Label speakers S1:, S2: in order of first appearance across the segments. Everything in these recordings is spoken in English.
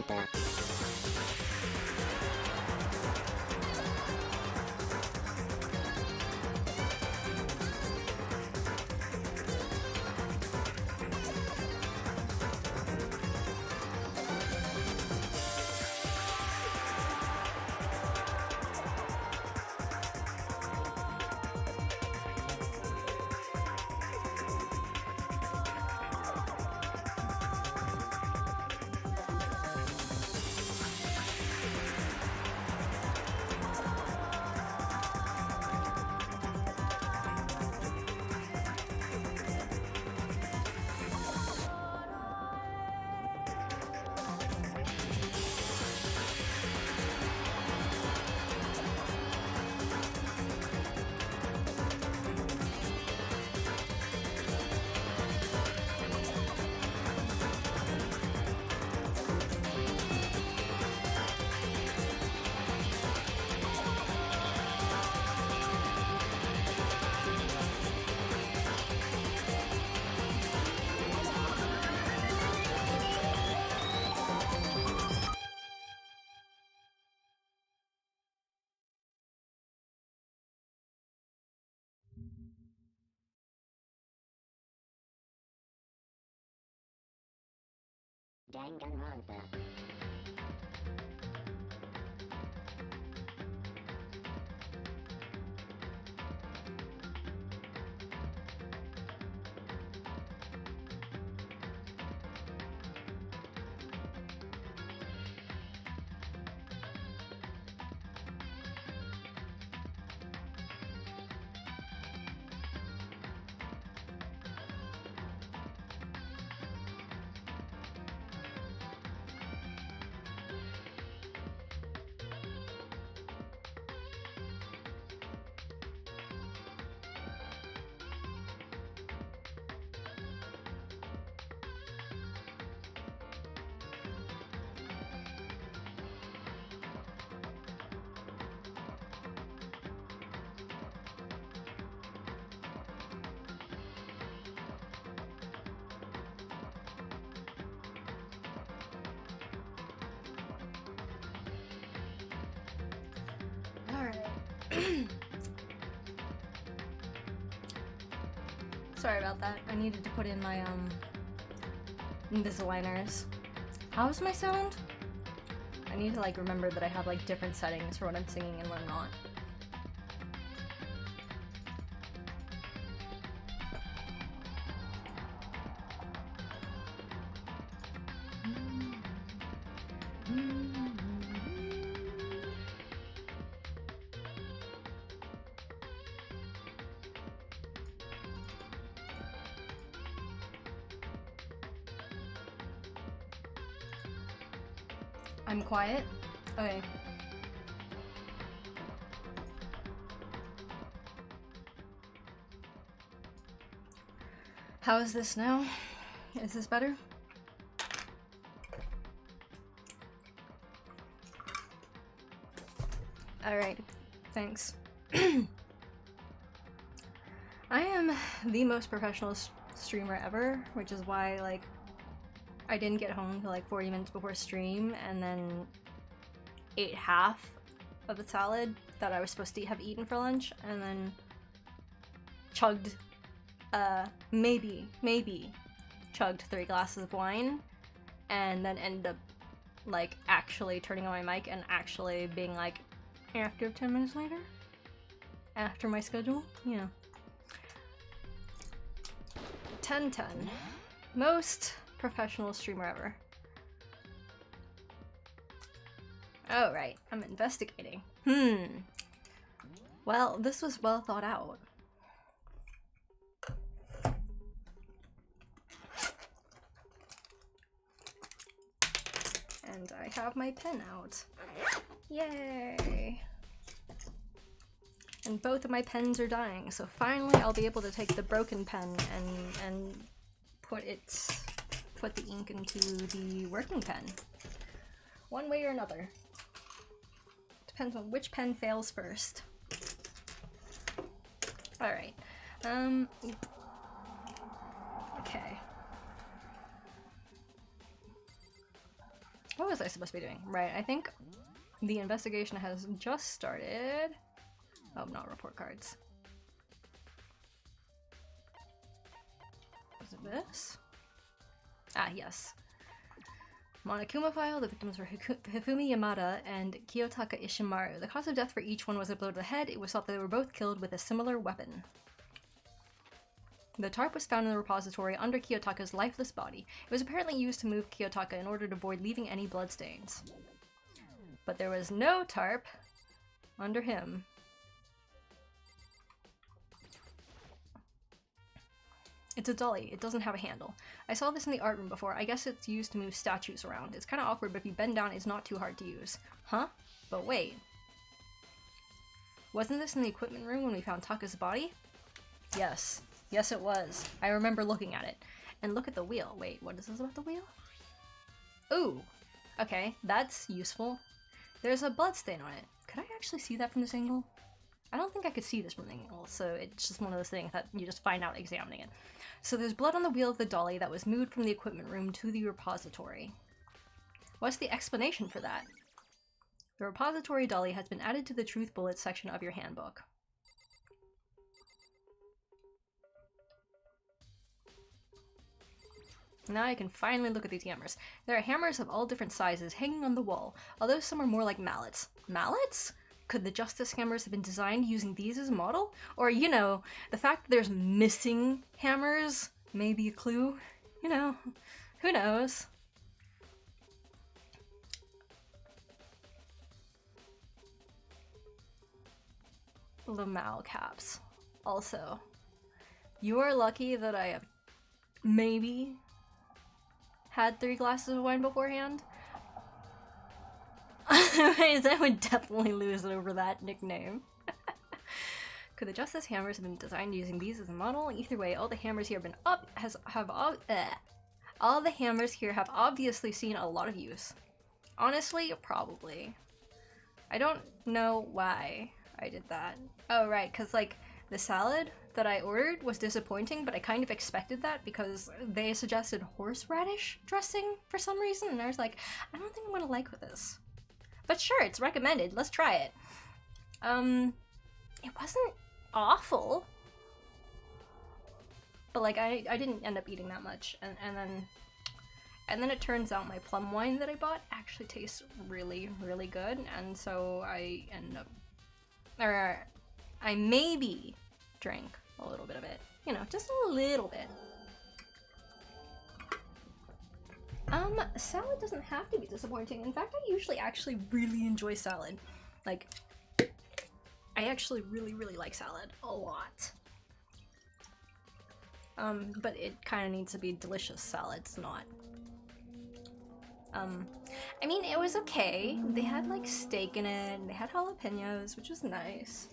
S1: Danganronpa. Danganronpa.
S2: Sorry about that. I needed to put in my Invisaligners. How's my sound? I need to like remember that I have like different settings for when I'm singing and when I'm not. I'm quiet? Okay. How is this now? Is this better? Alright, thanks. I am the most professional streamer ever, which is why, like, I didn't get home till like 40 minutes before stream and then ate half of the salad that I was supposed to have eaten for lunch and then chugged, maybe chugged 3 glasses of wine and then ended up like actually turning on my mic and actually being like active 10 minutes later after my schedule. Yeah. 10-10. Most professional streamer ever. Oh, right. I'm investigating. Well, this was well thought out. And I have my pen out. Yay! And both of my pens are dying, so finally I'll be able to take the broken pen and put the ink into the working pen. One way or another. Depends on which pen fails first. Alright. Okay. Oh, was I supposed to be doing? Right, I think the investigation has just started. Oh, not report cards. Was it this? Ah, yes. Monokuma file, the victims were Hifumi Yamada and Kiyotaka Ishimaru. The cause of death for each one was a blow to the head. It was thought that they were both killed with a similar weapon. The tarp was found in the repository under Kiyotaka's lifeless body. It was apparently used to move Kiyotaka in order to avoid leaving any bloodstains. But there was no tarp under him. It's a dolly. It doesn't have a handle. I saw this in the art room before. I guess it's used to move statues around. It's kind of awkward, but if you bend down, it's not too hard to use. Huh? But wait. Wasn't this in the equipment room when we found Taka's body? Yes. Yes, it was. I remember looking at it. And look at the wheel. Wait, what is this about the wheel? Ooh. Okay, that's useful. There's a bloodstain on it. Could I actually see that from this angle? I don't think I could see this from the angle, so it's just one of those things that you just find out examining it. So there's blood on the wheel of the dolly that was moved from the equipment room to the repository. What's the explanation for that? The repository dolly has been added to the truth bullets section of your handbook. Now I can finally look at these hammers. There are hammers of all different sizes hanging on the wall, although some are more like mallets. Mallets? Could the Justice hammers have been designed using these as a model? Or, you know, the fact that there's missing hammers may be a clue? You know, who knows? Lamau caps. Also, you are lucky that I have maybe had 3 glasses of wine beforehand. I would definitely lose over that nickname. Could the Justice hammers have been designed using these as a model? Either way, all the hammers here all the hammers here have obviously seen a lot of use. Honestly, probably. I don't know why I did that. Oh, right, because like the salad that I ordered was disappointing, but I kind of expected that because they suggested horseradish dressing for some reason, and I was like, I don't think I'm gonna like this. But sure, it's recommended. Let's try it. It wasn't awful, but like I didn't end up eating that much, and then it turns out my plum wine that I bought actually tastes really, really good, and so I ended up, or I maybe drank a little bit of it, you know, just a little bit. Salad doesn't have to be disappointing. In fact, I usually actually really enjoy salad. Like, I actually really, really like salad a lot. But it kind of needs to be delicious salad. It's not. I mean, it was okay. They had like steak in it, and they had jalapenos, which was nice.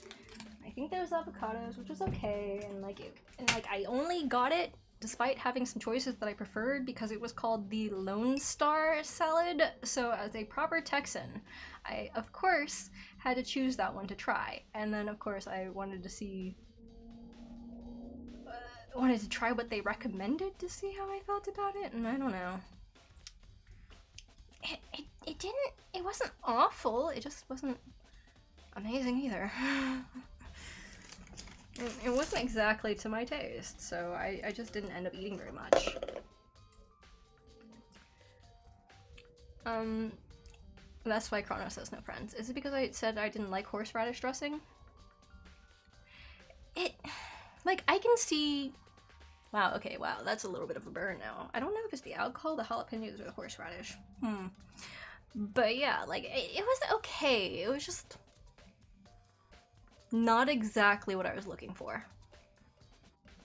S2: I think there was avocados, which was okay, and I only got it despite having some choices that I preferred because it was called the Lone Star salad. So as a proper Texan, I of course had to choose that one to try, and then of course I wanted to see. Wanted to try what they recommended to see how I felt about it, and I don't know. It wasn't awful, it just wasn't amazing either. It wasn't exactly to my taste, so I just didn't end up eating very much. That's why Chronos has no friends. Is it because I said I didn't like horseradish dressing? I can see... Wow, okay, wow, that's a little bit of a burn now. I don't know if it's the alcohol, the jalapenos, or the horseradish. But yeah, it was okay. It was just not exactly what I was looking for.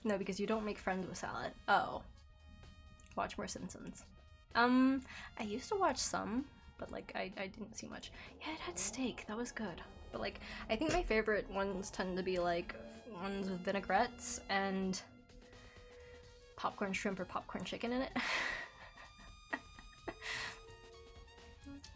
S2: No, because you don't make friends with salad. Oh. Watch more Simpsons. I used to watch some, but I didn't see much. Yeah, it had steak. That was good. But I think my favorite ones tend to be ones with vinaigrettes and popcorn shrimp or popcorn chicken in it.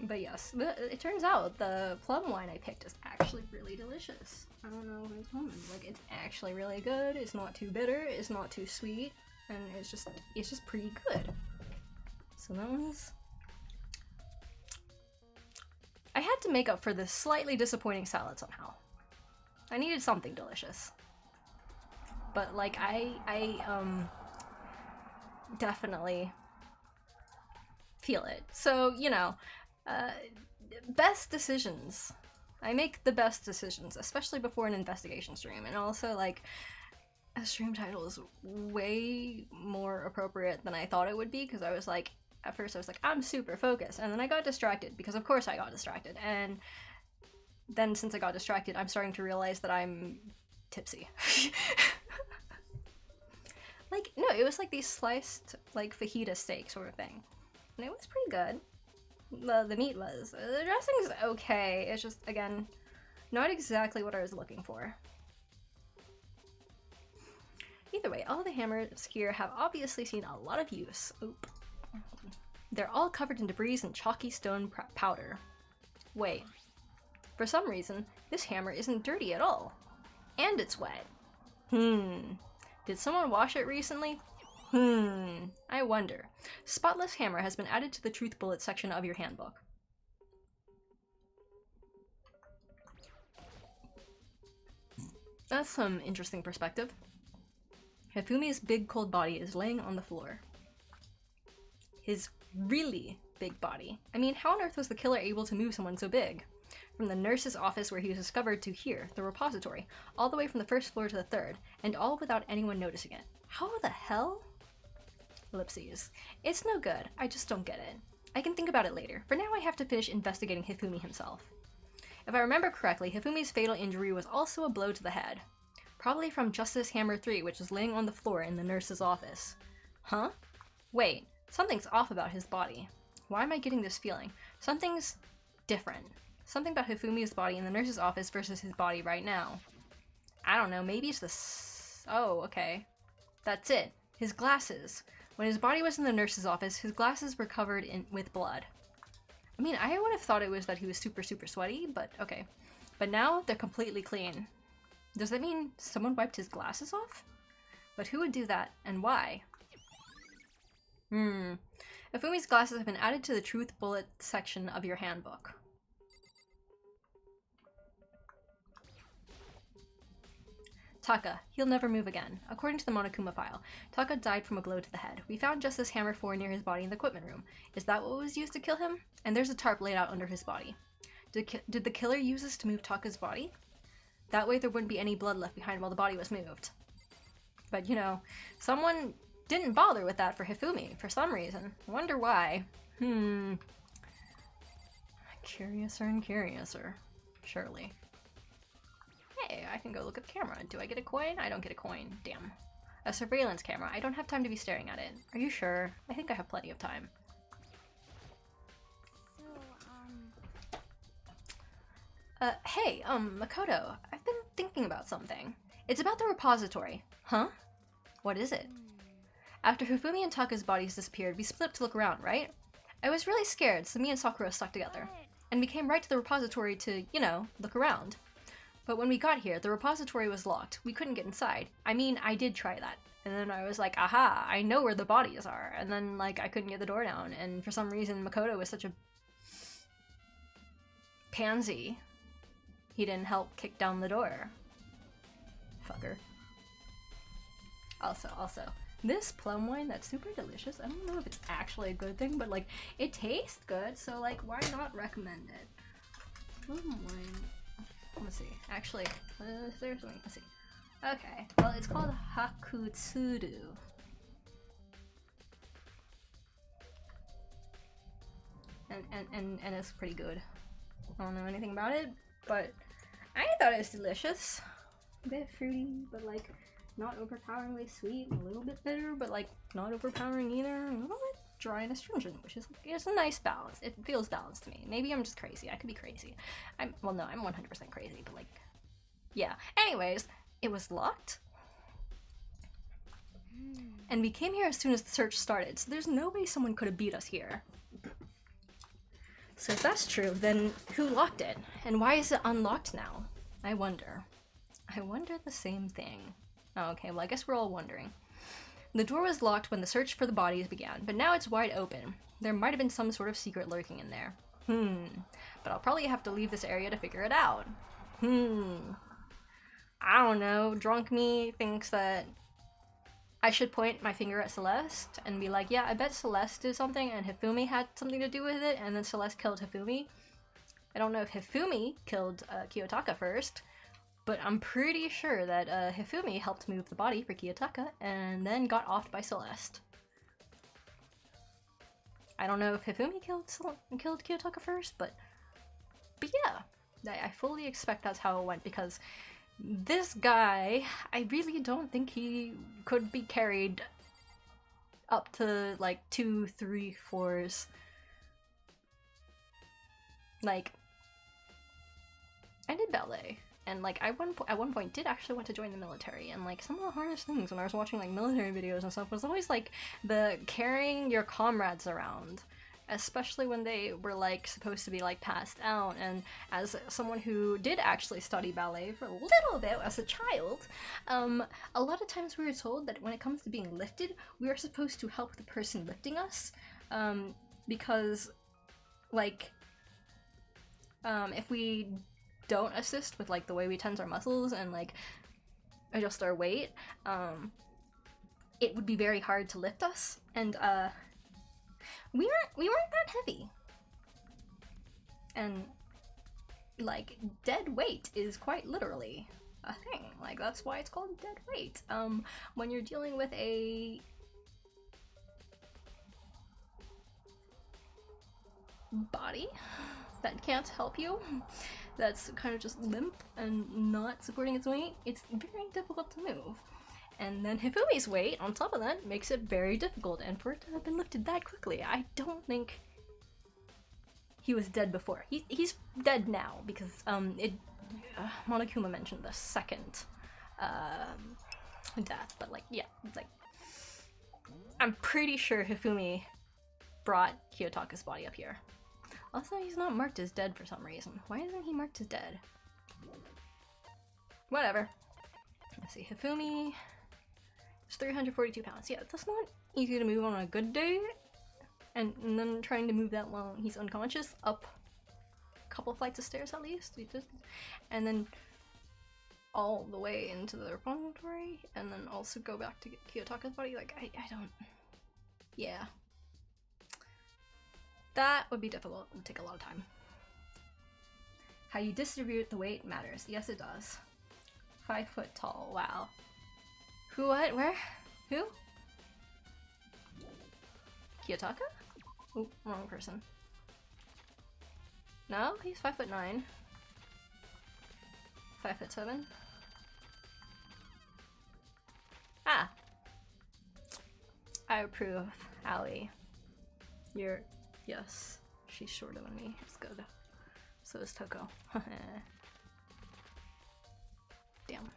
S2: But yes, it turns out the plum wine I picked is actually really delicious. I don't know if it's common. It's actually really good. It's not too bitter. It's not too sweet, and it's just pretty good. So that one's to make up for this slightly disappointing salad somehow. I needed something delicious. But, like, I definitely feel it. So, you know, best decisions. I make the best decisions, especially before an investigation stream. And also, like, a stream title is way more appropriate than I thought it would be, because I was like, at first I was like, I'm super focused, and then I got distracted, because of course I got distracted, and then since I got distracted, I'm starting to realize that I'm tipsy. Like, no, it was like these sliced, like, fajita steak sort of thing, and it was pretty good. The meat was. The dressing's okay, it's just, again, not exactly what I was looking for. Either way, all the hammers here have obviously seen a lot of use. Oop. They're all covered in debris and chalky stone powder. Wait. For some reason, this hammer isn't dirty at all. And it's wet. Did someone wash it recently? I wonder. Spotless hammer has been added to the truth bullet section of your handbook. That's some interesting perspective. Hifumi's big cold body is laying on the floor. His really big body. I mean, how on earth was the killer able to move someone so big? From the nurse's office where he was discovered to here, the repository, all the way from the first floor to the third, and all without anyone noticing it. How the hell? Ellipses. It's no good. I just don't get it. I can think about it later. For now, I have to finish investigating Hifumi himself. If I remember correctly, Hifumi's fatal injury was also a blow to the head. Probably from Justice Hammer 3, which was laying on the floor in the nurse's office. Huh? Wait, something's off about his body. Why am I getting this feeling? Something's different. Something about Hifumi's body in the nurse's office versus his body right now. I don't know, maybe it's the... Oh, okay. That's it. His glasses. When his body was in the nurse's office, his glasses were covered with blood. I mean, I would have thought it was that he was super sweaty, but okay. But now, they're completely clean. Does that mean someone wiped his glasses off? But who would do that, and why? Hifumi's glasses have been added to the truth bullet section of your handbook. Taka. He'll never move again. According to the Monokuma file, Taka died from a blow to the head. We found Justice Hammer 4 near his body in the equipment room. Is that what was used to kill him? And there's a tarp laid out under his body. Did the killer use this to move Taka's body? That way there wouldn't be any blood left behind while the body was moved. But, you know, someone didn't bother with that for Hifumi, for some reason. I wonder why. Curiouser and curiouser. Surely. Hey, I can go look at the camera. Do I get a coin? I don't get a coin. Damn. A surveillance camera. I don't have time to be staring at it. Are you sure? I think I have plenty of time. Hey, Makoto, I've been thinking about something. It's about the repository. Huh? What is it? After Hifumi and Taka's bodies disappeared, we split up to look around, right? I was really scared, so me and Sakura stuck together. And we came right to the repository to, you know, look around. But when we got here, the repository was locked. We couldn't get inside. I mean, I did try that. And then I was like, aha, I know where the bodies are. And then, like, I couldn't get the door down. And for some reason, Makoto was such a pansy. He didn't help kick down the door. Fucker. Also, this plum wine that's super delicious, I don't know if it's actually a good thing, but like, it tastes good, so like, why not recommend it? Plum wine. Let's see. Actually, there's something. Let's see. Okay. Well, it's called Hakutsuru. And it's pretty good. I don't know anything about it, but I thought it was delicious. A bit fruity, but like not overpoweringly sweet. A little bit bitter, but like not overpowering either. A little bit dry and astringent, which is it's a nice balance. It feels balanced to me. Maybe I'm just crazy. I could be crazy. Well, no, I'm 100% crazy, but like, yeah. Anyways, it was locked. And we came here as soon as the search started, so there's no way someone could have beat us here. So if that's true, then who locked it? And why is it unlocked now? I wonder. I wonder the same thing. Oh, okay, well I guess we're all wondering. The door was locked when the search for the bodies began, but now it's wide open. There might have been some sort of secret lurking in there. But I'll probably have to leave this area to figure it out. I don't know. Drunk me thinks that I should point my finger at Celeste and be like, yeah, I bet Celeste did something and Hifumi had something to do with it, and then Celeste killed Hifumi. I don't know if Hifumi killed Kiyotaka first, but I'm pretty sure that Hifumi helped move the body for Kiyotaka and then got offed by Celeste. I don't know if Hifumi killed Kiyotaka first, but yeah, I fully expect that's how it went, because this guy, I really don't think he could be carried up to like 2, 3 floors. Like, I did ballet, and like at one point did actually want to join the military, and like some of the hardest things when I was watching like military videos and stuff was always like the carrying your comrades around, especially when they were like supposed to be like passed out. And as someone who did actually study ballet for a little bit as a child, a lot of times we were told that when it comes to being lifted, we are supposed to help the person lifting us, because like if we don't assist with like the way we tense our muscles and like adjust our weight, it would be very hard to lift us, and we weren't that heavy, and like dead weight is quite literally a thing. Like that's why it's called dead weight. When you're dealing with a body that can't help you, that's kind of just limp and not supporting its weight, it's very difficult to move. And then Hifumi's weight, on top of that, makes it very difficult, and for it to have been lifted that quickly, I don't think he was dead before. He's dead now, because Monokuma mentioned the second death, but like, yeah, like, I'm pretty sure Hifumi brought Kiyotaka's body up here. Also, he's not marked as dead for some reason. Why isn't he marked as dead? Whatever. Let's see, Hifumi is 342 pounds. Yeah, that's not easy to move on a good day. And then trying to move that while he's unconscious up a couple flights of stairs at least. And then all the way into the repository, and then also go back to get Kiyotaka's body. Like, I don't... Yeah. That would be difficult. It would take a lot of time. How you distribute the weight matters. Yes, it does. 5 foot tall. Wow. Who? What? Where? Who? Kiyotaka? Oh, wrong person. No, he's 5'9". 5'7". Ah. I approve, Allie. You're... Yes, she's shorter than me. It's good. So is Toko. Damn.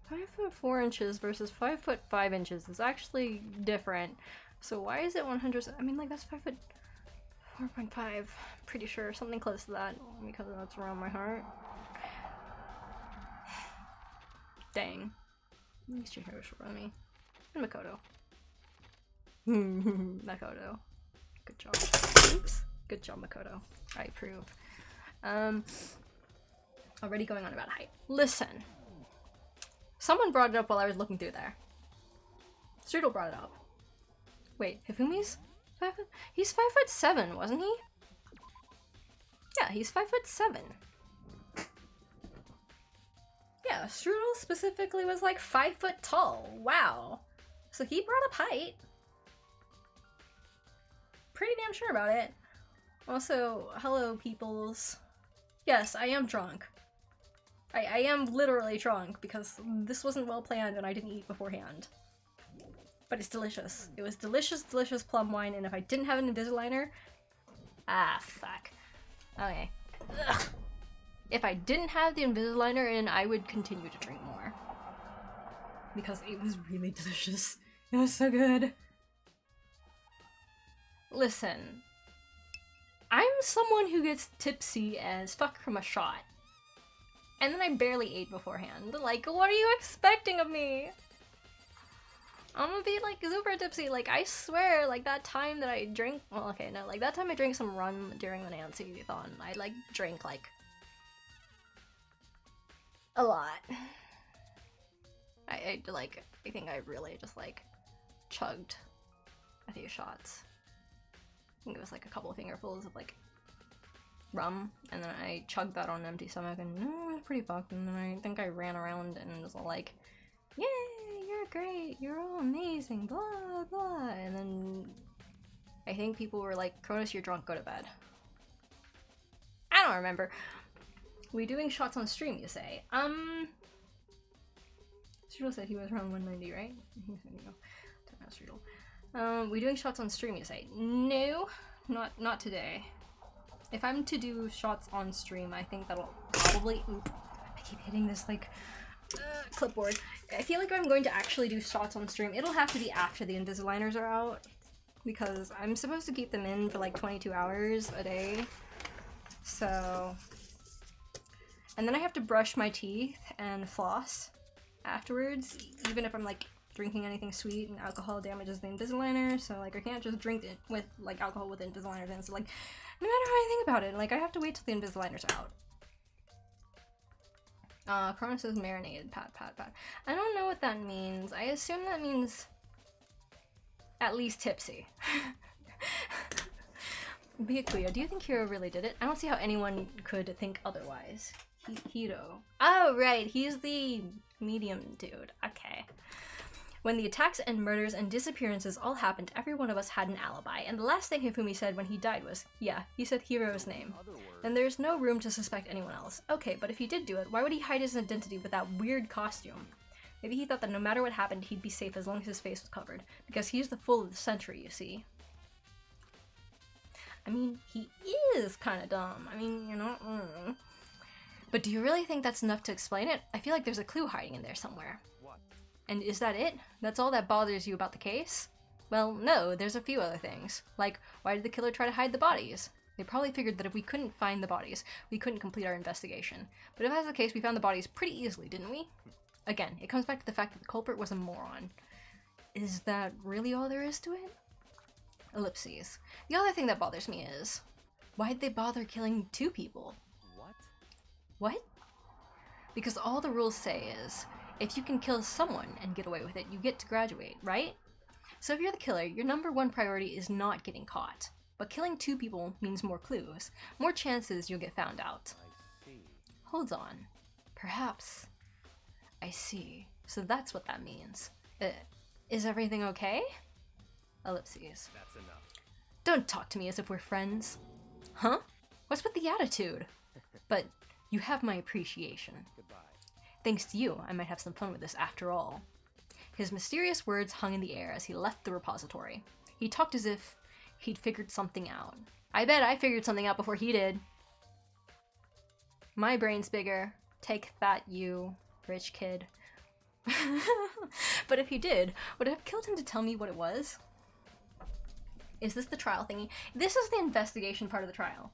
S2: 5'4" versus 5'5" is actually different. So why is it 100? I mean, like, that's 4.5. Pretty sure something close to that, because that's around my heart. Dang. At least your hair is shorter than me. And Makoto. Makoto. Good job. Oops. Good job, Makoto. I approve. Already going on about height. Listen. Someone brought it up while I was looking through there. Strudel brought it up. Wait, Hifumi's 5 foot? He's 5'7", wasn't he? Yeah, he's 5'7". Yeah, Strudel specifically was like 5 foot tall. Wow. So he brought up height. Pretty damn sure about it. Also, hello peoples. Yes, I am drunk. I am literally drunk because this wasn't well planned and I didn't eat beforehand. But it's delicious. It was delicious, delicious plum wine, and if I didn't have an Invisaligner... Ah, fuck. Okay. Ugh. If I didn't have the Invisaligner in, I would continue to drink more. Because it was really delicious. It was so good. Listen. I'm someone who gets tipsy as fuck from a shot. And then I barely ate beforehand. Like, what are you expecting of me? I'm gonna be like super tipsy. Like I swear, like that time that I drank. Well, okay, no, like that time I drank some rum during the Nancy-thon. I like drank like a lot. I think I really just like chugged a few shots. I think it was like a couple of fingerfuls of like rum, and then I chugged that on an empty stomach, and it was pretty fucked. And then I think I ran around and was all like, "Yay, you're great, you're all amazing, blah blah." And then I think people were like, "Cronus, you're drunk, go to bed." I don't remember. We doing shots on stream, you say? Strudel said he was around 190, right? Strudel. We doing shots on stream, you say? No, not today. If I'm to do shots on stream, I think that'll probably... Oop, I keep hitting this, like, clipboard. I feel like if I'm going to actually do shots on stream, it'll have to be after the Invisaligners are out. Because I'm supposed to keep them in for, like, 22 hours a day. So... And then I have to brush my teeth and floss afterwards, even if I'm, like, drinking anything sweet, and alcohol damages the Invisaligner, so, like, I can't just drink it with, like, alcohol with Invisaligner then, so, like, no matter how I think about it, like, I have to wait till the Invisaligners are out. Cronus says marinated, pat. I don't know what that means. I assume that means at least tipsy. Byakuya, do you think Hiro really did it? I don't see how anyone could think otherwise. Hiro. Oh, right, he's the medium dude. Okay. When the attacks and murders and disappearances all happened, every one of us had an alibi, and the last thing Hifumi said when he died was, yeah, he said Hiro's name. And there's no room to suspect anyone else. Okay, but if he did do it, why would he hide his identity with that weird costume? Maybe he thought that no matter what happened, he'd be safe as long as his face was covered. Because he's the fool of the century, you see. I mean, he is kind of dumb. I mean, you know. But do you really think that's enough to explain it? I feel like there's a clue hiding in there somewhere. What? And is that it? That's all that bothers you about the case? Well, no, there's a few other things. Like, why did the killer try to hide the bodies? They probably figured that if we couldn't find the bodies, we couldn't complete our investigation. But if that's the case, we found the bodies pretty easily, didn't we? Again, it comes back to the fact that the culprit was a moron. Is that really all there is to it? Ellipses. The other thing that bothers me is, why'd they bother killing 2 people? What? Because all the rules say is, if you can kill someone and get away with it, you get to graduate, right? So if you're the killer, your #1 priority is not getting caught. But killing 2 people means more clues, more chances you'll get found out. I see. Hold on. Perhaps. I see. So that's what that means. Is everything okay? Ellipses. That's enough. Don't talk to me as if we're friends. Huh? What's with the attitude? But you have my appreciation. Goodbye. Thanks to you, I might have some fun with this after all. His mysterious words hung in the air as he left the repository. He talked as if he'd figured something out. I bet I figured something out before he did. My brain's bigger. Take that, you rich kid. But if he did, would it have killed him to tell me what it was? Is this the trial thingy? This is the investigation part of the trial.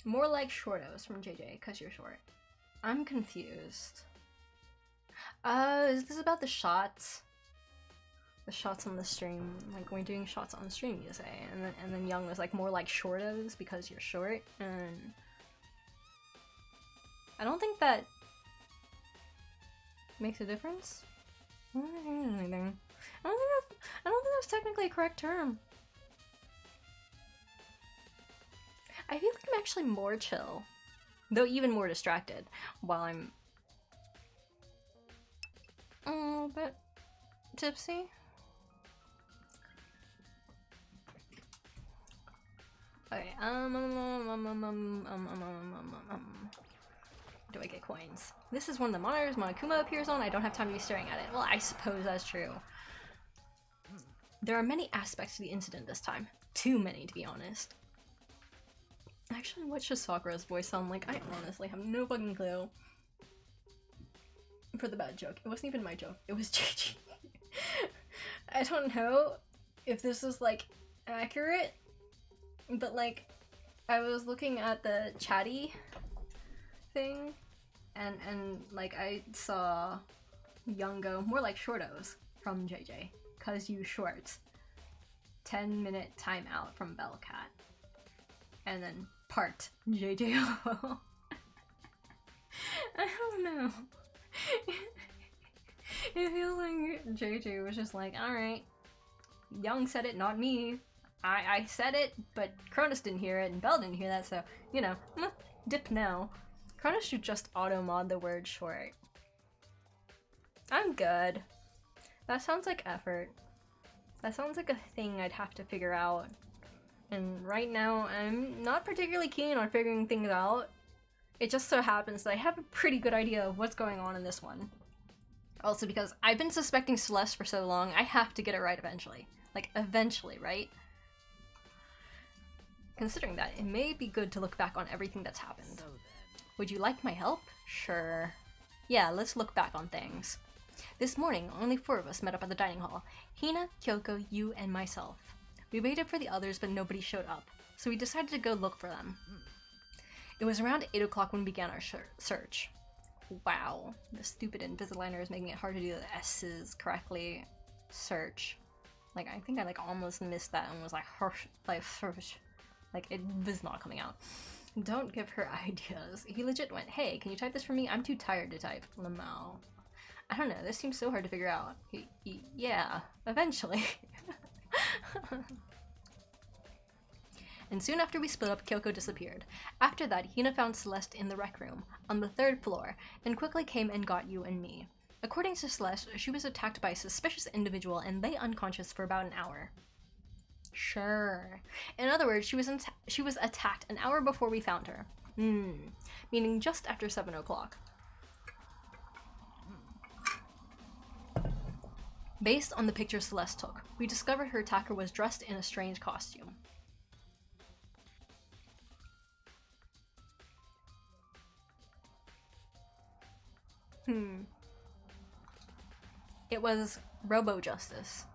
S2: More like Shortos from JJ, cause you're short. I'm confused. Is this about the shots? The shots on the stream, like we're doing shots on the stream, you say, and then Young was like more like Shortos because you're short, and I don't think that makes a difference. I don't think anything. I don't think that's technically a correct term. I feel like I'm actually more chill, though even more distracted, while I'm a little bit tipsy. Okay, do I get coins? This is one of the monitors Monokuma appears on. I don't have time to be staring at it. Well, I suppose that's true. There are many aspects to the incident this time. Too many, to be honest. Actually, what should Sakura's voice sound like? I honestly have no fucking clue. For the bad joke. It wasn't even my joke. It was JG. I don't know if this is, like, accurate, but, like, I was looking at the chatty thing, and like, I saw Youngo, more like Shortos from JJ, cause you short. 10-minute timeout from Bellcat. And then part JJO. I don't know. It feels like JJ was just like, alright, Young said it, not me. I said it, but Cronus didn't hear it, and Bell didn't hear that, so, you know, dip now. Cronus should just auto-mod the word short. I'm good. That sounds like effort. That sounds like a thing I'd have to figure out. And right now, I'm not particularly keen on figuring things out. It just so happens that I have a pretty good idea of what's going on in this one. Also because I've been suspecting Celeste for so long, I have to get it right eventually. Like, eventually, right? Considering that, it may be good to look back on everything that's happened. Would you like my help? Sure. Yeah, let's look back on things. This morning, only 4 of us met up at the dining hall. Hina, Kyoko, you, and myself. We waited for the others, but nobody showed up, so we decided to go look for them. It was around 8 o'clock when we began our search. Wow, the stupid Invisaligner is making it hard to do the S's correctly. Search. Like, I think I almost missed that and was like, search. Like, it was not coming out. Don't give her ideas. He legit went, hey, can you type this for me? I'm too tired to type. Lamau. I don't know, this seems so hard to figure out. Yeah, eventually. And soon after we split up, Kyoko disappeared. After that, Hina found Celeste in the rec room, on the 3rd floor, and quickly came and got you and me. According to Celeste, she was attacked by a suspicious individual and lay unconscious for about an hour. Sure. In other words, she was attacked an hour before we found her. Meaning just after 7 o'clock. Based on the picture Celeste took, we discovered her attacker was dressed in a strange costume. It was Robo-Justice.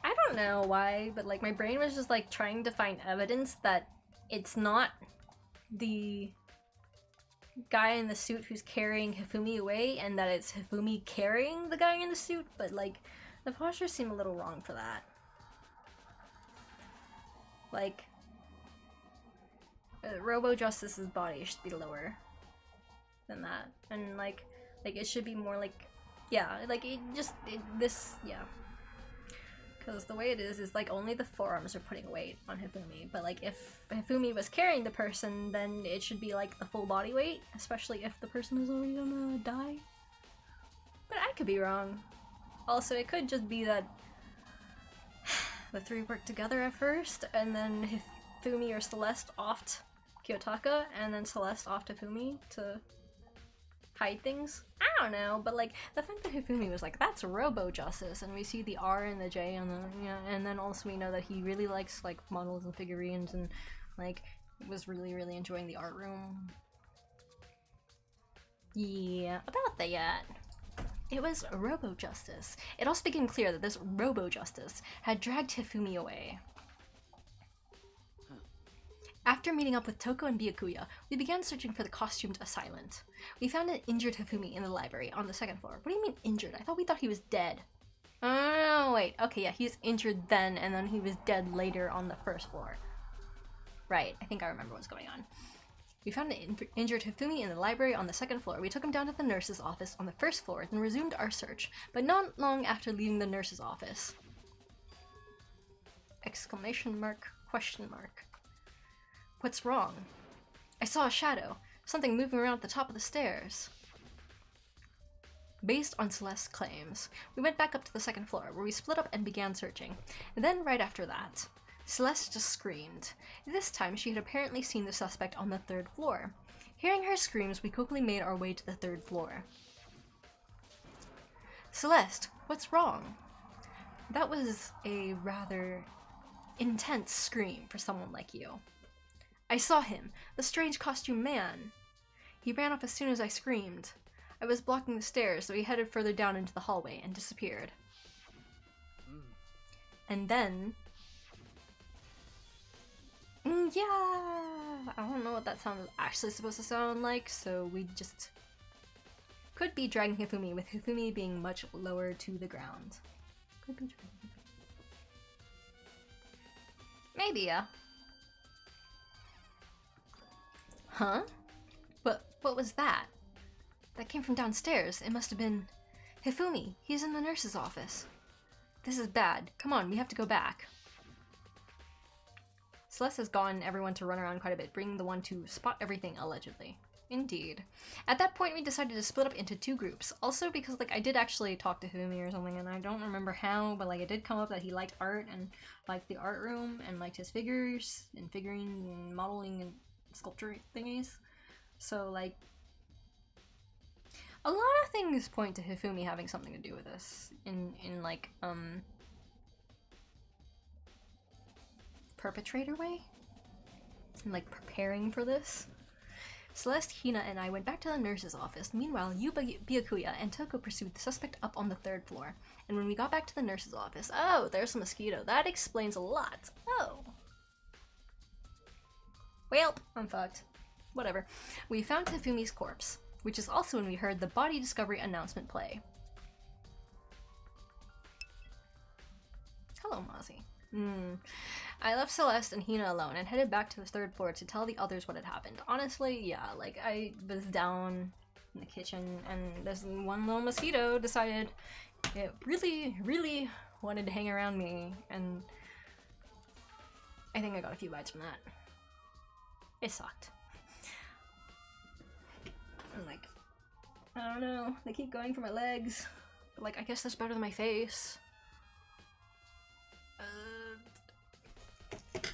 S2: I don't know why, but like my brain was just like trying to find evidence that it's not the guy in the suit who's carrying Hifumi away and that it's Hifumi carrying the guy in the suit, but like the postures seem a little wrong for that. Like Robo-Justice's body should be lower than that, and like it should be more like, yeah, like because the way it is like only the forearms are putting weight on Hifumi, but like if Hifumi was carrying the person, then it should be like the full body weight, especially if the person is already gonna die. But I could be wrong. Also, it could just be that the 3 worked together at first, and then Hifumi or Celeste offed Kiyotaka, and then Celeste offed Hifumi to hide things. I don't know, but like the fact that Hifumi was like, that's Robo-Justice, and we see the R and the J on the, yeah, and then also we know that he really likes like models and figurines and like was really enjoying the art room. Yeah, about that. It was Robo-Justice. It also became clear that this Robo-Justice had dragged Hifumi away. After meeting up with Toko and Byakuya, we began searching for the costumed assailant. We found an injured Hifumi in the library on the 2nd floor. What do you mean injured? I thought we thought he was dead. Oh, wait. Okay, yeah, he was injured then, and then he was dead later on the 1st floor. Right, I think I remember what's going on. We found an injured Hifumi in the library on the 2nd floor. We took him down to the nurse's office on the 1st floor, then resumed our search, but not long after leaving the nurse's office. Exclamation mark, question mark. What's wrong? I saw a shadow. Something moving around at the top of the stairs. Based on Celeste's claims, we went back up to the 2nd floor, where we split up and began searching. And then, right after that, Celeste just screamed. This time, she had apparently seen the suspect on the 3rd floor. Hearing her screams, we quickly made our way to the 3rd floor. Celeste, what's wrong? That was a rather intense scream for someone like you. I saw him, the strange costume man. He ran off as soon as I screamed. I was blocking the stairs, so he headed further down into the hallway and disappeared. And then... yeah! I don't know what that sound is actually supposed to sound like, so we just Could be dragging Hifumi, with Hifumi being much lower to the ground. Could be dragging Hifumi. Maybe, yeah. Huh? What was that? That came from downstairs. It must have been... Hifumi! He's in the nurse's office. This is bad. Come on, we have to go back. Celeste has gotten everyone to run around quite a bit, bringing the one to spot everything, allegedly. Indeed. At that point, we decided to split up into 2 groups. Also because, like, I did actually talk to Hifumi or something, and I don't remember how, but, like, it did come up that he liked art and liked the art room and liked his figures and figuring and modeling and sculpture thingies. So, like, a lot of things point to Hifumi having something to do with this in like, perpetrator way? And, like, preparing for this. Celeste, Hina, and I went back to the nurse's office. Meanwhile, Byakuya and Toko pursued the suspect up on the 3rd floor. And when we got back to the nurse's office, oh, there's a mosquito. That explains a lot. Oh. Well, I'm fucked. Whatever. We found Hifumi's corpse, which is also when we heard the body discovery announcement play. Hello, Mozzie. I left Celeste and Hina alone and headed back to the 3rd floor to tell the others what had happened. Honestly, yeah, like, I was down in the kitchen and this one little mosquito decided it really, really wanted to hang around me, and I think I got a few bites from that. It sucked. I'm like, I don't know, they keep going for my legs, but, like, I guess that's better than my face.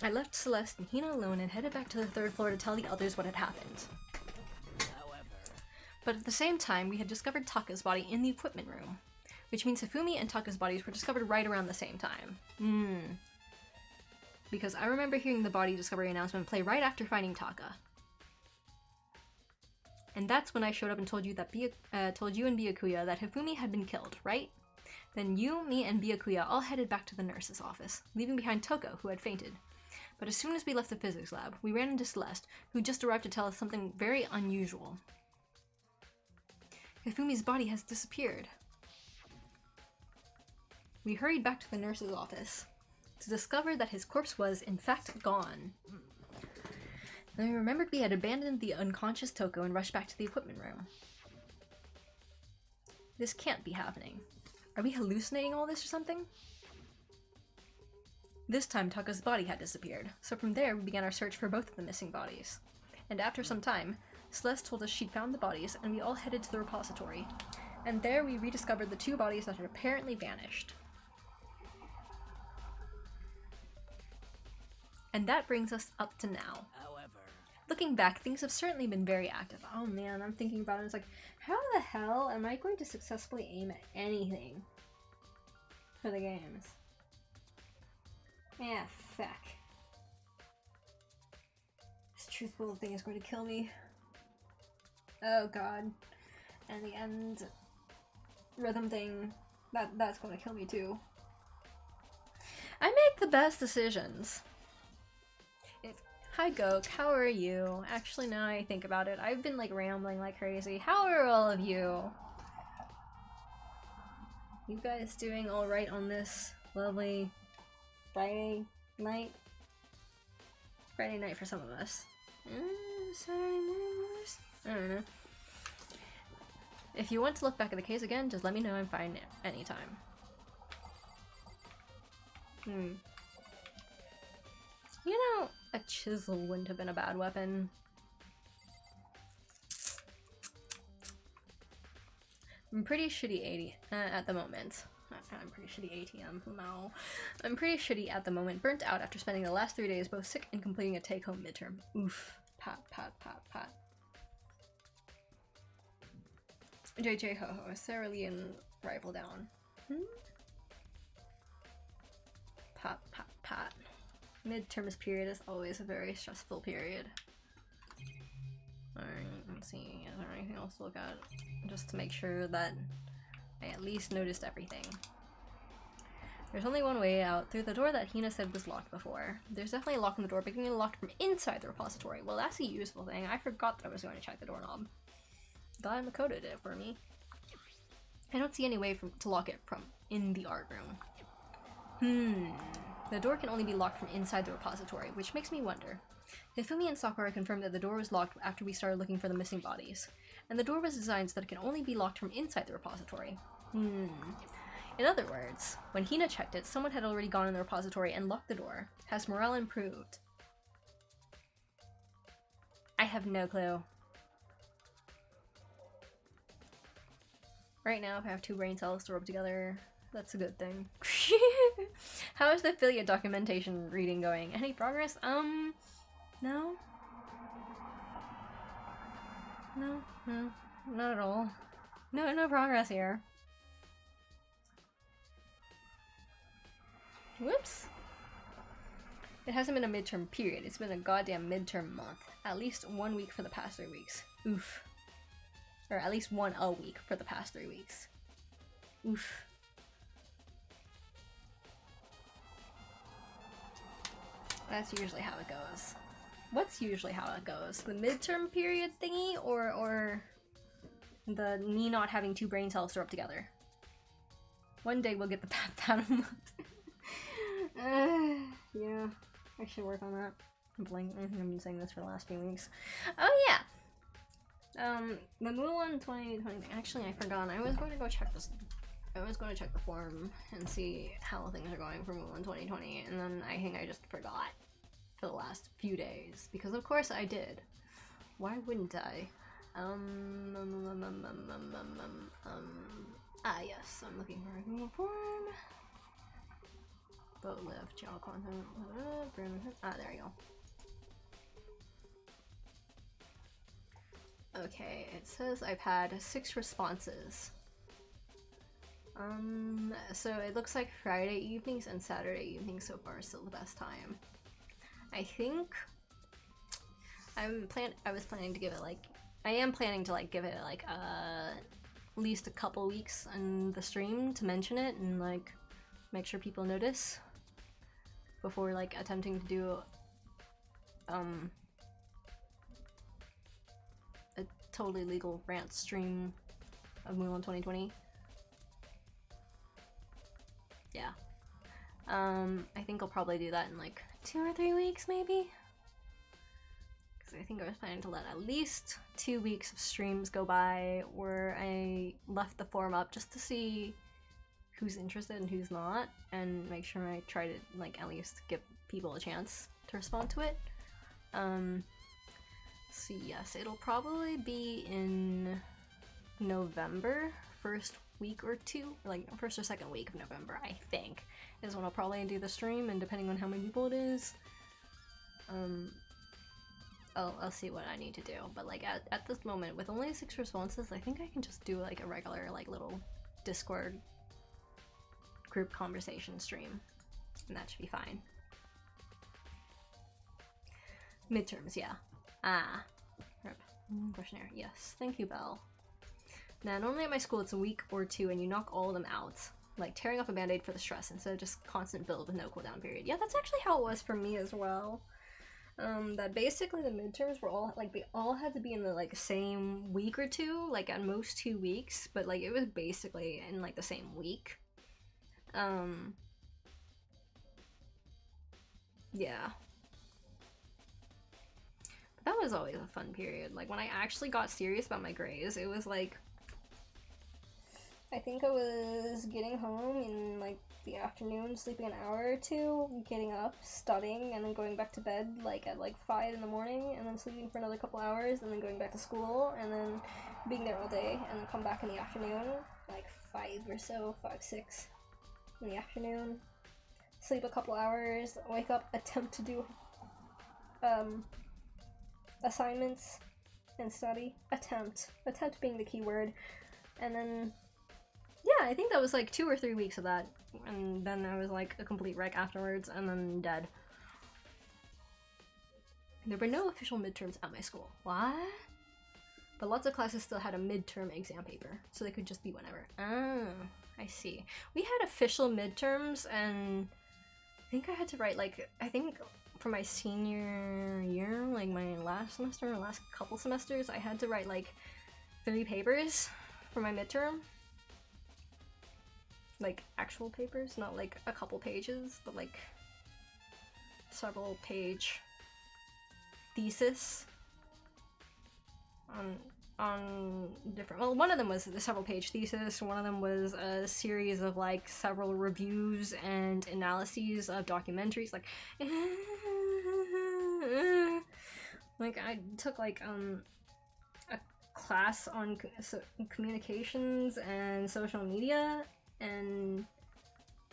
S2: I left Celeste and Hina alone and headed back to the 3rd floor to tell the others what had happened. But at the same time, we had discovered Taka's body in the equipment room, which means Hifumi and Taka's bodies were discovered right around the same time. Because I remember hearing the body discovery announcement play right after finding Taka. And that's when I showed up and told you that told you and Byakuya that Hifumi had been killed, right? Then you, me, and Byakuya all headed back to the nurse's office, leaving behind Toko, who had fainted. But as soon as we left the physics lab, we ran into Celeste, who just arrived to tell us something very unusual. Hifumi's body has disappeared. We hurried back to the nurse's office to discover that his corpse was, in fact, gone. Then we remembered we had abandoned the unconscious Toko and rushed back to the equipment room. This can't be happening. Are we hallucinating all this or something? This time, Taka's body had disappeared, so from there we began our search for both of the missing bodies. And after some time, Celeste told us she'd found the bodies, and we all headed to the repository. And there we rediscovered the 2 bodies that had apparently vanished. And that brings us up to now. Looking back, things have certainly been very active. Oh man, I'm thinking about it, it's like, how the hell am I going to successfully aim at anything for the games? Yeah, fuck. This truth bullet thing is going to kill me. Oh god. And the end rhythm thing, that's going to kill me too. I make the best decisions. Hi Goke, how are you? Actually, now I think about it, I've been like rambling like crazy. How are all of you? You guys doing alright on this lovely Friday night? Friday night for some of us. Saturday morning? I don't know. If you want to look back at the case again, just let me know. I'm fine anytime. You know, a chisel wouldn't have been a bad weapon. I'm pretty shitty 80 at the moment. I'm pretty shitty ATM. No. I'm pretty shitty at the moment. Burnt out after spending the last 3 days both sick and completing a take-home midterm. Oof. Pat, pat, pat, pat. JJ ho-ho. Sarah Lee and Rival down. Pat, pat, pat. Midterms period is always a very stressful period. Alright, let's see. Is there anything else to look at? Just to make sure that I at least noticed everything. There's only one way out, through the door that Hina said was locked before. There's definitely a lock on the door, but getting it locked from inside the repository. Well, that's a useful thing. I forgot that I was going to check the doorknob. Glad Makoto did it for me. I don't see any way to lock it from in the art room. The door can only be locked from inside the repository, which makes me wonder. Hifumi and Sakura confirmed that the door was locked after we started looking for the missing bodies, and the door was designed so that it can only be locked from inside the repository. In other words, when Hina checked it, someone had already gone in the repository and locked the door. Has morale improved? I have no clue. Right now, if I have 2 brain cells to rub together, that's a good thing. How is the affiliate documentation reading going? Any progress? No? No, not at all. No progress here. Whoops. It hasn't been a midterm period, it's been a goddamn midterm month. At least 1 week for the past 3 weeks. Oof. Or at least 1 a week for the past 3 weeks. Oof. That's usually how it goes. What's usually how it goes? The midterm period thingy, or the me not having 2 brain cells to rub together? One day we'll get the path month. Yeah, I should work on that. I think I've been saying this for the last few weeks. Oh yeah! The Mulan 2020 thing. Actually, I forgot. I was going to go check this. I was going to check the forum and see how things are going for Mulan 2020, and then I think I just forgot for the last few days, because of course I did. Why wouldn't I? Yes, I'm looking for a Google form. Boat lift, channel content. There you go. Okay, it says I've had 6 responses. So it looks like Friday evenings and Saturday evenings so far are still the best time. I think I was planning to give it like, I am planning to like give it like at least a couple weeks on the stream to mention it and like make sure people notice before like attempting to do a totally legal rant stream of Mulan 2020. Yeah. I think I'll probably do that in like 2 or 3 weeks maybe? Because I think I was planning to let at least 2 weeks of streams go by where I left the forum up just to see who's interested and who's not, and make sure I try to like at least give people a chance to respond to it. So yes, it'll probably be in November, first week or 2, like first or second week of November, I think, is when I'll probably do the stream, and depending on how many people it is, I'll see what I need to do. But like at this moment, with only 6 responses, I think I can just do like a regular like little Discord group conversation stream, and that should be fine. Midterms, yeah. Rip. Questionnaire, yes. Thank you, Belle. Now, normally at my school it's a week or 2 and you knock all of them out. Like tearing off a band-aid for the stress instead of just constant build with no cooldown period. Yeah, that's actually how it was for me as well. That basically the midterms were all, like, they all had to be in the, like, same week or 2, like, at most 2 weeks, but, like, it was basically in, like, the same week. Yeah. But that was always a fun period. Like, when I actually got serious about my grades, it was, like, I think I was getting home in, like, the afternoon, sleeping an hour or 2, getting up, studying, and then going back to bed, like, at, like, 5 in the morning, and then sleeping for another couple hours, and then going back to school, and then being there all day, and then come back in the afternoon, like, 5 or so, 5, 6 in the afternoon, sleep a couple hours, wake up, attempt to do, assignments, and study. Attempt being the key word, and then yeah, I think that was like 2 or 3 weeks of that, and then I was like a complete wreck afterwards, and then dead. There were no official midterms at my school. What? But lots of classes still had a midterm exam paper, so they could just be whenever. Oh, I see. We had official midterms, and I think I had to write, like, I think for my senior year, like my last semester or last couple semesters, I had to write like 3 papers for my midterm. Like actual papers, not like a couple pages, but like several page thesis on different, well, one of them was the several page thesis, one of them was a series of like several reviews and analyses of documentaries, like like I took like a class on communications and social media and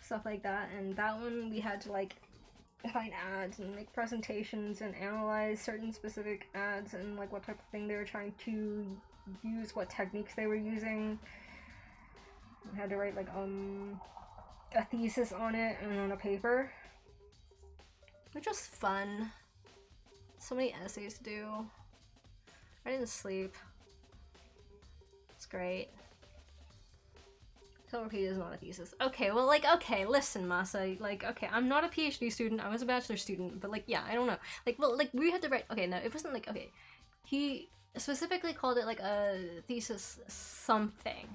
S2: stuff like that, and that one we had to like find ads and make presentations and analyze certain specific ads and like what type of thing they were trying to use, what techniques they were using. I had to write like a thesis on it and on a paper, which was fun. So many essays to do. I didn't sleep. It's great. Photography is not a thesis. Okay, well, like, okay, listen, Masa, like, okay, I'm not a PhD student, I was a bachelor student, but, like, yeah, I don't know. Like, well, like, we had to write, okay, no, it wasn't, like, okay, he specifically called it, like, a thesis something.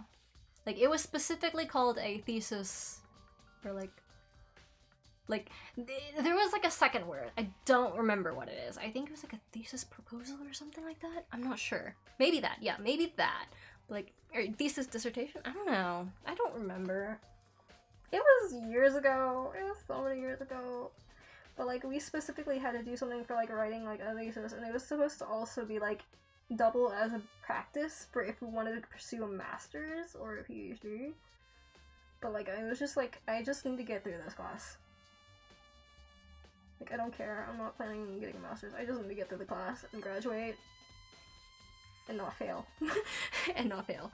S2: Like, it was specifically called a thesis, or, like, there was, like, a second word. I don't remember what it is. I think it was, like, a thesis proposal or something like that? I'm not sure. Maybe that, yeah, maybe that. Like, or thesis dissertation? I don't know. I don't remember. It was years ago. It was so many years ago. But, like, we specifically had to do something for, like, writing, like, a thesis, and it was supposed to also be, like, double as a practice for if we wanted to pursue a master's or a PhD. But, like, I was just, like, I just need to get through this class. Like, I don't care. I'm not planning on getting a master's. I just need to get through the class and graduate. And not fail. And not fail.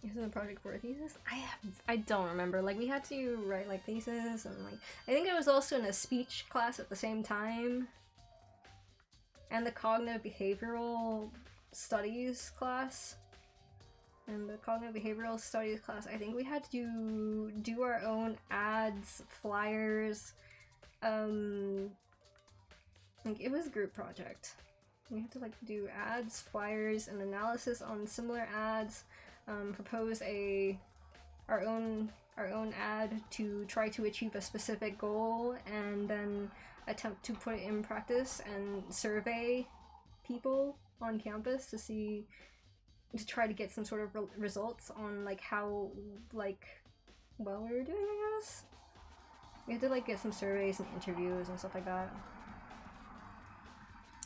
S2: Isn't a project for a thesis? I don't remember. Like, we had to write, like, thesis, and, like, I think I was also in a speech class at the same time. And the cognitive behavioral studies class. And the cognitive behavioral studies class, I think we had to do our own ads, flyers, like, it was a group project. We had to, like, do ads, flyers, and analysis on similar ads, propose our own ad to try to achieve a specific goal, and then attempt to put it in practice and survey people on campus to try to get some sort of results on, like, how, like, well we were doing, I guess. We had to, like, get some surveys and interviews and stuff like that.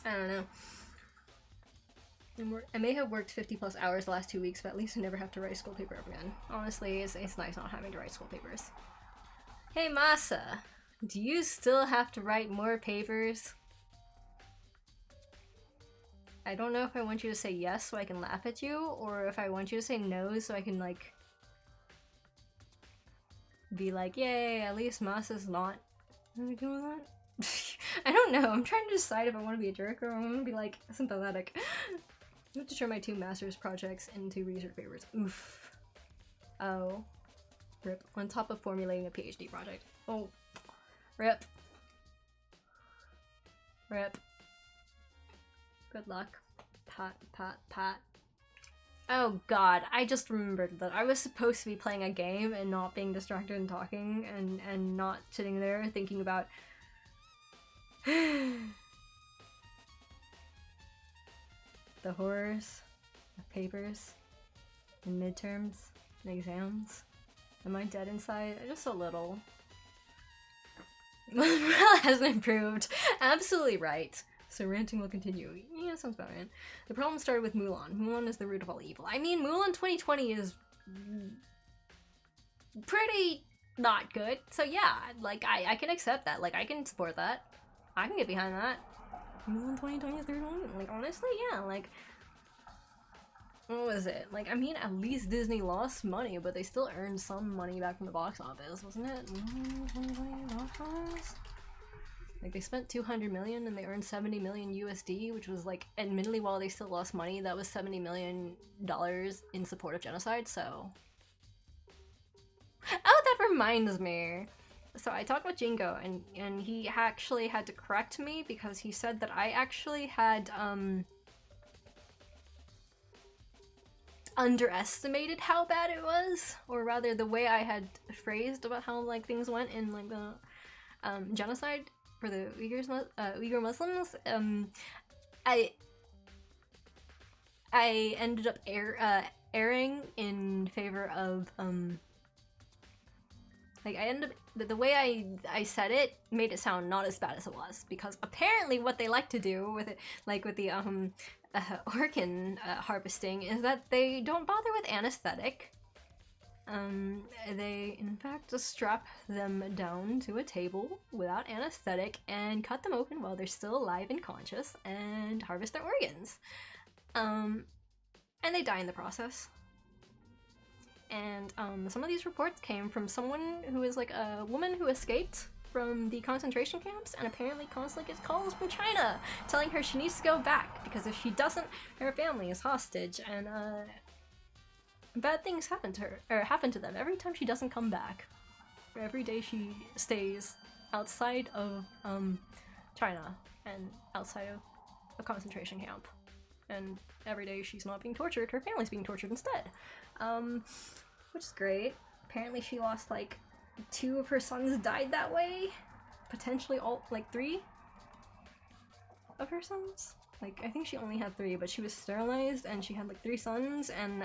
S2: I don't know. I may have worked 50 plus hours the last 2 weeks, but at least I never have to write a school paper ever again. Honestly, it's nice not having to write school papers. Hey Masa, do you still have to write more papers? I don't know if I want you to say yes so I can laugh at you, or if I want you to say no so I can, like, be like, yay, at least Masa's not doing that. I don't know. I'm trying to decide if I want to be a jerk or I want to be, like, sympathetic. I have to turn my 2 master's projects into research papers. Oof. Oh. Rip. On top of formulating a PhD project. Oh. Rip. Rip. Good luck. Pat, pat, pat. Oh god, I just remembered that I was supposed to be playing a game and not being distracted and talking and not sitting there thinking about the horrors of papers and midterms and exams. Am I dead inside? Just a little. My morale hasn't improved. Absolutely right. So ranting will continue. Yeah, sounds about right. The problem started with Mulan. Mulan is the root of all evil. I mean, Mulan 2020 is pretty not good. So yeah, like, I can accept that. Like, I can support that. I can get behind that. Mulan 2020 is the third one. Like, honestly, yeah, like, what was it? Like, I mean, at least Disney lost money, but they still earned some money back from the box office, wasn't it? Mulan 2020 box office? Like, they spent 200 million and they earned 70 million USD, which was, like, admittedly, while they still lost money, that was $70 million in support of genocide, so. Oh, that reminds me. So I talked with Jingo, and he actually had to correct me because he said that I actually had underestimated how bad it was, or rather the way I had phrased about how like things went in like the genocide for the Uyghur Muslims. I ended up erring in favor of like I ended up the way I said it made it sound not as bad as it was, because apparently what they like to do with it, like with the organ harvesting, is that they don't bother with anesthetic. They in fact just strap them down to a table without anesthetic and cut them open while they're still alive and conscious and harvest their organs. And they die in the process. And some of these reports came from someone who is like a woman who escaped from the concentration camps and apparently constantly gets calls from China telling her she needs to go back because if she doesn't, her family is hostage, and bad things happen to her, or happen to them every time she doesn't come back. Every day she stays outside of China and outside of a concentration camp. And every day she's not being tortured, her family's being tortured instead. Which is great. Apparently she lost like 2 of her sons died that way. Potentially all, like 3 of her sons? Like, I think she only had 3, but she was sterilized and she had like 3 sons, and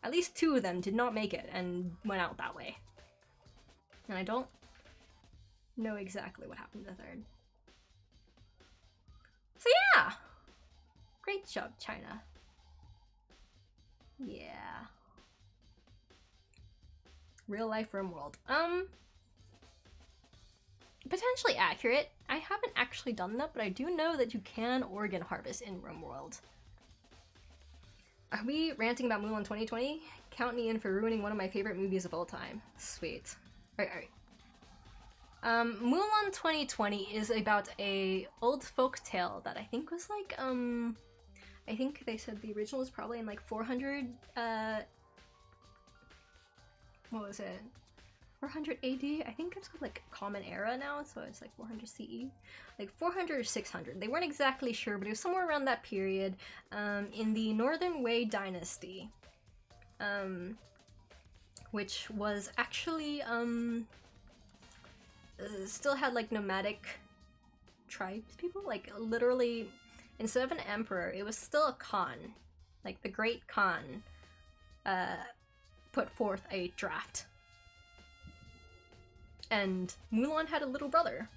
S2: at least 2 of them did not make it and went out that way. And I don't know exactly what happened to the 3rd. So yeah! Great job, China. Yeah. Real life RimWorld. Potentially accurate. I haven't actually done that, but I do know that you can organ harvest in RimWorld. Are we ranting about Mulan 2020? Count me in for ruining one of my favorite movies of all time. Sweet. Alright. Mulan 2020 is about a old folk tale that I think was like, I think they said the original was probably in like 400, what was it? 400 AD? I think it's like Common Era now, so it's like 400 CE. Like 400 or 600. They weren't exactly sure, but it was somewhere around that period, in the Northern Wei Dynasty. Which was actually, still had like nomadic tribes people, like literally, instead of an emperor, it was still a Khan. Like the Great Khan, put forth a draft. And Mulan had a little brother,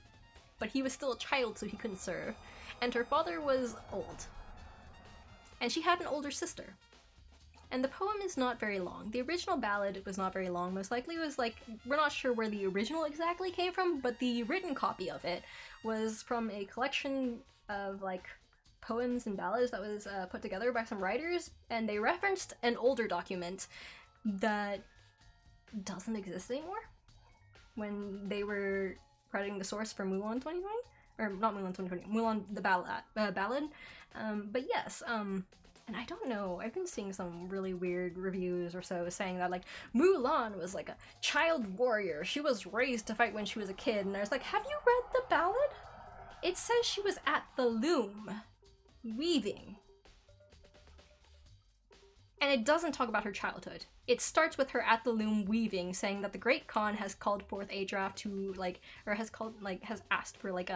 S2: but he was still a child, so he couldn't serve. And her father was old. And she had an older sister. And the poem is not very long. The original ballad was not very long. Most likely it was like, we're not sure where the original exactly came from, but the written copy of it was from a collection of like poems and ballads that was put together by some writers, and they referenced an older document that doesn't exist anymore when they were writing the source for Mulan 2020, or not Mulan 2020, Mulan the ballad. But yes, and I don't know, I've been seeing some really weird reviews or so saying that like Mulan was like a child warrior, she was raised to fight when she was a kid, and I was like, have you read the ballad? It says she was at the loom weaving. And it doesn't talk about her childhood. It starts with her at the loom weaving, saying that the Great Khan has called forth a draft to like, or has asked for like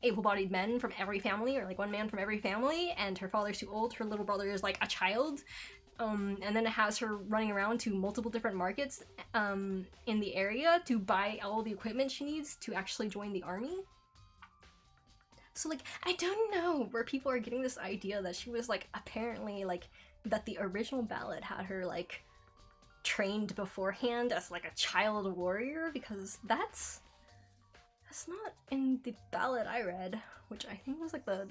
S2: able-bodied men from every family, or like 1 man from every family, and her father's too old, her little brother is like a child, and then it has her running around to multiple different markets in the area to buy all the equipment she needs to actually join the army. So like, I don't know where people are getting this idea that she was like, apparently like, that the original ballad had her like trained beforehand as like a child warrior, because that's not in the ballad I read, which I think was like the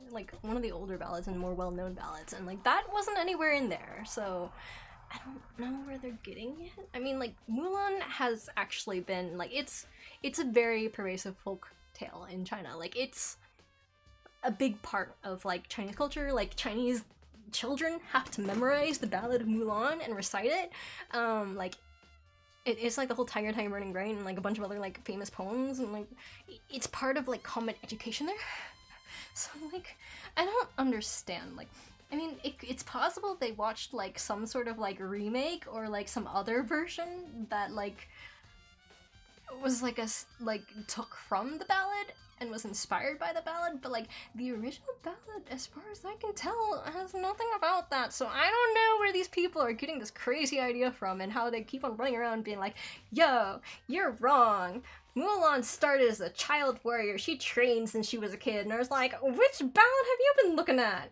S2: like one of the older ballads and more well-known ballads, and like that wasn't anywhere in there, so I don't know where they're getting it. I mean, like Mulan has actually been like, it's a very pervasive folk tale in China. Like it's a big part of like Chinese culture. Like Chinese children have to memorize the Ballad of Mulan and recite it. Like it's like the whole Tiger Tiger Burning Bright and like a bunch of other like famous poems, and like it's part of like common education there. So like I don't understand. Like I mean, it's possible they watched like some sort of like remake or like some other version that like was like like took from the ballad and was inspired by the ballad, but like the original ballad, as far as I can tell, has nothing about that. So I don't know where these people are getting this crazy idea from and how they keep on running around being like, yo, you're wrong. Mulan started as a child warrior. She trained since she was a kid. And I was like, which ballad have you been looking at?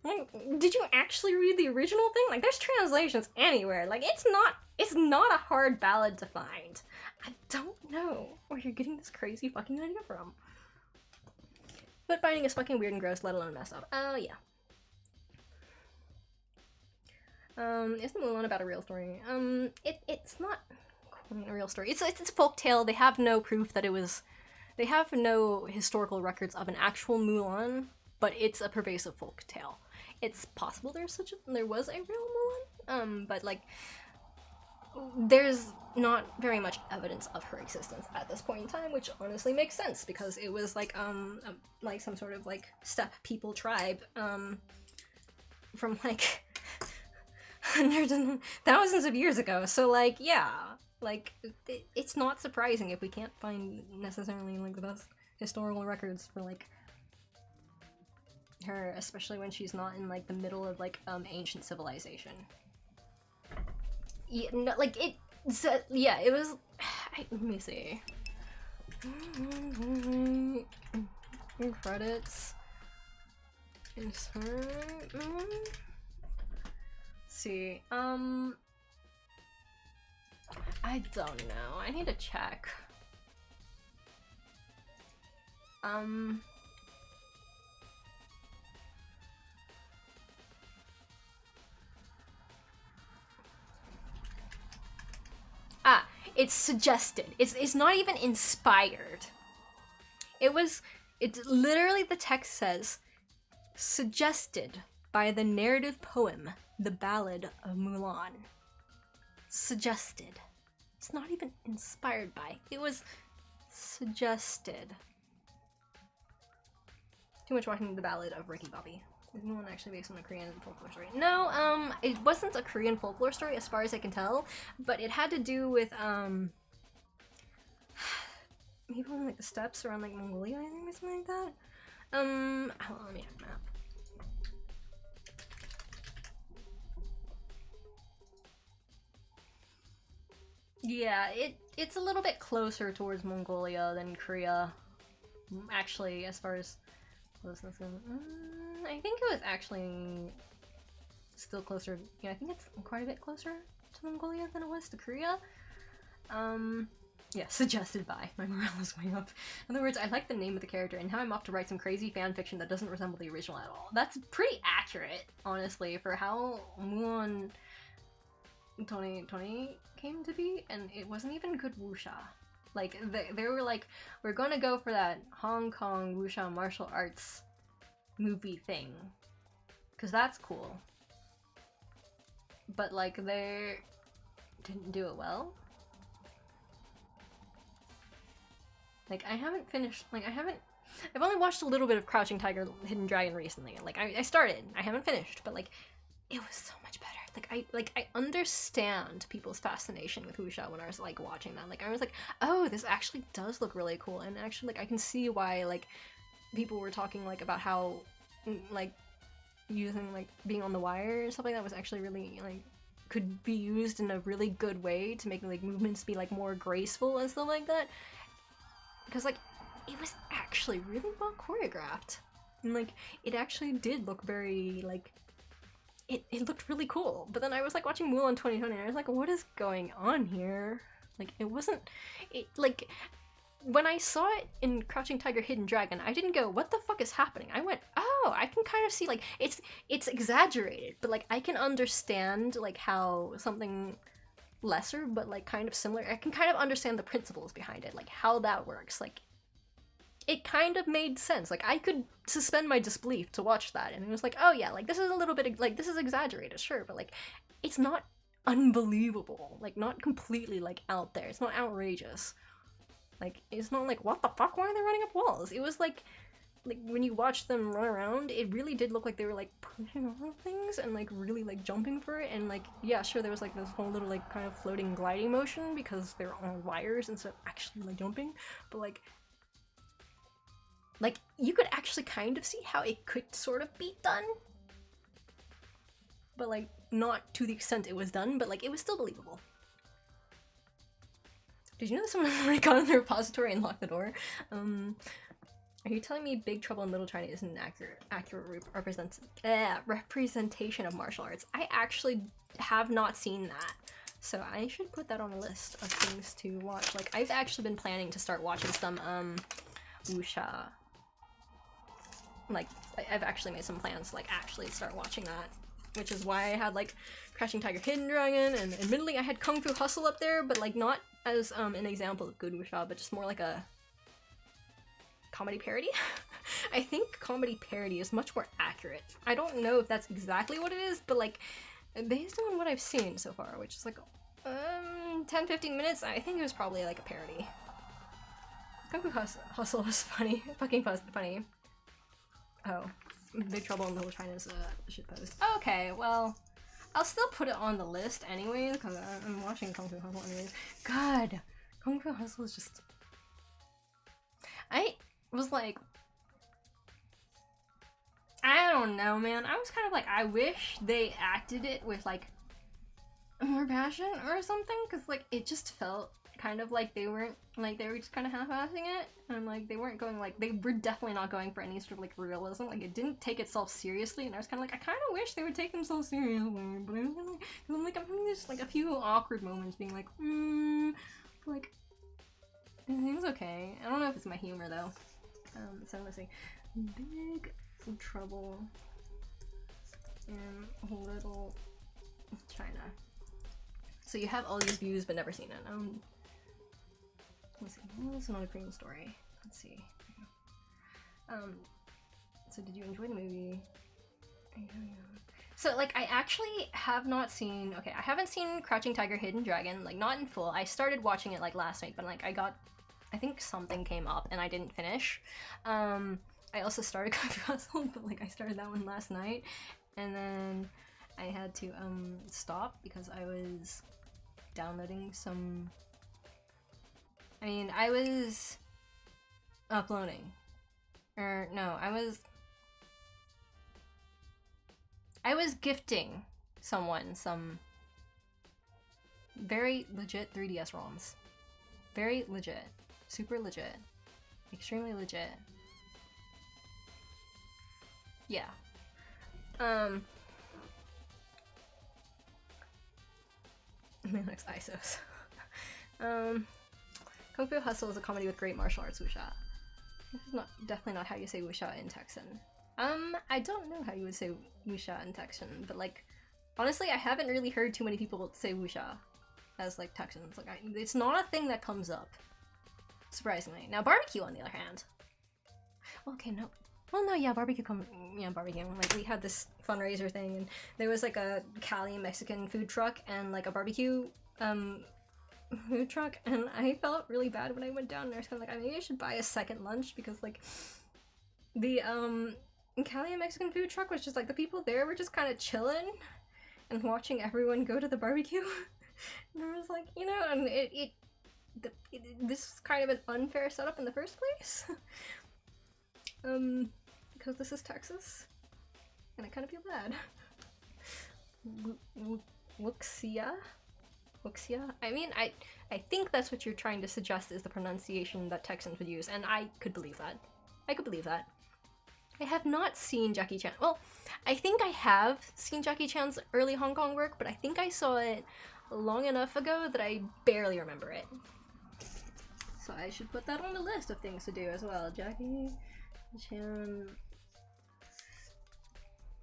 S2: Like, did you actually read the original thing? Like, there's translations anywhere. Like, it's not a hard ballad to find. I don't know where you're getting this crazy fucking idea from. But finding is fucking weird and gross, let alone messed up. Oh, yeah. Isn't Mulan about a real story? It's not quite a real story. It's a folktale. They have no proof that it was... They have no historical records of an actual Mulan, but it's a pervasive folktale. It's possible there was a real Mulan, but like there's not very much evidence of her existence at this point in time, which honestly makes sense because it was like some sort of like steppe people tribe from like hundreds and thousands of years ago. So like yeah, like it's not surprising if we can't find necessarily like the best historical records for like her, especially when she's not in like the middle of like ancient civilization. Yeah, no, like it was let me see. Credits. Insert. See. I don't know. I need to check. It's suggested. It's not even inspired. It's literally, the text says, suggested by the narrative poem, The Ballad of Mulan. Suggested. It's not even inspired by. It was suggested. Too much watching The Ballad of Ricky Bobby. Is Mulan actually based on a Korean folklore story? No, it wasn't a Korean folklore story as far as I can tell, but it had to do with, maybe on like the steppes around like Mongolia, I think, or something like that. Hold on, let me check the map. Yeah, it's a little bit closer towards Mongolia than Korea. Actually, as far as closeness goes. I think it was actually still closer. Yeah, I think it's quite a bit closer to Mongolia than it was to Korea. Yeah, suggested by. My morale is way up. In other words, I like the name of the character, and now I'm off to write some crazy fan fiction that doesn't resemble the original at all. That's pretty accurate, honestly, for how Mulan 2020 came to be, and it wasn't even good wuxia. Like, they were like, we're gonna go for that Hong Kong wuxia martial arts movie thing, because that's cool. But, like, they didn't do it well. Like, I've only watched a little bit of Crouching Tiger, Hidden Dragon recently. Like, I started. I haven't finished, but, like, it was so much better. I understand people's fascination with wuxia when I was, like, watching that. Like, I was like, oh, this actually does look really cool. And actually, like, I can see why, like, people were talking, like, about how, like, using, like, being on the wire and stuff like that was actually really, like, could be used in a really good way to make, like, movements be, like, more graceful and stuff like that. Because, like, it was actually really well choreographed. And, like, it actually did look very, like, it looked really cool. But then I was, like, watching Mulan 2020 and I was like, what is going on here? Like, like, when I saw it in Crouching Tiger, Hidden Dragon, I didn't go, what the fuck is happening? I went, oh, I can kind of see, like, it's exaggerated, but, like, I can understand, like, how something lesser, but, like, kind of similar, I can kind of understand the principles behind it, like, how that works. Like, it kind of made sense. Like, I could suspend my disbelief to watch that, and it was like, oh yeah, like, this is a little bit, like, this is exaggerated, sure, but, like, it's not unbelievable. Like, not completely, like, out there. It's not outrageous. Like, it's not like, what the fuck, why are they running up walls? It was like when you watch them run around, it really did look like they were like pushing on things and like really like jumping for it, and like, yeah, sure, there was like this whole little like kind of floating gliding motion because they're on wires instead of actually like jumping, but like you could actually kind of see how it could sort of be done, but like not to the extent it was done, but like it was still believable. Did you know that someone already got in the repository and locked the door? Are you telling me Big Trouble in Little China isn't an accurate representation of martial arts? I actually have not seen that, so I should put that on a list of things to watch. Like, I've actually been planning to start watching some wuxia. Like, I've actually made some plans to like actually start watching that, which is why I had like Crouching Tiger, Hidden Dragon, and admittedly I had Kung Fu Hustle up there, but like not as an example of good wuxia, but just more like a comedy parody. I think comedy parody is much more accurate. I don't know if that's exactly what it is, but like based on what I've seen so far, which is like 10-15 minutes, I think it was probably like a parody. Kung Fu Hustle was funny. Fucking funny. Oh, Big Trouble in Little China is a shitpost. Okay, well, I'll still put it on the list anyways, because I'm watching Kung Fu Hustle anyways. God, Kung Fu Hustle is just... I was like... I don't know, man. I was kind of like, I wish they acted it with, like, more passion or something, because, like, it just felt kind of like they weren't, like, they were just kind of half-assing it, and, like, they weren't going, like, they were definitely not going for any sort of, like, realism. Like, it didn't take itself seriously, and I was kind of like, I kind of wish they would take themselves seriously, but I was kind of like, I'm having this, like, a few awkward moments being like, like, everything's okay. I don't know if it's my humor, though. So let's see. Big Trouble in Little China. So you have all these views, but never seen it. Let's see. Well, it's not a Korean story. Let's see. So did you enjoy the movie? So, like, I actually have not seen... Okay, I haven't seen Crouching Tiger, Hidden Dragon, like, not in full. I started watching it, like, last night, but, like, I think something came up and I didn't finish. I also started Kung Fu Hustle, but, like, I started that one last night, and then I had to, stop because I was downloading some... I mean, I was uploading. Or, no, I was gifting someone some very legit 3DS ROMs. Very legit. Super legit. Extremely legit. Yeah. Linux ISOs. Kung Fu Hustle is a comedy with great martial arts wuxia. This is definitely not how you say wuxia in Texan. I don't know how you would say wuxia in Texan, but like, honestly, I haven't really heard too many people say wuxia as like Texans. Like, it's not a thing that comes up, surprisingly. Now, barbecue, on the other hand. Okay, no. Well, no, yeah, barbecue. Like, we had this fundraiser thing, and there was like a Cali Mexican food truck and like a barbecue food truck, and I felt really bad when I went down, and I was kind of like, maybe I should buy a second lunch, because like the Cali Mexican food truck was just like, the people there were just kind of chilling and watching everyone go to the barbecue. And I was like, you know, and this is kind of an unfair setup in the first place. Because this is Texas, and I kind of feel bad. Wuxia? I mean, I think that's what you're trying to suggest is the pronunciation that Texans would use, and I could believe that. I have not seen Jackie Chan. Well, I think I have seen Jackie Chan's early Hong Kong work, but I think I saw it long enough ago that I barely remember it. So I should put that on the list of things to do as well. Jackie Chan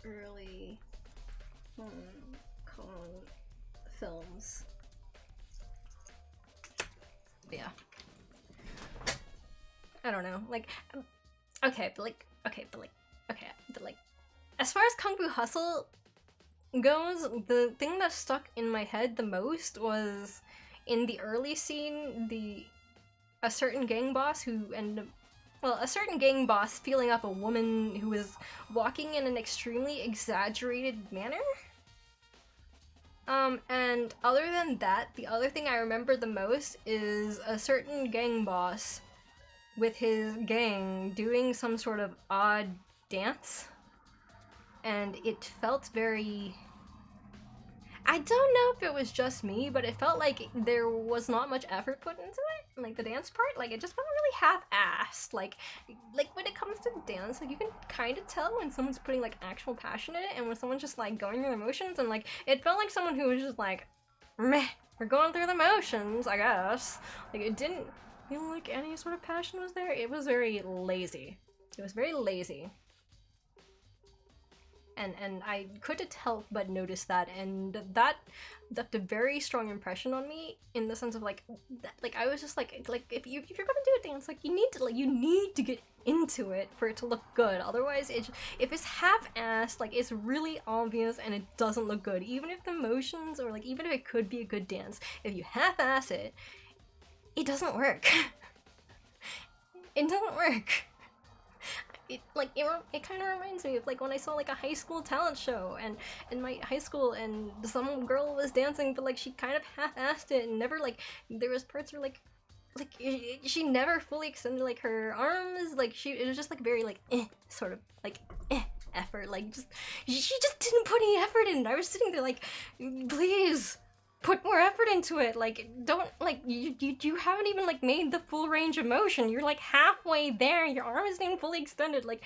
S2: early Hong Kong films. Yeah. I don't know. Like, okay, but as far as Kung Fu Hustle, goes, the thing that stuck in my head the most was in the early scene, a certain gang boss who ended up, well, a certain gang boss feeling up a woman who was walking in an extremely exaggerated manner. And other than that, the other thing I remember the most is a certain gang boss with his gang doing some sort of odd dance. And it felt very... I don't know if it was just me, but it felt like there was not much effort put into it. Like the dance part, like it just felt really half-assed. Like when it comes to dance, like you can kind of tell when someone's putting like actual passion in it, and when someone's just like going through the motions. And like it felt like someone who was just like, meh, we're going through the motions, I guess. Like it didn't feel like any sort of passion was there. It was very lazy. It was very lazy. And I couldn't help but notice that, and that left a very strong impression on me in the sense of like I was just like if you're gonna do a dance, like you need to get into it for it to look good. Otherwise, if it's half-assed, like it's really obvious and it doesn't look good. Even if the motions, or like even if it could be a good dance, if you half-ass it, it doesn't work. It doesn't work. It kind of reminds me of like when I saw like a high school talent show, and in my high school, and some girl was dancing, but like she kind of half-assed it, and never like there was parts where like she never fully extended like her arms, like it was just like very like sort of like effort, like just she just didn't put any effort in. I was sitting there like, please put more effort into it. Like don't like you haven't even like made the full range of motion. You're like halfway there, your arm isn't even fully extended. Like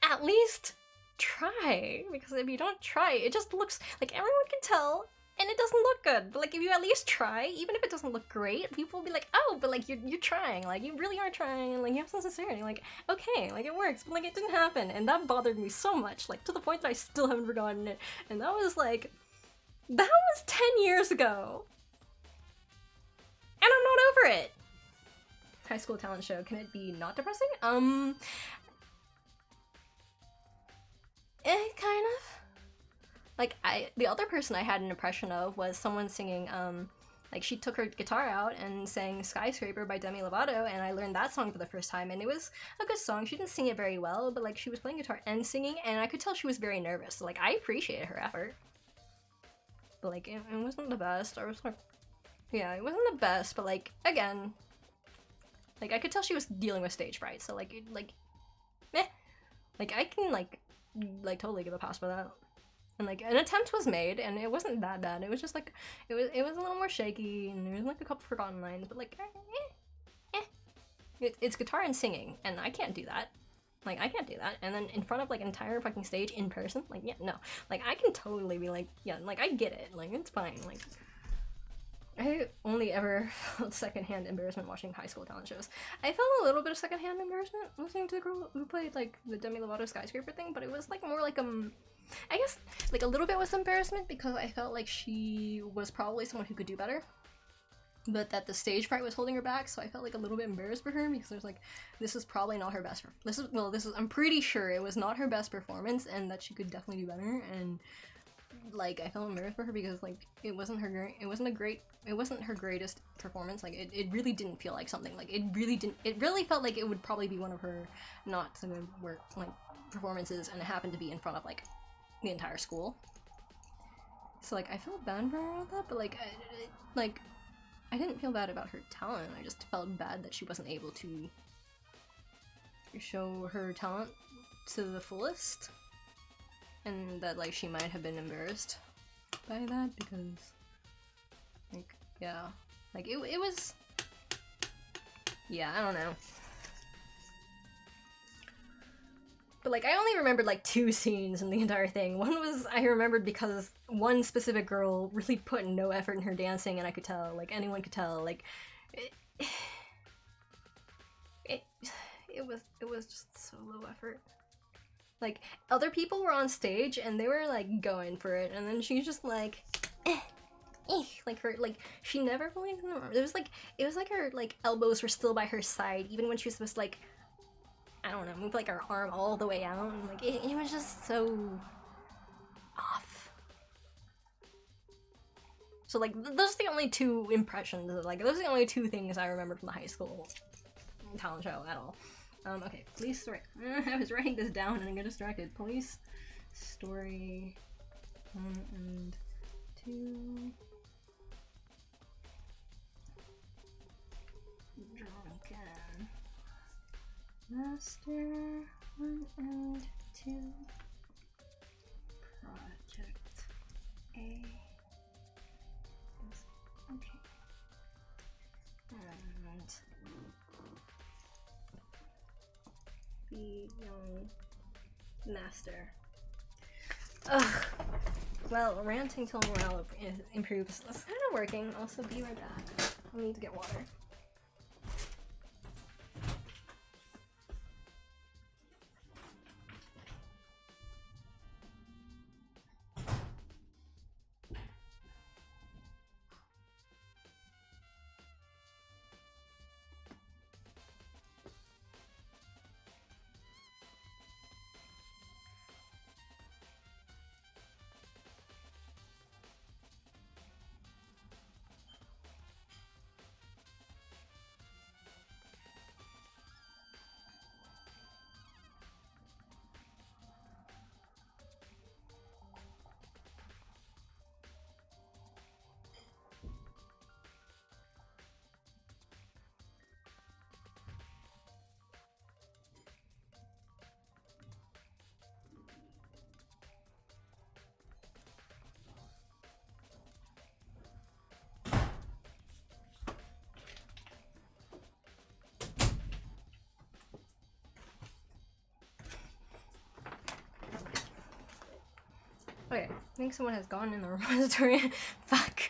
S2: at least try, because if you don't try, it just looks like everyone can tell and it doesn't look good. But like if you at least try, even if it doesn't look great, people will be like, oh, but like you're trying, like you really are trying, and like you have some sincerity, like okay, like it works. But like it didn't happen, and that bothered me so much, like to the point that I still haven't forgotten it. And that was like, that was 10 years ago. And I'm not over it. High school talent show, can it be not depressing? Kind of. Like, the other person I had an impression of was someone singing, like she took her guitar out and sang Skyscraper by Demi Lovato, and I learned that song for the first time, and it was a good song. She didn't sing it very well, but like she was playing guitar and singing, and I could tell she was very nervous. So like I appreciated her effort. But like it wasn't the best. I was like, yeah, it wasn't the best, but like again, like I could tell she was dealing with stage fright, so like meh. Like I can like totally give a pass for that. And like an attempt was made, and it wasn't that bad. It was just like it was a little more shaky, and there was like a couple forgotten lines, but like it's guitar and singing, and I can't do that. Like, I can't do that. And then in front of, like, an entire fucking stage in person? Like, yeah, no. Like, I can totally be like, yeah, like, I get it. Like, it's fine. Like, I only ever felt secondhand embarrassment watching high school talent shows. I felt a little bit of secondhand embarrassment listening to the girl who played, like, the Demi Lovato Skyscraper thing, but it was, like, more like, I guess, like, a little bit was embarrassment because I felt like she was probably someone who could do better, but that the stage fright was holding her back, so I felt like a little bit embarrassed for her, because there's like, this is probably not her best, I'm pretty sure it was not her best performance, and that she could definitely do better, and like, I felt embarrassed for her because like, it wasn't her greatest performance. Like, it really didn't feel like something, like, it really felt like it would probably be one of her not so good work, like, performances, and it happened to be in front of like, the entire school. So like, I felt bad for her about that, but like, I didn't feel bad about her talent, I just felt bad that she wasn't able to show her talent to the fullest, and that like she might have been embarrassed by that, because like, yeah, like it was, yeah, I don't know. But like, I only remembered like 2 scenes in the entire thing. One was I remembered because one specific girl really put no effort in her dancing, and I could tell, like anyone could tell, like it was just so low effort. Like, other people were on stage and they were like going for it, and then she's just like like her, like she never fully, it was like her like elbows were still by her side even when she was supposed to like, I don't know, move like her arm all the way out, and like it was just so off. So like those are the only two impressions. Like those are the only two things I remember from the high school talent show at all. Okay, police story. I was writing this down and I got distracted. Police story 1 and 2. Drunken Master 1 and 2. Project A. Okay. And the young master. Ugh. Well, ranting till morale improves. That's kind of working. Also, be right back. I need to get water. Okay, I think someone has gone in the repository. Fuck.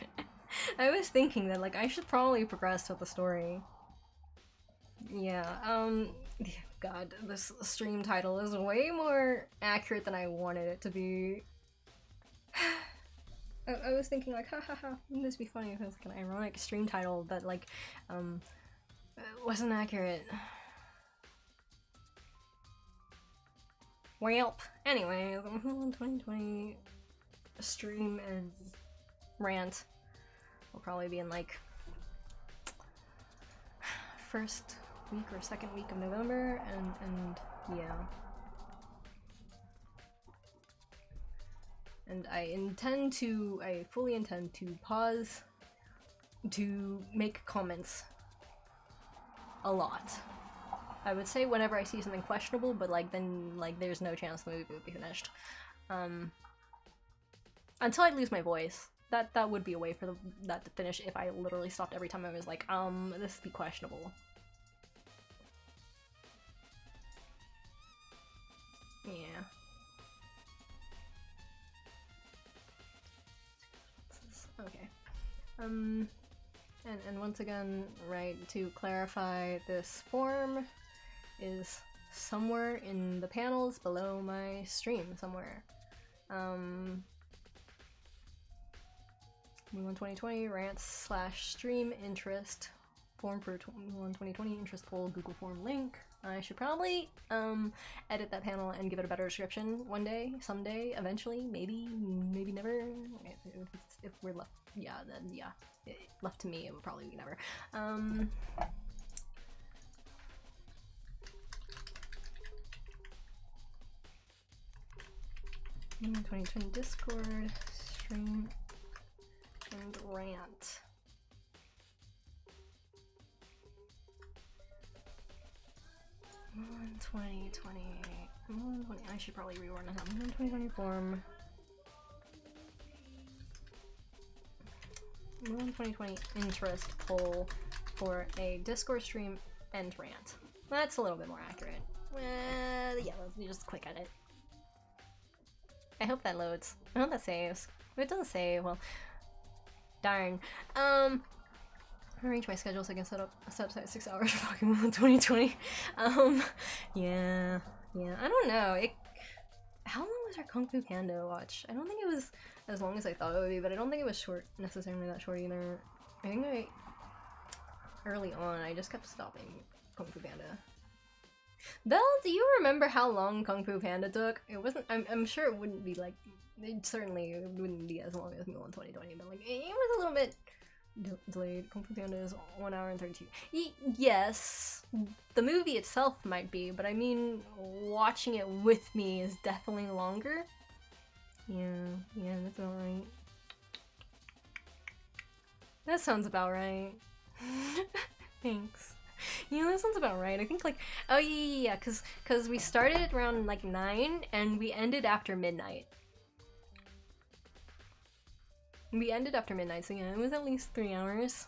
S2: I was thinking that, like, I should probably progress with the story. Yeah, God, this stream title is way more accurate than I wanted it to be. I was thinking, like, wouldn't this be funny if it was like an ironic stream title that, like, wasn't accurate. Well, anyway, 2020 stream and rant will probably be in like first week or second week of November, and yeah. And I fully intend to pause to make comments a lot. I would say whenever I see something questionable, but like then like there's no chance the movie would be finished. Until I lose my voice. That would be a way for that to finish if I literally stopped every time I was like, this would be questionable. Yeah. Okay. And once again, right, to clarify, this form is somewhere in the panels below my stream, somewhere. Mulan 2020 rants / stream interest form for Mulan 2020 interest poll Google form link. I should probably edit that panel and give it a better description one day, someday, eventually, maybe never. If we're left, yeah, then yeah, left to me, it would probably be never. 2020 Discord stream and rant. Mulan 2020. I should probably reorder that. Mulan 2020 form. Mulan 2020 interest poll for a Discord stream and rant. That's a little bit more accurate. Well, yeah, let's just quick edit. I hope that loads. I hope that saves. If it doesn't save, well, darn. Arrange my schedule so I can set aside 6 hours for Pokemon 2020. Yeah. I don't know. How long was our Kung Fu Panda watch? I don't think it was as long as I thought it would be, but I don't think it was necessarily that short either. I think early on, I just kept stopping Kung Fu Panda. Belle, do you remember how long Kung Fu Panda took? It wasn't. I'm sure it wouldn't be like. It certainly wouldn't be as long as Mulan 2020, but like it was a little bit delayed. Kung Fu Panda is 1 hour and 32. Yes, the movie itself might be, but I mean, watching it with me is definitely longer. Yeah, that's about right. That sounds about right. Thanks. Yeah, that sounds about right. I think like, oh yeah, cause we started around like 9 and we ended after midnight. We ended after midnight, so yeah, it was at least 3 hours.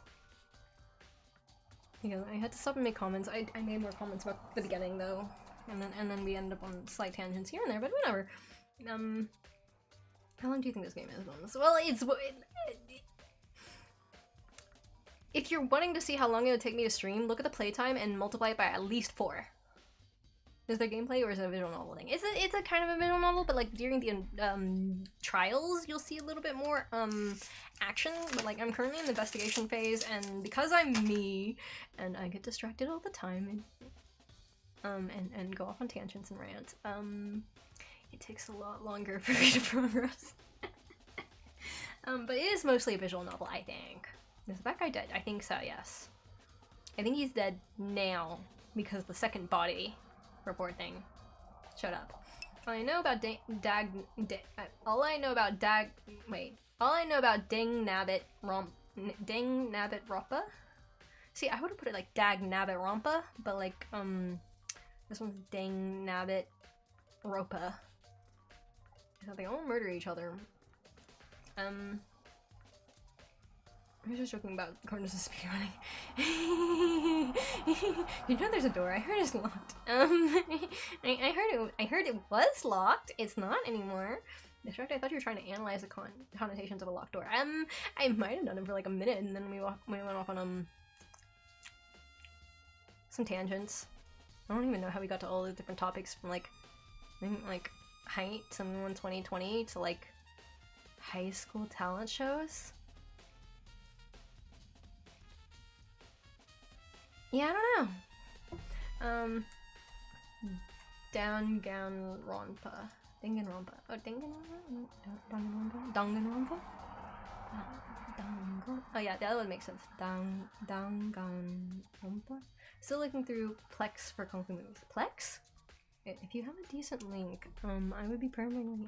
S2: Yeah, I had to stop and make comments. I made more comments about the beginning though, and then we ended up on slight tangents here and there, but whatever. How long do you think this game is? Well, if you're wanting to see how long it would take me to stream, look at the playtime and multiply it by at least 4. Is there gameplay or is it a visual novel thing? It's a kind of a visual novel, but like during the trials, you'll see a little bit more action. But like I'm currently in the investigation phase, and because I'm me, and I get distracted all the time, and go off on tangents and rants, it takes a lot longer for me to progress. But it is mostly a visual novel, I think. Is that guy dead? I think so, yes. I think he's dead now because the second body report thing showed up. All I know about Ding Nabbit Rompa. See, I would have put it like Dag Nabbit Rompa, but like this one's Ding Nabbit Ropa. So they all murder each other. I was just joking about Cornus' speedrunning. You know there's a door. I heard it's locked. I heard it was locked. It's not anymore. Distracted, I thought you were trying to analyze the connotations of a locked door. I might have done it for like a minute, and then we went off on some tangents. I don't even know how we got to all the different topics from like height, someone 2020 to like high school talent shows. Yeah, I don't know. Danganronpa. Danganronpa. Oh, Danganronpa? Danganronpa? Oh yeah, that would make sense. Danganronpa? Still looking through Plex for Kung Fu movies. Plex? If you have a decent link, I would be permanently,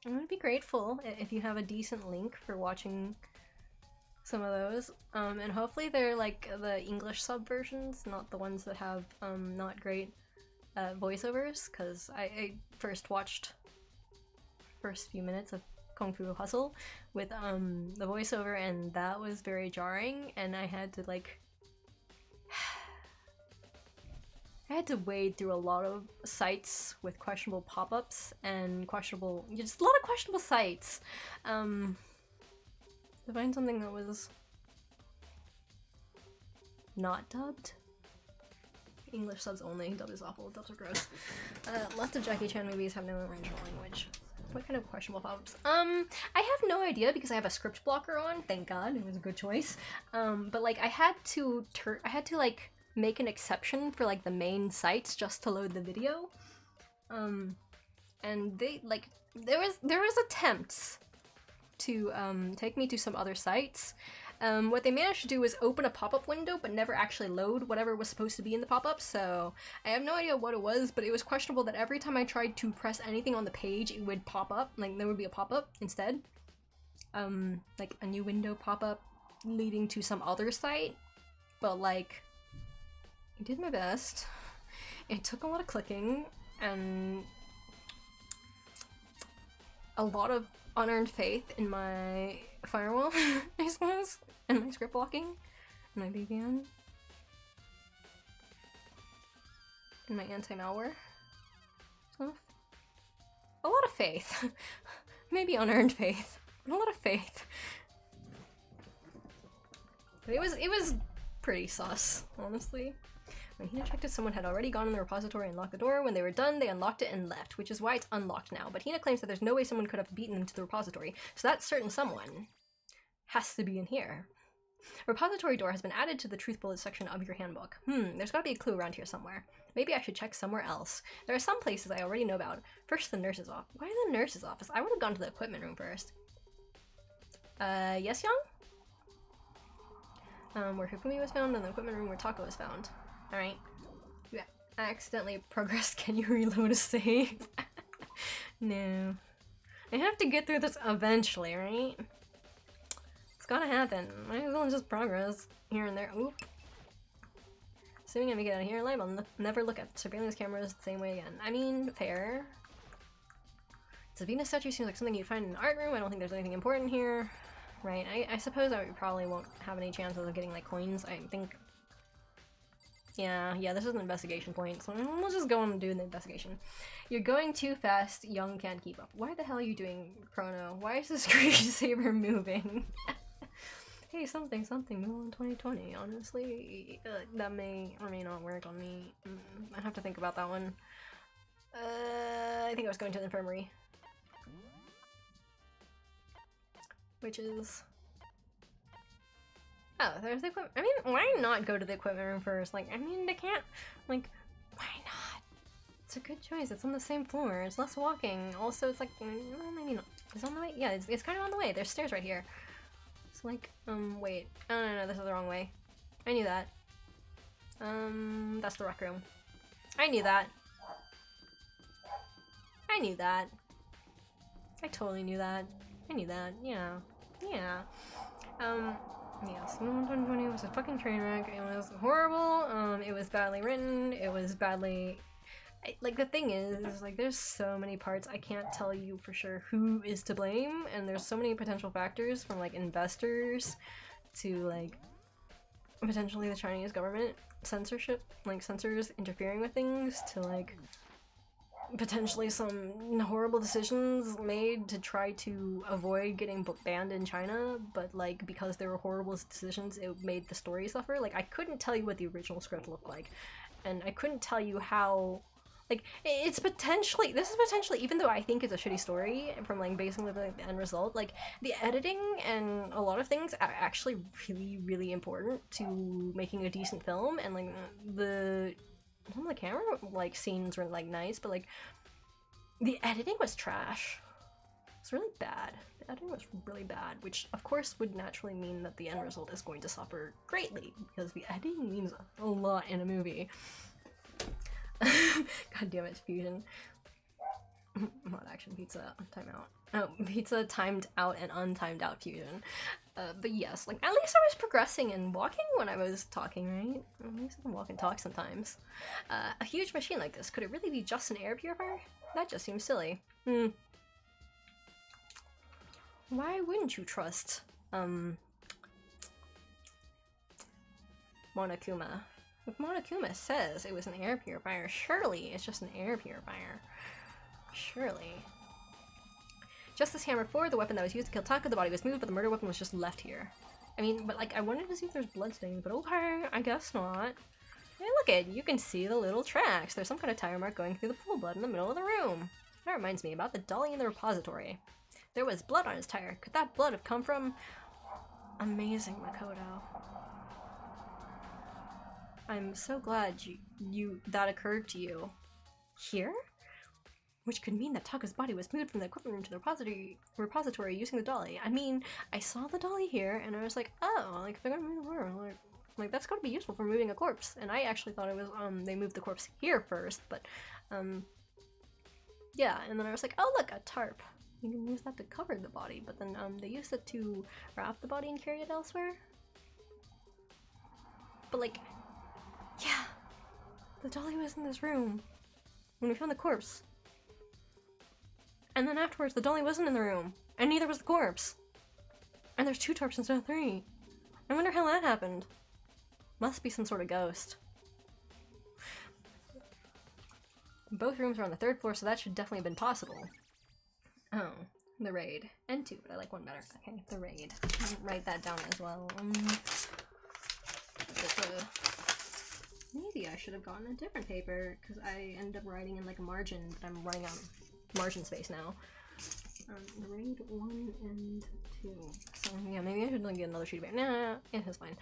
S2: I would be grateful if you have a decent link for watching some of those, and hopefully they're like the English sub versions, not the ones that have not great voiceovers, because I first watched first few minutes of Kung Fu Hustle with the voiceover, and that was very jarring, and I had to like I had to wade through a lot of sites with questionable pop-ups and just a lot of questionable sites to find something that was not dubbed. English subs only. Dub is awful. Dubs are gross. Lots of Jackie Chan movies have no original language. What kind of questionable pop-ups? I have no idea because I have a script blocker on. Thank God, it was a good choice. But like I had to like make an exception for like the main sites just to load the video. And they like there was attempts to take me to some other sites. What they managed to do was open a pop-up window but never actually load whatever was supposed to be in the pop-up, so I have no idea what it was, but it was questionable that every time I tried to press anything on the page it would pop up, like there would be a pop-up instead. Like a new window pop-up leading to some other site, but like I did my best. It took a lot of clicking and a lot of unearned faith in my firewall, I suppose, and my script blocking, and my BBN, and my anti-malware stuff. A lot of faith. Maybe unearned faith, but a lot of faith. But it was pretty sus, honestly. When Hina checked it, someone had already gone in the repository and locked the door. When they were done, they unlocked it and left, which is why it's unlocked now. But Hina claims that there's no way someone could have beaten them to the repository, so that certain someone has to be in here. Repository door has been added to the truth bullet section of your handbook. There's gotta be a clue around here somewhere. Maybe I should check somewhere else. There are some places I already know about. First, the nurse's office. Why the nurse's office? I would have gone to the equipment room first. Yes, Young? Where Hifumi was found, and the equipment room where Taco was found. Alright. You accidentally progressed. Can you reload a save? No. I have to get through this eventually, right? It's gotta happen. Might as well just progress here and there. Oop. Assuming I make it out of here alive, I'll never look at surveillance cameras the same way again. I mean, fair. The Venus statue seems like something you'd find in an art room. I don't think there's anything important here. Right, I suppose I probably won't have any chances of getting, like, coins. I think... Yeah, this is an investigation point, so we'll just go and do the investigation. You're going too fast, Young can't keep up. Why the hell are you doing, Chrono? Why is this screensaver moving? Hey, something new in 2020, honestly. That may or may not work on me. I have to think about that one. I think I was going to the infirmary. Which is... Oh, there's the equipment. I mean, why not go to the equipment room first? Like, I mean, they can't... Like, why not? It's a good choice. It's on the same floor. It's less walking. Also, it's like... Well, maybe not. It's on the way? Yeah, it's kind of on the way. There's stairs right here. It's like... wait. Oh, no, this is the wrong way. I knew that. That's the rec room. I knew that. I knew that. I totally knew that. I knew that, yeah. Yeah. Yes, 2020 was a fucking train wreck. It was horrible, it was badly written, it was badly... like, the thing is, like, there's so many parts I can't tell you for sure who is to blame, and there's so many potential factors from, like, investors to, like, potentially the Chinese government censorship, like, censors interfering with things to, like, potentially some horrible decisions made to try to avoid getting banned in China, but like because there were horrible decisions, it made the story suffer. Like, I couldn't tell you what the original script looked like, and I couldn't tell you how, like, this is potentially, even though I think it's a shitty story from like basing on the end result, like the editing and a lot of things are actually really important to making a decent film, and like some of the camera like scenes were like nice, but like the editing was trash. It's really bad. The editing was really bad, which of course would naturally mean that the end result is going to suffer greatly, because the editing means a lot in a movie. God damn it, Fusion. Mod action pizza timeout. Oh, pizza timed out and untimed out Fusion. But yes, like, at least I was progressing and walking when I was talking, right? At least I can walk and talk sometimes. A huge machine like this, could it really be just an air purifier? That just seems silly. Why wouldn't you trust, Monokuma? If Monokuma says it was an air purifier, surely it's just an air purifier. Surely. Justice Hammer 4, the weapon that was used to kill Taka, the body was moved, but the murder weapon was just left here. I mean, but like, I wanted to see if there's bloodstains, but okay, I guess not. Hey, look it, you can see the little tracks. There's some kind of tire mark going through the pool blood in the middle of the room. That reminds me about the dolly in the repository. There was blood on his tire. Could that blood have come from... Amazing, Makoto. I'm so glad that occurred to you. Here? Which could mean that Taka's body was moved from the equipment room to the repository using the dolly. I mean, I saw the dolly here, and I was like, oh, like, if they're gonna move the room, like that's gotta be useful for moving a corpse. And I actually thought it was, they moved the corpse here first, but, yeah, and then I was like, oh look, a tarp. You can use that to cover the body, but then, they used it to wrap the body and carry it elsewhere. But like, yeah, the dolly was in this room when we found the corpse. And then afterwards, the dolly wasn't in the room, and neither was the corpse. And there's 2 tarps instead of 3. I wonder how that happened. Must be some sort of ghost. Both rooms are on the 3rd floor, so that should definitely have been possible. Oh, the raid. And 2, but I like 1 better. Okay, the raid. Write that down as well. Maybe I should have gotten a different paper, because I ended up writing in like a margin, but I'm running out of margin space now. Grade 1 and 2. So, yeah, maybe I should like, get another sheet of paper. Nah, it is fine.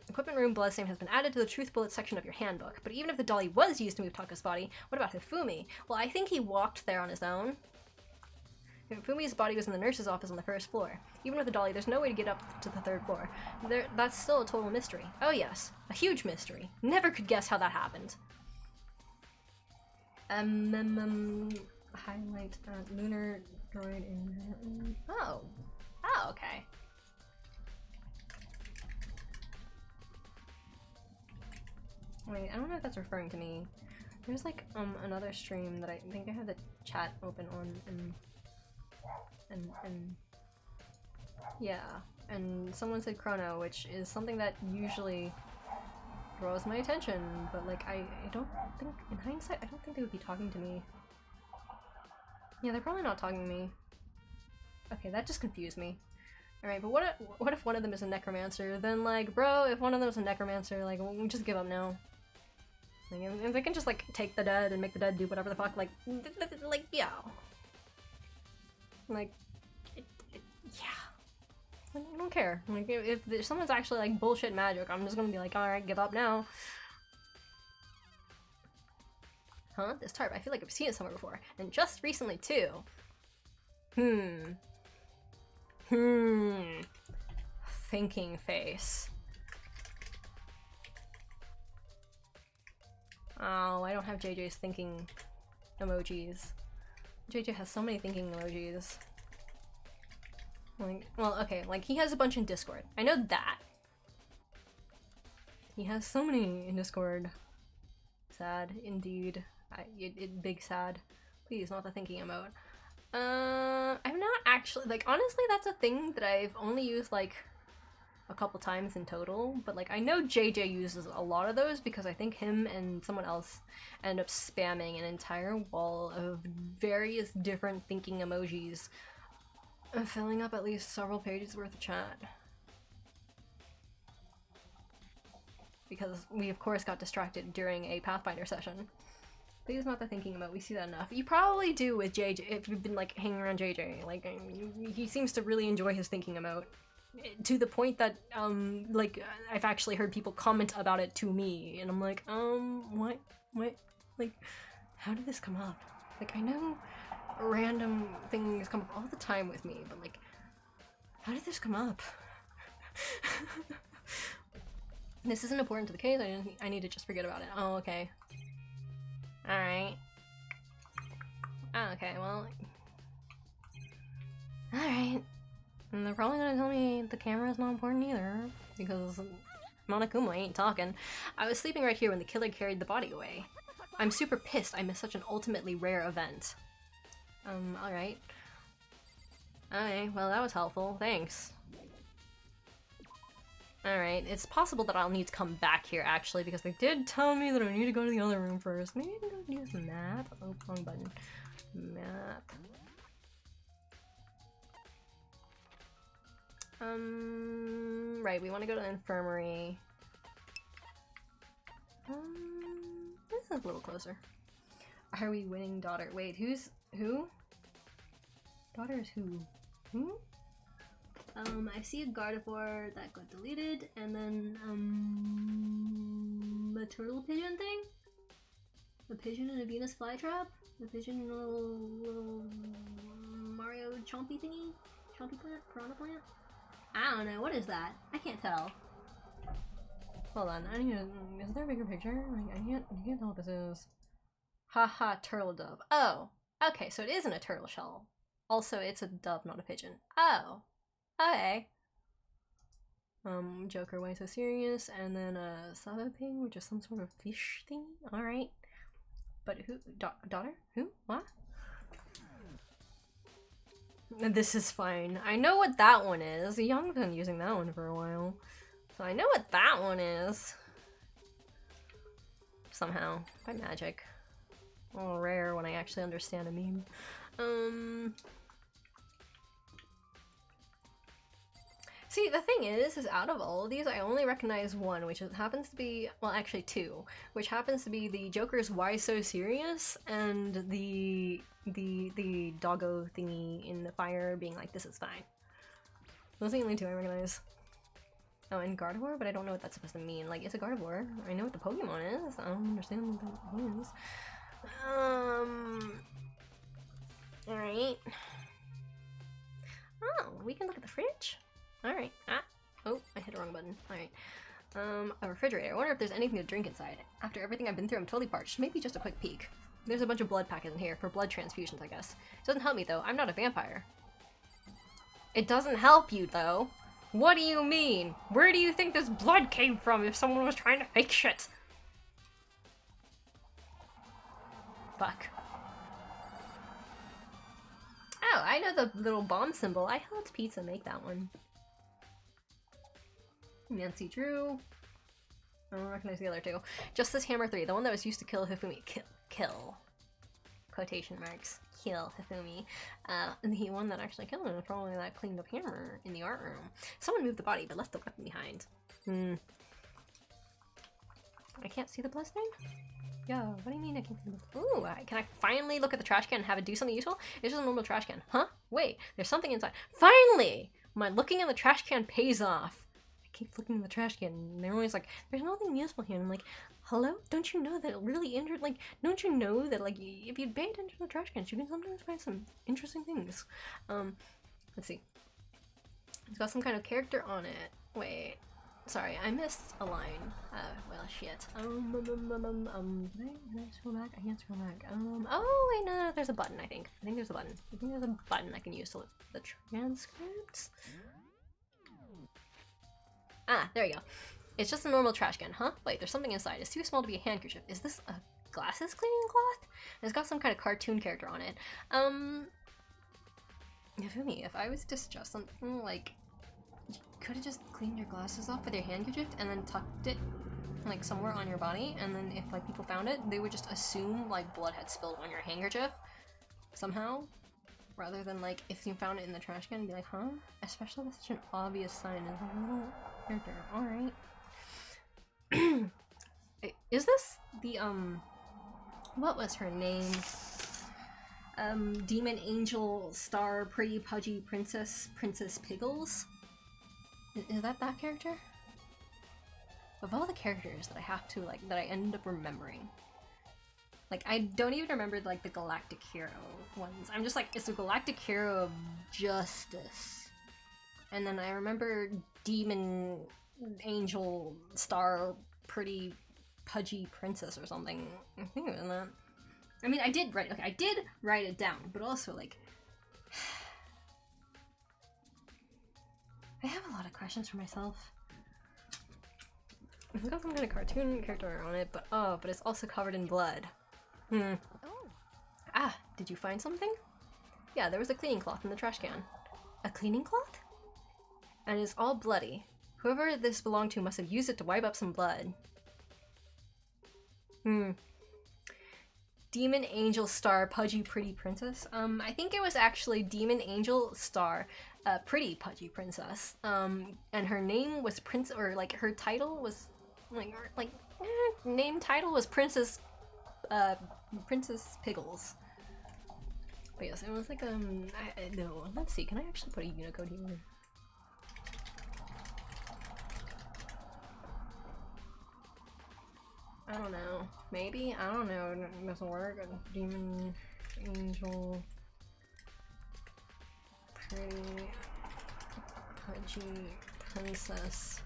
S2: Equipment room bloodstain has been added to the truth bullet section of your handbook. But even if the dolly was used to move Taka's body, what about Hifumi? Well, I think he walked there on his own. Hifumi's body was in the nurse's office on the first floor. Even with the dolly, there's no way to get up to the third floor. That's still a total mystery. Oh yes, a huge mystery. Never could guess how that happened. Highlight lunar droid in. Oh, okay. Wait, I don't know if that's referring to me. There's like another stream that I think I have the chat open on and yeah, and someone said Chrono, which is something that usually draws my attention, but like I don't think, in hindsight, I don't think they would be talking to me. Yeah, they're probably not talking to me. Okay, that just confused me. Alright, but what if one of them is a necromancer? Then like, bro, if one of them is a necromancer, like, we'll just give up now. Like, if they can just like take the dead and make the dead do whatever the fuck, like yeah. Like, yeah. Like, I don't care. Like, if someone's actually like bullshit magic, I'm just gonna be like, alright, give up now. Huh? This tarp, I feel like I've seen it somewhere before. And just recently, too. Thinking face. Oh, I don't have JJ's thinking emojis. JJ has so many thinking emojis. Like, well, okay, like, he has a bunch in Discord. I know that. He has so many in Discord. Sad, indeed. Big sad. Please, not the thinking emote. I'm not actually, like, honestly, that's a thing that I've only used, like, a couple times in total, but, like, I know JJ uses a lot of those because I think him and someone else end up spamming an entire wall of various different thinking emojis, filling up at least several pages worth of chat. Because we, of course, got distracted during a Pathfinder session. Please, not the thinking emote. We see that enough. You probably do with JJ if you've been like hanging around JJ. Like, he seems to really enjoy his thinking emote, to the point that like I've actually heard people comment about it to me, and I'm like, what, like, how did this come up? Like, I know random things come up all the time with me, but like, how did this come up? This isn't important to the case. I need to just forget about it. Oh, okay. Alright. Oh, okay, well. Alright. And they're probably gonna tell me the camera's not important either, because Monokuma ain't talking. I was sleeping right here when the killer carried the body away. I'm super pissed I missed such an ultimately rare event. Alright. Okay, well that was helpful. Thanks. Alright, it's possible that I'll need to come back here, actually, because they did tell me that I need to go to the other room first. Maybe I can go use the map? Oh, wrong button. Map. Right, we want to go to the infirmary. This is a little closer. Are we winning, daughter? Wait, who? Daughter is who? Who? I see a Gardevoir that got deleted, and then, a turtle pigeon thing? A pigeon and a Venus flytrap? A pigeon and a little Mario chompy thingy? Chompy plant? Piranha plant? I don't know, what is that? I can't tell. Hold on, I need to, is there a bigger picture? Like, I can't tell what this is. Haha, turtle dove. Oh, okay, so it isn't a turtle shell. Also, it's a dove, not a pigeon. Oh. Okay. Joker, why so serious? And then Saba Ping, which is some sort of fish thing. Alright. But who? Daughter? Who? What? This is fine. I know what that one is. Young's been using that one for a while. So I know what that one is. Somehow. By magic. A little rare when I actually understand a meme. See, the thing is out of all of these, I only recognize one, which happens to be, well, actually two, which happens to be the Joker's "Why So Serious" and the doggo thingy in the fire being like, "This is fine." Those are the only two I recognize. Oh, and Gardevoir, but I don't know what that's supposed to mean. Like, it's a Gardevoir. I know what the Pokemon is. I don't understand what it is. Alright. Oh, we can look at the fridge? Alright. Ah. Oh, I hit the wrong button. Alright. A refrigerator. I wonder if there's anything to drink inside. After everything I've been through, I'm totally parched. Maybe just a quick peek. There's a bunch of blood packets in here for blood transfusions, I guess. It doesn't help me, though. I'm not a vampire. It doesn't help you, though. What do you mean? Where do you think this blood came from if someone was trying to fake shit? Fuck. Oh, I know the little bomb symbol. I helped Pizza make that one. Nancy Drew. I don't recognize the other two. Justice Hammer 3, the one that was used to kill Hifumi. Kill. Quotation marks. Kill Hifumi. The one that actually killed him was probably that cleaned up hammer in the art room. Someone moved the body but left the weapon behind. I can't see the bloodstain? Yo, what do you mean I can't see the bloodstain? Ooh, can I finally look at the trash can and have it do something useful? It's just a normal trash can. Huh? Wait, there's something inside. Finally! My looking in the trash can pays off. I keep looking in the trash can and they're always like, there's nothing useful here. And I'm like, hello? Don't you know that it really injured, like, don't you know that, like, if you pay attention to the trash cans, you can sometimes find some interesting things. Let's see. It's got some kind of character on it. Wait. Sorry, I missed a line. Well, shit. Can I scroll back? I can't scroll back. Oh, wait, no, there's a button, I think. I think there's a button. I think there's a button I can use to look at the transcripts. Ah, there you go. It's just a normal trash can, huh? Wait, there's something inside. It's too small to be a handkerchief. Is this a glasses cleaning cloth? It's got some kind of cartoon character on it. If I was to suggest something, like, you could have just cleaned your glasses off with your handkerchief and then tucked it, like, somewhere on your body, and then if, like, people found it, they would just assume, like, blood had spilled on your handkerchief somehow. Rather than, like, if you found it in the trash can, be like, huh? Especially with such an obvious sign as a little character. Alright. Is this the, what was her name? Demon Angel Star Pretty Pudgy Princess Piggles? Is that character? Of all the characters that I have to, like, that I end up remembering, like, I don't even remember, like, the Galactic Hero ones. I'm just like, it's the Galactic Hero of Justice. And then I remember Demon Angel Star Pretty Pudgy Princess or something. I think it was that. I mean, I did write it down, but also, like, I have a lot of questions for myself. It's got some kind of cartoon character on it, but it's also covered in blood. Oh. Ah, did you find something? Yeah, there was a cleaning cloth in the trash can. A cleaning cloth? And it's all bloody. Whoever this belonged to must have used it to wipe up some blood. Demon Angel Star Pudgy Pretty Princess? I think it was actually Demon Angel Star Pretty Pudgy Princess. And her name was her title was, name title was Princess Piggles. But yes, it was like, no, let's see, can I actually put a Unicode here? I don't know. Maybe? I don't know. It doesn't work. Demon Angel Pretty Pudgy Princess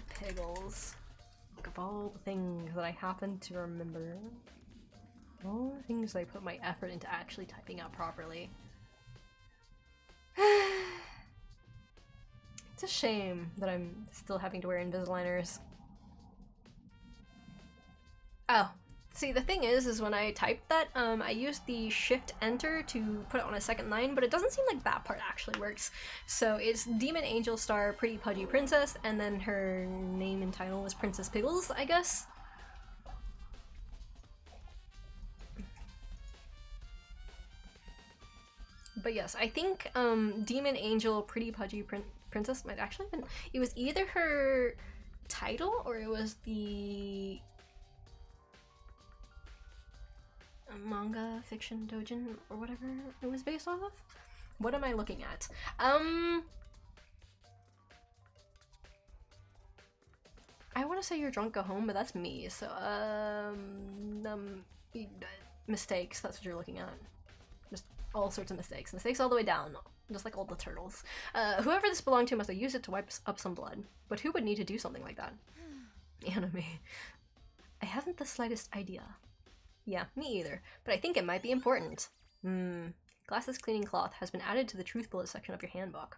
S2: Piggles. Of all the things that I happen to remember, all the things I put my effort into actually typing out properly. It's a shame that I'm still having to wear Invisaligners. Oh, see, the thing is when I typed that, I used the Shift-Enter to put it on a second line, but it doesn't seem like that part actually works. So it's Demon Angel Star Pretty Pudgy Princess, and then her name and title was Princess Piggles, I guess? But yes, I think Demon Angel Pretty Pudgy Princess might actually have been. It was either her title or it was the manga fiction dojin or whatever it was based off of. What am I looking at? I want to say you're drunk, go home, but that's me. So mistakes. That's what you're looking at. Just all sorts of mistakes. Mistakes all the way down, just like all the turtles. Whoever this belonged to must have used it to wipe up some blood. But who would need to do something like that? Anime. I haven't the slightest idea. Yeah, me either. But I think it might be important. Glasses cleaning cloth has been added to the truth bullet section of your handbook.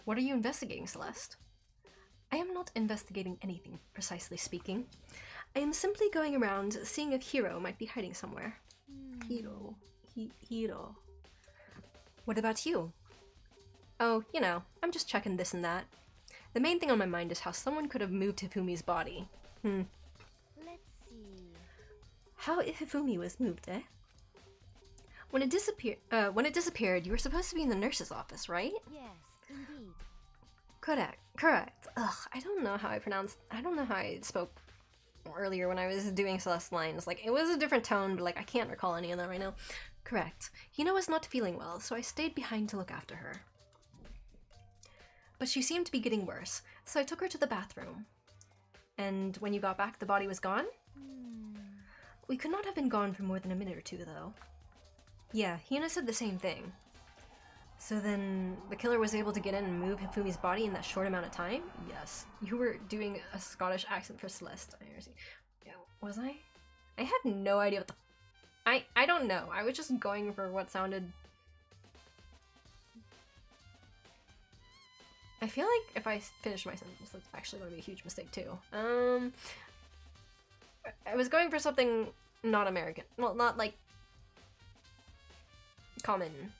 S2: What are you investigating, Celeste? I am not investigating anything, precisely speaking. I am simply going around seeing if Hiro might be hiding somewhere. Hiro. Hiro. What about you? Oh, you know, I'm just checking this and that. The main thing on my mind is how someone could have moved Hifumi's body. Let's see. How Hifumi was moved, eh? When it disappeared, you were supposed to be in the nurse's office, right?
S1: Yes, indeed.
S2: Correct. Ugh, I don't know how I spoke earlier when I was doing Celeste's lines. Like, it was a different tone, but like, I can't recall any of them right now. Correct. Hina was not feeling well, so I stayed behind to look after her. But she seemed to be getting worse, so I took her to the bathroom. And when you got back, the body was gone? We could not have been gone for more than a minute or two, though. Yeah, Hina said the same thing. So then, the killer was able to get in and move Hifumi's body in that short amount of time? Yes. You were doing a Scottish accent for Celeste. Yeah, was I? I have no idea what the... I don't know. I was just going for what sounded... I feel like if I finish my sentence, that's actually going to be a huge mistake too. I was going for something not American. Well, not like common,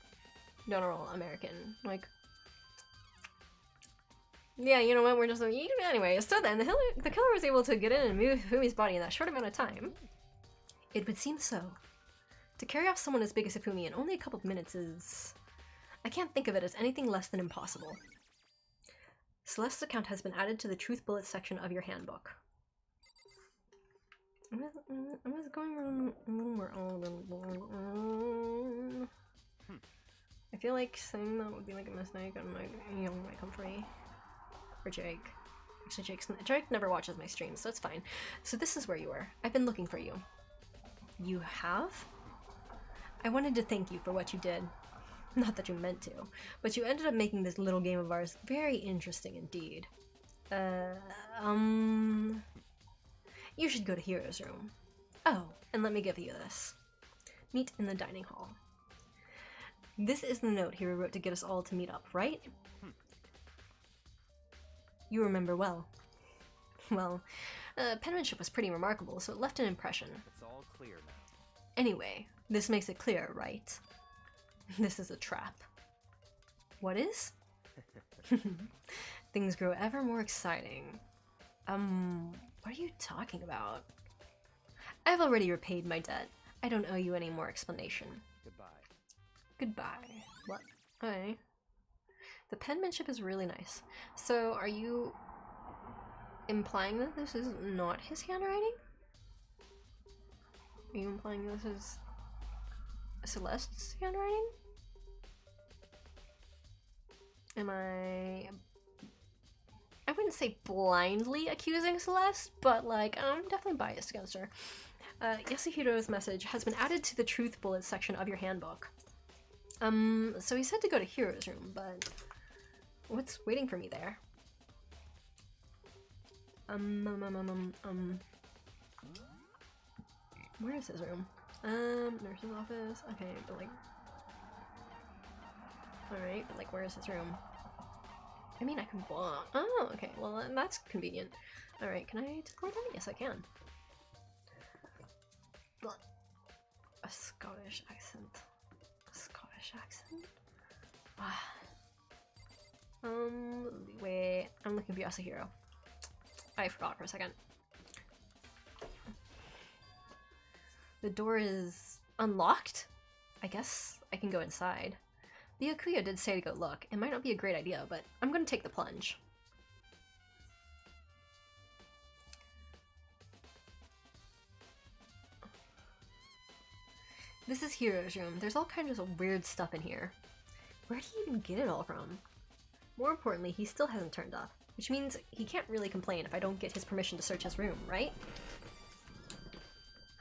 S2: general American. Like, yeah, you know what? We're just anyway. So then, the killer was able to get in and move Hifumi's body in that short amount of time. It would seem so. To carry off someone as big as Hifumi in only a couple of minutes is... I can't think of it as anything less than impossible. Celeste's account has been added to the Truth Bullets section of your handbook. I was going wrong. I feel like saying that would be like a mistake on my comfrey. Or Jake. Actually, Jake never watches my streams, so it's fine. So this is where you were. I've been looking for you. You have? I wanted to thank you for what you did. Not that you meant to, but you ended up making this little game of ours very interesting indeed. You should go to Hiro's room. Oh, and let me give you this. Meet in the dining hall. This is the note Hiro wrote to get us all to meet up, right? You remember well. Well, penmanship was pretty remarkable, so it left an impression.
S3: It's all clear now.
S2: Anyway, this makes it clear, right? This is a trap. What is? Things grow ever more exciting. What are you talking about? I've already repaid my debt. I don't owe you any more explanation. Goodbye. What? Okay. The penmanship is really nice. So, are you implying that this is not his handwriting? Are you implying this is Celeste's handwriting? Am I wouldn't say blindly accusing Celeste, but like, I'm definitely biased against her. Yasuhiro's message has been added to the Truth Bullets section of your handbook. So he said to go to Hiro's room, but what's waiting for me there? Where is his room? Nurse's office. Okay, but like, alright, but like, where is his room? I mean, I can walk. Oh, okay, well, that's convenient. Alright, can I teleport that? Yes, I can. A Scottish accent. A Scottish accent? Wait, I'm looking for Yasuhiro. I forgot for a second. The door is unlocked? I guess I can go inside. The Akuya did say to go look. It might not be a great idea, but I'm gonna take the plunge. This is Hiro's room. There's all kinds of weird stuff in here. Where did he even get it all from? More importantly, he still hasn't turned up, which means he can't really complain if I don't get his permission to search his room, right?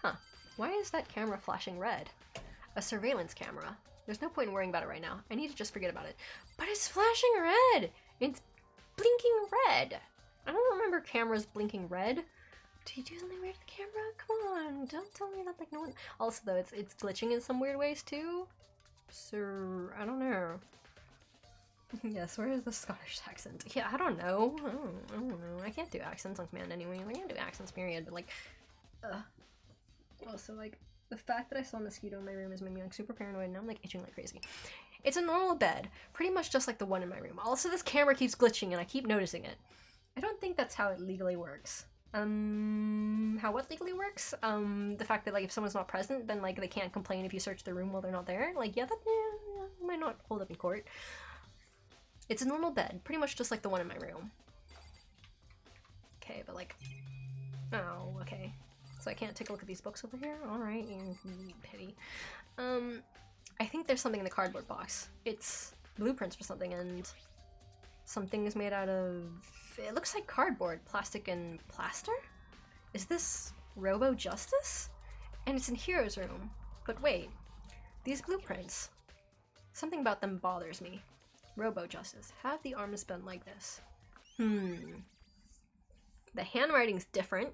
S2: Huh. Why is that camera flashing red? A surveillance camera. There's no point in worrying about it right now. I need to just forget about it. But it's flashing red! It's blinking red! I don't remember cameras blinking red. Did he do something weird to the camera? Come on, don't tell me that like no one... Also though, it's glitching in some weird ways too. So, I don't know. Yes, where is the Scottish accent? Yeah, I don't know. I don't know. I can't do accents on command anyway. I can't do accents, period, but like... Also, like, the fact that I saw a mosquito in my room is making me like super paranoid and I'm like itching like crazy. It's a normal bed, pretty much just like the one in my room. Also, this camera keeps glitching and I keep noticing it. I don't think that's how it legally works. How what legally works? The fact that like if someone's not present, then like they can't complain if you search the room while they're not there. Like, yeah, that might not hold up in court. It's a normal bed, pretty much just like the one in my room. Okay, but like, oh, okay. So I can't take a look at these books over here? Alright, pity. I think there's something in the cardboard box. It's blueprints for something, and something is made out of... It looks like cardboard, plastic, and plaster? Is this Robo Justice? And it's in Hiro's room. But wait, these blueprints. Something about them bothers me. Robo Justice. Have the arms been like this? The handwriting's different.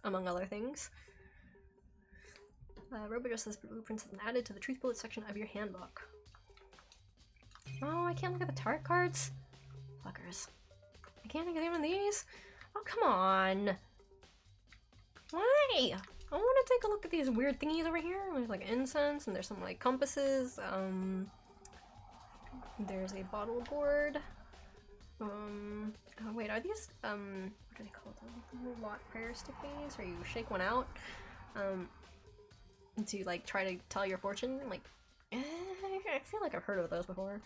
S2: Among other things. Robo Justice blueprints have been added to the Truth Bullet section of your handbook. Oh, I can't look at the tarot cards? Fuckers. I can't look at even these? Oh, come on! Why? I want to take a look at these weird thingies over here. There's like incense, and there's some like compasses. There's a bottle gourd. Oh wait, are these, what do they call them? Lot prayer stick thingies, where you shake one out, to, like, try to tell your fortune? Like, I feel like I've heard of those before.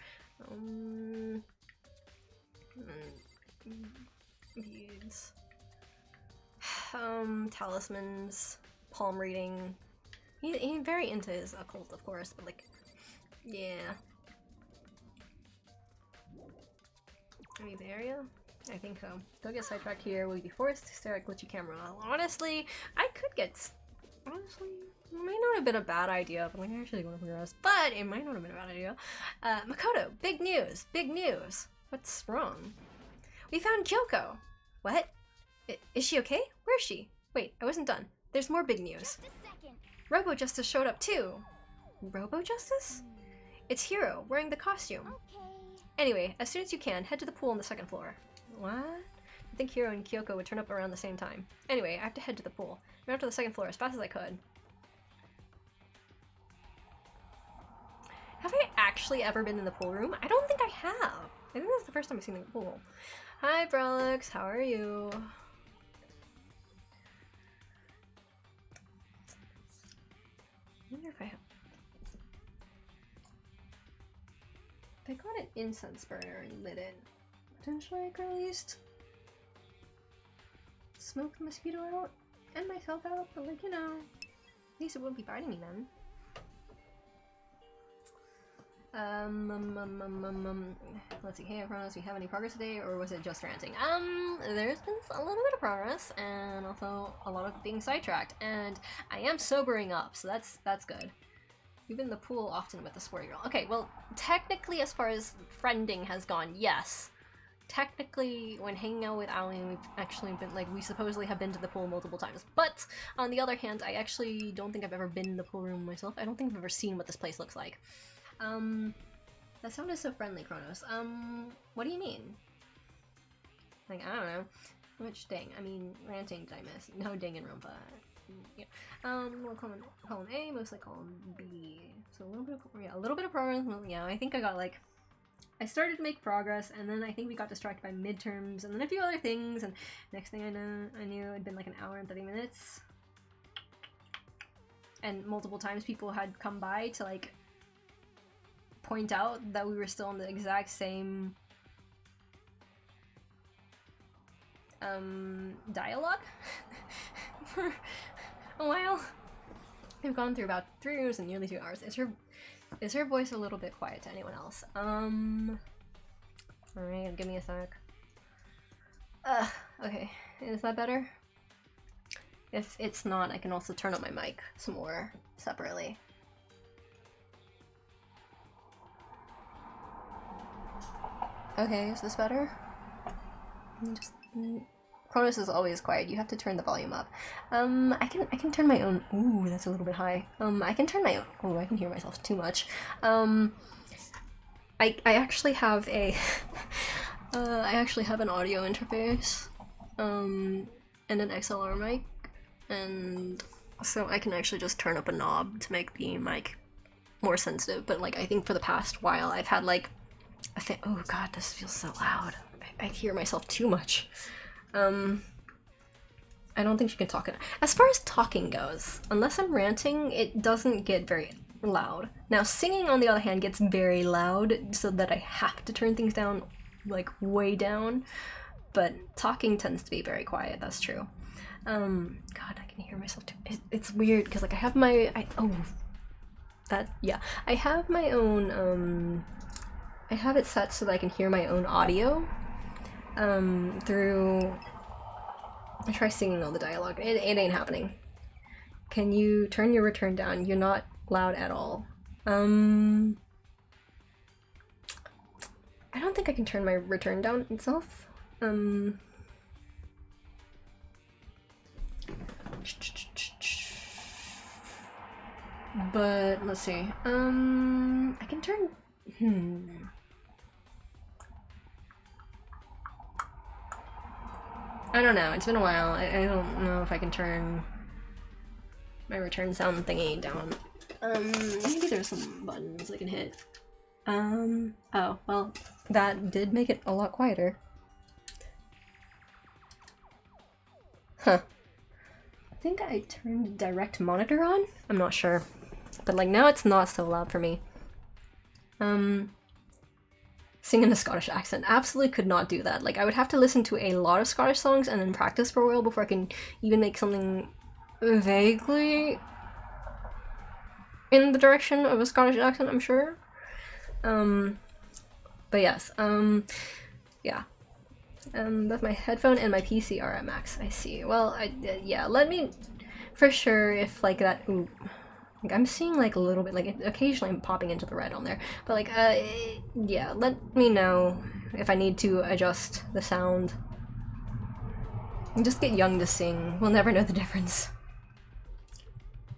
S2: Beads. Talismans. Palm reading. He's very into his occult, of course, but, like, yeah. Any area? I think so. Don't get sidetracked here. We'll be forced to stare at glitchy camera. Honestly, I could get... Honestly, it might not have been a bad idea, but like, I actually want to progress. But it might not have been a bad idea. Makoto, big news! Big news! What's wrong? We found Kyoko! What? Is she okay? Where is she? Wait, I wasn't done. There's more big news. Robo Justice showed up too! Robo Justice? It's Hiro, wearing the costume. Anyway, as soon as you can, head to the pool on the second floor. What? I think Hiro and Kyoko would turn up around the same time. Anyway, I have to head to the pool. Run up to the second floor as fast as I could. Have I actually ever been in the pool room? I don't think I have. I think that's the first time I've seen the pool. Hi, Brelix. How are you? I wonder if I have... I got an incense burner and lit it. Potentially I could at least smoke the mosquito out and myself out, but like, you know, at least it wouldn't be biting me then. Let's see, hey Chronos, do you have any progress today, or was it just ranting? There's been a little bit of progress, and also a lot of being sidetracked, and I am sobering up, so that's good. We've been in the pool often with the sporty girl. Okay, well, technically as far as friending has gone, yes. Technically, when hanging out with Aoi, we've actually been, like, we supposedly have been to the pool multiple times. But, on the other hand, I actually don't think I've ever been in the pool room myself. I don't think I've ever seen what this place looks like. That sounded so friendly, Chronos. What do you mean? Like, I don't know. Which dang? I mean, ranting did I miss? No, Danganronpa. Yeah. We'll call him A, mostly call him B. So a little bit of progress. Well, yeah, I think I got like, I started to make progress, and then I think we got distracted by midterms, and then a few other things, and next thing I knew it'd been like an hour and 30 minutes. and multiple times people had come by to like point out that we were still in the exact same dialogue for a while. We've gone through about 3 years and nearly 2 hours. Is her voice a little bit quiet to anyone else? Alright, give me a sec. Okay, is that better? If it's not, I can also turn up my mic some more separately. Okay, is this better? Cronus is always quiet. You have to turn the volume up. I can turn my own. Ooh, that's a little bit high. I can turn my own. Oh, I can hear myself too much. I actually have a. I actually have an audio interface, and an XLR mic, and so I can actually just turn up a knob to make the mic more sensitive. But like, I think for the past while, I've had like a thing. Oh god, this feels so loud. I hear myself too much. I don't think she can talk. As far as talking goes, unless I'm ranting, it doesn't get very loud. Now, singing, on the other hand, gets very loud, so that I have to turn things down, like, way down. But talking tends to be very quiet, that's true. God, I can hear myself too. It's weird, because, like, I have my... I have my own, I have it set so that I can hear my own audio, through... I try singing all the dialogue. It ain't happening. Can you turn your return down? You're not loud at all. I don't think I can turn my return down itself. But let's see. I can turn. I don't know. It's been a while. I don't know if I can turn my return sound thingy down. Maybe there's some buttons I can hit. Oh, well, that did make it a lot quieter. Huh. I think I turned direct monitor on? I'm not sure. But, like, now it's not so loud for me. Sing in a Scottish accent. Absolutely could not do that. Like, I would have to listen to a lot of Scottish songs and then practice for a while before I can even make something vaguely in the direction of a Scottish accent, I'm sure. But yes, yeah. Both my headphone and my PC are at max, I see. Well, yeah, let me, for sure, if, like, that, ooh. Like, I'm seeing, like, a little bit, like, occasionally I'm popping into the red on there. But, like, yeah, let me know if I need to adjust the sound. And just get Young to sing. We'll never know the difference.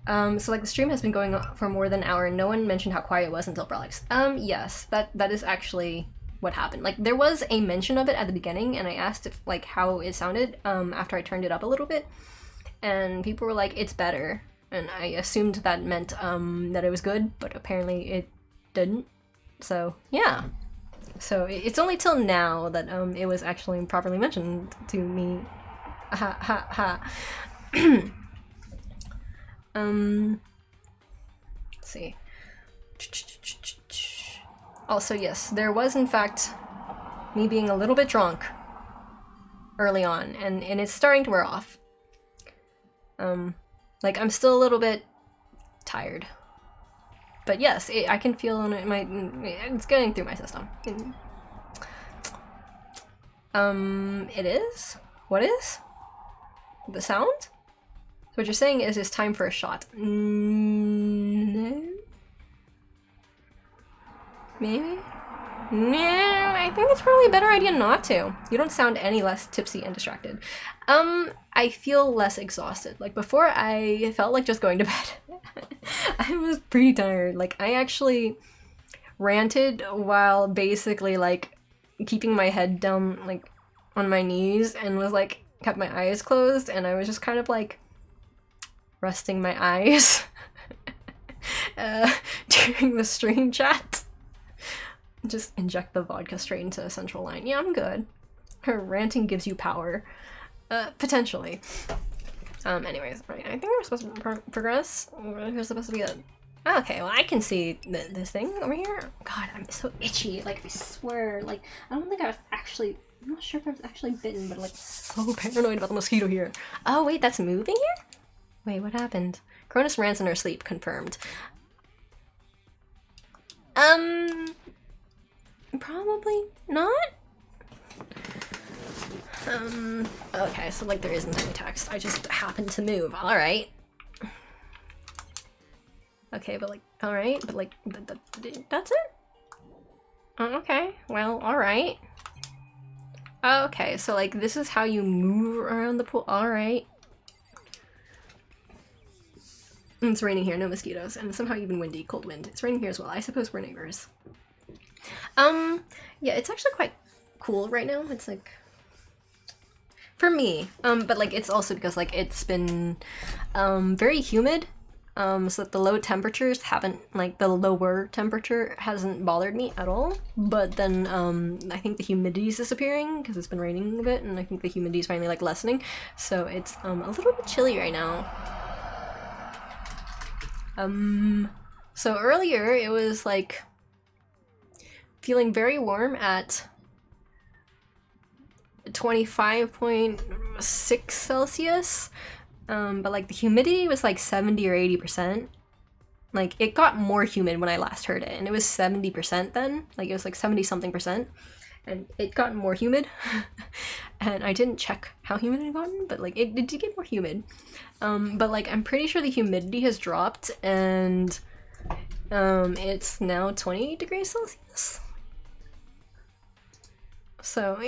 S2: So, like, the stream has been going on for more than an hour, and no one mentioned how quiet it was until Brelix. Yes, that is actually what happened. Like, there was a mention of it at the beginning, and I asked if, like, how it sounded, after I turned it up a little bit. And people were like, it's better. And I assumed that meant, that it was good, but apparently it didn't. So, yeah. So, it's only till now that, it was actually properly mentioned to me. Ha ha ha. Let's see. Also, yes, there was, in fact, me being a little bit drunk early on, and it's starting to wear off. Like, I'm still a little bit tired. But yes, I can feel it's getting through my system. It is? What is? The sound? So what you're saying is it's time for a shot. No? Maybe? No, I think it's probably a better idea not to. You don't sound any less tipsy and distracted. I feel less exhausted. Like, before, I felt like just going to bed. I was pretty tired. Like, I actually ranted while basically, like, keeping my head down, like, on my knees, and was, like, kept my eyes closed, and I was just kind of, like, resting my eyes during the stream chat. Just inject the vodka straight into a central line. Yeah, I'm good. Her ranting gives you power. Potentially. Anyways, right, I think we're supposed to progress. We're supposed to be a... Oh, okay, well, I can see this thing over here. God, I'm so itchy. Like, I swear, like, I don't think I was actually... I'm not sure if I was actually bitten, but, like, so paranoid about the mosquito here. Oh, wait, that's moving here? Wait, what happened? Cronus rants in her sleep, confirmed. Probably not? Okay, so, like, there isn't any text. I just happened to move. Alright. Okay, but, like, alright, but, like, that's it? Oh, okay, well, alright. Okay, so, like, this is how you move around the pool. Alright. It's raining here, no mosquitoes, and somehow even windy, cold wind. It's raining here as well. I suppose we're neighbors. Yeah, it's actually quite cool right now. It's like, for me, but like it's also because like it's been very humid, so that the low temperatures haven't, like the lower temperature hasn't bothered me at all. But then I think the humidity is disappearing because it's been raining a bit, and I think the humidity is finally like lessening, so it's a little bit chilly right now. So earlier it was like feeling very warm at 25.6 Celsius, but like the humidity was like 70 or 80%. Like it got more humid when I last heard it, and it was 70% then. Like it was like 70 something percent, and it got more humid. And I didn't check how humid it had gotten, but like it did get more humid. But like I'm pretty sure the humidity has dropped, and it's now 20 degrees Celsius. So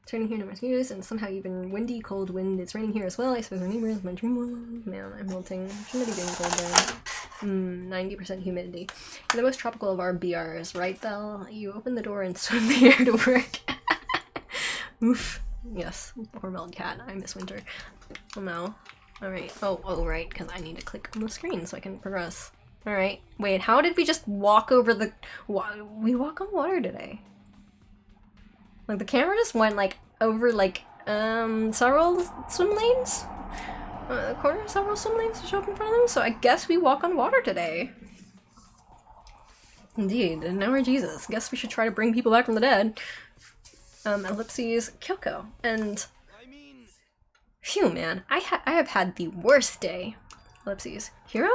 S2: it's raining here, no mosquitoes, and somehow even windy, cold wind. It's raining here as well. I suppose our neighbors, my dream world. Man, I'm melting. Shouldn't it be getting cold there? 90% humidity. And the most tropical of our BRs, right, Belle? You open the door and swim the air to work. Oof. Yes. Poor melted cat. I miss winter. Oh no. Alright. Oh, right, because I need to click on the screen so I can progress. Alright. Wait, how did we just walk over the... We walk on water today. Like, the camera just went, like, over, like, several swim lanes? A corner of several swim lanes to show up in front of them, so I guess we walk on water today. Indeed, and now we're Jesus. Guess we should try to bring people back from the dead. Ellipses, Kyoko, and... Phew, man, I have had the worst day. Ellipses, Hero?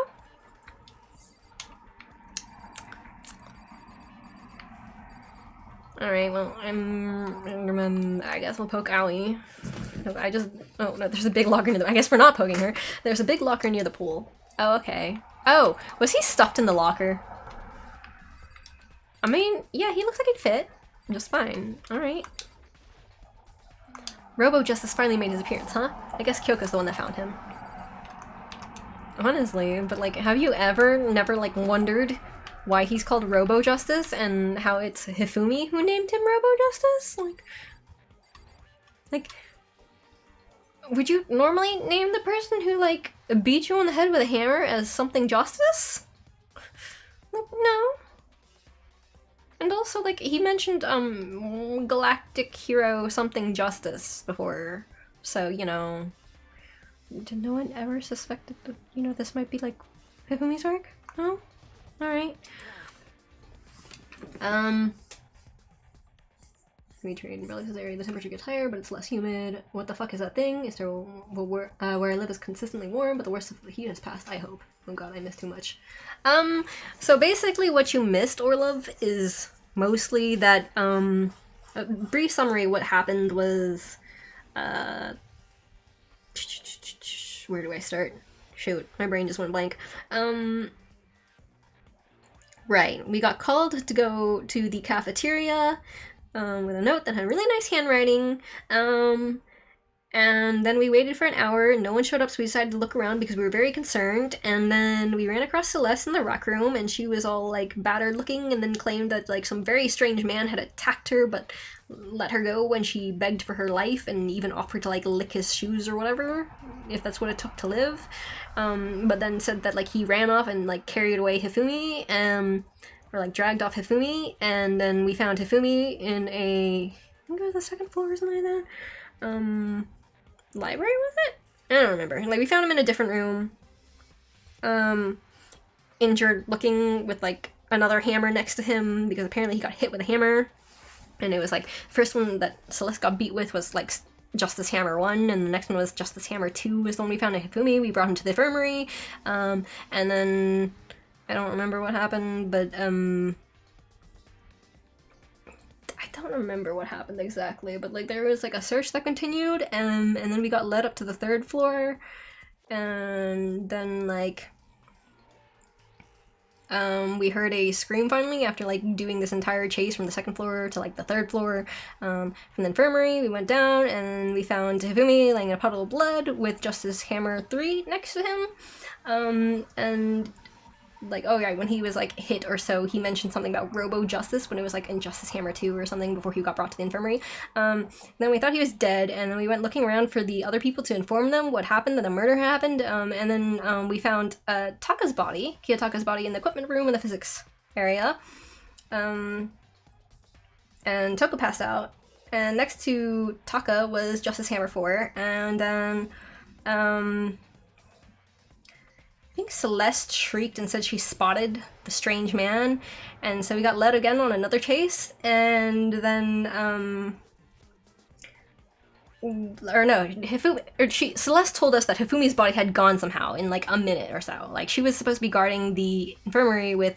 S2: Alright, well, I guess we'll poke Owie. Oh, no, there's a big locker near the- I guess we're not poking her. There's a big locker near the pool. Oh, okay. Oh, was he stuffed in the locker? I mean, yeah, he looks like he'd fit. Just fine. Alright. Robo Justice finally made his appearance, huh? I guess Kyoko's the one that found him. Honestly, but like, have you never like wondered why he's called Robo Justice and how it's Hifumi who named him Robo Justice? Like, would you normally name the person who like beat you on the head with a hammer as something Justice? Like, no. And also, like, he mentioned Galactic Hero something Justice before, so you know, did no one ever suspected that, you know, this might be like Hifumi's work? No? Alright. We trade in Relics area, the temperature gets higher, but it's less humid. What the fuck is that thing? Is there, well, where I live is consistently warm, but the worst of the heat has passed, I hope. Oh god, I missed too much. So basically what you missed, Orlov, is mostly that, a brief summary, what happened was, where do I start? Shoot, my brain just went blank. Right, we got called to go to the cafeteria with a note that had really nice handwriting, and then we waited for an hour, no one showed up, so we decided to look around because we were very concerned, and then we ran across Celeste in the rec room, and she was all, like, battered looking, and then claimed that, like, some very strange man had attacked her, but let her go when she begged for her life, and even offered to, like, lick his shoes or whatever, if that's what it took to live, but then said that, like, he ran off and, like, carried away Hifumi, or, like, dragged off Hifumi, and then we found Hifumi in a
S1: think it was the second floor or something like that. Library, was it? I don't remember. Like, we found him in a different room. Injured looking with, like, another hammer next to him because apparently he got hit with a hammer. And it was, like, first one that Celeste got beat with was, like, Justice Hammer 1, and the next one was Justice Hammer 2 was the one we found in Hifumi. We brought him to the infirmary, and then I don't remember what happened, but I don't remember what happened exactly, but like there was like a search that continued, and then we got led up to the 3rd floor, and then like we heard a scream finally after like doing this entire chase from the 2nd floor to like the 3rd floor. From the infirmary, we went down and we found Hifumi laying in a puddle of blood with Justice Hammer 3 next to him. And like, oh yeah, when he was like hit or so, he mentioned something about Robo Justice when it was like in Justice Hammer 2 or something before he got brought to the infirmary. Then we thought he was dead, and then we went looking around for the other people to inform them what happened, that the murder happened, and then we found Taka's body, Kiyotaka's body, in the equipment room in the physics area. And Toko passed out, and next to Taka was Justice Hammer 4, and then I think Celeste shrieked and said she spotted the strange man, and so we got led again on another chase, and then, Celeste told us that Hifumi's body had gone somehow in like a minute or so. Like, she was supposed to be guarding the infirmary with,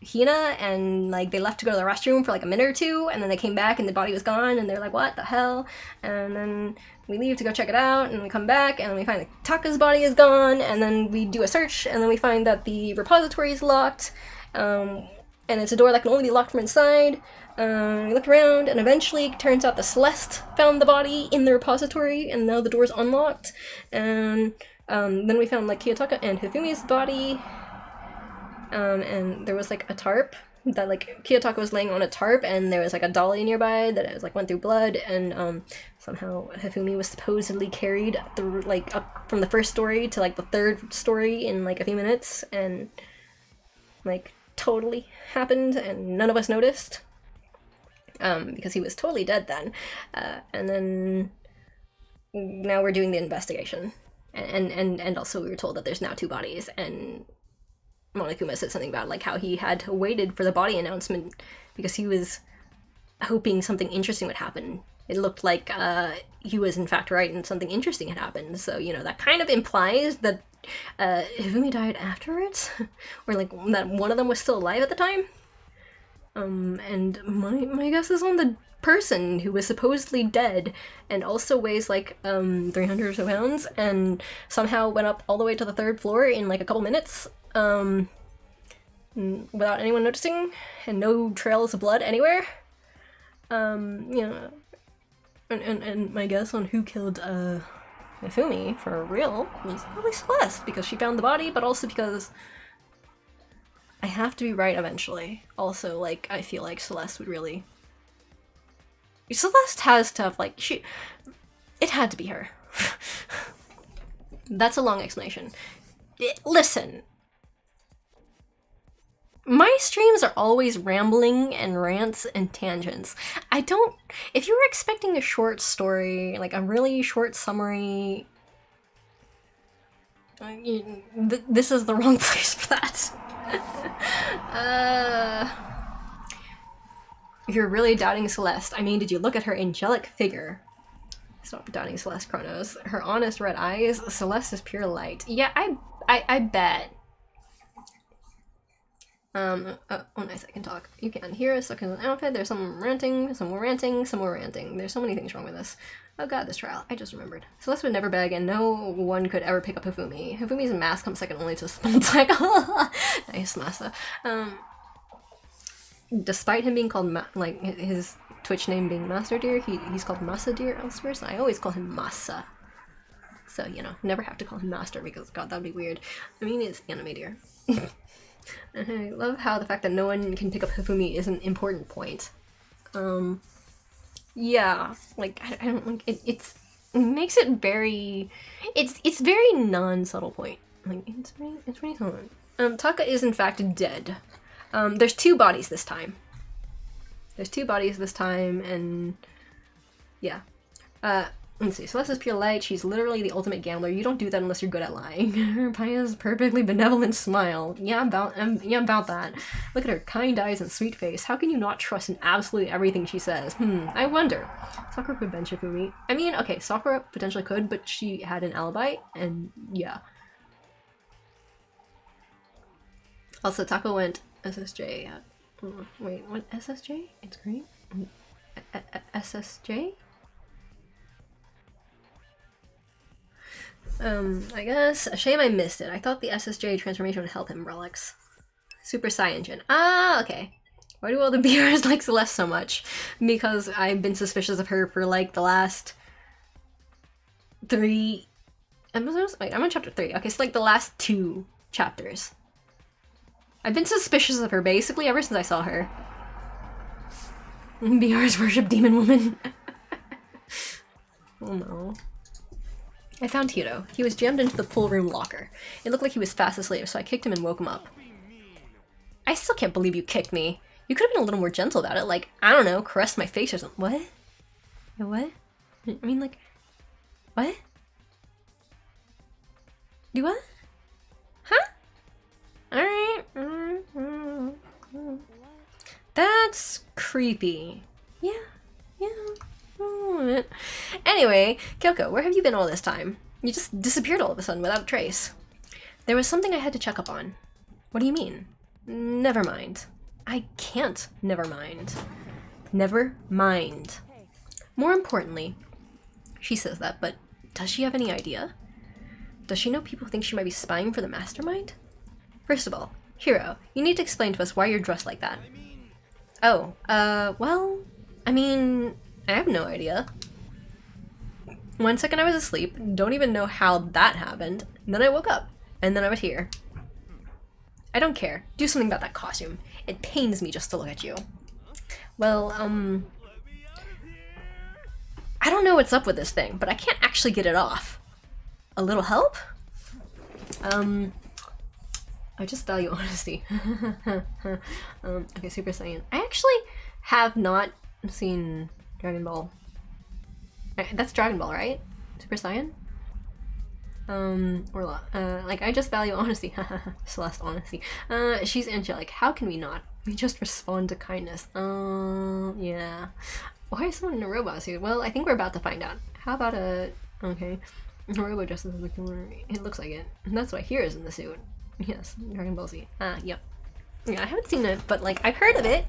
S1: Hina, and like they left to go to the restroom for like a minute or two, and then they came back and the body was gone, and they're like, what the hell? And then we leave to go check it out, and we come back and we find that Taka's body is gone, and then we do a search, and then we find that the repository is locked, and it's a door that can only be locked from inside. We looked around, and eventually it turns out the Celeste found the body in the repository, and now the door's unlocked. And then we found like Kiyotaka and Hifumi's body, and there was like a tarp that like Kiyotaka was laying on a tarp, and there was like a dolly nearby that was like went through blood, and somehow Hifumi was supposedly carried through like up from the 1st story to like the 3rd story in like a few minutes, and like totally happened, and none of us noticed, because he was totally dead then. And then now we're doing the investigation, and also we were told that there's now 2 bodies, and Monokuma said something about like how he had waited for the body announcement because he was hoping something interesting would happen. It looked like he was in fact right and something interesting had happened. So, you know, that kind of implies that Hifumi died afterwards, or like that one of them was still alive at the time. And my guess is on the person who was supposedly dead and also weighs like 300 or so pounds and somehow went up all the way to the 3rd floor in like a couple minutes, without anyone noticing, and no trails of blood anywhere. You know, and my guess on who killed Hifumi for real was probably Celeste, because she found the body, but also because I have to be right eventually. Also, like, I feel like Celeste would really... Celeste has to have, like, it had to be her. That's a long explanation. Listen. My streams are always rambling and rants and tangents. If you were expecting a short story, like a really short summary, this is the wrong place for that. You're really doubting Celeste. I mean, did you look at her angelic figure? Stop doubting Celeste, Chronos. Her honest red eyes, Celeste is pure light. Yeah, I bet. Oh nice, I can talk. You can hear us stuck in an outfit. There's some ranting, some more ranting, some more ranting. There's so many things wrong with this. Oh god, this trial. I just remembered. Celeste would never beg, and no one could ever pick up Hifumi. Hifumi's mask comes second only to Spelltech. Nice, Masa. Despite him being called, like, his Twitch name being Master Deer, he's called Masa Deer elsewhere, so I always call him Masa. So, you know, never have to call him Master, because, god, that'd be weird. I mean, it's Anime Deer. And I love how the fact that no one can pick up Hifumi is an important point. Yeah, like, I don't like it makes it very, it's very non-subtle point. Like, it's very subtle. Taka is in fact dead. There's 2 bodies this time. There's 2 bodies this time, and yeah. Let's see. Celeste is pure light. She's literally the ultimate gambler. You don't do that unless you're good at lying. Her pious, perfectly benevolent smile. Yeah, about that. Look at her kind eyes and sweet face. How can you not trust in absolutely everything she says? I wonder. Sakura could bench Shifumi. I mean, okay, Sakura potentially could, but she had an alibi, and yeah. Also, Taco went SSJ. Wait, what? SSJ? It's green? SSJ? I guess. A shame I missed it. I thought the SSJ transformation would help him, Relics. Super Saiyan. Ah, okay. Why do all the BRs like Celeste so much? Because I've been suspicious of her for like the last 3 episodes? Wait, I'm on chapter 3. Okay, so like the last 2 chapters. I've been suspicious of her basically ever since I saw her. BRs worship Demon Woman. Oh no. I found Hiro. He was jammed into the pool room locker. It looked like he was fast asleep, so I kicked him and woke him up. I still can't believe you kicked me. You could have been a little more gentle about it, like, I don't know, caress my face or something. What? What? I mean, like, what? Do what? Huh? Alright. That's creepy. Yeah. Anyway, Kyoko, where have you been all this time? You just disappeared all of a sudden without a trace. There was something I had to check up on. What do you mean? Never mind. I can't never mind. Never mind. More importantly, she says that, but does she have any idea? Does she know people think she might be spying for the mastermind? First of all, Hiro, you need to explain to us why you're dressed like that. Oh, well, I mean, I have no idea. 1 second I was asleep, don't even know how that happened, and then I woke up, and then I was here. I don't care. Do something about that costume. It pains me just to look at you. Well, I don't know what's up with this thing, but I can't actually get it off. A little help? I just value honesty. Okay, Super Saiyan. I actually have not seen Dragon Ball. That's Dragon Ball, right? Super Saiyan? Like, I just value honesty. Celeste honesty. She's angelic. How can we not? We just respond to kindness. Yeah. Why is someone in a robot suit? Well, I think we're about to find out. How about okay. A robot dressed as a killer. It looks like it. That's why Hero's in the suit. Yes, Dragon Ball Z. Yep. Yeah, I haven't seen it, but, like, I've heard of it.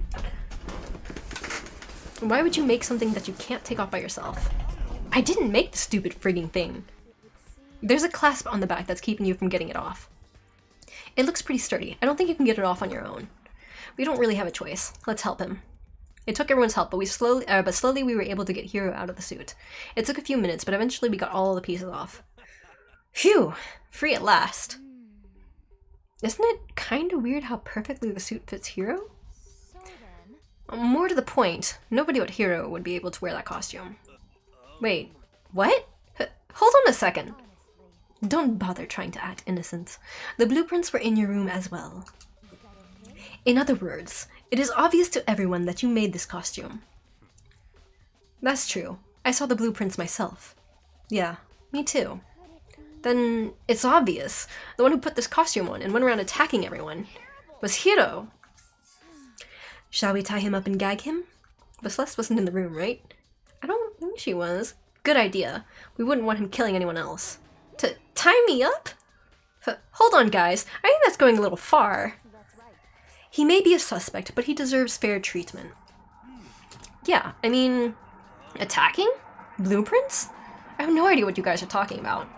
S1: Why would you make something that you can't take off by yourself? I didn't make the stupid frigging thing. There's a clasp on the back that's keeping you from getting it off. It looks pretty sturdy. I don't think you can get it off on your own. We don't really have a choice. Let's help him. It took everyone's help, but slowly we were able to get Hiro out of the suit. It took a few minutes, but eventually we got all the pieces off. Phew! Free at last. Isn't it kind of weird how perfectly the suit fits Hiro? More to the point, nobody but Hiro would be able to wear that costume. Wait, what? Hold on a second. Don't bother trying to act innocent. The blueprints were in your room as well. In other words, it is obvious to everyone that you made this costume. That's true. I saw the blueprints myself. Yeah, me too. Then it's obvious. The one who put this costume on and went around attacking everyone was Hiro. Shall we tie him up and gag him? But Celeste wasn't in the room, right? I don't think she was. Good idea. We wouldn't want him killing anyone else. To tie me up? Hold on, guys. I think that's going a little far. He may be a suspect, but he deserves fair treatment. Yeah, I mean, attacking? Blueprints? I have no idea what you guys are talking about.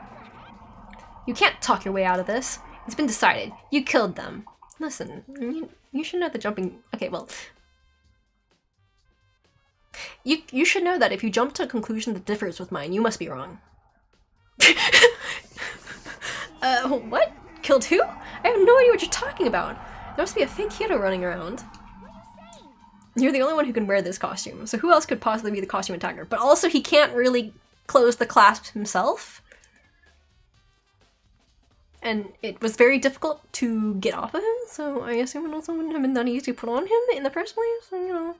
S1: You can't talk your way out of this. It's been decided. You killed them. Listen, you should know the jumping... Okay, well... You should know that if you jump to a conclusion that differs with mine, you must be wrong. What? Killed who? I have no idea what you're talking about. There must be a fake Hiro running around. You're the only one who can wear this costume, so who else could possibly be the costume attacker? But also, he can't really close the clasp himself. And it was very difficult to get off of him, so I assume it also wouldn't have been that easy to put on him in the first place, so, you know.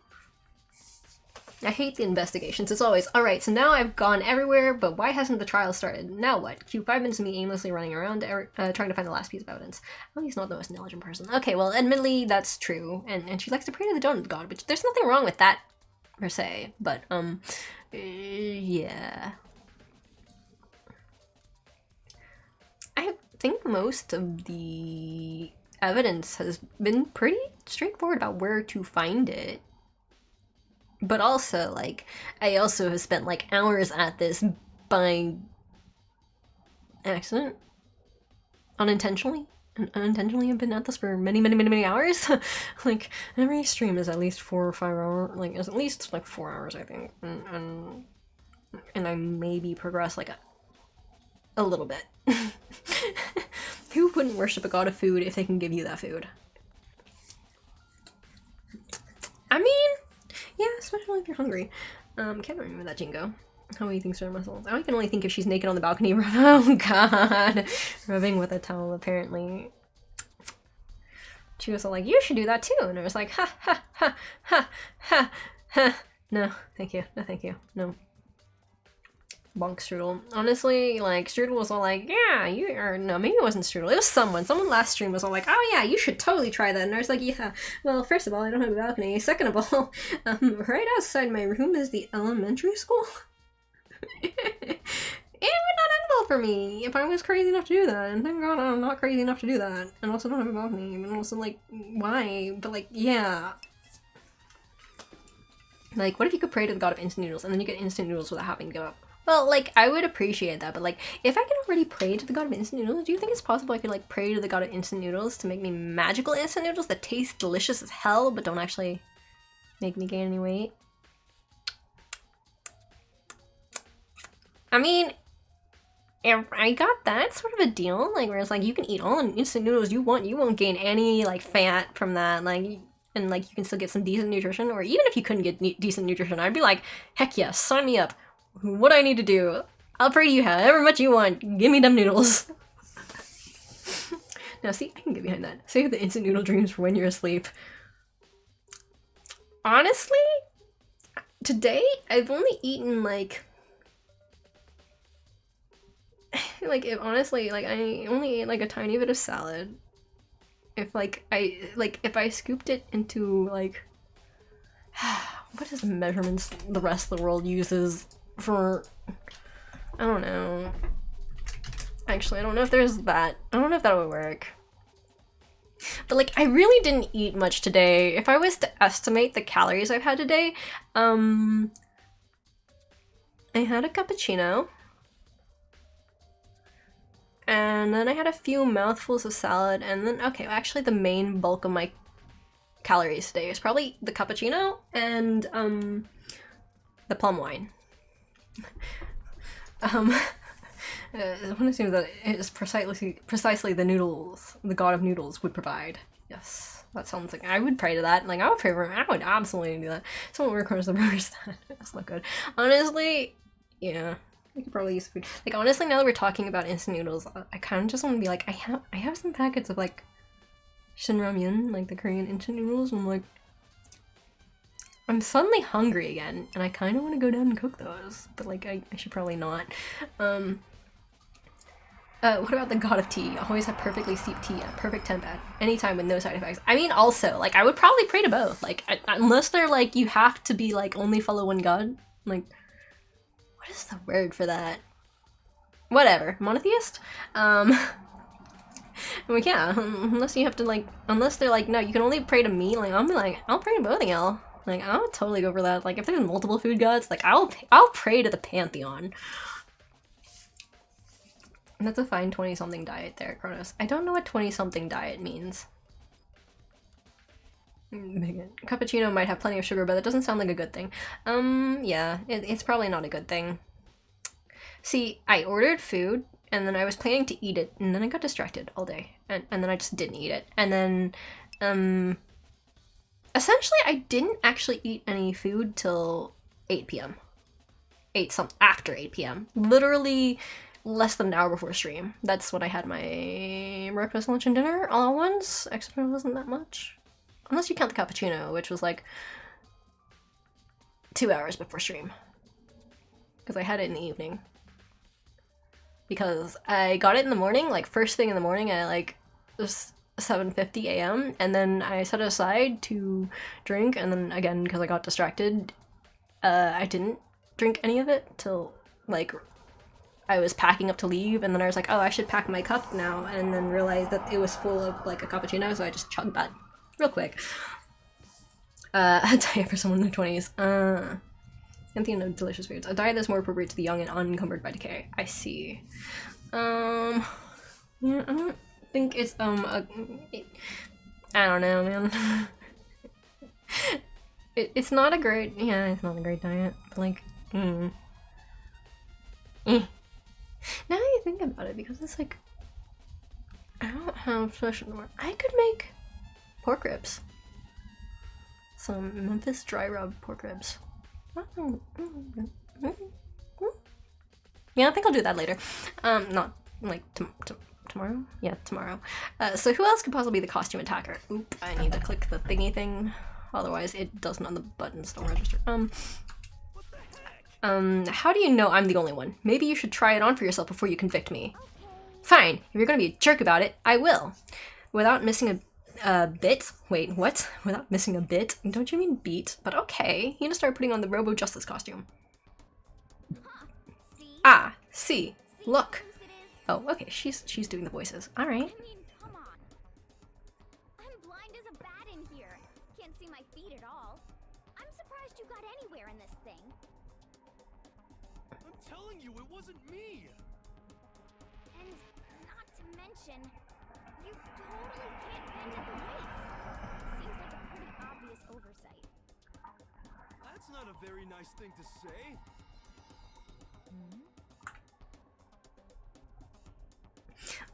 S1: I hate the investigations. It's always, alright, so now I've gone everywhere, but why hasn't the trial started? Now what? Cue 5 minutes of me aimlessly running around, trying to find the last piece of evidence. Well, he's not the most intelligent person. Okay, well, admittedly, that's true. And she likes to pray to the donut god, which there's nothing wrong with that, per se. But, yeah. I think most of the evidence has been pretty straightforward about where to find it. But also, like, I also have spent, like, hours at this by accident. Unintentionally. Unintentionally I've been at this for many hours. Like, every stream is at least 4 or 5 hours. Like, it's at least, like, 4 hours, I think. And I maybe progress, like, a little bit. Who wouldn't worship a god of food if they can give you that food? I mean, yeah, especially if you're hungry. Can't remember that Jingo. How many things are muscles? I can only think if she's naked on the balcony. Oh god. Rubbing with a towel, apparently. She was all like, you should do that too. And I was like, ha ha ha ha ha ha. No, thank you. No, thank you. No. Bonk Strudel. Honestly, like, Strudel was all like, yeah, no, maybe it wasn't Strudel. It was someone. Someone last stream was all like, oh yeah, you should totally try that. And I was like, yeah, well, first of all, I don't have a balcony. Second of all, right outside my room is the elementary school. It would not end well for me if I was crazy enough to do that. And thank God I'm not crazy enough to do that. And also don't have a balcony. And also, like, why? But, like, yeah. Like, what if you could pray to the god of instant noodles and then you get instant noodles without having to give up? Well, like, I would appreciate that, but, like, if I can already pray to the god of instant noodles, do you think it's possible I could, like, pray to the god of instant noodles to make me magical instant noodles that taste delicious as hell, but don't actually make me gain any weight? I mean, if I got that sort of a deal, like, where it's like, you can eat all the instant noodles you want, you won't gain any, like, fat from that, like, and, like, you can still get some decent nutrition, or even if you couldn't get decent nutrition, I'd be like, heck yes, sign me up. What do I need to do? I'll pray to you however much you want. Give me them noodles. Now see, I can get behind that. Save the instant noodle dreams for when you're asleep. Honestly, today I've only eaten like if honestly, like I only ate like a tiny bit of salad. If if I scooped it into like what is the measurements the rest of the world uses for, I don't know. Actually, I don't know if there's that. I don't know if that would work. But like, I really didn't eat much today. If I was to estimate the calories I've had today, I had a cappuccino. And then I had a few mouthfuls of salad, and then, okay, actually the main bulk of my calories today is probably the cappuccino and, the plum wine. One assumes that it is precisely the noodles, the god of noodles would provide. Yes, that sounds like I would pray to that. Like I would pray for him. I would absolutely do that. Someone records the burgers. That's not good. Honestly, yeah, we could probably use food. Like honestly, now that we're talking about instant noodles, I kind of just want to be like, I have some packets of like Shinramyun, like the Korean instant noodles, and I'm like, I'm suddenly hungry again, and I kind of want to go down and cook those, but like I should probably not. What about the god of tea? Always have perfectly steeped tea at perfect temp at any time with no side effects. I mean, also, like, I would probably pray to both. Like, unless they're like, you have to be like, only follow one god. Like, what is the word for that? Whatever. Monotheist? Like, yeah, unless you have to, like, unless they're like, no, you can only pray to me, like, I'll be like, I'll pray to both of y'all. Like, I would totally go for that. Like, if there's multiple food gods, like, I'll pray to the pantheon. That's a fine 20-something diet there, Kronos. I don't know what 20-something diet means. Cappuccino might have plenty of sugar, but that doesn't sound like a good thing. Yeah, it's probably not a good thing. See, I ordered food, and then I was planning to eat it, and then I got distracted all day, and then I just didn't eat it. And then, essentially, I didn't actually eat any food till 8 p.m. After 8 p.m. Literally less than an hour before stream. That's when I had my breakfast, lunch, and dinner all at once, except it wasn't that much. Unless you count the cappuccino, which was like 2 hours before stream. Because I had it in the evening. Because I got it in the morning, like first thing in the morning at like 7:50 a.m. and then I set it aside to drink, and then again because I got distracted, I didn't drink any of it till like I was packing up to leave, and then I was like, oh, I should pack my cup now, and then realized that it was full of like a cappuccino, so I just chugged that real quick. A diet for someone in their 20s. Something of delicious foods. A diet that's more appropriate to the young and unencumbered by decay. I see. Yeah, I don't think it's I don't know, man. It's not a great, yeah, it's not a great diet. But like, Now you think about it, because it's like, I don't have special more. I could make pork ribs. Some Memphis dry rub pork ribs. Yeah, I think I'll do that later. Not like tomorrow? Yeah, tomorrow. So who else could possibly be the costume attacker? Oop, I need to click the thingy thing. Otherwise it doesn't, the buttons don't register. How do you know I'm the only one? Maybe you should try it on for yourself before you convict me. Fine, if you're gonna be a jerk about it, I will. Without missing a bit? Wait, what? Without missing a bit? Don't you mean beat? But okay, you need to start putting on the Robo Justice costume. Ah, see, look. Oh, okay, she's doing the voices. All right.
S3: I mean, come on. I'm blind as a bat in here. Can't see my feet at all. I'm surprised you got anywhere in this thing.
S4: I'm telling you, it wasn't me.
S3: And not to mention, you totally can't bend at the waist. Seems like a pretty obvious oversight.
S4: That's not a very nice thing to say.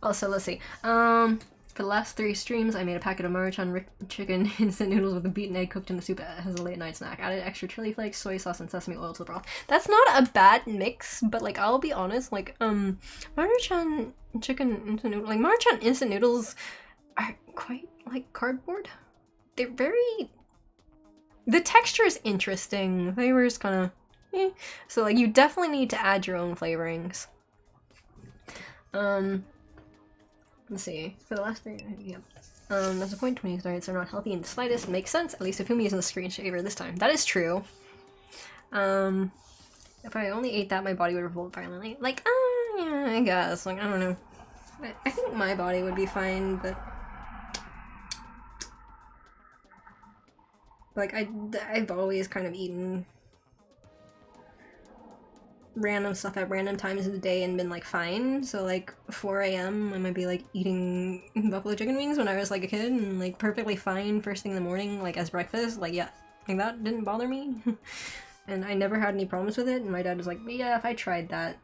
S1: Also, let's see. For the last 3 streams, I made a packet of Maruchan chicken instant noodles with a beaten egg cooked in the soup as a late night snack. Added extra chili flakes, soy sauce, and sesame oil to the broth. That's not a bad mix, but like, I'll be honest, like, Maruchan chicken instant noodles, like, Maruchan instant noodles are quite like cardboard. They're very, the texture is interesting, the flavor is kind of so like, you definitely need to add your own flavorings. Let's see. For the last 3, yep. There's a point 20 diets are not healthy in the slightest. Makes sense. At least if Humi isn't the screen shaver this time. That is true. If I only ate that, my body would revolt violently. Like, yeah, I guess. Like, I don't know. I think my body would be fine, but like, I've always kind of eaten random stuff at random times of the day and been like fine. So like 4 a.m. I might be like eating buffalo chicken wings when I was like a kid and like perfectly fine first thing in the morning, like as breakfast. Like, yeah, like that didn't bother me. And I never had any problems with it, and my dad was like, yeah, if I tried that,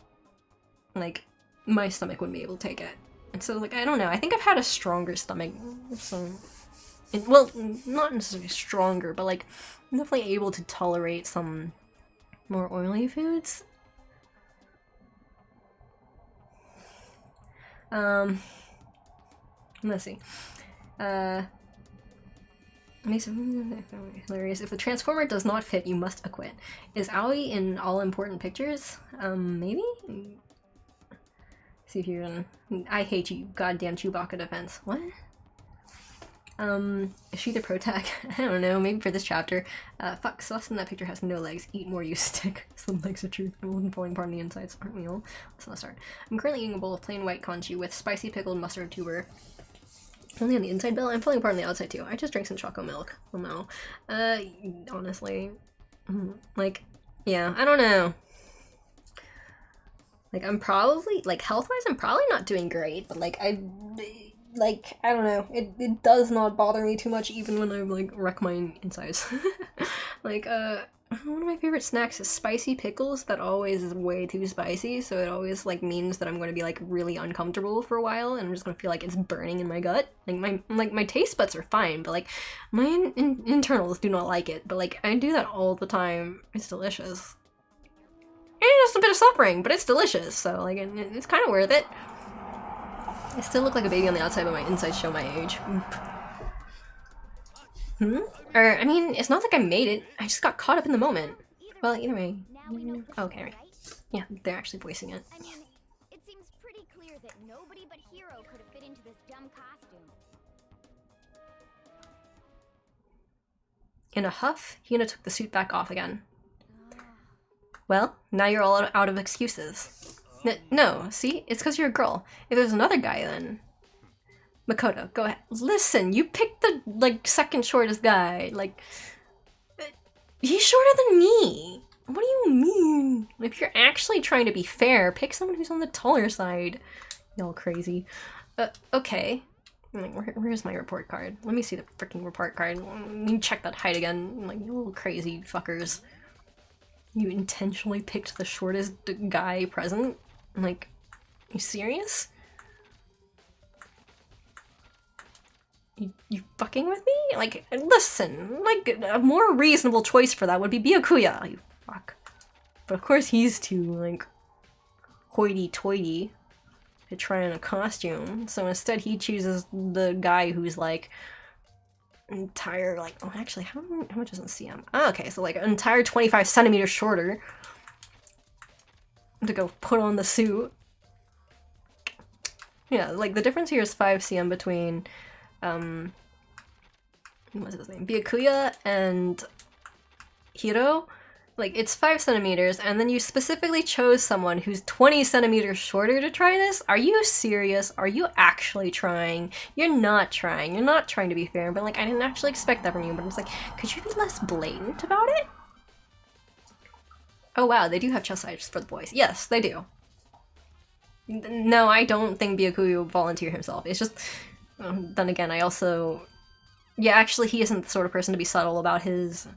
S1: like, my stomach wouldn't be able to take it. And so like, I don't know, I think I've had a stronger stomach, so well, not necessarily stronger, but like, I'm definitely able to tolerate some more oily foods. Let's see. Makes it hilarious. If the transformer does not fit, you must acquit. Is Aoi in all important pictures? Maybe? See if you're in. I hate you, goddamn Chewbacca defense. What? Is she the pro tag? I don't know, maybe for this chapter. Fuck, Celeste in that picture has no legs. Eat more, you stick. Some legs are true. I'm falling apart on the insides, aren't we all? Let's start. I'm currently eating a bowl of plain white congee with spicy pickled mustard tuber. Only on the inside, Bill? I'm falling apart on the outside too. I just drank some choco milk. Oh no. Honestly. Like, yeah, I don't know. Like, I'm probably, like, health-wise, I'm probably not doing great, but like, I don't know, it does not bother me too much even when I, like, wreck my insides. Like, one of my favorite snacks is spicy pickles that always is way too spicy, so it always, like, means that I'm going to be, like, really uncomfortable for a while, and I'm just going to feel like it's burning in my gut. Like, my taste buds are fine, but, like, my internals do not like it, but, like, I do that all the time. It's delicious. It's just a bit of suffering, but it's delicious, so, like, it's kind of worth it. I still look like a baby on the outside, but my insides show my age. Or, I mean, it's not like I made it. I just got caught up in the moment. Well, either way.
S3: Now we know for
S1: Okay,
S3: sure,
S1: right.
S3: right?
S1: Yeah, they're actually voicing it.
S3: I mean, it seems pretty clear that nobody but Hero could have fit into this dumb costume.
S1: In a huff, Hina took the suit back off again. Well, now you're all out of excuses. No, see? It's because you're a girl. If there's another guy, then... Makoto, go ahead. Listen, you picked the, like, second shortest guy. Like, he's shorter than me. What do you mean? If you're actually trying to be fair, pick someone who's on the taller side. Y'all crazy. Okay. Like, where's my report card? Let me see the freaking report card. Let me check that height again. Like, you little crazy fuckers. You intentionally picked the shortest guy present? Like, you serious? You fucking with me? Like, listen, like, a more reasonable choice for that would be Byakuya, you fuck. But of course he's too, like, hoity-toity to try on a costume, so instead he chooses the guy who's, like, entire, like, oh, actually, how much is in CM? Oh, okay, so, like, an entire 25 centimeters shorter to go put on the suit. Yeah, like, the difference here is 5 CM between, what's his name? Byakuya and Hiro. Like, it's 5 centimeters, and then you specifically chose someone who's 20 centimeters shorter to try this? Are you serious? Are you actually trying? You're not trying. You're not trying to be fair, but, like, I didn't actually expect that from you, but it's like, could you be less blatant about it? Oh wow, they do have chest size for the boys. Yes, they do. No, I don't think Byakuya would volunteer himself. It's just... then again, I also... Yeah, actually, he isn't the sort of person to be subtle about his...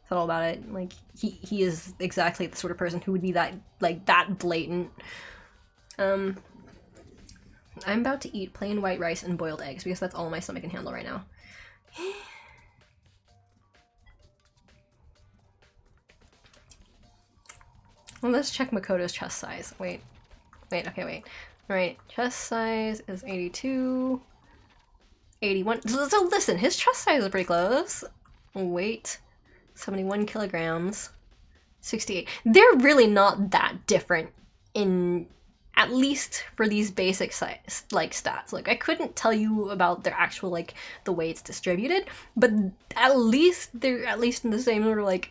S1: Subtle about it. Like, he is exactly the sort of person who would be that, like, that blatant. I'm about to eat plain white rice and boiled eggs, because that's all my stomach can handle right now. Well, let's check Makoto's chest size. Wait, okay, wait. Alright, chest size is 82... 81. So listen, his chest size is pretty close. Weight, 71 kilograms. 68. They're really not that different in, at least for these basic size, like, stats. Like, I couldn't tell you about their actual, like, the way it's distributed, but at least they're at least in the same sort of, like,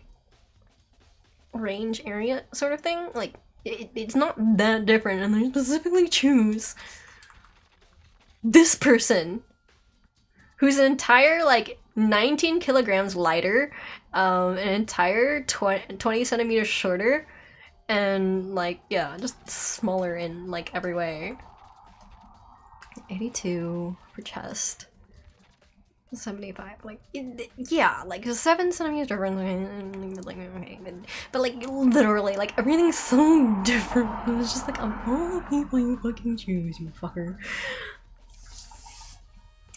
S1: range area sort of thing. Like, it's not that different, and they specifically choose this person who's an entire, like, 19 kilograms lighter, an entire 20 centimeters shorter, and, like, yeah, just smaller in, like, every way. 82 for chest. 75, like, yeah, like, 7 centimeters different, like, okay, but, like, literally, like, everything's so different. It's just like, of all the people you fucking choose, you fucker.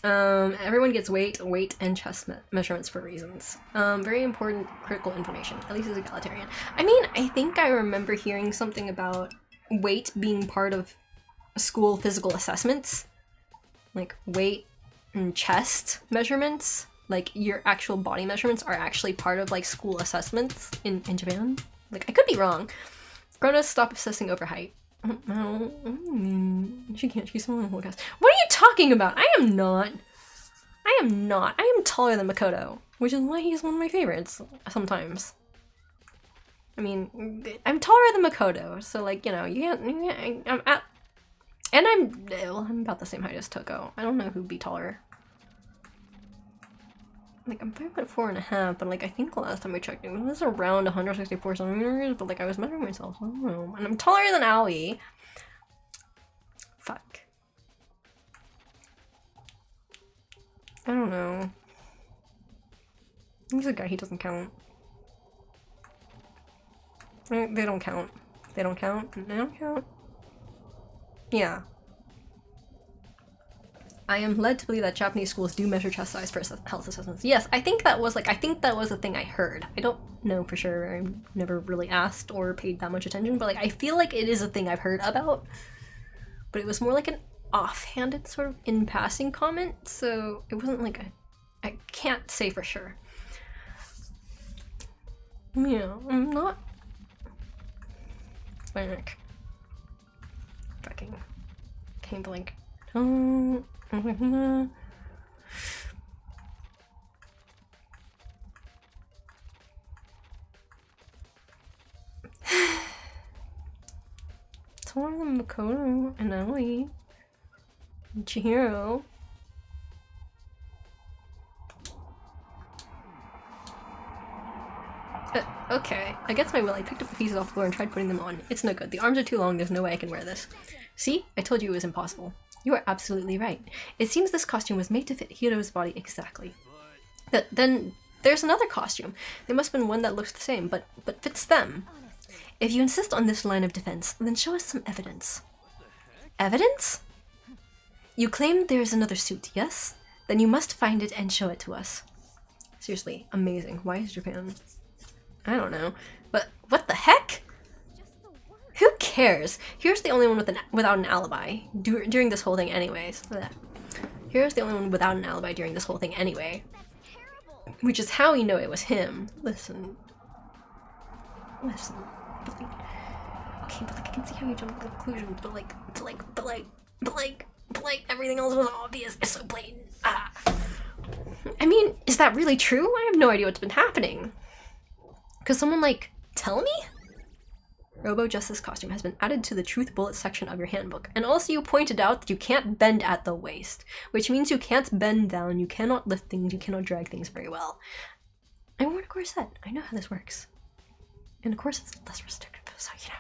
S1: Everyone gets weight, and chest measurements for reasons. Very important critical information, at least as egalitarian. I mean, I think I remember hearing something about weight being part of school physical assessments. Like, weight and chest measurements, like, your actual body measurements are actually part of, like, school assessments in Japan. Like, I could be wrong. Grona, stop obsessing over height. No, she can't. She's someone who has. What are you talking about? I am not. I am taller than Makoto, which is why he's one of my favorites sometimes. I mean, I'm taller than Makoto, so, like, you know, you can't I'm at, and I'm about the same height as Toko. I don't know who'd be taller. Like, I'm 5'4.5", but, like, I think the last time we checked it was around 164 centimeters, but, like, I was measuring myself, so I don't know. And I'm taller than Aoi. Fuck. I don't know. He's a guy, he doesn't count. They don't count. They don't count? They don't count? Yeah. I am led to believe that Japanese schools do measure chest size for health assessments. Yes, I think that was a thing I heard. I don't know for sure. I never really asked or paid that much attention, but, like, I feel like it is a thing I've heard about. But it was more like an offhanded sort of in passing comment, so it wasn't like I can't say for sure. Yeah, I'm not. Like, fucking can't blink. Oh, it's one of them, Makoto and Emily, and Chihiro. Okay, against my will, I picked up the pieces off the floor and tried putting them on. It's no good. The arms are too long, there's no way I can wear this. See? I told you it was impossible. You are absolutely right. It seems this costume was made to fit Hiro's body exactly. Then there's another costume. There must have been one that looks the same, but fits them. If you insist on this line of defense, then show us some evidence. Evidence? You claim there is another suit, yes? Then you must find it and show it to us. Seriously, amazing. Why is Japan? I don't know. But what the heck? Who cares? Here's the only one without an alibi during this whole thing anyways. Here's the only one without an alibi during this whole thing anyway. Which is how we know it was him. Listen. Listen. But like, okay, but like I can see how you jumped to conclusions, but like everything else was obvious. It's so blatant. Ah. I mean, is that really true? I have no idea what's been happening. Could someone, like, tell me? Robo Justice costume has been added to the Truth Bullet section of your handbook, and also you pointed out that you can't bend at the waist, which means you can't bend down, you cannot lift things, you cannot drag things very well. I worn a corset. I know how this works. And of course it's less restrictive, so you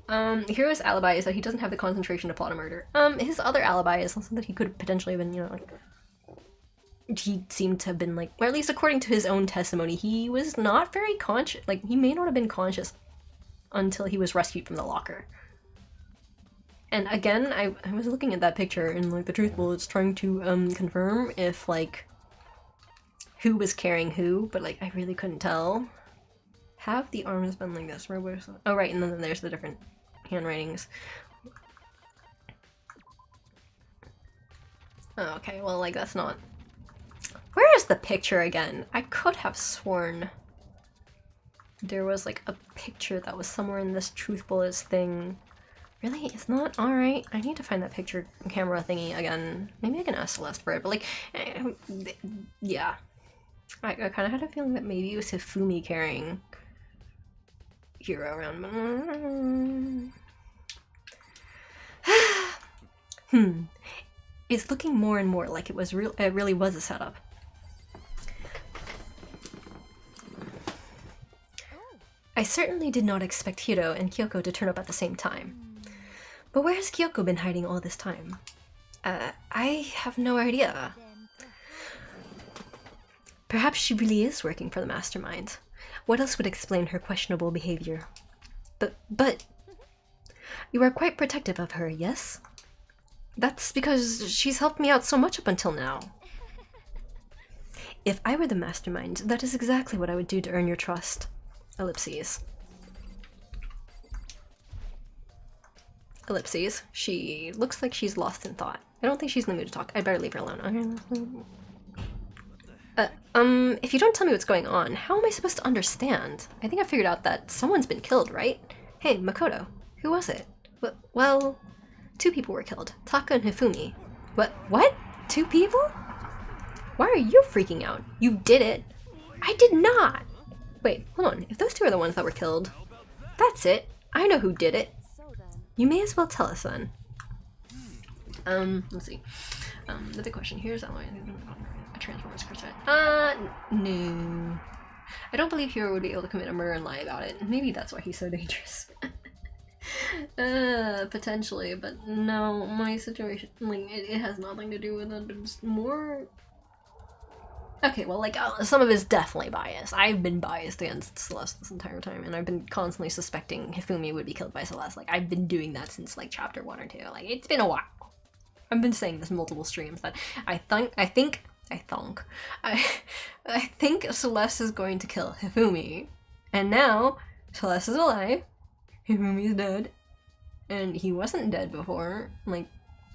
S1: know. Hiro's alibi is that he doesn't have the concentration to plot a murder. His other alibi is also that he could potentially have been, you know, like, he seemed to have been like, or at least according to his own testimony, he was not very conscious. Like, he may not have been conscious until he was rescued from the locker. And again, I was looking at that picture and like the Truth Bullet's trying to confirm if like who was carrying who, but like I really couldn't tell. Have the arms been like this? Oh right, and then there's the different handwritings. Oh, okay, well like that's not. Where is the picture again? I could have sworn there was like a picture that was somewhere in this Truth Bullets thing. Really? It's not? Alright. I need to find that picture camera thingy again. Maybe I can ask Celeste for it, but like, yeah. I kind of had a feeling that maybe it was Hifumi carrying Hiro around. It's looking more and more like it really was a setup. I certainly did not expect Hiro and Kyoko to turn up at the same time. But where has Kyoko been hiding all this time? I have no idea. Perhaps she really is working for the mastermind. What else would explain her questionable behavior? But you are quite protective of her, yes? That's because she's helped me out so much up until now. If I were the mastermind, that is exactly what I would do to earn your trust. Ellipses. Ellipses. She looks like she's lost in thought. I don't think she's in the mood to talk. I'd better leave her alone. If you don't tell me what's going on, how am I supposed to understand? I think I figured out that someone's been killed, right? Hey, Makoto. Who was it? Well, 2 people were killed. Taka and Hifumi. What? 2 people? Why are you freaking out? You did it. I did not! Wait, hold on. If those 2 are the ones that were killed, that's it. I know who did it. You may as well tell us then. Let's see. The big question here is that a Transformers corset. No. I don't believe Hiro would be able to commit a murder and lie about it. Maybe that's why he's so dangerous. Potentially, but no, my situation, like, it has nothing to do with it, it's more... Okay, well, like, some of it's definitely biased. I've been biased against Celeste this entire time, and I've been constantly suspecting Hifumi would be killed by Celeste. Like, I've been doing that since, like, chapter 1 or 2. Like, it's been a while. I've been saying this multiple streams, that I think Celeste is going to kill Hifumi. And now, Celeste is alive, Hifumi's dead, and he wasn't dead before, like,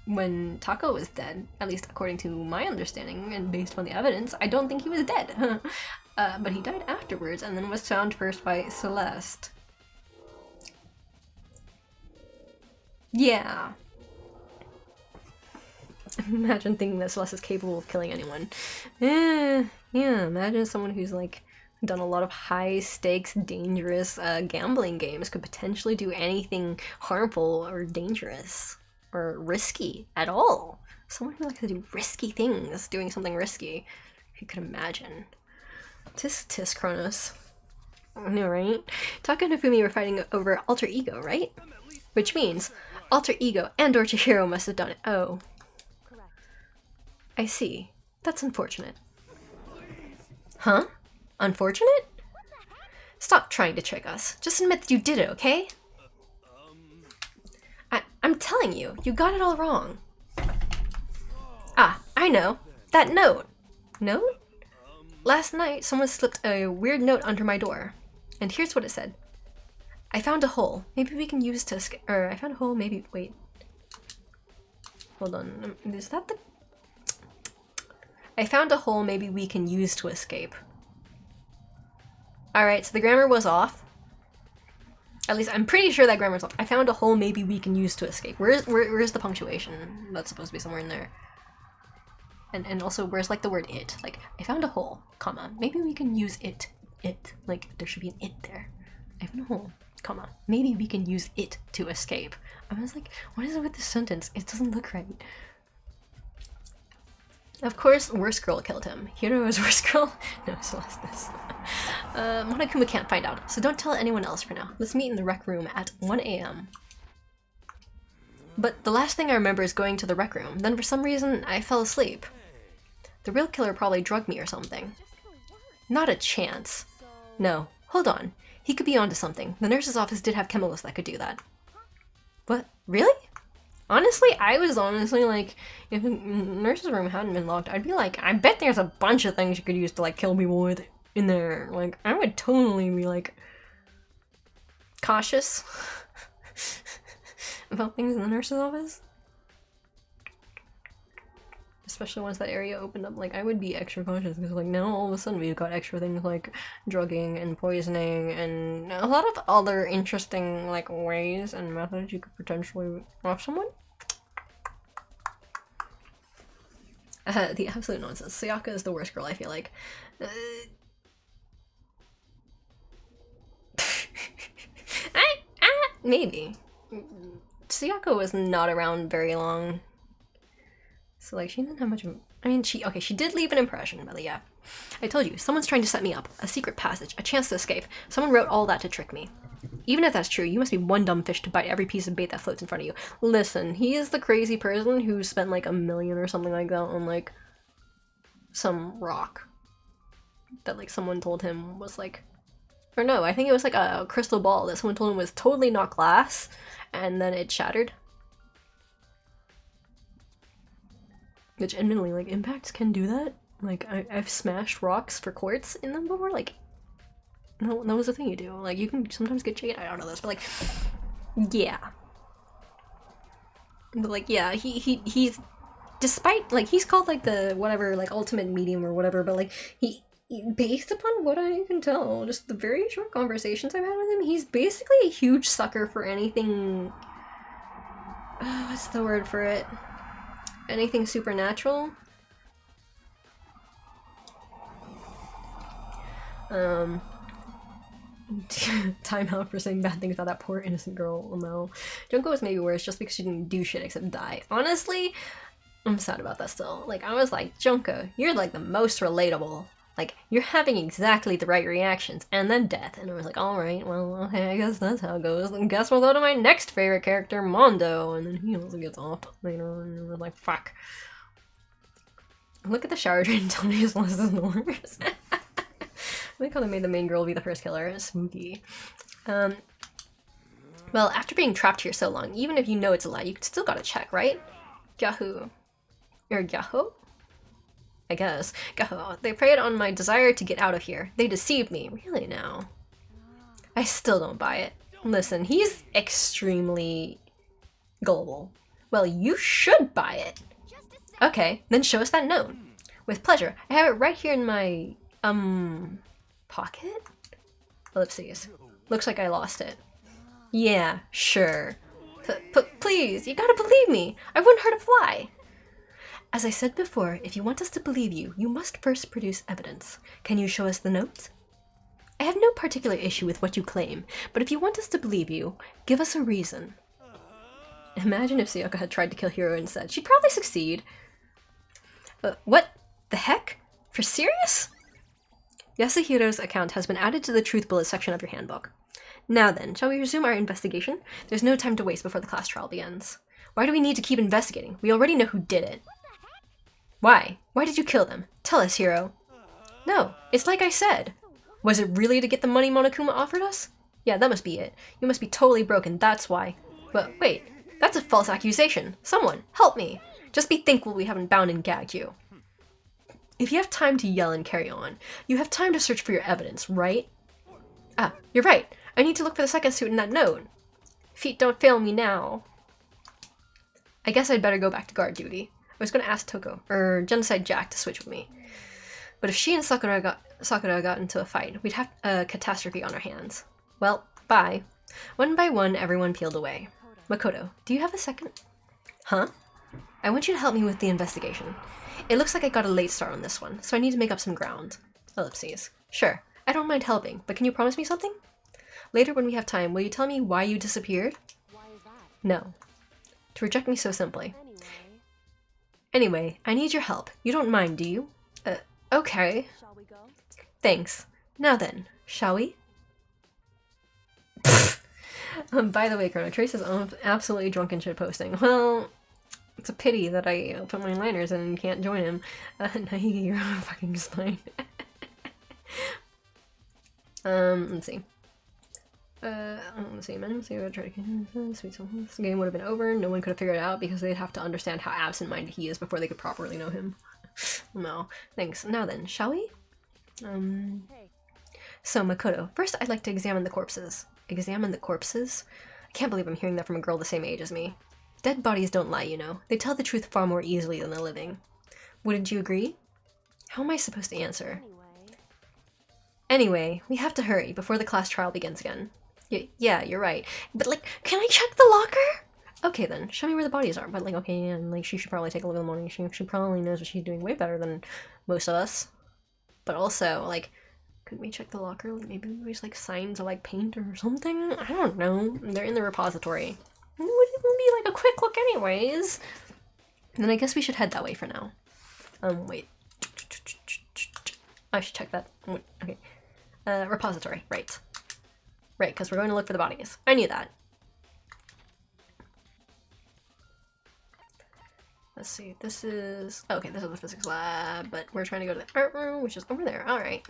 S1: when Tako was dead, at least according to my understanding and based on the evidence, I don't think he was dead. But he died afterwards and then was found first by Celeste. Yeah. Imagine thinking that Celeste is capable of killing anyone. Yeah, imagine someone who's like done a lot of high stakes, dangerous gambling games could potentially do anything harmful or dangerous or risky at all. Someone who likes to do risky things, doing something risky. If you could imagine. Tis Kronos. I know, right? Taka and Hifumi were fighting over alter ego, right? Which means alter ego and or Chihiro must have done it. Oh. I see. That's unfortunate. Huh? Unfortunate? Stop trying to trick us. Just admit that you did it, okay? I'm telling you, you got it all wrong. Ah, I know. That note. Note? Last night, someone slipped a weird note under my door. And here's what it said. I found a hole. Maybe we can use to escape. Or I found a hole, maybe. Wait. Hold on. Is that the. I found a hole maybe we can use to escape. Alright, so the grammar was off. At least I'm pretty sure that grammar's off. I found a hole maybe we can use to escape. Where's the punctuation? That's supposed to be somewhere in there. And also, where's like the word it? Like, I found a hole, comma. Maybe we can use it. It. Like, there should be an it there. I found a hole, comma. Maybe we can use it to escape. I was like, what is it with this sentence? It doesn't look right. Of course, worst girl killed him. Hiro is worst girl? No, Celeste. Monokuma can't find out, so don't tell anyone else for now. Let's meet in the rec room at 1 a.m. But the last thing I remember is going to the rec room. Then for some reason, I fell asleep. The real killer probably drugged me or something. Not a chance. No, hold on. He could be onto something. The nurse's office did have chemicals that could do that. What? Really? Honestly, I was honestly like, if the nurse's room hadn't been locked, I'd be like, I bet there's a bunch of things you could use to like kill people with in there. Like, I would totally be like cautious about things in the nurse's office. Especially once that area opened up, like, I would be extra cautious because, like, now all of a sudden we've got extra things like drugging and poisoning and a lot of other interesting, like, ways and methods you could potentially off someone. The absolute nonsense. Sayaka is the worst girl, I feel like. Maybe. Sayaka was not around very long. So, like, she didn't have much of... I mean, she did leave an impression, but yeah. I told you, someone's trying to set me up. A secret passage, a chance to escape. Someone wrote all that to trick me. Even if that's true, you must be one dumb fish to bite every piece of bait that floats in front of you. Listen, he is the crazy person who spent, like, $1 million or something like that on, like, some rock. That, like, someone told him was, like... Or no, I think it was, like, a crystal ball that someone told him was totally not glass, and then it shattered. Which, admittedly, like, impacts can do that. Like, I've smashed rocks for quartz in them before, like... No, that was a thing you do. Like, you can sometimes get jade. I don't know this, but, like... Yeah. But, like, yeah, he's... Despite, like, he's called, like, the, whatever, like, ultimate medium or whatever, but, like, he based upon what I can tell, just the very short conversations I've had with him, he's basically a huge sucker for anything... what's the word for it? Anything supernatural? Time out for saying bad things about that poor innocent girl. Oh no. Junko was maybe worse just because she didn't do shit except die. Honestly, I'm sad about that still. Like, I was like, Junko, you're like the most relatable. Like, you're having exactly the right reactions, and then death. And I was like, alright, well, okay, I guess that's how it goes. And guess we'll go to my next favorite character, Mondo. And then he also gets off later, and I was like, fuck. Look at the shower drain and tell me his list is the worst. I like how they made the main girl be the first killer. It's spooky. Well, after being trapped here so long, even if you know it's a lie, you still gotta check, right? Yahoo. Or Yahoo? I guess. Gaho. They preyed on my desire to get out of here. They deceived me. Really now? I still don't buy it. Listen, he's extremely gullible. Well, you should buy it. Okay, then show us that note. With pleasure. I have it right here in my Pocket? Ellipses. Looks like I lost it. Yeah, sure. Please, you gotta believe me. I wouldn't hurt a fly. As I said before, if you want us to believe you, you must first produce evidence. Can you show us the notes? I have no particular issue with what you claim, but if you want us to believe you, give us a reason. Imagine if Sayaka had tried to kill Hiro instead. She'd probably succeed. What the heck? For serious? Yasuhiro's account has been added to the truth bullet section of your handbook. Now then, shall we resume our investigation? There's no time to waste before the class trial begins. Why do we need to keep investigating? We already know who did it. Why? Why did you kill them? Tell us, Hiro. No, it's like I said. Was it really to get the money Monokuma offered us? Yeah, that must be it. You must be totally broken, that's why. But wait, that's a false accusation. Someone, help me. Just be thankful we haven't bound and gagged you. If you have time to yell and carry on, you have time to search for your evidence, right? Ah, you're right. I need to look for the second suit in that note. Feet don't fail me now. I guess I'd better go back to guard duty. I was going to ask Toko, or Genocide Jack, to switch with me. But if she and Sakura got into a fight, we'd have a catastrophe on our hands. Well, bye. One by one, everyone peeled away. Makoto, do you have a second? Huh? I want you to help me with the investigation. It looks like I got a late start on this one, so I need to make up some ground. Ellipses. Sure, I don't mind helping, but can you promise me something? Later when we have time, will you tell me why you disappeared?
S5: Why is that?
S1: No. To reject me so simply. Anyway, I need your help. You don't mind, do you? Okay.
S5: Shall we go?
S1: Thanks. Now then, shall we? By the way, Chrono Trace is absolutely drunk and shit posting. Well, it's a pity that I put my liners in and can't join him. Now you're fucking spine. Let's see. Let's see. Let's see. Try to sweet something. This game would have been over. No one could have figured it out because they'd have to understand how absent-minded he is before they could properly know him. No, thanks. Now then, shall we?
S5: Hey.
S1: So Makoto, first I'd like to examine the corpses. Examine the corpses? I can't believe I'm hearing that from a girl the same age as me. Dead bodies don't lie, you know. They tell the truth far more easily than the living. Wouldn't you agree? How am I supposed to answer? Anyway, we have to hurry before the class trial begins again. Yeah, you're right. But, like, can I check the locker? Okay then, show me where the bodies are. But, like, okay, and, like, she should probably take a look in the morning. She probably knows what she's doing way better than most of us. But also, like, could we check the locker? Like, maybe there's, like, signs of, like, paint or something? I don't know. They're in the repository. It would be, like, a quick look anyways. And then I guess we should head that way for now. Wait. I should check that. Okay. Repository, right. Right, because we're going to look for the bodies. I knew that. Let's see, this is... okay, this is the physics lab, but we're trying to go to the art room, which is over there. Alright.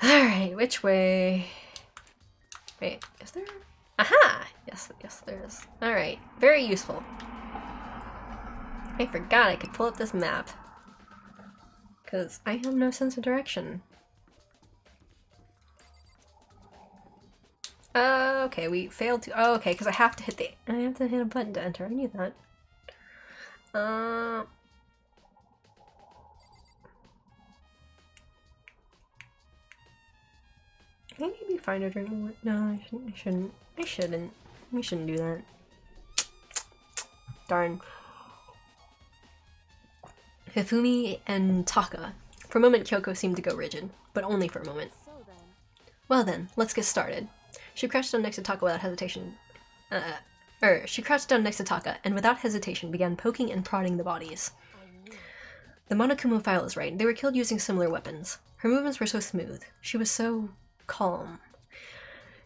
S1: Alright, which way? Wait, is there... aha! Yes, there is. Alright, very useful. I forgot I could pull up this map. Because I have no sense of direction. Okay, we failed to... oh, okay, because I have to hit a button to enter. I knew that. Can I maybe find a drink? No, I shouldn't. We shouldn't do that. Darn. Hifumi and Taka. For a moment, Kyoko seemed to go rigid, but only for a moment.
S5: So then.
S1: Well then, let's get started. She crouched down next to Taka without hesitation. She crouched down next to Taka and without hesitation began poking and prodding the bodies. The Monokuma file is right. They were killed using similar weapons. Her movements were so smooth. She was so calm.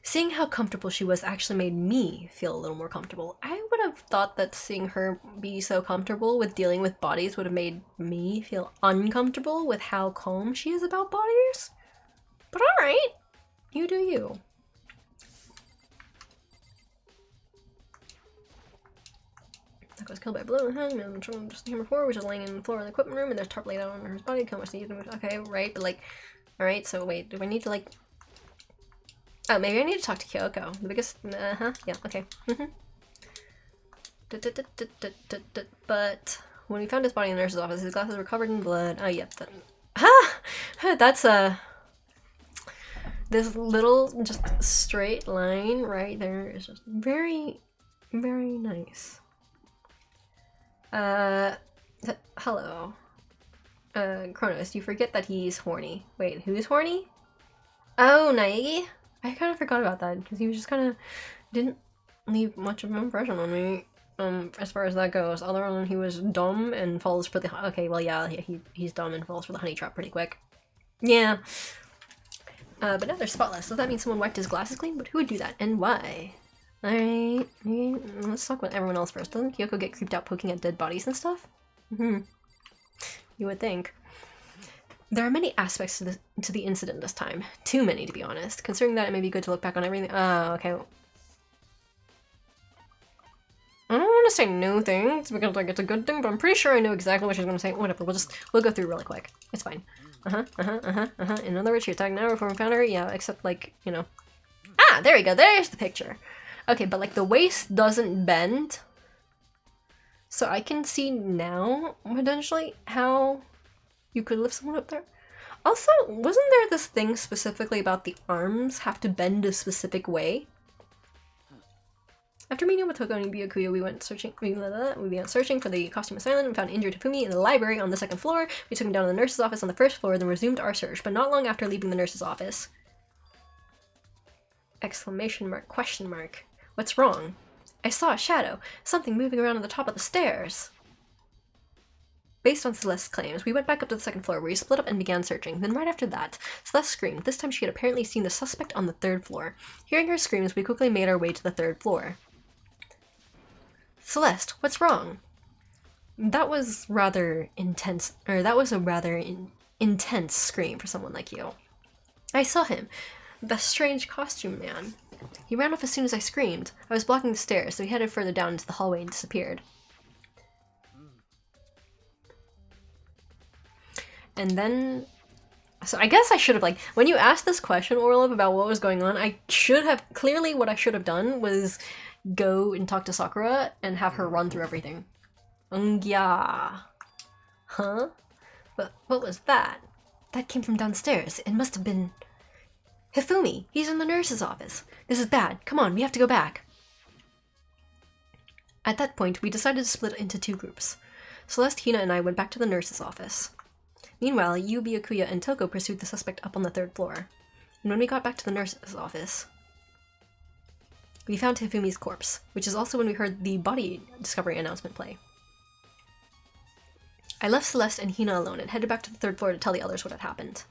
S1: Seeing how comfortable she was actually made me feel a little more comfortable. I would have thought that seeing her be so comfortable with dealing with bodies would have made me feel uncomfortable with how calm she is about bodies. But alright, you do you. Taka was killed by a blow in the head, and just the hammer 4, which is laying in the floor of the equipment room, and there's tarp laid out on her body. Kill much needed. Okay, right, but like, alright, so wait, do I need to like... oh, maybe I need to talk to Kyoko. The biggest... yeah, okay. But When we found his body in the nurse's office, his glasses were covered in blood. Oh, yep. That's this little just straight line right there is just very, very nice. Hello. Kronos, you forget that he's horny. Wait, who's horny? Oh, Naegi? I kind of forgot about that, because he was just kind of didn't leave much of an impression on me, as far as that goes, other than he was dumb and falls for the- okay, well, yeah, he's dumb and falls for the honey trap pretty quick. Yeah. But now they're spotless, so that means someone wiped his glasses clean, but who would do that, and why? Alright, let's talk about everyone else first. Doesn't Kyoko get creeped out poking at dead bodies and stuff? You would think. There are many aspects to the incident this time. Too many, to be honest. Considering that it may be good to look back on everything- oh, okay. I don't want to say no things, because like it's a good thing, but I'm pretty sure I know exactly what she's going to say. Whatever, we'll go through really quick. It's fine. In other words, she attacked now before we found her? Yeah, except like, you know. Ah, there we go, there's the picture. Okay, but like the waist doesn't bend. So I can see now, potentially, how you could lift someone up there. Also, wasn't there this thing specifically about the arms have to bend a specific way? After meeting with Toko and Byakuya, we went searching for the costume assailant and found injured Hifumi in the library on the second floor. We took him down to the nurse's office on the first floor, then resumed our search, but not long after leaving the nurse's office. Exclamation mark, question mark. What's wrong? I saw a shadow, something moving around on the top of the stairs. Based on Celeste's claims, we went back up to the second floor where we split up and began searching. Then right after that, Celeste screamed. This time she had apparently seen the suspect on the third floor. Hearing her screams, we quickly made our way to the third floor. Celeste, what's wrong? That was rather intense, or that was a rather intense scream for someone like you. I saw him, the strange costume man. He ran off as soon as I screamed. I was blocking the stairs, so he headed further down into the hallway and disappeared. And then, so I guess I should have, like, when you asked this question, Orlov, about what was going on, I should have, clearly what I should have done was go and talk to Sakura and have her run through everything. Yeah. Huh? But what was that? That came from downstairs. It must have been Hifumi. He's in the nurse's office. This is bad. Come on, we have to go back. At that point, we decided to split into two groups. Celeste, Hina, and I went back to the nurse's office. Meanwhile, Yu, Byakuya, and Toko pursued the suspect up on the third floor. And when we got back to the nurse's office, we found Hifumi's corpse, which is also when we heard the body discovery announcement play. I left Celeste and Hina alone and headed back to the third floor to tell the others what had happened.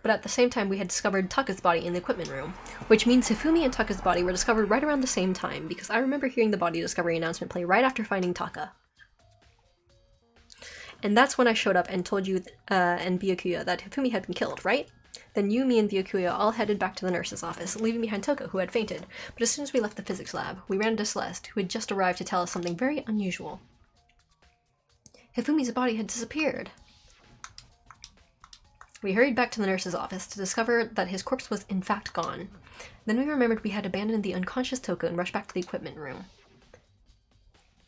S1: But at the same time, we had discovered Taka's body in the equipment room, which means Hifumi and Taka's body were discovered right around the same time, because I remember hearing the body discovery announcement play right after finding Taka. And that's when I showed up and told you and Byakuya that Hifumi had been killed, right? Then you, me, and Byakuya all headed back to the nurse's office, leaving behind Toko, who had fainted. But as soon as we left the physics lab, we ran into Celeste, who had just arrived to tell us something very unusual. Hifumi's body had disappeared. We hurried back to the nurse's office to discover that his corpse was in fact gone. Then we remembered we had abandoned the unconscious Toko and rushed back to the equipment room.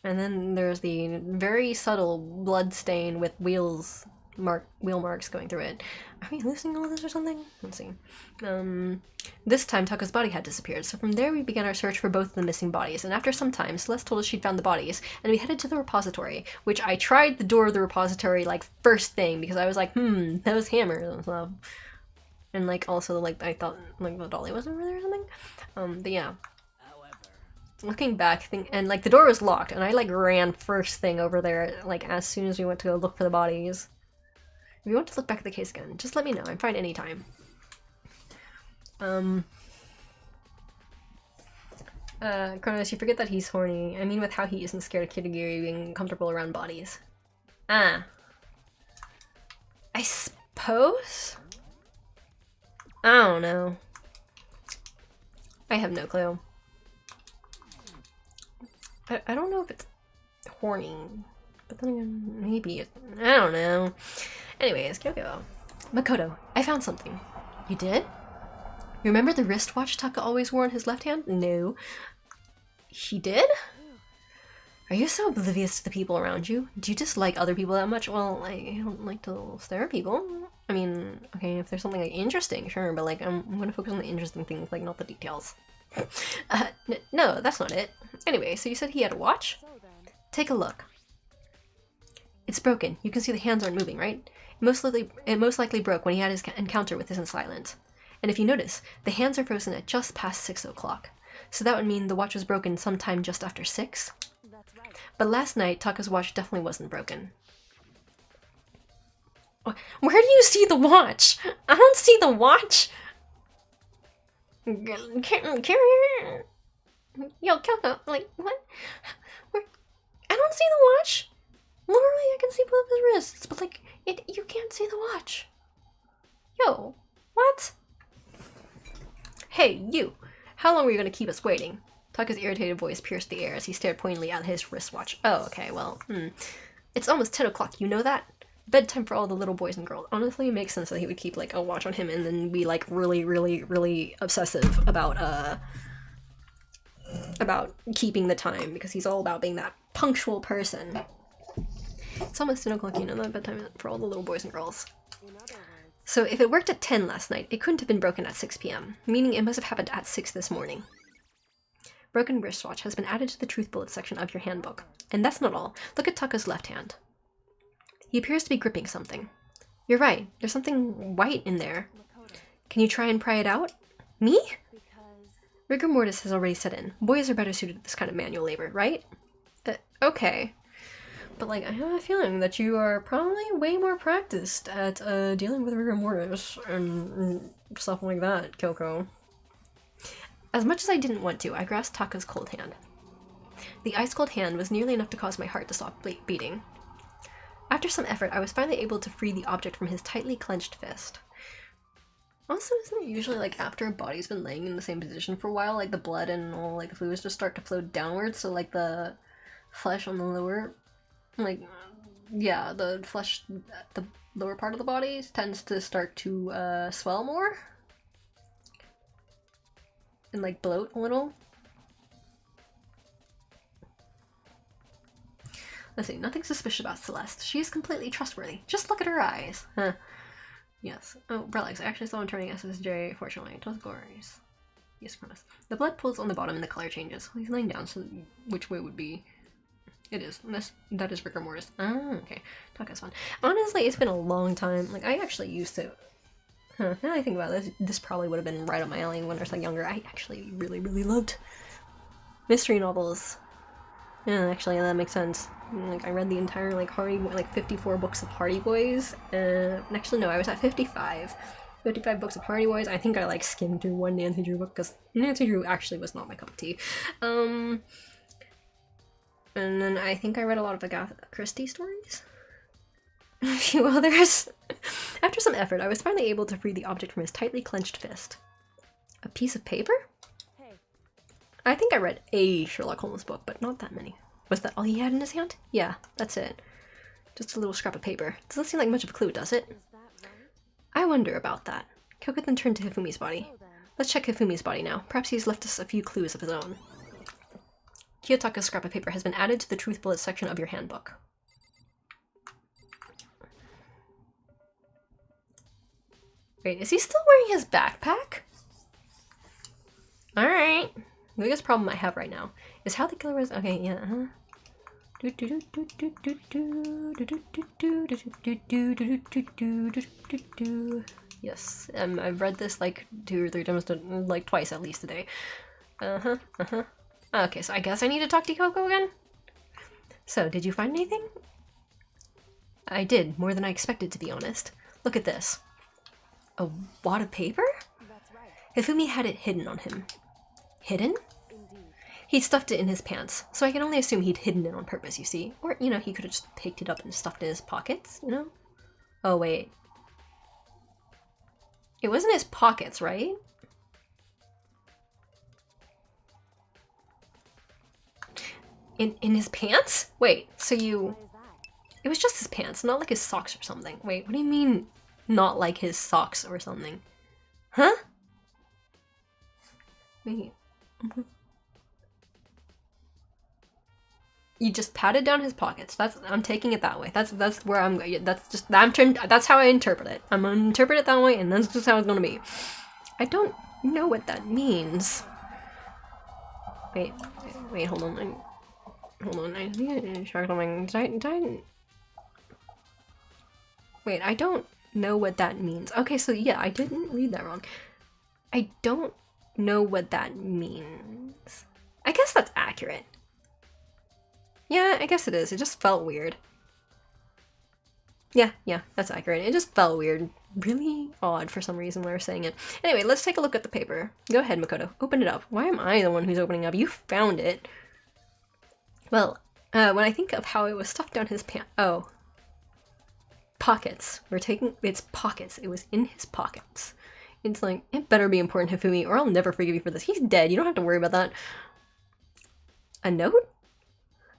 S1: And then there's the very subtle blood stain with wheel marks going through it. Are we losing all this or something? Let's see. This time Taka's body had disappeared, so from there we began our search for both of the missing bodies, and after some time, Celeste told us she'd found the bodies, and we headed to the repository, which I tried the door of the repository, like, first thing, because I was like, those hammers and stuff. And, like, also, like, I thought, like, the dolly wasn't really or something. But yeah. Looking back, and, like, the door was locked, and I, like, ran first thing over there, like, as soon as we went to go look for the bodies. If you want to look back at the case again, just let me know. I'm fine anytime. Kronos, you forget that he's horny. I mean with how he isn't scared of Kirigiri being comfortable around bodies. Ah. I suppose? I don't know. I have no clue. I don't know if it's horny, but then again, maybe it, I don't know. Anyways, Kyoko. Makoto, I found something. You did? Remember the wristwatch Taka always wore in his left hand? No. He did? Are you so oblivious to the people around you? Do you dislike other people that much? Well, I don't like to stare at people. I mean, okay, if there's something like interesting, sure, but like I'm gonna focus on the interesting things, like not the details. No, that's not it. Anyway, so you said he had a watch?
S5: So then,
S1: Take a look. It's broken. You can see the hands aren't moving, right? It most likely broke when he had his encounter with his Silent. And if you notice, the hands are frozen at just past 6 o'clock. So that would mean the watch was broken sometime just after 6.
S5: that's right.
S1: But last night, Taka's watch definitely wasn't broken. Where do you see the watch? I don't see the watch! Carrier! Yo, Kyoko, like, what? I don't see the watch! Literally, I can see both of his wrists, but like, you can't see the watch. Yo, what? Hey, you! How long were you gonna keep us waiting? Taka's irritated voice pierced the air as he stared pointedly at his wristwatch. Oh, okay, well, It's almost 10 o'clock, you know that? Bedtime for all the little boys and girls. Honestly, it makes sense that he would keep, like, a watch on him and then be, like, really, really, really obsessive about keeping the time, because he's all about being that punctual person. It's almost 10 o'clock, you know that? Bedtime for all the little boys and girls.
S5: In other words,
S1: So if it worked at 10 last night, it couldn't have been broken at 6 p.m., meaning it must have happened at 6 this morning. Broken wristwatch has been added to the truth bullet section of your handbook. And that's not all. Look at Taka's left hand. He appears to be gripping something. You're right, there's something white in there.
S5: Makoto,
S1: Can you try and pry it out? Me?
S5: because
S1: Rigor mortis has already set in. Boys are better suited to this kind of manual labor, right? Okay. But, like, I have a feeling that you are probably way more practiced at dealing with rigor mortis and stuff like that, Kyoko. As much as I didn't want to, I grasped Taka's cold hand. The ice-cold hand was nearly enough to cause my heart to stop beating. After some effort, I was finally able to free the object from his tightly clenched fist. Also, isn't it usually, like, after a body's been laying in the same position for a while, like, the blood and all, like, the fluids just start to flow downwards, so, like, the flesh on the lower, like, yeah, the flesh at the lower part of the body tends to start to, swell more? And, like, bloat a little? Let's see, nothing suspicious about Celeste. She is completely trustworthy. Just look at her eyes. Huh. Yes. Oh, Brelix, I actually saw him turning SSJ, fortunately. It was glorious. Yes, Cronus. The blood pools on the bottom and the color changes. He's laying down, so which way would be... It is. That is rigor mortis. Ah, okay. Taka's fun. Honestly, it's been a long time. Like, I actually used to... Now I think about this probably would have been right up my alley when I was, like, younger. I actually really, really loved mystery novels. Yeah, actually, that makes sense. Like, I read the entire, like, 54 books of Hardy Boys. Actually, no, I was at 55. 55 books of Hardy Boys. I think I, like, skimmed through one Nancy Drew book, because Nancy Drew actually was not my cup of tea. And then I think I read a lot of Agatha Christie stories. A few others. After some effort, I was finally able to free the object from his tightly clenched fist. A piece of paper?
S5: hey,
S1: I think I read a Sherlock Holmes book, but not that many. Was that all he had in his hand? Yeah, that's it. Just a little scrap of paper. Doesn't seem like much of a clue, does it?
S5: is that right?
S1: I wonder about that. Kyoko then turned to Hifumi's body.
S5: So then,
S1: Let's check Hifumi's body now. Perhaps he's left us a few clues of his own. Kiyotaka's scrap of paper has been added to the truth bullet section of your handbook. Wait, is he still wearing his backpack? Alright. The biggest problem I have right now is how the killer was. Okay, yeah, Yes, I've read this like 2 or 3 times, like twice at least today. Okay, so I guess I need to talk to Kyoko again? So, did you find anything? I did, more than I expected, to be honest. Look at this. A wad of paper?
S5: that's right.
S1: Hifumi had it hidden on him. Hidden?
S5: Indeed.
S1: He'd stuffed it in his pants, so I can only assume he'd hidden it on purpose, you see. Or, you know, he could have just picked it up and stuffed it in his pockets, you know? Oh, wait. It wasn't his pockets, right? In his pants? Wait, so you...
S5: Why is that?
S1: It was just his pants, not like his socks or something. Wait, what do you mean, not like his socks or something? Huh? Wait. You just patted down his pockets. I'm taking it that way. That's where I'm going. That's how I interpret it. I'm gonna interpret it that way, and that's just how it's gonna be. I don't know what that means. Wait, hold on. Hold on. I think I checked something. Wait, I don't know what that means. Okay, so yeah, I didn't read that wrong. I don't know what that means. I guess that's accurate. Yeah, I guess it is. It just felt weird. Yeah, that's accurate. It just felt weird. Really odd for some reason when I was saying it. Anyway, let's take a look at the paper. Go ahead, Makoto. Open it up. Why am I the one who's opening up? You found it. Well, when I think of how it was stuffed down his pants. Oh. Pockets. We're taking its pockets. It was in his pockets. It's like, it better be important, Hifumi, or I'll never forgive you for this. He's dead. You don't have to worry about that. A note?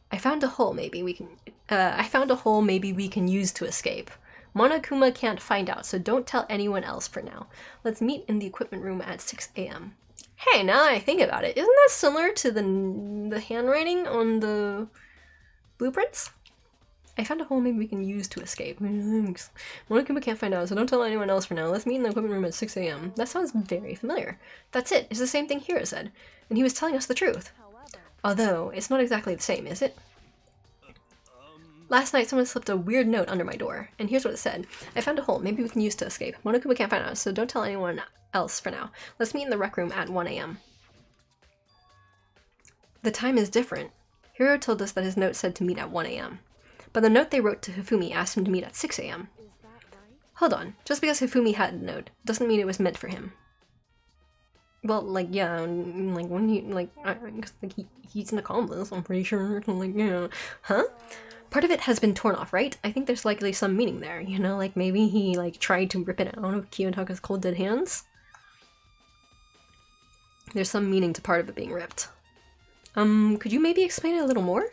S1: I found a hole maybe we can use to escape. Monokuma can't find out, so don't tell anyone else for now. Let's meet in the equipment room at 6 a.m. Hey, now that I think about it, isn't that similar to the handwriting on the blueprints? I found a hole maybe we can use to escape. Thanks. Monokuma can't find out, so don't tell anyone else for now. Let's meet in the equipment room at 6 a.m. That sounds very familiar. That's it. It's the same thing Hiro said. And he was telling us the truth. Although, it's not exactly the same, is it? Last night someone slipped a weird note under my door, and here's what it said. I found a hole maybe we can use to escape. Monokuma can't find out, so don't tell anyone else for now. Let's meet in the rec room at 1 a.m. The time is different. Hiro told us that his note said to meet at 1 a.m. But the note they wrote to Hifumi asked him to meet at 6 a.m. Hold on, just because Hifumi had a note doesn't mean it was meant for him. Well, like, yeah, like, when he, like, he's an accomplice, I'm pretty sure, like, yeah. Huh? Part of it has been torn off, right? I think there's likely some meaning there, you know, like, maybe he, like, tried to rip it out of Kiyotaka's cold dead hands? There's some meaning to part of it being ripped. Could you maybe explain it a little more?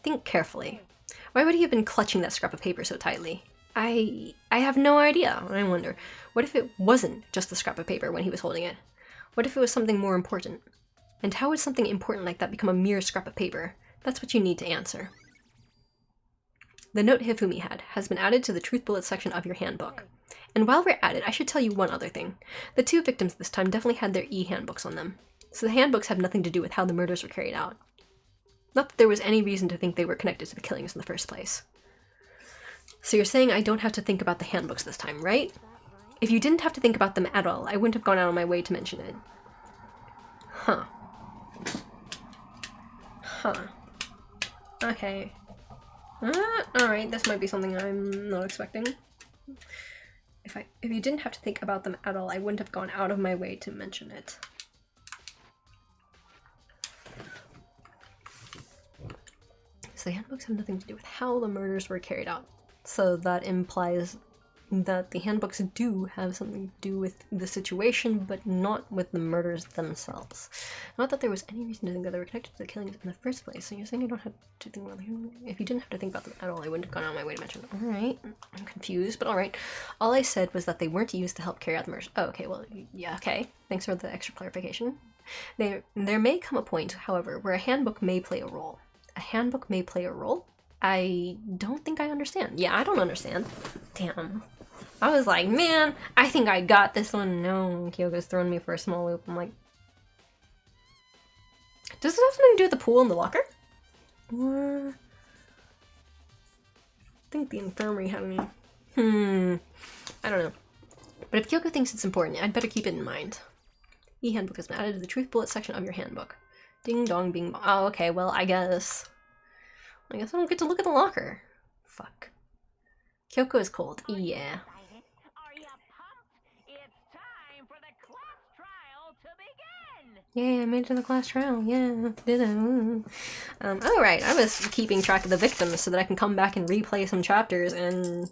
S1: Think carefully. Why would he have been clutching that scrap of paper so tightly? I have no idea, I wonder. What if it wasn't just a scrap of paper when he was holding it? What if it was something more important? And how would something important like that become a mere scrap of paper? That's what you need to answer. The note Hifumi had has been added to the truth bullet section of your handbook. And while we're at it, I should tell you one other thing. The two victims this time definitely had their e-handbooks on them. So the handbooks have nothing to do with how the murders were carried out. Not that there was any reason to think they were connected to the killings in the first place. So you're saying I don't have to think about the handbooks this time, right? If you didn't have to think about them at all, I wouldn't have gone out on my way to mention it. Huh. Okay. Alright, this might be something I'm not expecting. If you didn't have to think about them at all, I wouldn't have gone out of my way to mention it. So the handbooks have nothing to do with how the murders were carried out. So that implies that the handbooks do have something to do with the situation, but not with the murders themselves. Not that there was any reason to think that they were connected to the killings in the first place, so you're saying I don't have to think about them. If you didn't have to think about them at all, I wouldn't have gone out of my way to mention them. Alright, I'm confused, but alright. All I said was that they weren't used to help carry out the murders. Oh, okay, well, yeah, okay. Thanks for the extra clarification. There may come a point, however, where a handbook may play a role. A handbook may play a role? I don't think I understand. Yeah, I don't understand. Damn. I was like, man, I think I got this one. No, Kyoko's throwing me for a small loop. I'm like, does it have something to do with the pool and the locker? Or... I think the infirmary had any... I don't know. But if Kyoko thinks it's important, I'd better keep it in mind. E-handbook has been added to the truth bullet section of your handbook. Ding dong bing bong. Oh, okay, well, I guess I don't get to look at the locker. Fuck. Kyoko is cold. Yeah. Yeah, I made it to the class trial. Yeah, did it. Alright, I was keeping track of the victims so that I can come back and replay some chapters and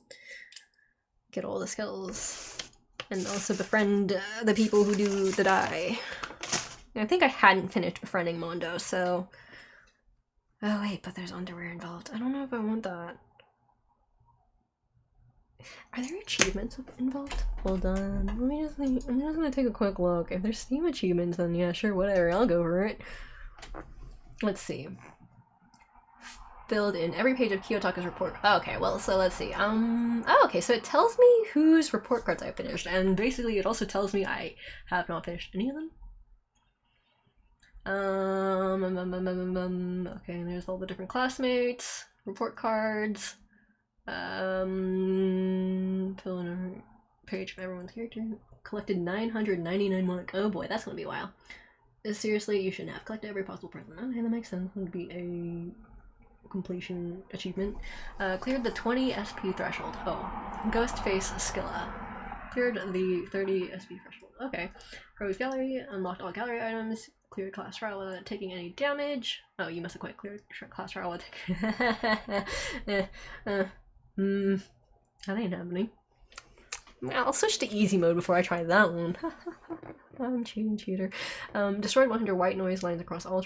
S1: get all the skills. And also befriend the people who do the die. I think I hadn't finished befriending Mondo, so... Oh wait, but there's underwear involved. I don't know if I want that. Are there achievements involved? Hold on. Let me just think. I'm just gonna take a quick look. If there's Steam achievements, then yeah, sure, whatever. I'll go for it. Let's see. filled in every page of Kiyotaku's report. Oh, okay, well, so let's see. Oh, okay, so it tells me whose report cards I finished, and basically it also tells me I have not finished any of them. Okay, and there's all the different classmates, report cards, fill in a page of everyone's character. Collected 999 mark. Oh boy, that's gonna be a while. Seriously, you shouldn't have collected every possible present. Okay, that makes sense. It would be a completion achievement. Cleared the 20 SP threshold. Oh, Ghostface Skilla. Cleared the 30 SP threshold. Okay. Rose Gallery. Unlocked all gallery items. Cleared class trial without taking any damage. Oh, you must have quite cleared class trial without taking... that ain't happening. I'll switch to easy mode before I try that one. I'm cheater. Destroyed 100 white noise lines across all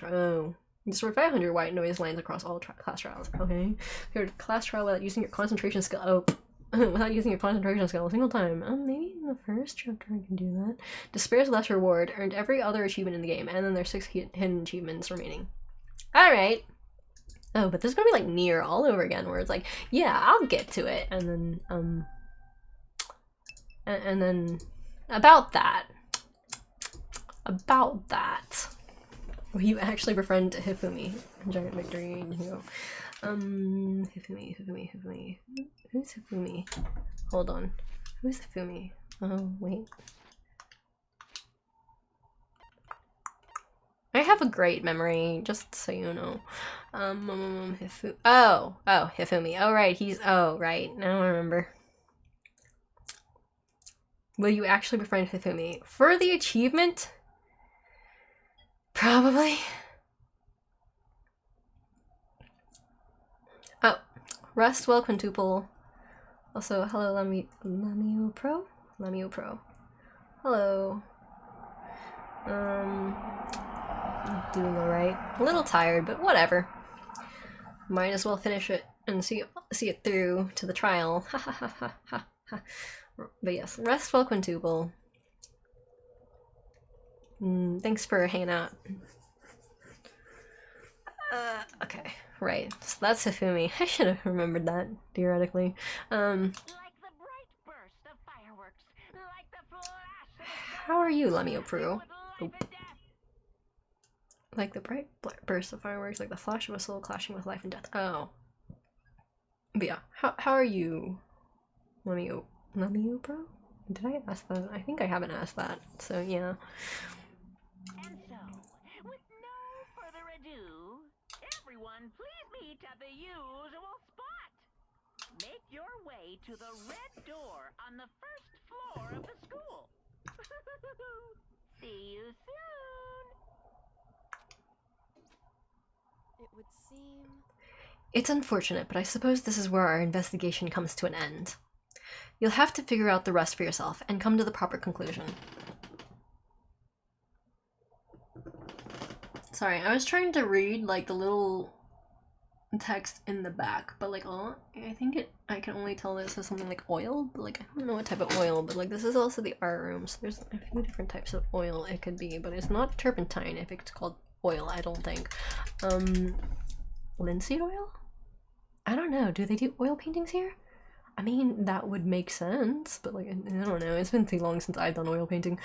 S1: destroyed 500 white noise lines across all class trials. Okay. Cleared class trial without using your concentration skill. Oh, without using your concentration skill a single time. Maybe in the first chapter I can do that. Despair's less reward. Earned every other achievement in the game, and then there's 6 hidden achievements remaining. Alright. Oh, but this is gonna be like Nier all over again, where it's like, yeah, I'll get to it, and then, and then, about that. Will you actually befriend Hifumi? Giant victory. Hifumi. Who's Hifumi? Hold on. Who's Hifumi? Oh, wait. I have a great memory, just so you know. Hifumi. Oh, Hifumi. Oh, right. Oh, right. Now I remember. Will you actually befriend Hifumi? For the achievement? Probably. Oh, Rest well quintuple. Also, hello, Lamio Pro? Lamio Pro. Hello. Doing alright. A little tired, but whatever. Might as well finish it and see it through to the trial. Ha ha ha ha ha ha. But yes, Rest well quintuple. Thanks for hanging out. Okay, right. So that's Hifumi. I should have remembered that, theoretically.
S6: Like the bright burst of fireworks, like the flash of
S1: How are you, Lemio Pru?
S6: life and death.
S1: Like the bright burst of fireworks, like the flash of a soul clashing with life and death. Oh. But yeah, how are you, Lemio Pru? Did I ask that? I think I haven't asked that, so yeah.
S6: And so, with no further ado, everyone please meet at the usual spot. Make your way to the red door on the first floor of the school. See you soon.
S5: It would seem...
S1: It's unfortunate, but I suppose this is where our investigation comes to an end. You'll have to figure out the rest for yourself and come to the proper conclusion. Sorry, I was trying to read like the little text in the back, but like I think I can only tell this is something like oil, but like I don't know what type of oil, but like this is also the art room, so there's a few different types of oil it could be, but it's not turpentine if it's called oil, I don't think. Linseed oil? I don't know, do they do oil paintings here? I mean, that would make sense, but like, I don't know, it's been too long since I've done oil painting.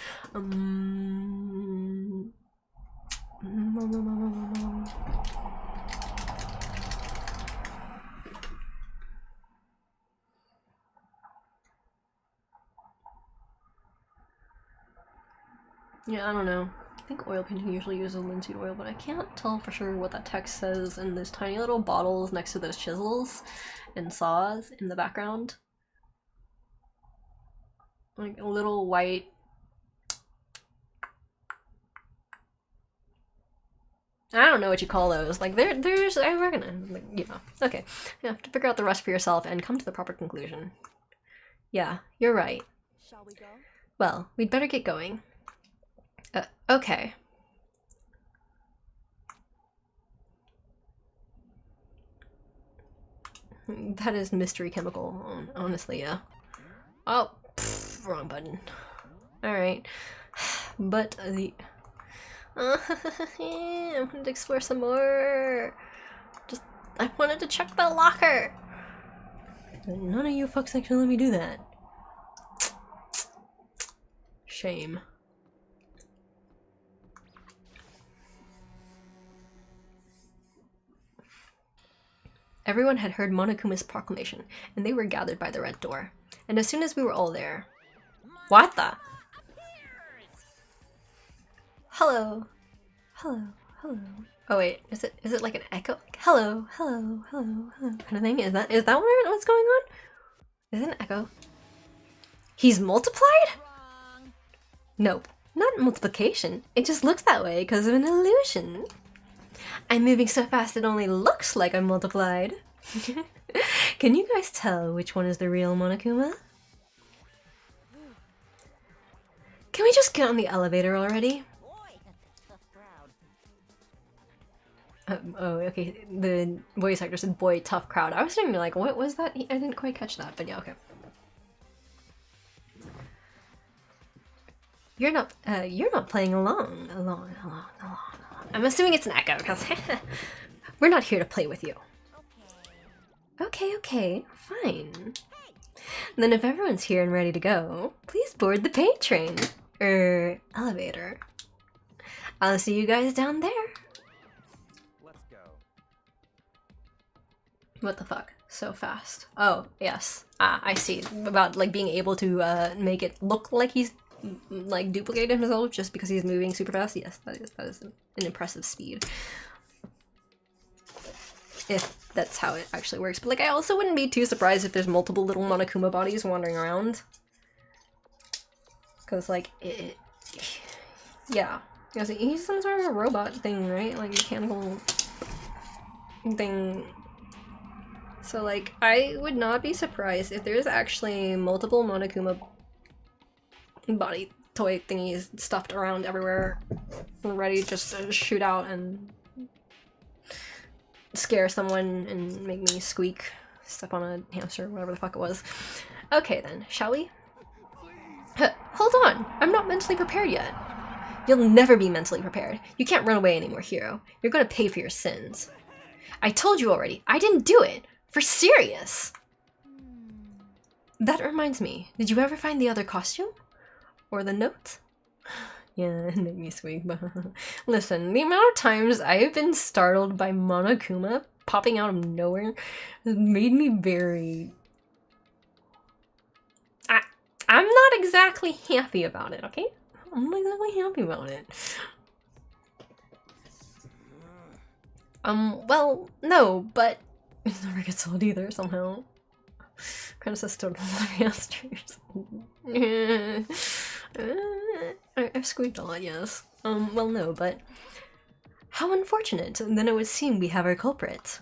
S1: Yeah, I don't know. I think oil painting usually uses linseed oil, but I can't tell for sure what that text says in those tiny little bottles next to those chisels and saws in the background. Like a little white... I don't know what you call those. Like, there's... I recognize... Like, yeah. Okay. You have to figure out the rest for yourself and come to the proper conclusion. Yeah, you're right.
S5: Shall we go?
S1: Well, we'd better get going. Okay. That is mystery chemical, honestly, yeah. Oh, pff, wrong button. Alright. But the... I want to explore some more. Just I wanted to check the locker. None of you fucks actually let me do that. Shame. Everyone had heard Monokuma's proclamation, and they were gathered by the red door. And as soon as we were all there... What the? Hello. Hello. Hello. Oh wait, is it like an echo? Hello, hello, hello, hello kind of thing? Is that what's going on? Is it an echo? He's multiplied? Nope, not multiplication. It just looks that way because of an illusion. I'm moving so fast it only looks like I'm multiplied. Can you guys tell which one is the real Monokuma? Can we just get on the elevator already? Oh, okay. The voice actor said, boy, tough crowd. I was thinking, like, what was that? I didn't quite catch that, but yeah, okay. You're not playing along. I'm assuming it's an echo, because we're not here to play with you. Okay, fine. Then if everyone's here and ready to go, please board the paint train. Elevator. I'll see you guys down there. What the fuck? So fast. Oh, yes. I see. About, like, being able to, make it look like he's, like, duplicated himself just because he's moving super fast. Yes, that is an impressive speed. If that's how it actually works. But, like, I also wouldn't be too surprised if there's multiple little Monokuma bodies wandering around. Because, like, yeah. He's some sort of a robot thing, right? Like, mechanical thing. So, like, I would not be surprised if there's actually multiple Monokuma body toy thingies stuffed around everywhere, ready just to shoot out and scare someone and make me squeak, step on a hamster, whatever the fuck it was. Okay then, shall we? Hold on! I'm not mentally prepared yet. You'll never be mentally prepared. You can't run away anymore, hero. You're gonna pay for your sins. I told you already, I didn't do it! For serious! That reminds me, did you ever find the other costume? Or the note? Yeah, it made me squeak, but listen, the amount of times I have been startled by Monokuma popping out of nowhere has made me very... I'm not exactly happy about it, okay? I'm not exactly happy about it. Well, no, but it never gets old either, somehow. Princess don't love hamsters. I squeaked a lot, yes. Well, no, but... How unfortunate! Then it would seem we have our culprit.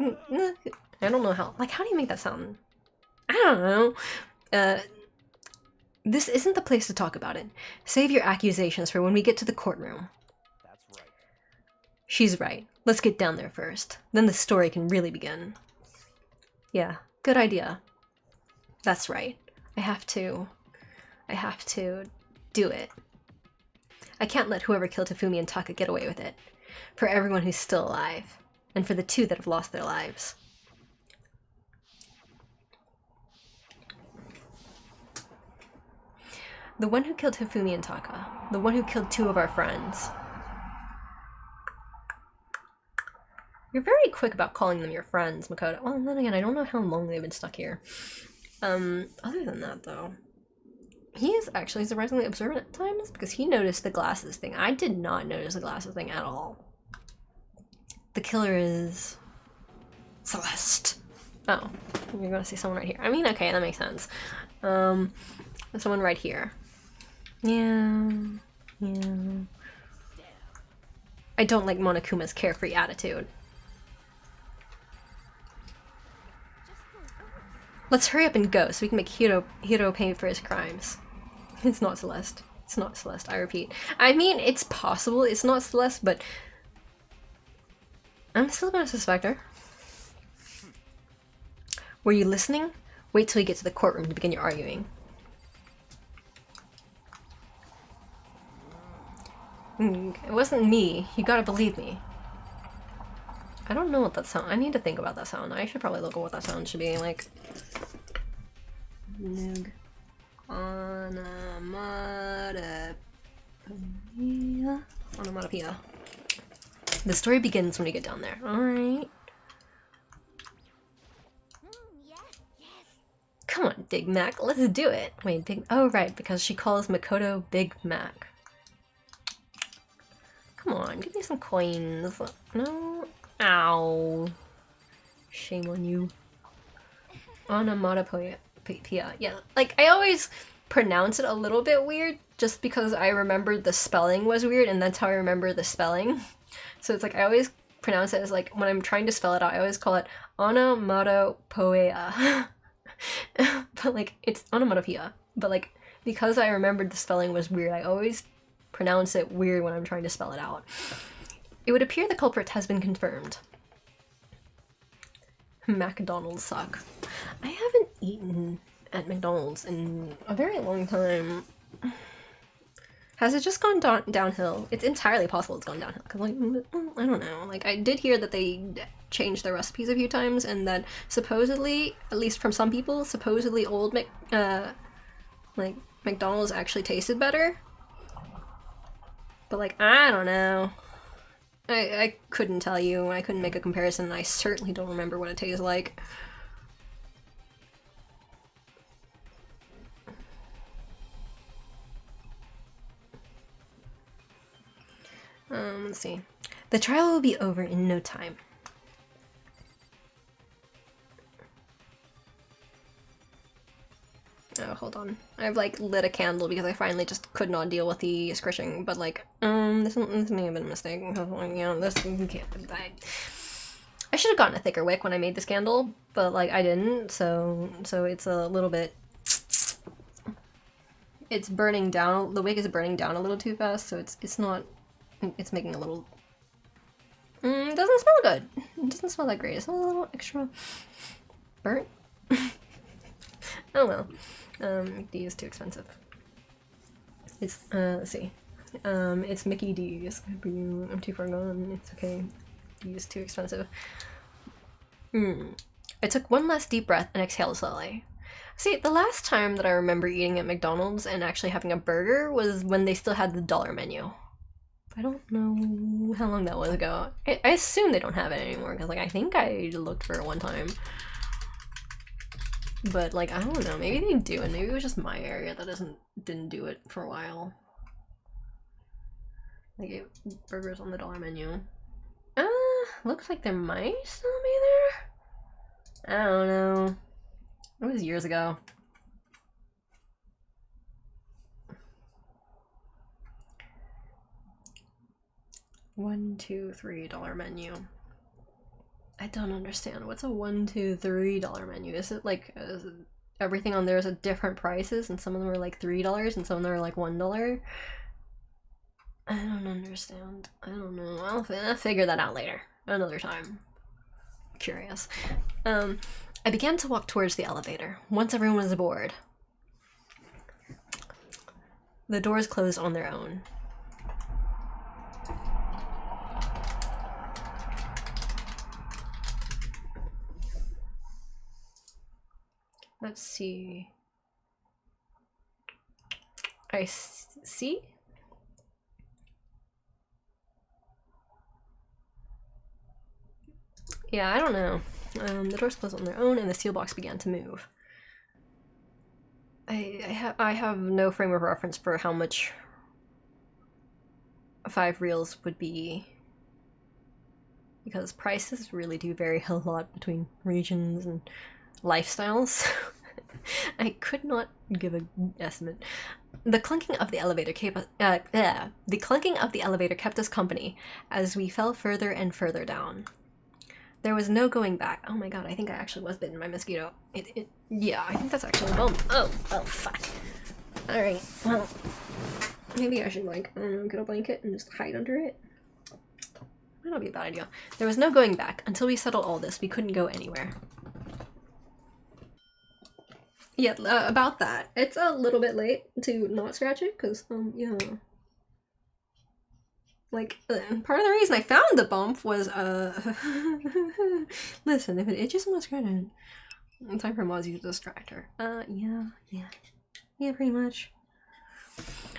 S1: I don't know how... Like, how do you make that sound? I don't know. This isn't the place to talk about it. Save your accusations for when we get to the courtroom.
S4: That's right.
S1: She's right. Let's get down there first. Then the story can really begin. Yeah, good idea. That's right. I have to do it. I can't let whoever killed Hifumi and Taka get away with it. For everyone who's still alive. And for the two that have lost their lives. The one who killed Hifumi and Taka. The one who killed two of our friends. You're very quick about calling them your friends, Makoto. Well, then again, I don't know how long they've been stuck here. Other than that, though, he is actually surprisingly observant at times because he noticed the glasses thing. I did not notice the glasses thing at all. The killer is... Celeste. Oh, you're gonna see someone right here. I mean, okay, that makes sense. There's someone right here. Yeah. I don't like Monokuma's carefree attitude. Let's hurry up and go so we can make Hiro pay for his crimes. It's not Celeste. It's not Celeste, I repeat. I mean, it's possible it's not Celeste, but... I'm still gonna suspect her. Were you listening? Wait till you get to the courtroom to begin your arguing. It wasn't me. You gotta believe me. I don't know what that sound. I need to think about that sound. I should probably look at what that sound should be like. Noog. Onomatopoeia. Onomatopoeia. The story begins when we get down there. Alright.
S3: Yes, yes.
S1: Come on, Big Mac, let's do it. Wait, Big. Oh, right, because she calls Makoto Big Mac. Come on, give me some coins. No? Ow. Shame on you. Onomatopoeia. Yeah, like, I always pronounce it a little bit weird just because I remembered the spelling was weird and that's how I remember the spelling. So it's like, I always pronounce it as like, when I'm trying to spell it out, I always call it onomatopoeia. But like, it's onomatopoeia. But like, because I remembered the spelling was weird, I always pronounce it weird when I'm trying to spell it out. It would appear the culprit has been confirmed. McDonald's suck. I haven't eaten at McDonald's in a very long time. Has it just gone downhill? It's entirely possible it's gone downhill. Cause like, I don't know. Like, I did hear that they changed their recipes a few times, and that supposedly, at least from some people, supposedly old like McDonald's actually tasted better. But like, I don't know. I couldn't tell you. I couldn't make a comparison, and I certainly don't remember what it tastes like. Let's see. The trial will be over in no time. Oh, hold on. I've like lit a candle because I finally just could not deal with the squishing, but like, this may have been a mistake. You know, this can't. I should have gotten a thicker wick when I made this candle, but like I didn't, so it's a little bit. It's burning down. The wick is burning down a little too fast, so it's not. It's making a little. It doesn't smell good. It doesn't smell that great. It smells a little extra burnt. Oh well. D is too expensive. It's let's see. It's Mickey D's. I'm too far gone. It's okay. D is too expensive. I took one last deep breath and exhaled slowly. See, the last time that I remember eating at McDonald's and actually having a burger was when they still had the dollar menu. I don't know how long that was ago. I assume they don't have it anymore because like I think I looked for it one time. But like I don't know, maybe they do, and maybe it was just my area that didn't do it for a while. Like burgers on the dollar menu. Looks like there might still be there. I don't know. It was years ago. $1, $2, $3 menu. I don't understand. What's a $1, $2, $3 menu? Is it like everything on there is at different prices, and some of them are like $3 and some of them are like $1? I don't understand. I don't know. I'll figure that out later, another time. Curious. I began to walk towards the elevator. Once everyone was aboard, the doors closed on their own. Let's see. I see? Yeah, I don't know. The doors closed on their own and the steel box began to move. I have no frame of reference for how much 5 reals would be, because prices really do vary a lot between regions and lifestyles. I could not give an estimate. The clunking of the elevator kept us company as we fell further and further down. There was no going back. Oh my god, I think I actually was bitten by a mosquito. Yeah, I think that's actually a bone. Oh, fuck. Alright, well, maybe I should, like, I don't know, get a blanket and just hide under it. Might not be a bad idea. There was no going back. Until we settled all this, we couldn't go anywhere. Yeah, about that. It's a little bit late to not scratch it, because, yeah. Like, part of the reason I found the bump was, listen, if it itches, I'm gonna scratch it. Time for Mozzie to distract her. Yeah, pretty much.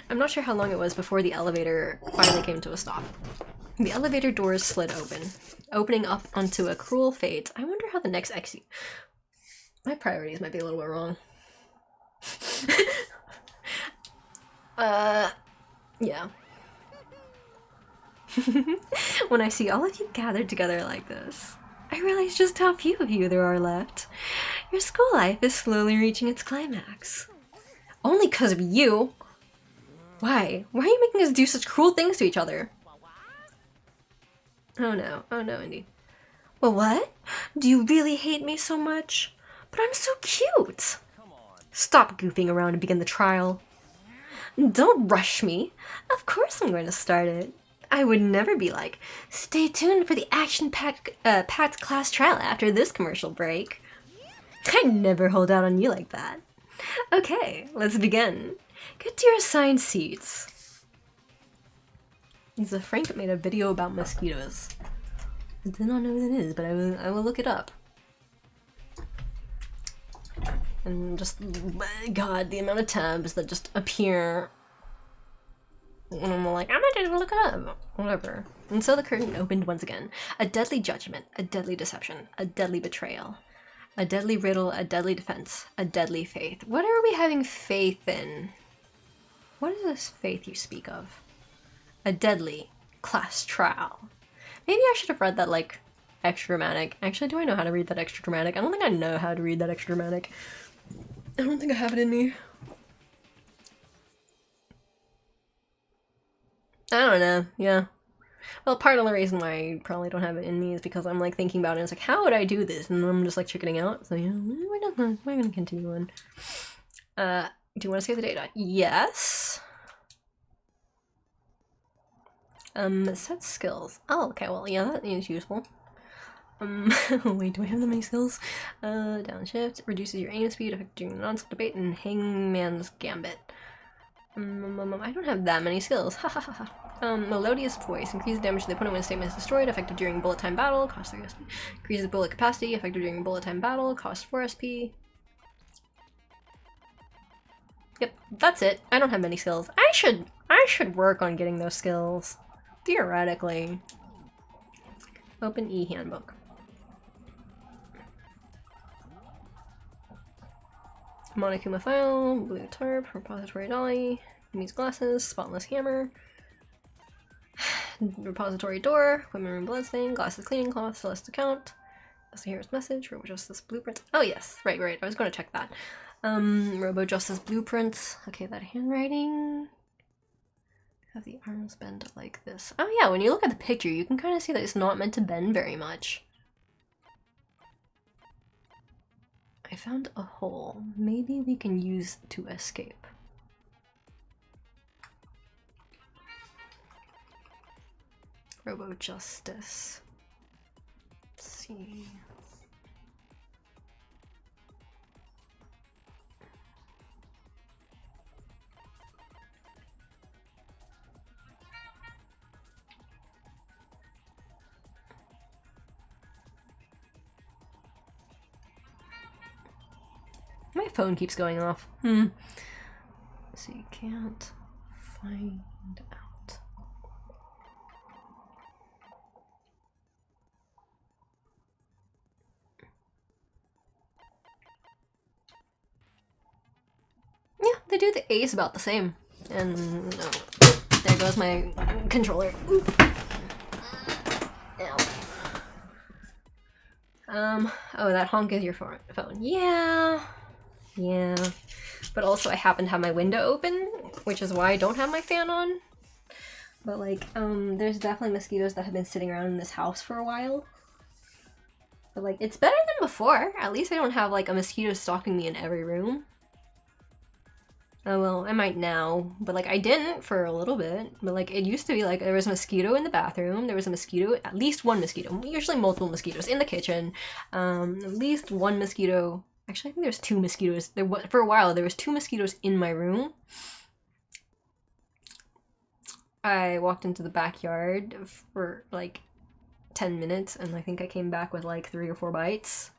S1: I'm not sure how long it was before the elevator finally came to a stop. The elevator doors slid open, opening up onto a cruel fate. I wonder how the next exit... My priorities might be a little bit wrong. Yeah. When I see all of you gathered together like this, I realize just how few of you there are left. Your school life is slowly reaching its climax. Only because of you! Why? Why are you making us do such cruel things to each other? Oh no, Indy. Well, what? Do you really hate me so much? But I'm so cute! Stop goofing around and begin the trial. Don't rush me. Of course I'm going to start it. I would never be like, stay tuned for the action-packed class trial after this commercial break. I'd never hold out on you like that. Okay, let's begin. Get to your assigned seats. He's a Frank made a video about mosquitoes. I did not know what it is, but I will look it up. And just, God, the amount of tabs that just appear. And I'm like, I'm not gonna look it up. Whatever. And so the curtain opened once again. A deadly judgment, a deadly deception, a deadly betrayal, a deadly riddle, a deadly defense, a deadly faith. What are we having faith in? What is this faith you speak of? A deadly class trial. Maybe I should have read that, like, extra dramatic. Actually, do I know how to read that extra dramatic? I don't think I know how to read that extra dramatic. I don't think I have it in me. I don't know, yeah. Well, part of the reason why I probably don't have it in me is because I'm, like, thinking about it. It's like, how would I do this? And I'm just, like, chickening out. So, yeah, we're gonna continue on. Do you want to save the data? Yes. Set skills. Oh, okay, well, yeah, that is useful. Wait, do I have that many skills? Downshift reduces your aim speed, effect during non-skill debate, and Hangman's Gambit. I don't have that many skills. Ha ha ha ha. Melodious voice increases damage to the opponent when a statement is destroyed, effective during bullet time battle, cost 3 SP. Increases bullet capacity, effective during bullet time battle, cost 4 SP. Yep, that's it. I don't have many skills. I should work on getting those skills. Theoretically. Open e-handbook. Monokuma file, blue tarp, repository dolly, Mi's glasses, spotless hammer, repository door, women room bloodstain, glasses cleaning cloth, Celeste account, that's the hero's message, Robo Justice blueprint. Oh yes, right, I was going to check that. Robo Justice blueprints. Okay, that handwriting. Have the arms bend like this. Oh yeah, when you look at the picture, you can kind of see that it's not meant to bend very much. I found a hole. Maybe we can use to escape. Robo Justice. Let's see. My phone keeps going off. So you can't find out. Yeah, they do the A's about the same. And no. There goes my controller. Ow. Oh, that honk is your phone. Yeah, but also I happen to have my window open, which is why I don't have my fan on. But like, there's definitely mosquitoes that have been sitting around in this house for a while. But like, it's better than before. At least I don't have like a mosquito stalking me in every room. Oh well, I might now, but like I didn't for a little bit. But like, it used to be like there was a mosquito in the bathroom, there was a mosquito, at least one mosquito, usually multiple mosquitoes in the kitchen, at least one mosquito. Actually, I think there's 2 mosquitoes. For a while, there was 2 mosquitoes in my room. I walked into the backyard for like 10 minutes, and I think I came back with like 3 or 4 bites.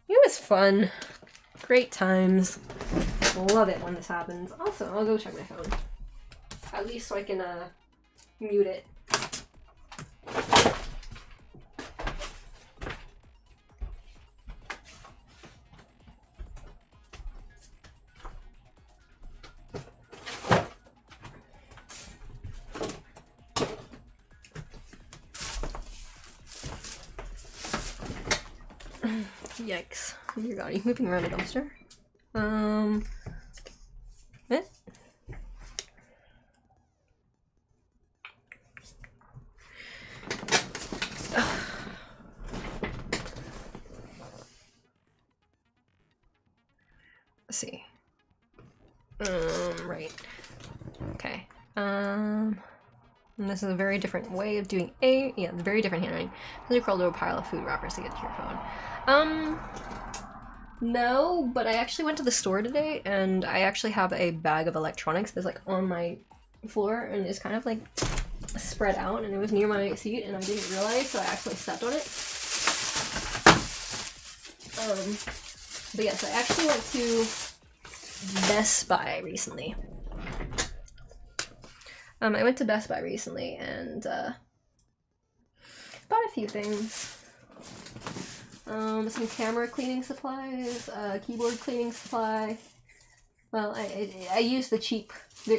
S1: It was fun. Great times. Love it when this happens. Also, I'll go check my phone. At least so I can mute it. Yikes. Oh my god, are you moving around the dumpster? Eh? Let's see. Right. Okay. And this is a very different way of doing very different handwriting. So you crawl to a pile of food wrappers to get to your phone. No, but I actually went to the store today, and I actually have a bag of electronics that's like on my floor, and it's kind of like spread out, and it was near my seat, and I didn't realize, so I actually stepped on it. But yes, I actually went to Best Buy recently. I went to Best Buy recently and bought a few things. Some camera cleaning supplies, keyboard cleaning supply. Well, I used the cheap.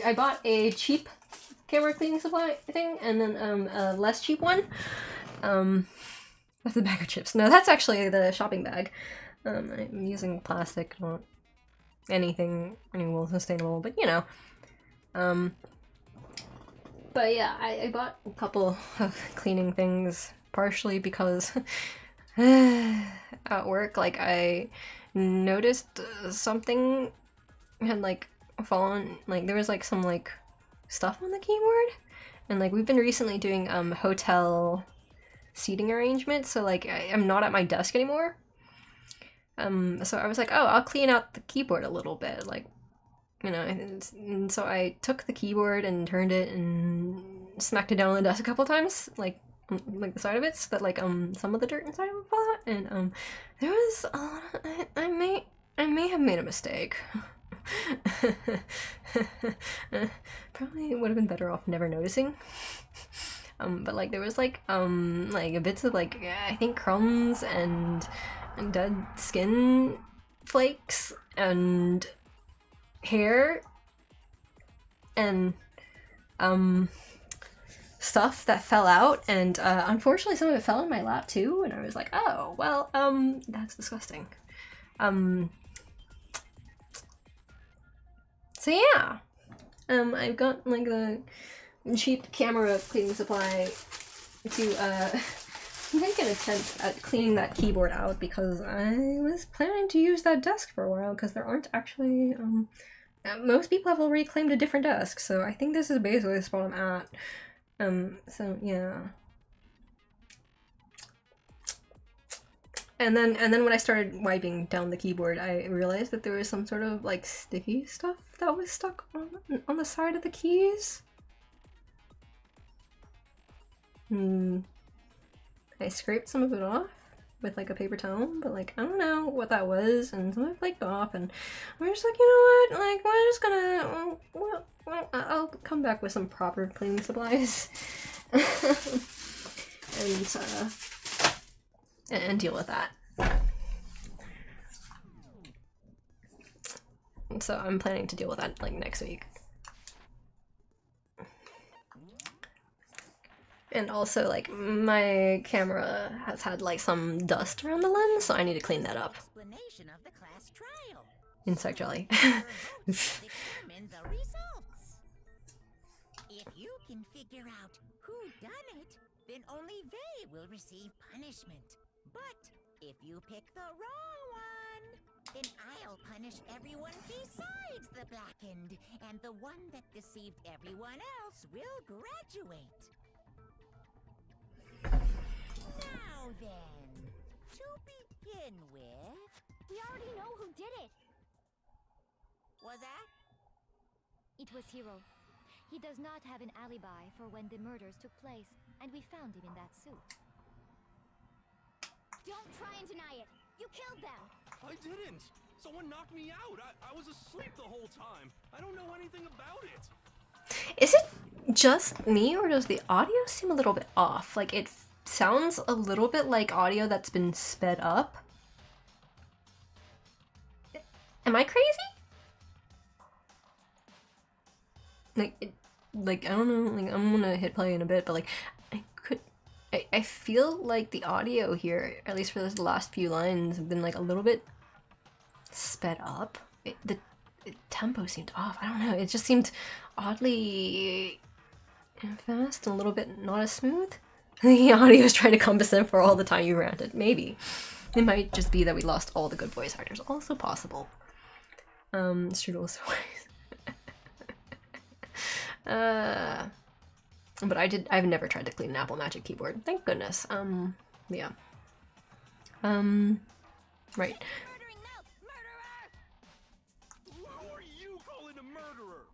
S1: I bought a cheap camera cleaning supply thing, and then a less cheap one. That's a bag of chips. No, that's actually the shopping bag. I'm using plastic, not anything renewable, sustainable, but you know. But yeah, I bought a couple of cleaning things, partially because at work, like, I noticed something had, like, fallen, like, there was, like, some, like, stuff on the keyboard, and, like, we've been recently doing, hotel seating arrangements, so, like, I'm not at my desk anymore, so I was like, oh, I'll clean out the keyboard a little bit, like, you know, and so I took the keyboard and turned it and smacked it down on the desk a couple times, like the side of it, so that like some of the dirt inside would fall out, and there was a lot of, I may have made a mistake. Probably would have been better off never noticing. But like there was like bits of like I think crumbs and dead skin flakes and hair and stuff that fell out, and unfortunately some of it fell in my lap too, and I was like, oh well, that's disgusting. So yeah, I've got like the cheap camera cleaning supply to make an attempt at cleaning that keyboard out, because I was planning to use that desk for a while, because there aren't actually most people have already claimed a different desk, so I think this is basically the spot I'm at. So yeah. And then when I started wiping down the keyboard, I realized that there was some sort of like sticky stuff that was stuck on the side of the keys. I scraped some of it off with like a paper towel, but like I don't know what that was, and some of it flaked off, and we're just like, you know what, like we're just gonna well, I'll come back with some proper cleaning supplies and deal with that. And so I'm planning to deal with that like next week. And also, like, my camera has had, like, some dust around the lens, so I need to clean that up.
S6: Explanation of the class trial.
S1: Insect jelly.
S6: Determine the results. If you can figure out who done it, then only they will receive punishment. But if you pick the wrong one, then I'll punish everyone besides the blackened, and the one that deceived everyone else will graduate. Now then, to begin with...
S3: We already know who did it.
S6: Was that?
S3: It was Hero. He does not have an alibi for when the murders took place, and we found him in that suit.
S7: Don't try and deny it. You killed them.
S4: I didn't. Someone knocked me out. I was asleep the whole time. I don't know anything about it.
S1: Is it just me, or does the audio seem a little bit off? Like, it sounds a little bit like audio that's been sped up. Am I crazy? Like, I don't know, like, I'm gonna hit play in a bit, but like, I feel like the audio here, at least for the last few lines, have been like a little bit sped up. The tempo seemed off. I don't know, it just seemed oddly fast and a little bit not as smooth. The audio is trying to compensate for all the time you ranted. Maybe. It might just be that we lost all the good voice actors. Also possible. Strudel is but I've never tried to clean an Apple Magic keyboard. Thank goodness. Yeah. Right.
S7: Murdering Milk, murderer!
S4: Who are you calling a murderer?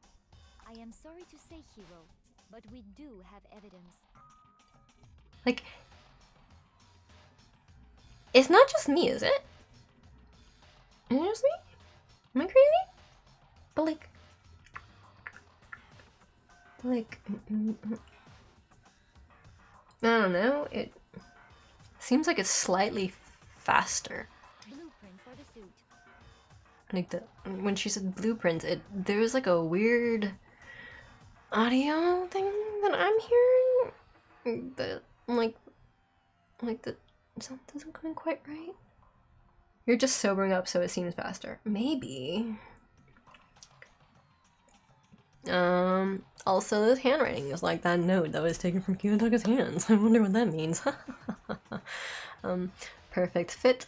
S3: I am sorry to say, Hero, but we do have evidence.
S1: Like, it's not just me, is it? Is it just me? Am I crazy? But like, I don't know, it seems like it's slightly faster.
S3: Blueprint for the suit.
S1: Like, when she said blueprints, there was like a weird audio thing that I'm hearing that like the sound isn't coming quite right. You're just sobering up so it seems faster. Maybe. Also this handwriting is like that note that was taken from Kiyotaka's hands. I wonder what that means. Perfect fit.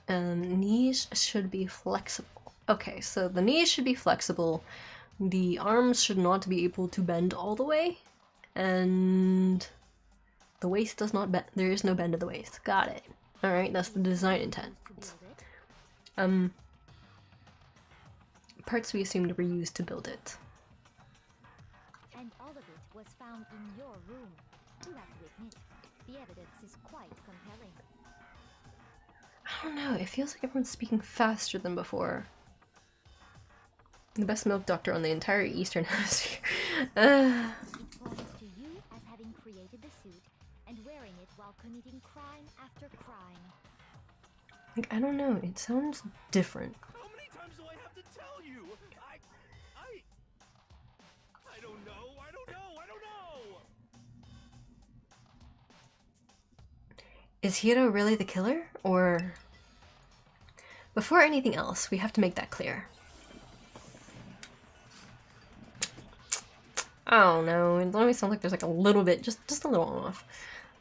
S1: Knees should be flexible. Okay, so the knees should be flexible. The arms should not be able to bend all the way. And the waist does not bend. There is no bend of the waist. Got it. Alright, that's the design intent. Parts we assumed were used to build it.
S3: And all of it was found in your room. You have to admit, the evidence is quite compelling.
S1: I don't know, it feels like everyone's speaking faster than before. The best milk doctor on the entire Eastern Hemisphere.
S3: It points to you as having created the suit and wearing it while committing crime after crime.
S1: Like, I don't know, it sounds different.
S4: How many times do I have to tell you? I don't know. I don't know.
S1: Is Hiro really the killer, or... Before anything else, we have to make that clear. I don't know, it always sounds like there's like a little bit, just a little off.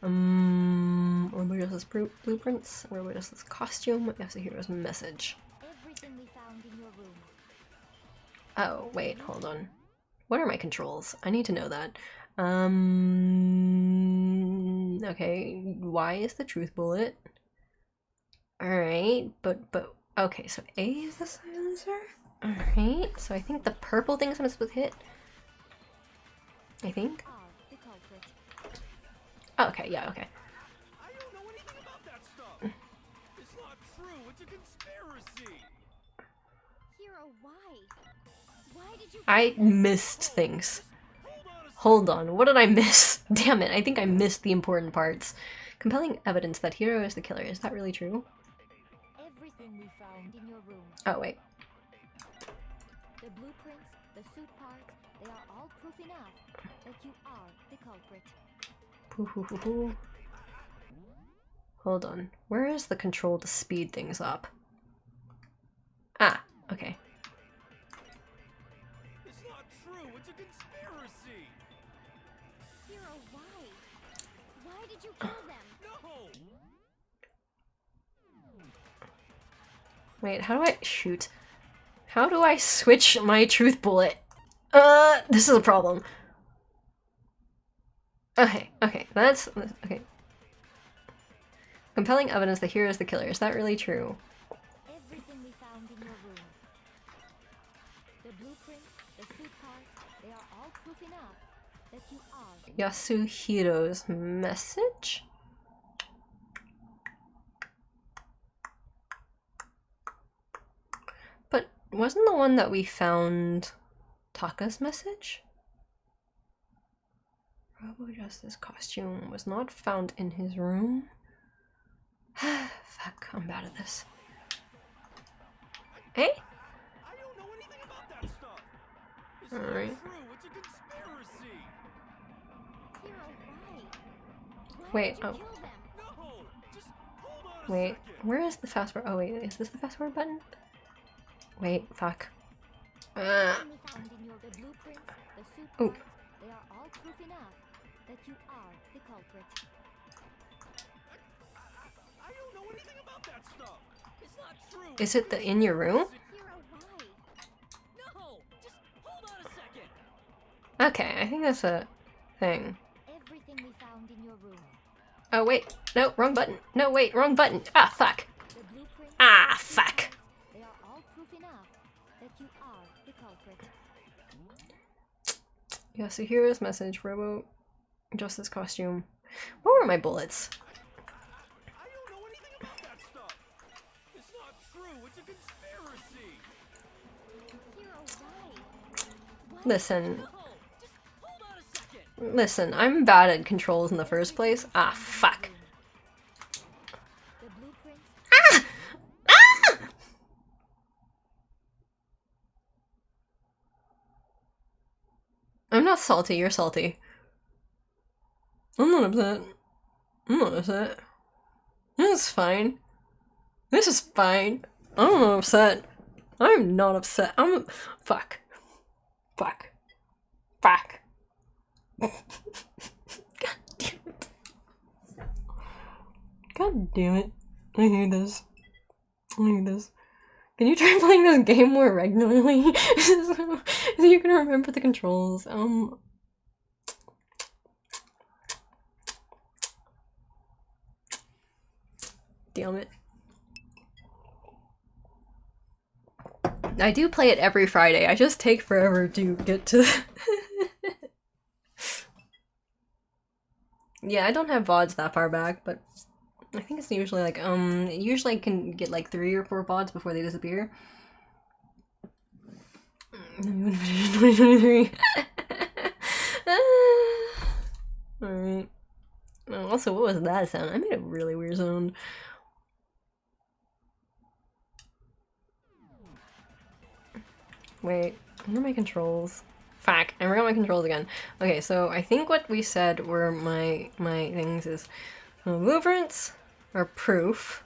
S1: Where was this blueprints? Where was this costume? Yes, Hiro's message.
S3: Everything we found in your room.
S1: Oh, wait, hold on. What are my controls? I need to know that. Okay, why is the truth bullet? Alright, but, okay, so A is the silencer? Alright, so I think the purple thing is supposed to hit. I think.
S3: The culprit.
S1: Oh, okay, yeah, okay.
S4: I don't know anything about that stuff. It's not true. It's a conspiracy.
S7: Hero, why? Why did you
S1: I missed things. Hold on, what did I miss? Damn it, I think I missed the important parts. Compelling evidence that Hiro is the killer. Is that really true?
S3: Everything we found in your room.
S1: Oh, wait.
S3: The blueprints, the suit parts, they are all proof enough that you are the culprit.
S1: Poo-hoo-hoo-hoo. Hold on. Where is the control to speed things up? Ah, okay.
S4: It's not true. It's a conspiracy.
S7: Hero, why? Why did you kill them?
S4: No.
S1: Wait, how do I shoot? How do I switch my truth bullet? This is a problem. Okay, that's okay. Compelling evidence that Hiro is the killer. Is that really true?
S3: Everything we found in your room.
S7: The blueprints, the suit parts, they are all proof enough that you are.
S1: Yasuhiro's message? But wasn't the one that we found Taka's message? Robo Justice costume was not found in his room. Fuck, I'm bad at this. Hey?
S4: I don't know anything about that stuff. It's not
S1: Alright.
S4: true. It's a conspiracy.
S7: Hero, why? Why
S1: Wait,
S7: did you
S1: oh.
S7: kill them?
S4: No, just hold on a
S1: Wait,
S4: second.
S1: where is the fast forward? Oh wait, is this the fast forward button? Wait, fuck.
S7: Everything we found in your the blueprints, the suit
S1: Oh.
S7: parts, they are all proof enough that you are the culprit.
S4: I don't know anything about that stuff. It's not true.
S1: Is it the in your room?
S7: Hero, why?
S4: No, just hold on a second.
S1: Okay, I think that's a thing.
S7: Everything we found in your room.
S1: Oh wait, no, wrong button. No, wait, wrong button. Ah, fuck.
S7: The blueprints,
S1: Ah,
S7: the suit
S1: fuck.
S7: parts, they are all proof enough that you are the culprit.
S1: Yasuhiro's message, Robo Justice costume. What were my bullets?
S4: I don't know anything about that stuff. It's not true. It's a conspiracy.
S7: Hero, why?
S1: Listen,
S4: No, just hold on a second.
S1: listen, I'm bad at controls in the first place. Ah, fuck.
S7: The blueprints,
S1: Ah! Ah! I'm not salty, you're salty. I'm not upset. I'm not upset. This is fine. This is fine. I'm not upset. I'm not upset. I'm. Fuck. Fuck. Fuck. God damn it. God damn it. I hate this. I hate this. Can you try playing this game more regularly? so you can remember the controls. Damn it. I do play it every Friday. I just take forever to get to Yeah, I don't have VODs that far back, but I think it's usually like, usually I can get like 3 or 4 VODs before they disappear. 2023. Alright. Oh, also, what was that sound? I made a really weird sound. Wait, where are my controls? Fuck, I forgot my controls again. Okay, so I think what we said were my things is blueprints are proof.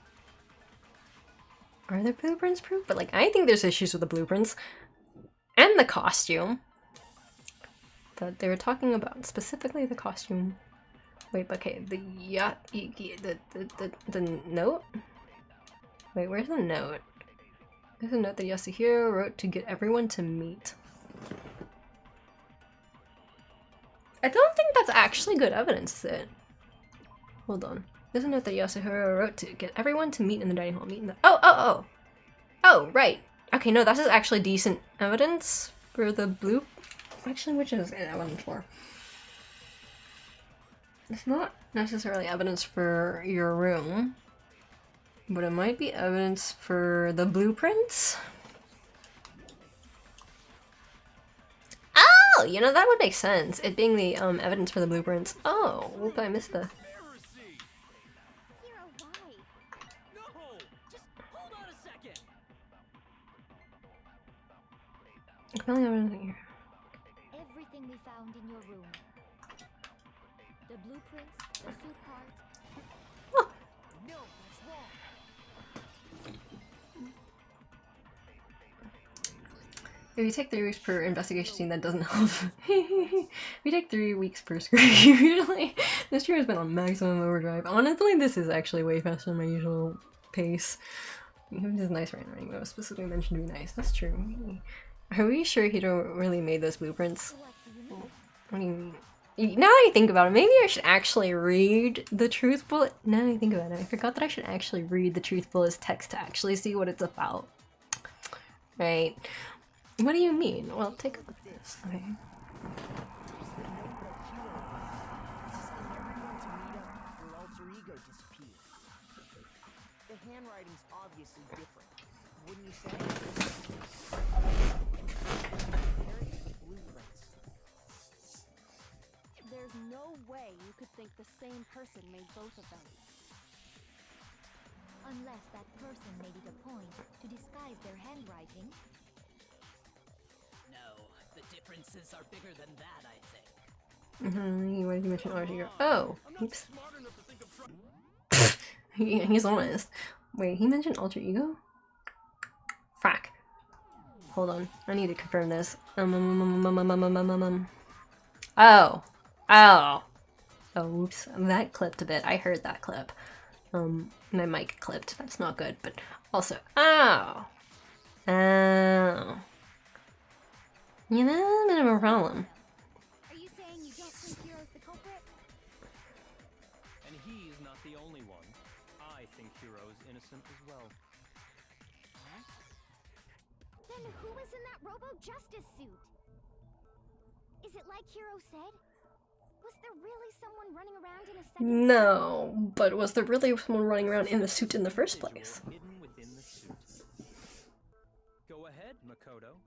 S1: Are the blueprints proof? But like, I think there's issues with the blueprints and the costume. But they were talking about specifically the costume. Wait, but okay, the note? Wait, where's the note? There's a note that Yasuhiro wrote to get everyone to meet. I don't think that's actually good evidence, is it? Hold on. There's a note that Yasuhiro wrote to get everyone to meet in the dining hall. Meet in the— Oh, right. Okay, no, that is actually decent evidence for the blue. Actually, which is evidence for? It's not necessarily evidence for your room, but it might be evidence for the blueprints. Oh, you know, that would make sense. It being the evidence for the blueprints. Oh, whoop, I missed the—
S4: Conspiracy.
S7: hero, why?
S4: No, just hold on a second.
S1: compelling evidence here.
S7: Everything we found in your room. The blueprints, the suit parts.
S4: No, that's wrong.
S1: If you take 3 weeks per investigation team, that doesn't help. We take 3 weeks per script usually. This year has been on maximum overdrive. Honestly, this is actually way faster than my usual pace. It is nice right now. It was specifically mentioned to be nice. That's true. Are we sure he don't really made those blueprints?
S7: What do you mean?
S1: I mean, now that I think about it, maybe I should actually read the truth bullet. Now that I think about it, I forgot that I should actually read the truth bullet's text to actually see what it's about. Right. What do you mean? Well, take a look at this. Okay.
S8: It's the name that Hero was, asking everyone to meet up where alter ego disappeared. The handwriting's obviously different, wouldn't you say? Compared to the blueprints.
S5: There's no way you could think the same person made both of them.
S7: Unless that person made it a point to disguise their handwriting.
S9: No, the differences are bigger than that, I think.
S1: What did you mention? Oh,
S4: I'm not
S1: oops.
S4: smart enough to think of trying.
S1: He's honest. Wait, he mentioned alter ego? Frack. Hold on, I need to confirm this. Oh. Oh. Oh, oops. That clipped a bit. I heard that clip. My mic clipped. That's not good, but also, oh. Oh. You know, a bit of a problem.
S3: Are you saying you don't think Hero's the culprit?
S4: And he's not the only one. I think Hero is innocent as well.
S3: Then who was in that Robo-Justice suit? Is it like Hero said? Was there really someone running around in a second
S1: No, but was there really someone running around in the suit in the first place?
S4: Hidden within the suit. Go ahead, Makoto.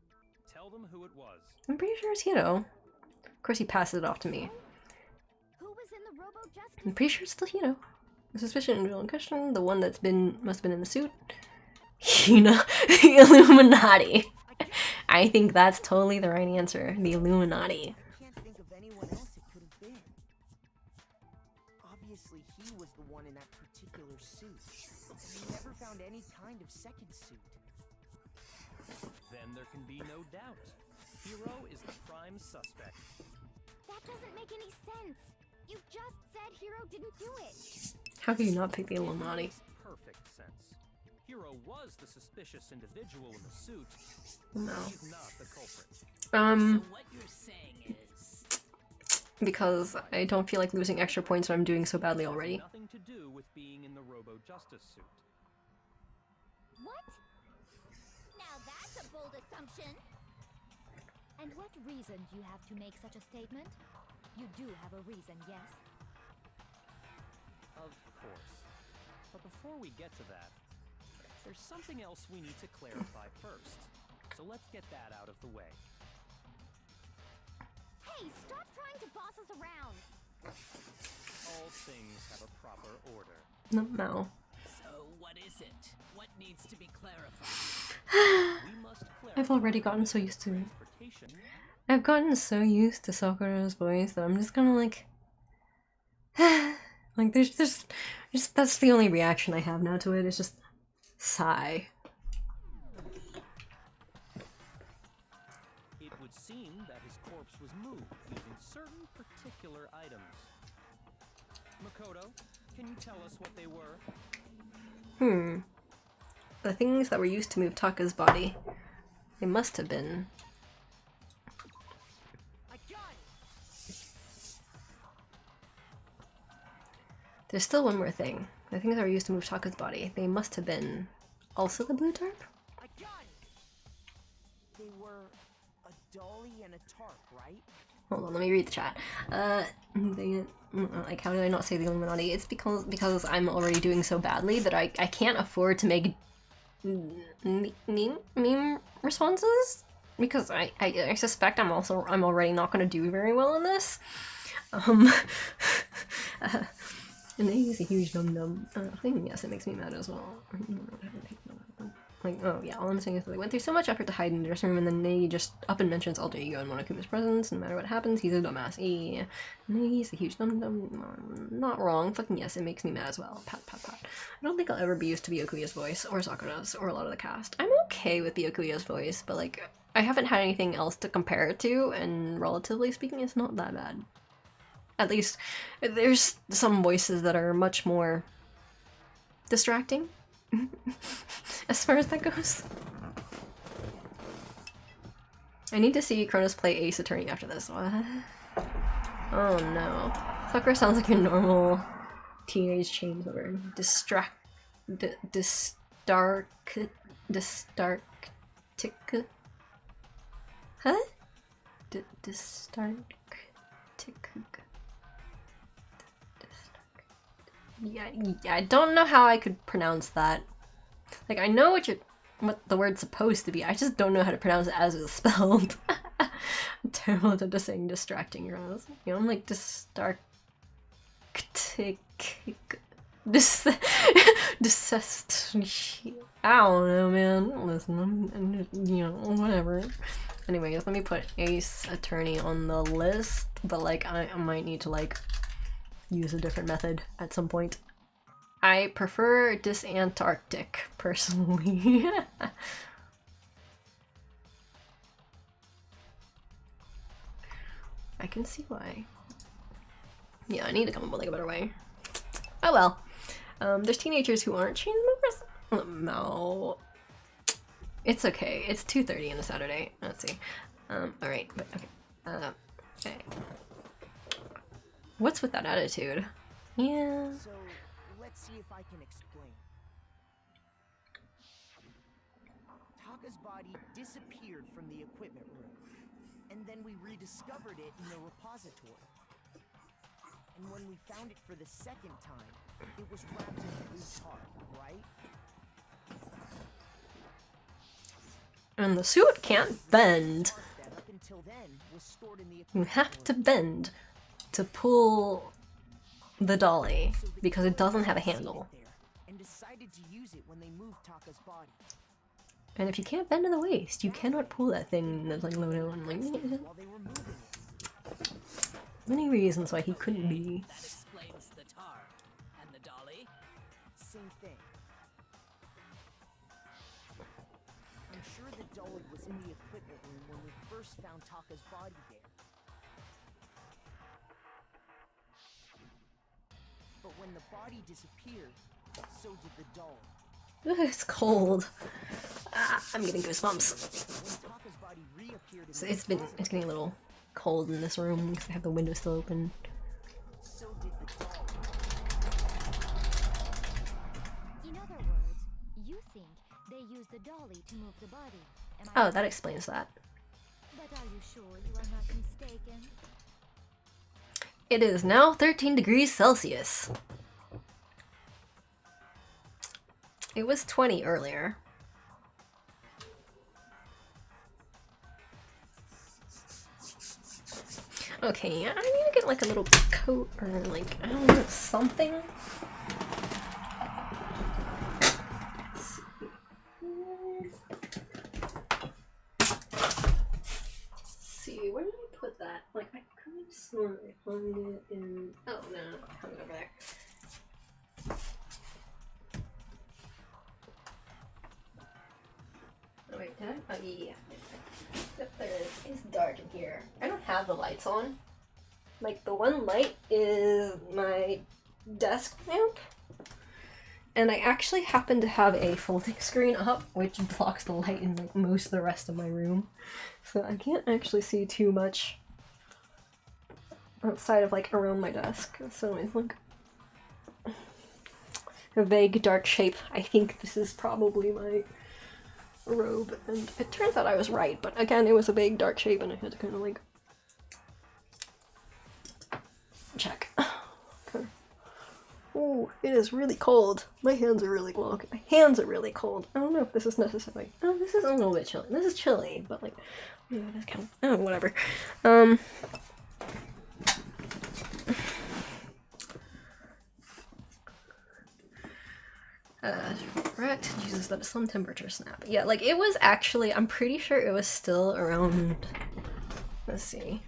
S4: Tell them who it was.
S1: I'm pretty sure it's Hito. Of course, he passes it off to me.
S3: Who was in the Robo-Justice?
S1: I'm pretty sure it's still Hito. The suspicious individual in question, the one that's must have been in the suit. Hina, the Illuminati. I think that's totally the right answer. The Illuminati.
S8: I can't think of anyone else it could have been. Obviously, he was the one in that particular suit. We never found any kind of second suit.
S4: Then there can be no doubt. Hero is the prime suspect.
S3: That doesn't make any sense. You just said Hero didn't do it.
S1: How could you not pick the Illuminati?
S4: Perfect sense. Hero was the suspicious individual in the suit.
S1: No.
S4: He's not the culprit.
S9: So what you're saying is...
S1: Because I don't feel like losing extra points when I'm doing so badly already.
S4: Nothing to do with being in the Robo-Justice suit.
S3: What? Now that's a bold assumption.
S7: And what reason do you have to make such a statement? You do have a reason, yes?
S4: Of course. But before we get to that, there's something else we need to clarify first. So let's get that out of the way.
S3: Hey, stop trying to boss us around.
S4: All things have a proper order.
S1: No.
S9: So what is it? What needs to be clarified?
S4: We must clarify
S1: I've already gotten so used to it.
S4: transportation.
S1: I've gotten so used to Sakura's voice that I'm just kind of like... like, there's just... That's the only reaction I have now to it, is just... sigh.
S4: It would seem that his corpse was moved using certain particular items. Makoto, can you tell us what they were?
S1: The things that were used to move Taka's body. They must have been...
S8: I got it!
S1: There's still one more thing. The things that were used to move Taka's body. They must have been... also the blue tarp?
S8: I got it! They were a dolly and a tarp, right?
S1: Hold on, let me read the chat. Like, how did I not say the Illuminati? It's because I'm already doing so badly that I can't afford to make meme responses, because I suspect I'm already not going to do very well on this. And he's a huge dum-dum. I think, yes, it makes me mad as well. Like, oh yeah, all I'm saying is that they went through so much effort to hide in the dressing room, and then Negi just up and mentions alter ego in Monokuma's presence. No matter what happens, he's a dumbass. Negi's a huge dum-dum. Not wrong. Fucking yes, it makes me mad as well. Pat, pat, pat. I don't think I'll ever be used to Byakuya's voice, or Sakura's, or a lot of the cast. I'm okay with Byakuya's voice, but like, I haven't had anything else to compare it to, and relatively speaking, it's not that bad. At least, there's some voices that are much more distracting, as far as that goes. I need to see Cronus play Ace Attorney after this. What? Oh no. Sakura sounds like your normal teenage changeover. Distarctic. Huh? Yeah, I don't know how I could pronounce that. Like, I know what the word's supposed to be. I just don't know how to pronounce it as it's spelled. I'm terrible at just saying distracting girls. You know, I'm like I don't know, man. Listen, you know, whatever. Anyways, let me put Ace Attorney on the list, but like I might need to like use a different method at some point. I prefer Disantarctic, personally. I can see why. Yeah, I need to come up with like a better way. Oh well. There's teenagers who aren't chain smokers. Oh, no. It's okay. It's 2:30 on a Saturday. Let's see. Alright, but okay. Okay. What's with that attitude? Yeah.
S8: So, let's see if I can explain. Taka's body disappeared from the equipment room, and then we rediscovered it in the repository. And when we found it for the second time, it was wrapped in blue tarp, right?
S1: And the suit can't bend.
S8: That up until then was stored in the
S1: You
S8: equipment
S1: have to
S8: room.
S1: bend to pull the dolly because it doesn't have a handle.
S8: And decided to use it when they moved Taka's body.
S1: And if you can't bend to the waist, you cannot pull that thing that's like loaded on. Like,
S8: While they were moving it.
S1: many reasons why he couldn't be.
S9: That explains the tar. And the dolly?
S8: Same thing. I'm sure the dolly was in the equipment room when we first found Taka's body there. But when the body disappeared, so did the dolly.
S1: Ugh, it's cold. Ah, I'm getting goosebumps.
S8: When Taka's body reappeared in
S1: So
S8: the
S1: it's getting a little cold in this room because I have the window still open.
S8: so did the dolly.
S7: In other words, you think they used the dolly to move the body. Am I
S1: Oh,
S7: right?
S1: that explains that.
S7: But are you sure you are not mistaken?
S1: It is now 13 degrees Celsius. It was 20 earlier. Okay, yeah, I need to get like a little coat or like, I don't know, something. Let's see, where did I put that? Like, I could have sworn I found it in. Oh, no, I found it over there. Oh, wait, did I? Oh, yeah. Yep, there it is. It's dark in here. I don't have the lights on. Like, the one light is my desk lamp. And I actually happen to have a folding screen up, which blocks the light in like most of the rest of my room. So I can't actually see too much outside of like around my desk. So it's like a vague dark shape. I think this is probably my robe, and it turns out I was right, but again, it was a vague dark shape and I had to kind of like check. Okay. Oh, it is really cold. My hands are really cold. My hands are really cold. I don't know if this is necessary. Oh, this is a little bit chilly. This is chilly, but like, yeah, this kind of, oh, whatever. Correct. Jesus, that is some temperature snap. Yeah, like it was actually, I'm pretty sure it was still around, let's see.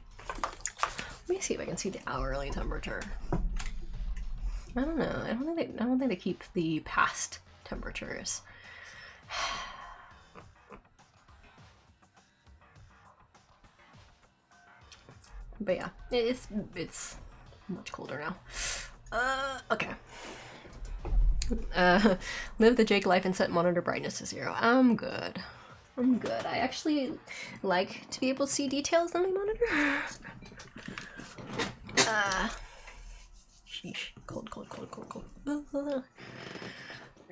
S1: Let me see if I can see the hourly temperature. I don't know. I don't think they keep the past temperatures. But yeah, it's much colder now. Okay. Live the Jake life and set monitor brightness to 0. I'm good. I'm good. I actually like to be able to see details on my monitor. Sheesh. Cold, cold, cold, cold, cold.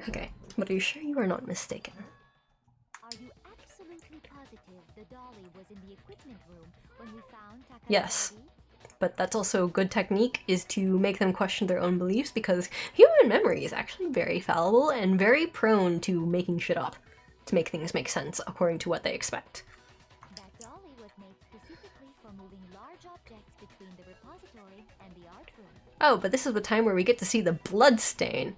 S1: Okay, but are you sure you are not mistaken?
S7: Are you absolutely positive the dolly was in the equipment room when we found Takara's
S1: Yes.
S7: body?
S1: But that's also a good technique, is to make them question their own beliefs, because human memory is actually very fallible and very prone to making shit up to make things make sense according to what they expect.
S7: That dolly was made specifically for moving large objects between the repository and the art room.
S1: Oh, but this is the time where we get to see the blood stain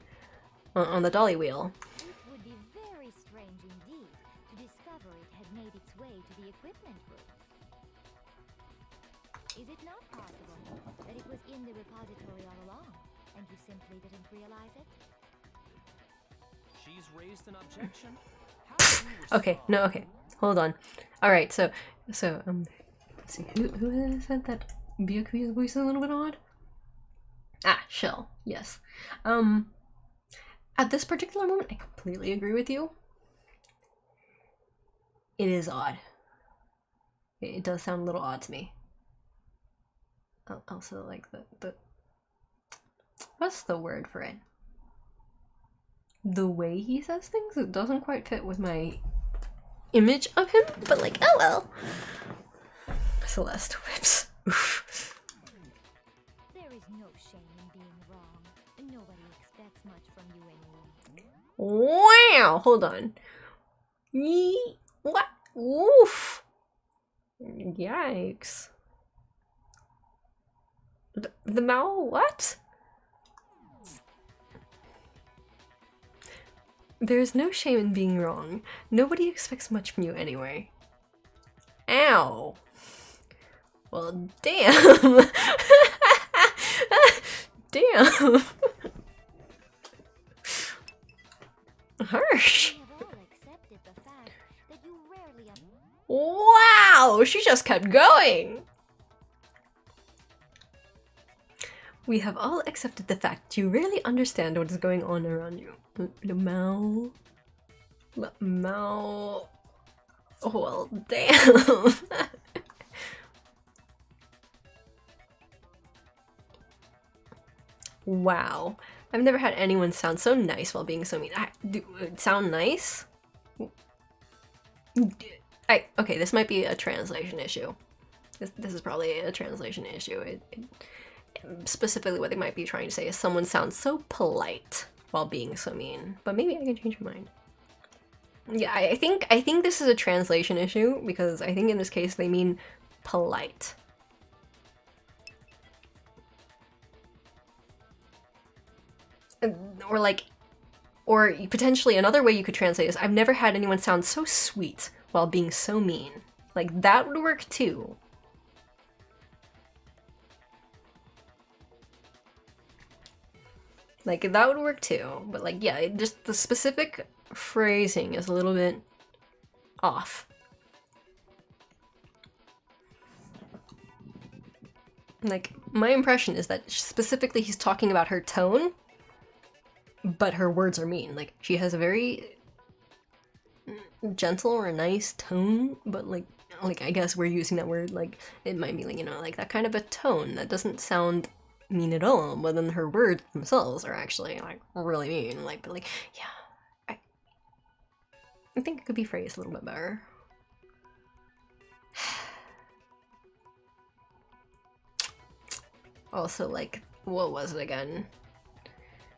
S1: on the dolly wheel.
S7: It would be very strange indeed to discover it had made its way to the equipment room. Is it not possible that it was in the repository all along, and you simply didn't realize it?
S4: She's raised an objection. How do you
S1: Okay,
S4: respond?
S1: no, okay. Hold on. Alright, so let's see, who said that Byakuya's voice is a little bit odd? Ah, Shell, yes. At this particular moment, I completely agree with you. It is odd. It does sound a little odd to me. Also, like, the what's the word for it? The way he says things, it doesn't quite fit with my image of him, but like, oh well. Celeste whips. Oof.
S7: There is no shame in being wrong. Nobody expects much from you anyway.
S1: Wow, hold on. What? Oof. Yikes. The Mao what? There's no shame in being wrong. Nobody expects much from you anyway. Ow. Well, damn. Damn. Harsh.
S7: We have all accepted the fact that you rarely
S1: Wow, she just kept going. We have all accepted the fact that you rarely understand what is going on around you. Mao. Mao. Well, damn. Wow. I've never had anyone sound so nice while being so mean. Sound nice? Okay, this might be a translation issue. This is probably a translation issue. Specifically what they might be trying to say is someone sounds so polite while being so mean. But maybe I can change my mind. Yeah, I think this is a translation issue, because I think in this case they mean polite. Or potentially another way you could translate is, I've never had anyone sound so sweet while being so mean. Like, that would work too. Like, that would work too. But like, yeah, just the specific phrasing is a little bit off. Like, my impression is that specifically he's talking about her tone, but her words are mean. Like, she has a very gentle or nice tone, but like I guess we're using that word, like, it might mean, like, you know, like that kind of a tone that doesn't sound mean at all, but then her words themselves are actually like really mean. Like, but like, yeah, I think it could be phrased a little bit better. Also, like, what was it again?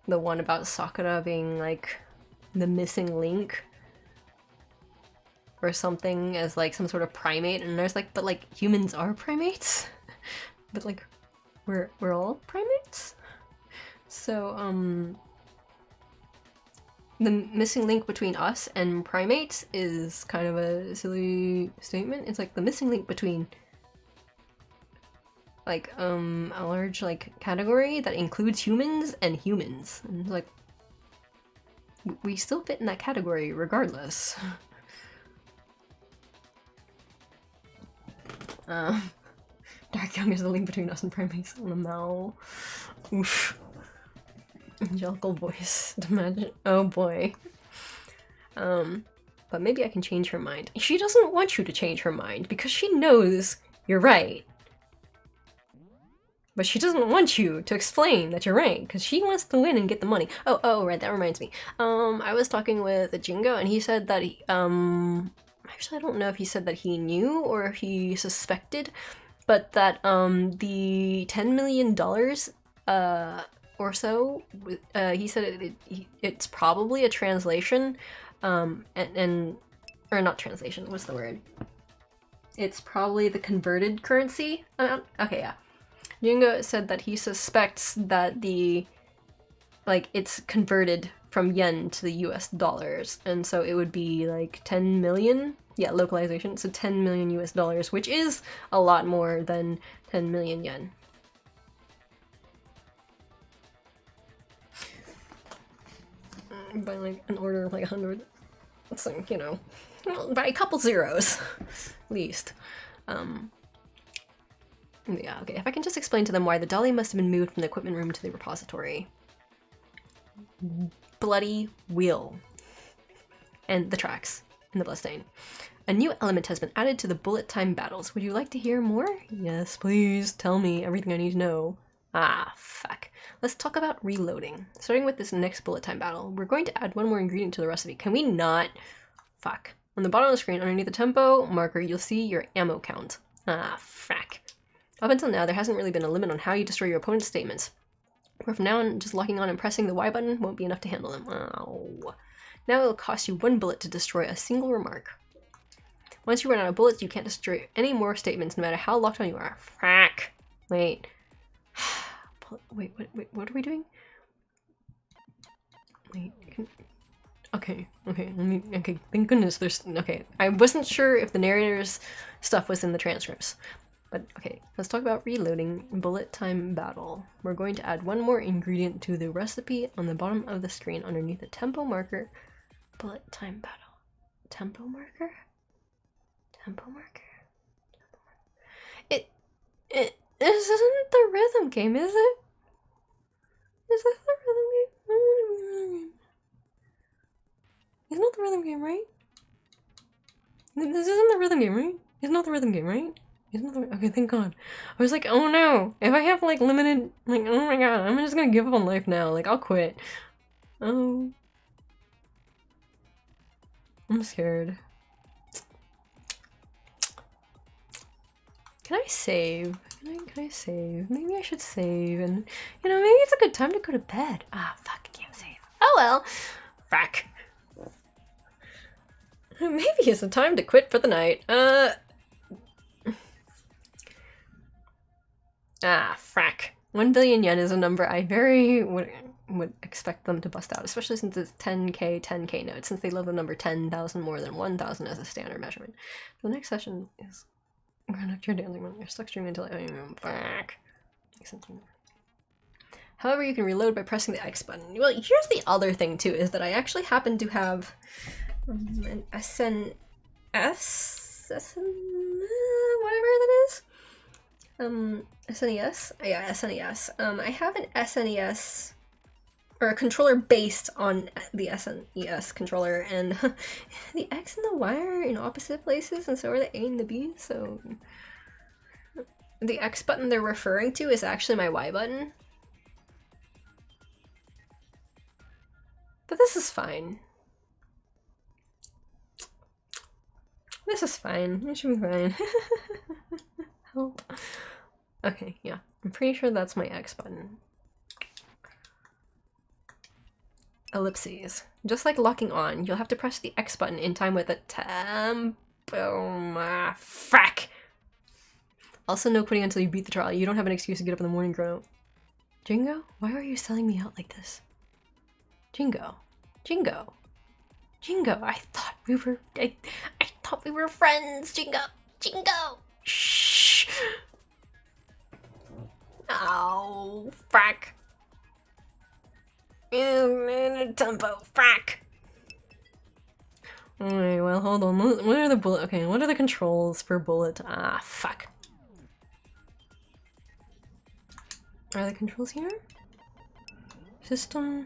S1: The one about Sakura being like the missing link or something, as like some sort of primate, and there's like, but like humans are primates. But like we're all primates. So the missing link between us and primates is kind of a silly statement. It's like the missing link between like a large like category that includes humans and humans, and like we still fit in that category regardless. Dark Young is the link between us and primates. On the Mao. Oof. Angelical voice. Imagine. Oh boy. But maybe I can change her mind. She doesn't want you to change her mind because she knows you're right. But she doesn't want you to explain that you're right, because she wants to win and get the money. Oh, right, that reminds me. I was talking with Jingo, and he said that actually I don't know if he said that he knew or if he suspected, but that the $10 million or so, he said it's probably a translation, and or not translation, what's the word? It's probably the converted currency amount. Okay, yeah. Jingo said that he suspects that it's converted from yen to the US dollars, and so it would be like 10 million. Yeah, localization. So 10 million US dollars, which is a lot more than 10 million yen. By like an order of like 100. It's like, you know, by a couple zeros, at least. Yeah, okay, if I can just explain to them why the dolly must have been moved from the equipment room to the repository. Bloody wheel. And the tracks. And the bloodstain. A new element has been added to the bullet time battles. Would you like to hear more? Yes, please. Tell me everything I need to know. Ah, fuck. Let's talk about reloading. Starting with this next bullet time battle, we're going to add one more ingredient to the recipe. Can we not? Fuck. On the bottom of the screen, underneath the tempo marker, you'll see your ammo count. Ah, fuck. Up until now, there hasn't really been a limit on how you destroy your opponent's statements. But from now on, just locking on and pressing the Y button won't be enough to handle them. Oh. Now it'll cost you 1 bullet to destroy a single remark. Once you run out of bullets, you can't destroy any more statements, no matter how locked on you are. Frack. Wait. Wait, what are we doing? Wait, okay, thank goodness there's, okay. I wasn't sure if the narrator's stuff was in the transcripts. But okay, let's talk about reloading bullet time battle. We're going to add one more ingredient to the recipe on the bottom of the screen underneath the tempo marker. Bullet time battle. Tempo marker? Tempo marker? This isn't the rhythm game, is it? Is this the rhythm game? I don't want to be the rhythm game. It's not the rhythm game, right? This isn't the rhythm game, right? It's not the rhythm game, right? It's not the... Okay, thank God. I was like, oh no! If I have like limited... Like, oh my God, I'm just gonna give up on life now. Like, I'll quit. Oh. I'm scared. Can I save? Can I save? Maybe I should save, and you know, maybe it's a good time to go to bed. Ah, fuck, I can't save. Oh well. Frack. Maybe it's a time to quit for the night. Ah, frack. 1 billion yen is a number I very would expect them to bust out, especially since it's 10k notes, since they love the number 10,000 more than 1,000 as a standard measurement. The next session is conduct your dancing when you're stuck streaming until I back. Makes sense. However, you can reload by pressing the X button. Well, here's the other thing too, is that I actually happen to have an SNS, whatever that is. SNES? Yeah, SNES. I have an SNES, or a controller based on the SNES controller, and the X and the Y are in opposite places, and so are the A and the B, so... The X button they're referring to is actually my Y button. But this is fine. This is fine. It should be fine. Help. Okay, yeah. I'm pretty sure that's my X button. Ellipses. Just like locking on, you'll have to press the X button in time with the tempo. Frack! Also, no quitting until you beat the trial. You don't have an excuse to get up in the morning, grown up. Jingo? Why are you selling me out like this? Jingo. Jingo. Jingo, I thought we were... I thought we were friends, Jingo. Jingo! Shh! Ow, frack. In a tempo, frack. Alright, well, hold on. What are the bullet? Okay, what are the controls for bullet? Ah, fuck. Are the controls here? System.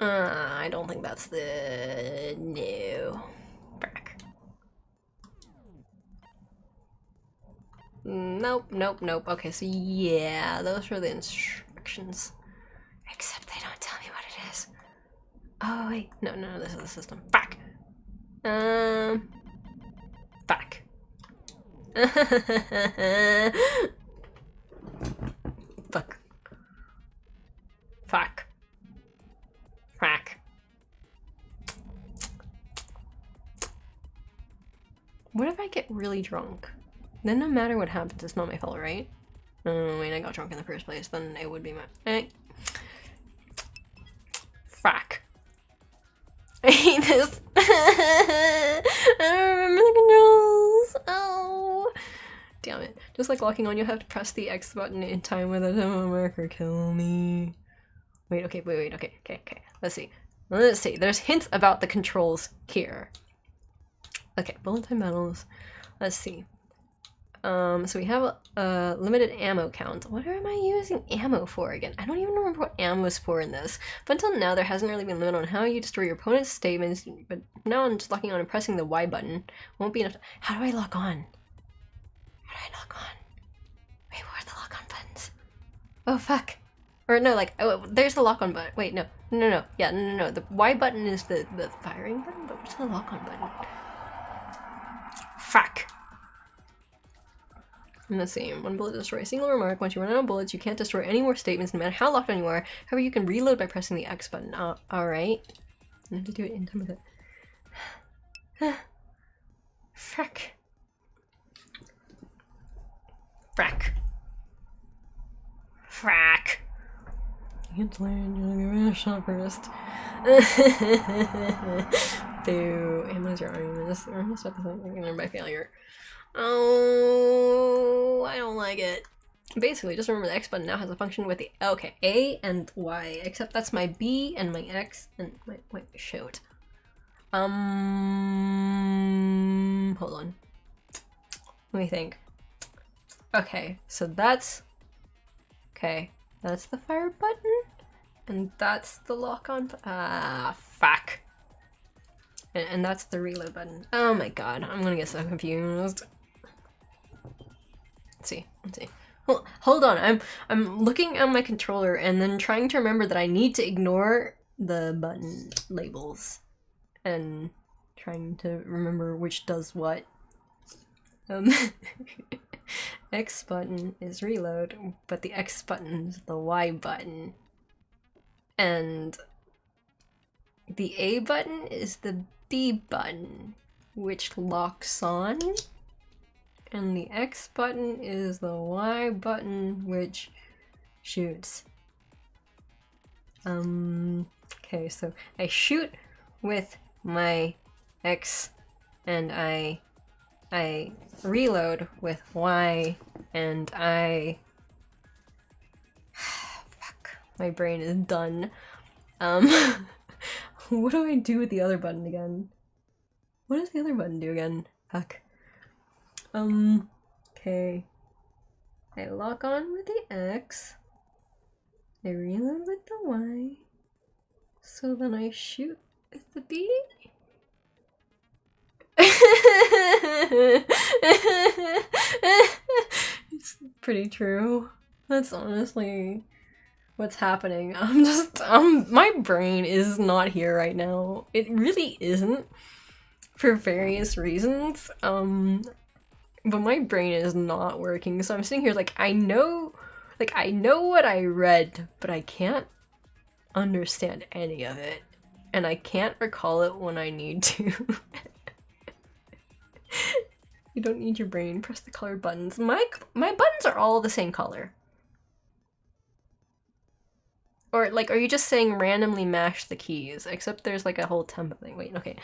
S1: I don't think that's the... No. Frack. Nope, nope, nope. Okay, so yeah, those are the instructions. Except they don't tell me what it is. Oh, wait. No, this is the system. Fuck. Fuck. Fuck. Fuck. What if I get really drunk? Then no matter what happens, it's not my fault, right? Oh, wait, I got drunk in the first place, then it would be my... Fuck. I hate this. I don't remember the controls. Oh. Damn it. Just like locking on, you have to press the X button in time with a demo marker. Kill me. Wait, okay, wait, okay. Let's see. There's hints about the controls here. Okay, bullet time battles. Let's see. So we have a limited ammo count. What am I using ammo for again? I don't even remember what ammo is for in this. But until now, there hasn't really been a limit on how you destroy your opponent's statements, but now I'm just locking on and pressing the Y button. Won't be enough. How do I lock on? How do I lock on? Wait, where are the lock on buttons? Oh, fuck. Or no, like, oh, there's the lock on button. Wait, no. Yeah, no. The Y button is the firing button, but where's the lock on button? Fuck. Let's see. One bullet to destroy a single remark. Once you run out of bullets, you can't destroy any more statements, no matter how locked on you are. However, you can reload by pressing the X button. Alright. I have to do it in time with it. Frack. Frack. Frack. You can't land, you're gonna give it a shot first. Boo. Ammo's your arm. This stuff is learned by failure. Oh, I don't like it. Basically, just remember the X button now has a function with the A and Y, except that's my B and my X and my shoot. Hold on. Let me think. Okay, so that's the fire button, and that's the lock on. Fuck. And that's the reload button. Oh my god, I'm gonna get so confused. Let's see. Well, hold on, I'm looking at my controller and then trying to remember that I need to ignore the button labels and trying to remember which does what. X button is reload, but the X button is the Y button. And the A button is the B button, which locks on. And the X button is the Y button, which shoots. Okay, so I shoot with my X and I reload with Y and I fuck, my brain is done. What do I do with the other button again? What does the other button do again? Fuck. Okay. I lock on with the X. I reload with the Y. So then I shoot with the B. It's pretty true. That's honestly what's happening. My brain is not here right now. It really isn't, for various reasons. But my brain is not working, so I'm sitting here like I know what I read, but I can't understand any of it, and I can't recall it when I need to. You don't need your brain. Press the colored buttons. My buttons are all the same color. Or like, are you just saying randomly mash the keys? Except there's like a whole template thing. Wait, okay.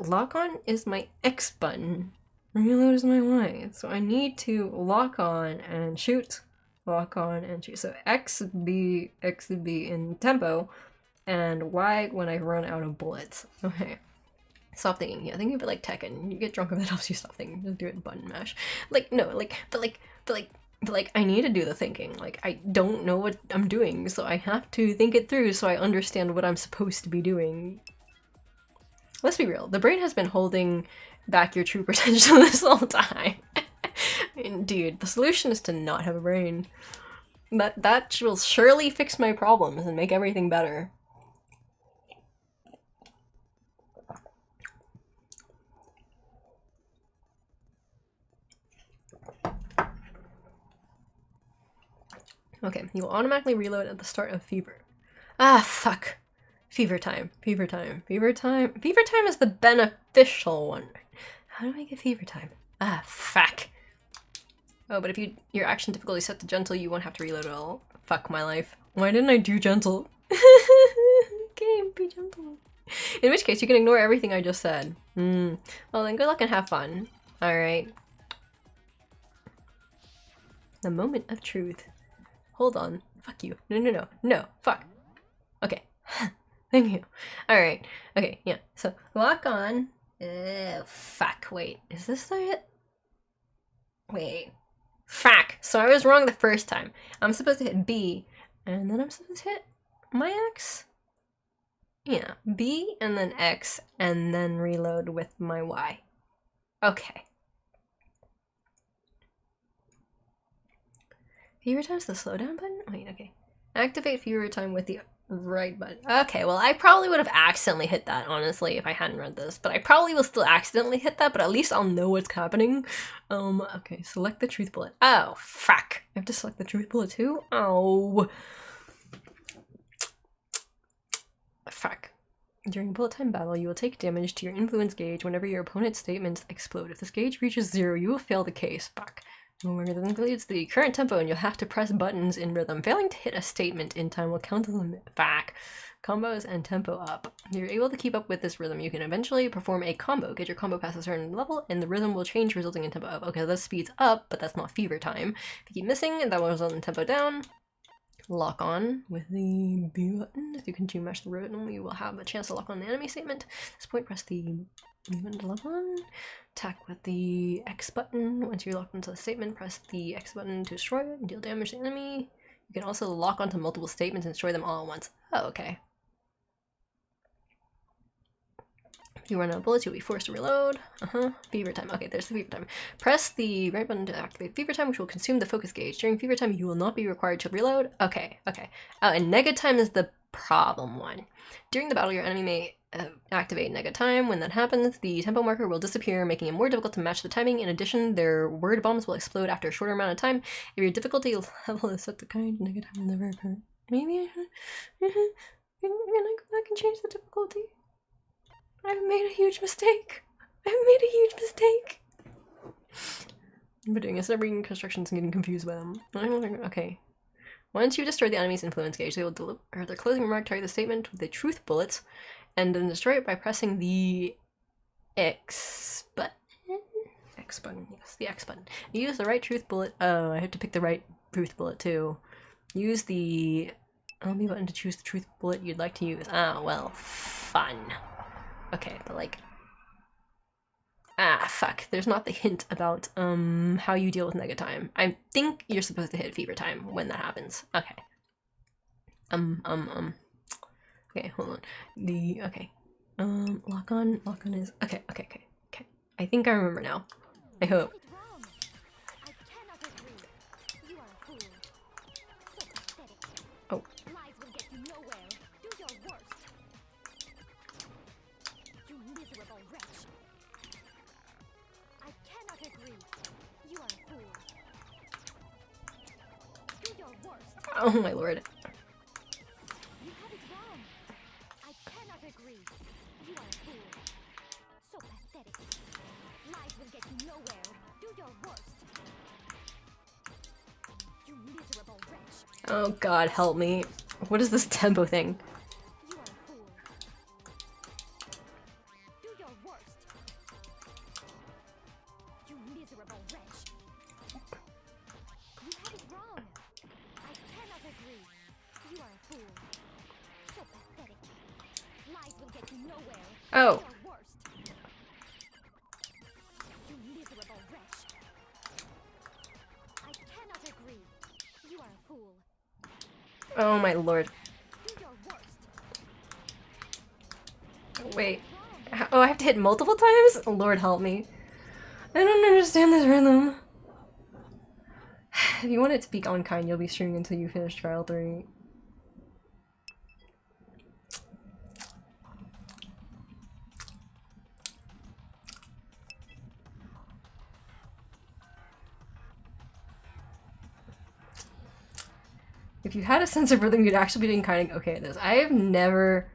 S1: Lock on is my X button. Reload is my Y. So I need to lock on and shoot. Lock on and shoot. So X would be in tempo, and Y when I run out of bullets. Okay. Stop thinking. Yeah, think of it like Tekken. You get drunk if it helps you stop thinking. Just do it in button mash. Like, no, but I need to do the thinking. Like, I don't know what I'm doing, so I have to think it through so I understand what I'm supposed to be doing. Let's be real. The brain has been holding back your true potential this whole time. Dude, the solution is to not have a brain. That will surely fix my problems and make everything better. Okay, you will automatically reload at the start of fever. Ah, fuck. Fever time, fever time, fever time. Fever time is the beneficial one. How do I get fever time? Ah, fuck. Oh, but if your action difficulty is set to gentle, you won't have to reload at all. Fuck my life. Why didn't I do gentle? Game, be gentle. In which case, you can ignore everything I just said. Well then, good luck and have fun. Alright. The moment of truth. Hold on. Fuck you. No, no, no. No. Fuck. Okay. Thank you. Alright. Okay, yeah. So, lock on. Fuck. Wait. Is this it? Wait. Fuck. So I was wrong the first time. I'm supposed to hit B, and then I'm supposed to hit my X? Yeah. B, and then X, and then reload with my Y. Okay. Fever time's the slowdown button? Wait, okay. Activate fever time with the right button. Okay, well, I probably would have accidentally hit that, honestly, if I hadn't read this. But I probably will still accidentally hit that, but at least I'll know what's happening. Okay, select the truth bullet. Oh, fuck. I have to select the truth bullet too? Oh. Fuck. During bullet time battle, you will take damage to your influence gauge whenever your opponent's statements explode. If this gauge reaches 0, you will fail the case. Fuck. That includes the current tempo, and you'll have to press buttons in rhythm. Failing to hit a statement in time will count them back. Combos and tempo up. If you're able to keep up with this rhythm, you can eventually perform a combo. Get your combo past a certain level, and the rhythm will change, resulting in tempo up. Okay, this speeds up, but that's not fever time. If you keep missing, that will result in tempo down. Lock on with the B button. If you continue to match the rhythm, you will have a chance to lock on the enemy statement. At this point, press the B button to lock on. Attack with the X button. Once you're locked into the statement, press the X button to destroy it and deal damage to the enemy. You can also lock onto multiple statements and destroy them all at once. Oh, okay. If you run out of bullets, you'll be forced to reload. Fever time. Okay, there's the fever time. Press the right button to activate fever time, which will consume the focus gauge. During fever time, you will not be required to reload. Okay, okay. Oh, and nega time is the problem one. During the battle, your enemy may activate nega time. When that happens, the tempo marker will disappear, making it more difficult to match the timing. In addition, their word bombs will explode after a shorter amount of time. If your difficulty level is set to kind, nega time will never occur. Maybe I can I go back and change the difficulty? I've made a huge mistake. I've made a huge mistake. I'm doing instead of reading constructions and getting confused by them. Okay. Once you destroy the enemy's influence gauge, they will deliver their closing remark, target the statement with the truth bullets, and then destroy it by pressing the X button. X button, yes, the X button. Use the right truth bullet. Oh, I have to pick the right truth bullet too. Use the LB button to choose the truth bullet you'd like to use. Ah, well, fun. Okay, but like, fuck. There's not the hint about how you deal with nega time. I think you're supposed to hit fever time when that happens. Okay. Okay, hold on. Okay. Lock on is okay. I think I remember now. I hope. Oh. Oh my lord.
S3: You have it wrong. I cannot agree. You are a fool. So pathetic. Lies will get you nowhere. Do your worst. You miserable wretch.
S1: Oh god, help me. What is this tempo thing?
S3: You are a fool. Do your worst. You miserable wretch. You have it wrong. I cannot agree. You are a fool. So pathetic. Lies will get you nowhere.
S1: Oh.
S3: Do your worst. You miserable wretch. I cannot agree. You are a fool.
S1: Oh my lord.
S3: Do your worst.
S1: Wait. Oh, I have to hit multiple times? Lord help me. I don't understand this rhythm. If you want it to be unkind, you'll be streaming until you finish Trial 3. If you had a sense of rhythm, you'd actually be doing kind of okay at this. I have never...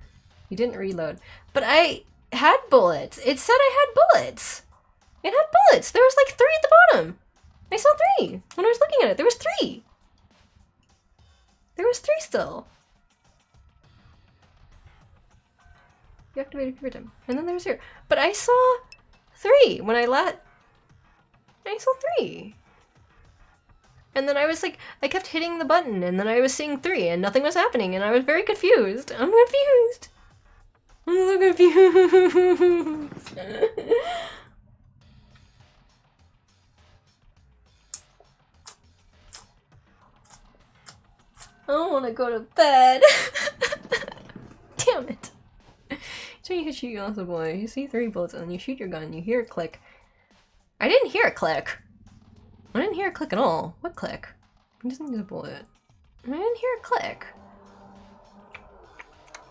S1: You didn't reload. But I had bullets. It said I had bullets. It had bullets. There was like 3 at the bottom. I saw 3 when I was looking at it. There was 3. There was 3 still. You activated fever time. And then there was 0. But I saw 3 when I saw 3. And then I was like, I kept hitting the button, and then I was seeing 3, and nothing was happening, and I was very confused. I'm confused. I'm so confused. I want to go to bed. Damn it. So you can shoot your little boy. You see 3 bullets, and then you shoot your gun, you hear a click. I didn't hear a click. I didn't hear a click at all. What click? I just need a bullet. I didn't hear a click.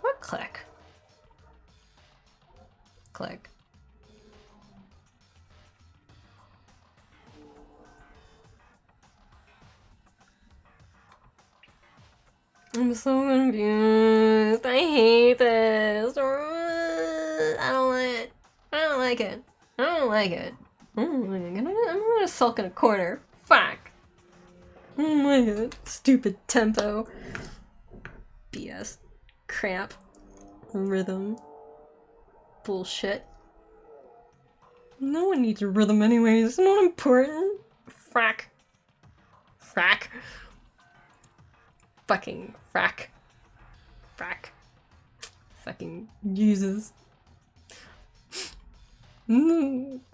S1: What click? Click. I'm so confused. I hate this. I don't like it. I don't like it. I don't like it. I'm gonna sulk in a corner. Fuck. Oh my god. Stupid tempo. BS. Crap. Rhythm. Bullshit. No one needs a rhythm anyways. It's not important. Frack. Frack. Fucking frack. Frack. Fucking Jesus.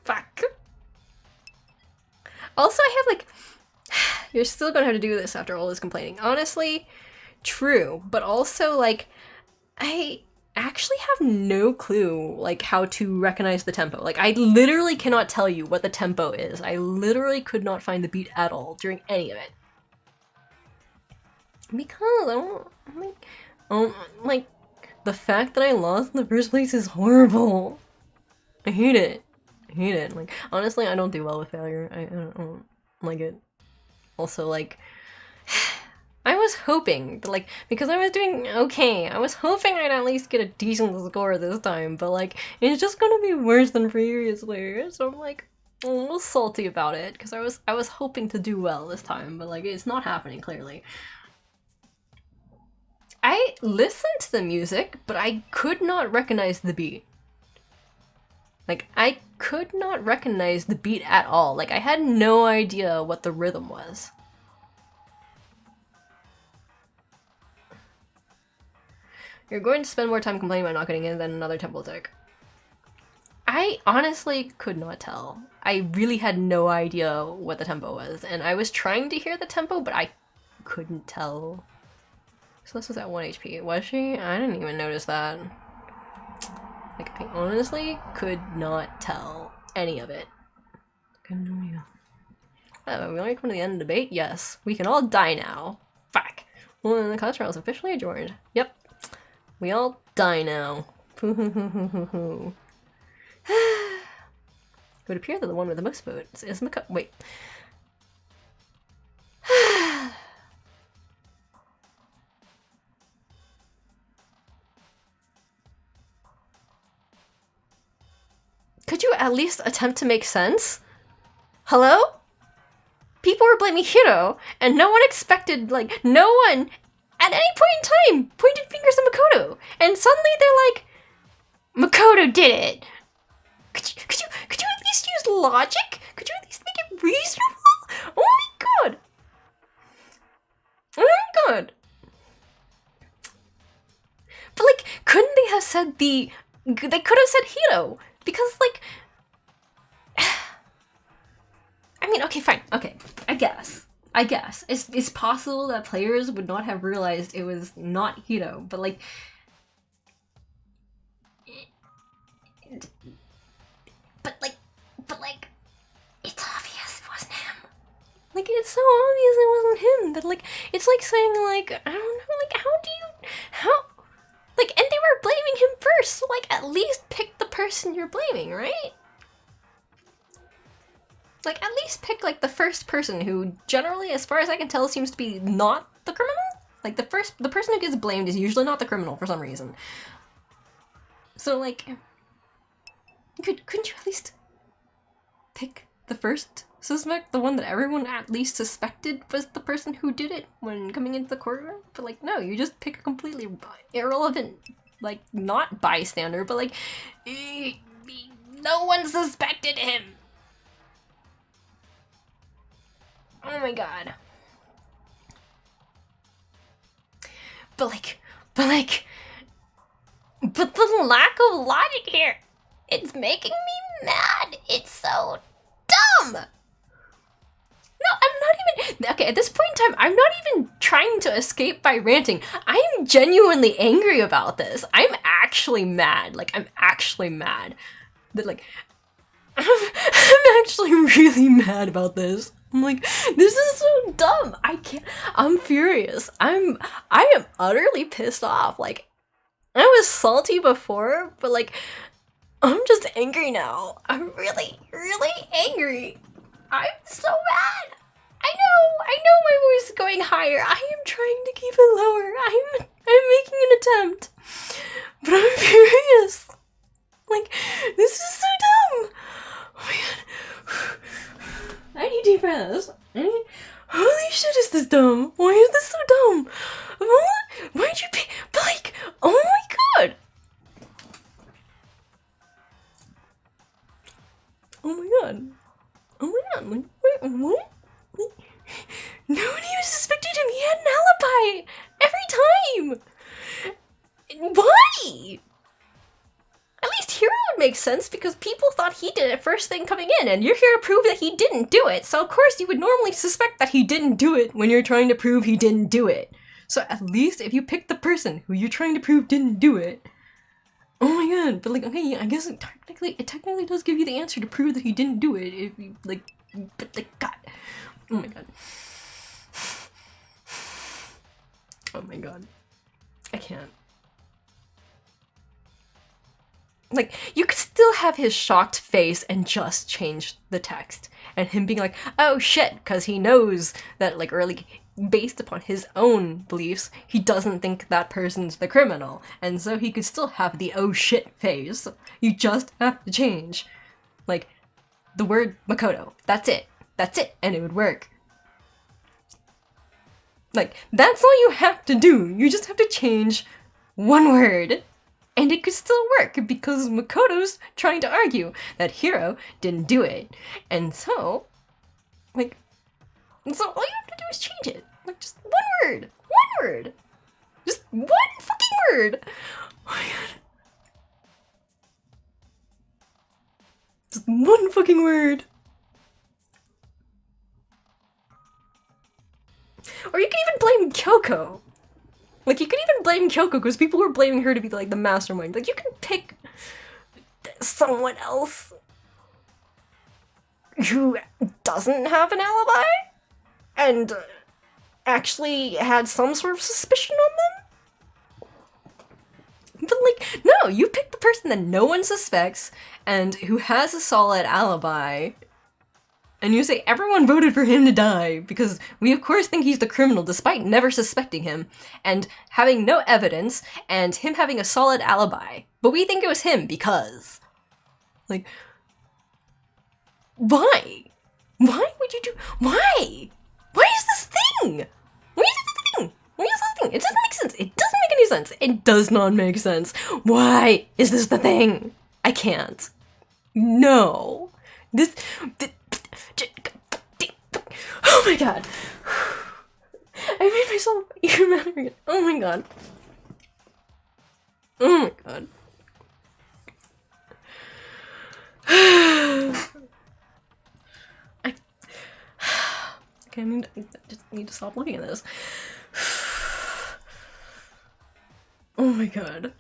S1: Fuck. Also, I have like... You're still gonna have to do this after all this complaining. Honestly, true. But also, like, I actually have no clue, like, how to recognize the tempo. Like, I literally cannot tell you what the tempo is. I literally could not find the beat at all during any of it. Because I don't, like, the fact that I lost in the first place is horrible. I hate it. I hate it. Like, honestly, I don't do well with failure. I don't like it. Also, like, I was hoping that, like, because I was doing okay, I was hoping I'd at least get a decent score this time, but, like, it's just gonna be worse than previously, so I'm, like, a little salty about it, because I was hoping to do well this time, but, like, it's not happening, clearly. I listened to the music, but I could not recognize the beat. Like, I could not recognize the beat at all. Like, I had no idea what the rhythm was. You're going to spend more time complaining about not getting in than another temple tick. I honestly could not tell. I really had no idea what the tempo was, and I was trying to hear the tempo, but I couldn't tell. So this was at 1 HP. Was she? I didn't even notice that. Like, I honestly could not tell any of it. Oh, we only come to the end of the debate? Yes. We can all die now. Fuck. Well, then the class trial is officially adjourned. Yep. We all die now. It would appear that the one with the most votes is wait. Could you at least attempt to make sense? Hello? People were blaming Hiro, and no one expected, like, no one at any point in time pointed fingers at Makoto. And suddenly they're like, Makoto did it. Could you at least use logic? Could you at least make it reasonable? Oh my god. Oh my god. But, like, couldn't they have said they could have said Hiro. Because, like, I mean, okay, fine, okay, I guess. It's possible that players would not have realized it was not Hiro, but, like, it's obvious it wasn't him. Like, it's so obvious it wasn't him that, like, it's like saying, like, I don't know, like, like, and they were blaming him first, so, like, at least pick the person you're blaming, right? Like, at least pick, like, the first person who generally, as far as I can tell, seems to be not the criminal? Like, the person who gets blamed is usually not the criminal for some reason. So, like, couldn't you at least pick the first suspect, the one that everyone at least suspected was the person who did it when coming into the courtroom? But, like, no, you just pick a completely irrelevant, like, not bystander, but, like, no one suspected him. Oh my god. But the lack of logic here, it's making me mad. It's so dumb. No, I'm not even, okay, at this point in time, I'm not even trying to escape by ranting. I'm genuinely angry about this. I'm actually mad. Like, I'm actually mad. That, like, I'm actually really mad about this. I'm like, this is so dumb. I'm furious. I am utterly pissed off. Like, I was salty before, but like, I'm just angry now. I'm really, really angry. I'm so mad. I know my voice is going higher. I am trying to keep it lower. I'm making an attempt. But I'm furious. Like, this is so dumb. Oh my god. I need deep breaths. Holy shit, is this dumb? Why is this so dumb? Why'd you pick, like, oh my god. Oh my god. Oh my god. Like, wait, what? Like, nobody even suspected him. He had an alibi every time. Why? At least Hero would make sense because people thought he did it first thing coming in, and you're here to prove that he didn't do it. So of course you would normally suspect that he didn't do it when you're trying to prove he didn't do it. So at least if you pick the person who you're trying to prove didn't do it, oh my god, but like, okay, I guess it technically does give you the answer to prove that he didn't do it if you, like, but like, god. Oh my god. Oh my god. I can't. Like, you could still have his shocked face and just change the text. And him being like, oh shit, because he knows that, like, or like, based upon his own beliefs, he doesn't think that person's the criminal. And so he could still have the oh shit face. You just have to change, like, the word Makoto. That's it. That's it. And it would work. Like, that's all you have to do. You just have to change one word. And it could still work because Makoto's trying to argue that Hiro didn't do it. And so, like, so all you have to do is change it. Like, just one word. One word. Just one fucking word. Oh my god. Just one fucking word. Or you can even blame Kyoko. Like, you could even blame Kyoko because people were blaming her to be, like, the mastermind. Like, you can pick someone else who doesn't have an alibi and actually had some sort of suspicion on them. But, like, no, you pick the person that no one suspects and who has a solid alibi. And you say everyone voted for him to die because we of course think he's the criminal despite never suspecting him and having no evidence and him having a solid alibi. But we think it was him because, like, why? Why would you do, why? Why is this thing? Why is this thing? Why is this thing? It doesn't make sense. It doesn't make any sense. It does not make sense. Why is this the thing? I can't. No. This oh my god. I made myself even mad again. Oh my god. Oh my god. Okay, I just need to stop looking at this. Oh my god.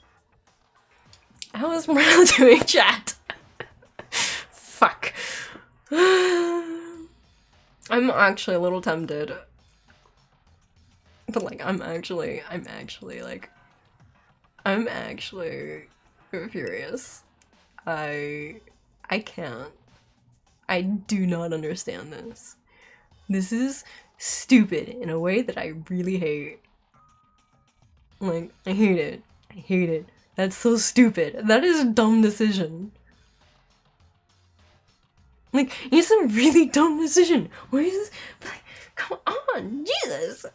S1: How is Morel doing, chat? Fuck. I'm actually a little tempted. But like, I'm actually furious. I can't. I do not understand this. This is stupid in a way that I really hate. Like, I hate it. I hate it. That's so stupid. That is a dumb decision. Like, it's a really dumb decision. Why is this? Like, come on, Jesus.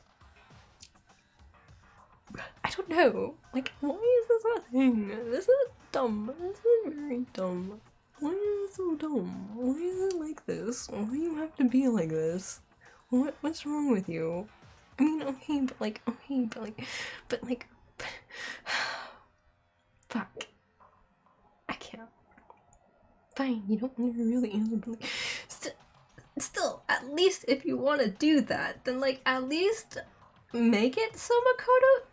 S1: I don't know. Like, why is this a thing? This is dumb. This is very dumb. Why is it so dumb? Why is it like this? Why do you have to be like this? What's wrong with you? I mean, okay, but like, fuck. I can't. Fine, you don't want to really answer, but like, still, at least if you want to do that, then like, at least make it so Makoto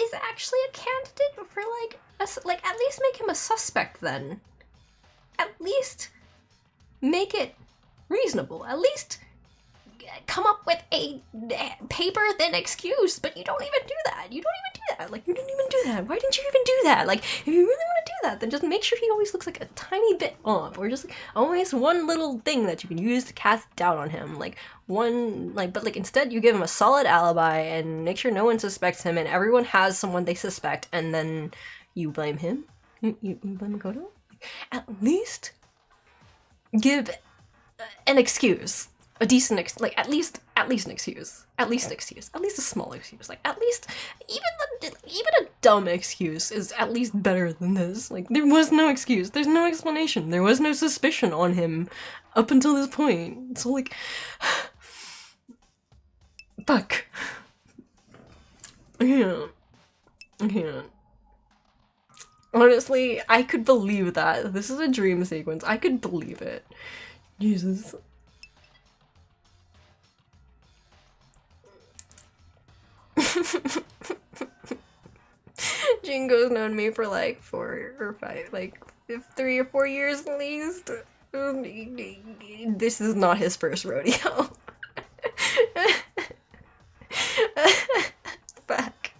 S1: is actually a candidate for like, at least make him a suspect then. At least make it reasonable. At least come up with a paper thin excuse, but you don't even do that. You don't even do that. Like, you didn't even do that. Why didn't you even do that? Like, if you really want to do that, then just make sure he always looks like a tiny bit off, or just like, always one little thing that you can use to cast doubt on him. Like, one, like, but like, instead you give him a solid alibi and make sure no one suspects him and everyone has someone they suspect, and then you blame him? You blame Makoto? At least give an excuse. A decent at least an excuse. At least an excuse. At least a small excuse. Like, at least even a dumb excuse is at least better than this. Like, there was no excuse. There's no explanation. There was no suspicion on him up until this point. So like, fuck. I can't. Honestly, I could believe that. This is a dream sequence. I could believe it. Jesus. Jingo's known me for like 4 or 5, like 3 or 4 years at least. This is not his first rodeo. Fuck.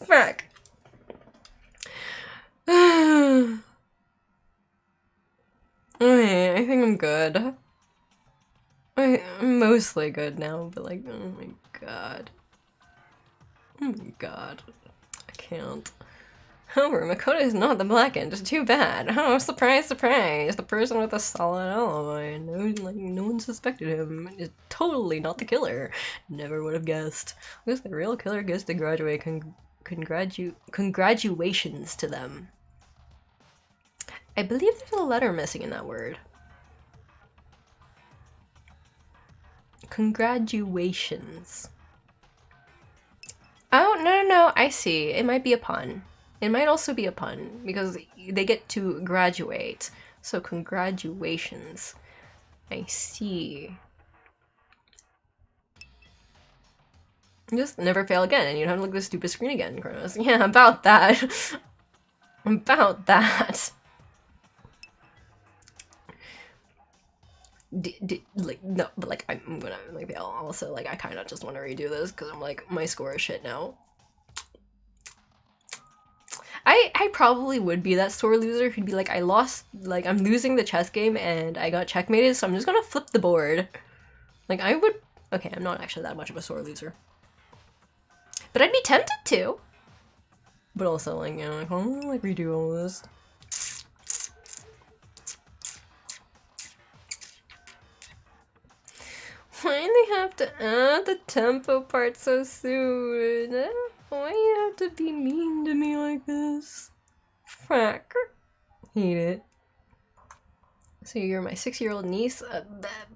S1: Fuck. Okay, I think I'm good. I'm mostly good now, but like, oh my god. Oh my god. I can't. However, Makoto is not the black end, it's too bad. Oh, surprise, surprise! The person with a solid alibi. No one suspected him. Is totally not the killer. Never would have guessed. Looks like the real killer gets to graduate. Congratulations to them. I believe there's a letter missing in that word. Congratulations. Oh, no, I see. It might be a pun. It might also be a pun, because they get to graduate. So, congratulations. I see. Just never fail again, and you don't have to look at this stupid screen again, Kronos. Yeah, about that. About that. Like, no, but like, I'm gonna like fail. Also, like, I kind of just want to redo this because I'm like, my score is shit now. I probably would be that sore loser who'd be like, I lost, like, I'm losing the chess game and I got checkmated, so I'm just gonna flip the board. Like, I would. Okay, I'm not actually that much of a sore loser, but I'd be tempted to. But also, like, you know, like, I don't wanna, like, redo all this. Why do they have to add the tempo part so soon? Why do you have to be mean to me like this? Fuck. Hate it. So you're my 6-year-old niece?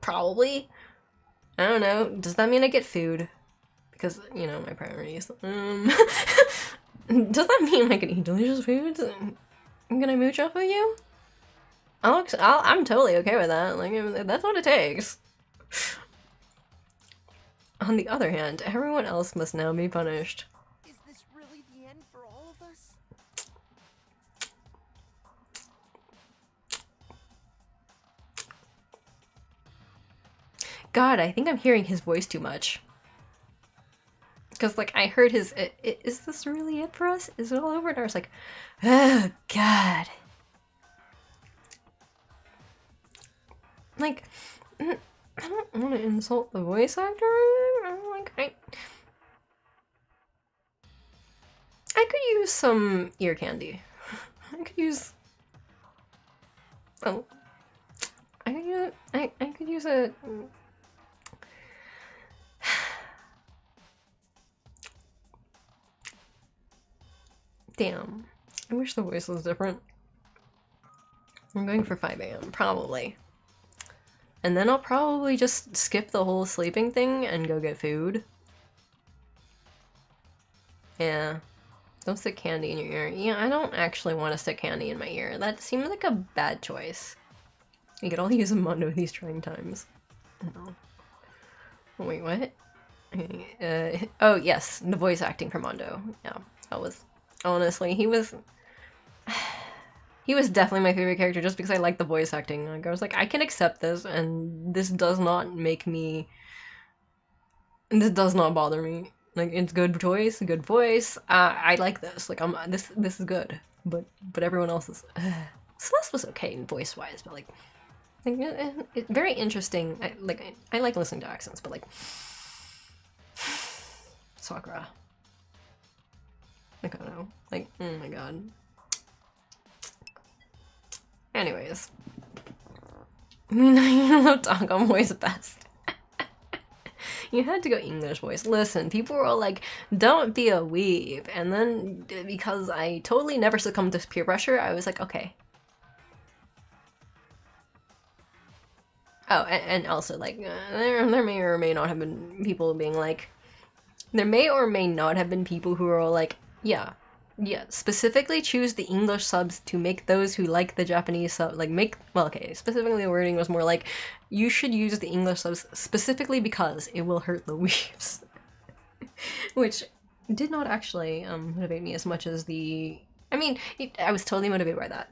S1: Probably. I don't know. Does that mean I get food? Because, you know, my priorities. Does that mean I can eat delicious foods? Can I mooch off of you? I'm totally okay with that. Like, that's what it takes. On the other hand, everyone else must now be punished.
S8: Is this really the end for all of us?
S1: God, I think I'm hearing his voice too much. Because, like, I heard his, is this really it for us? Is it all over? And I was like, oh, God. Like, I don't I want to insult the voice actor? I could use some ear candy. I could use... Oh. I could use a... Damn. I wish the voice was different. I'm going for 5 a.m. probably. And then I'll probably just skip the whole sleeping thing and go get food. Yeah. Don't stick candy in your ear. Yeah, I don't actually want to stick candy in my ear. That seems like a bad choice. You could all use a Mondo these trying times. Oh. Wait, what? Oh, yes, the voice acting for Mondo. Yeah, that was... Honestly, he was... He was definitely my favorite character just because I like the voice acting. Like, I was like, I can accept this, and this does not make me... This does not bother me. Like, it's good choice, good voice. I like this. Like, this is good. But everyone else is... Celeste was okay voice-wise, but like... It's very interesting. I like listening to accents, but like... Sakura. Like, I don't know. Like, oh my god. Anyways. I mean, I love Dangan voice best. You had to go English voice. Listen, people were all like, don't be a weeb. And then, because I totally never succumbed to peer pressure, I was like, okay. Oh, and also, like, there may or may not have been people being like... There may or may not have been people who are all like, yeah, specifically choose the English subs to make those who like the Japanese sub, like, make... Well, okay, specifically the wording was more like, you should use the English subs specifically because it will hurt the weebs. Which did not actually motivate me as much as the... I mean, I was totally motivated by that.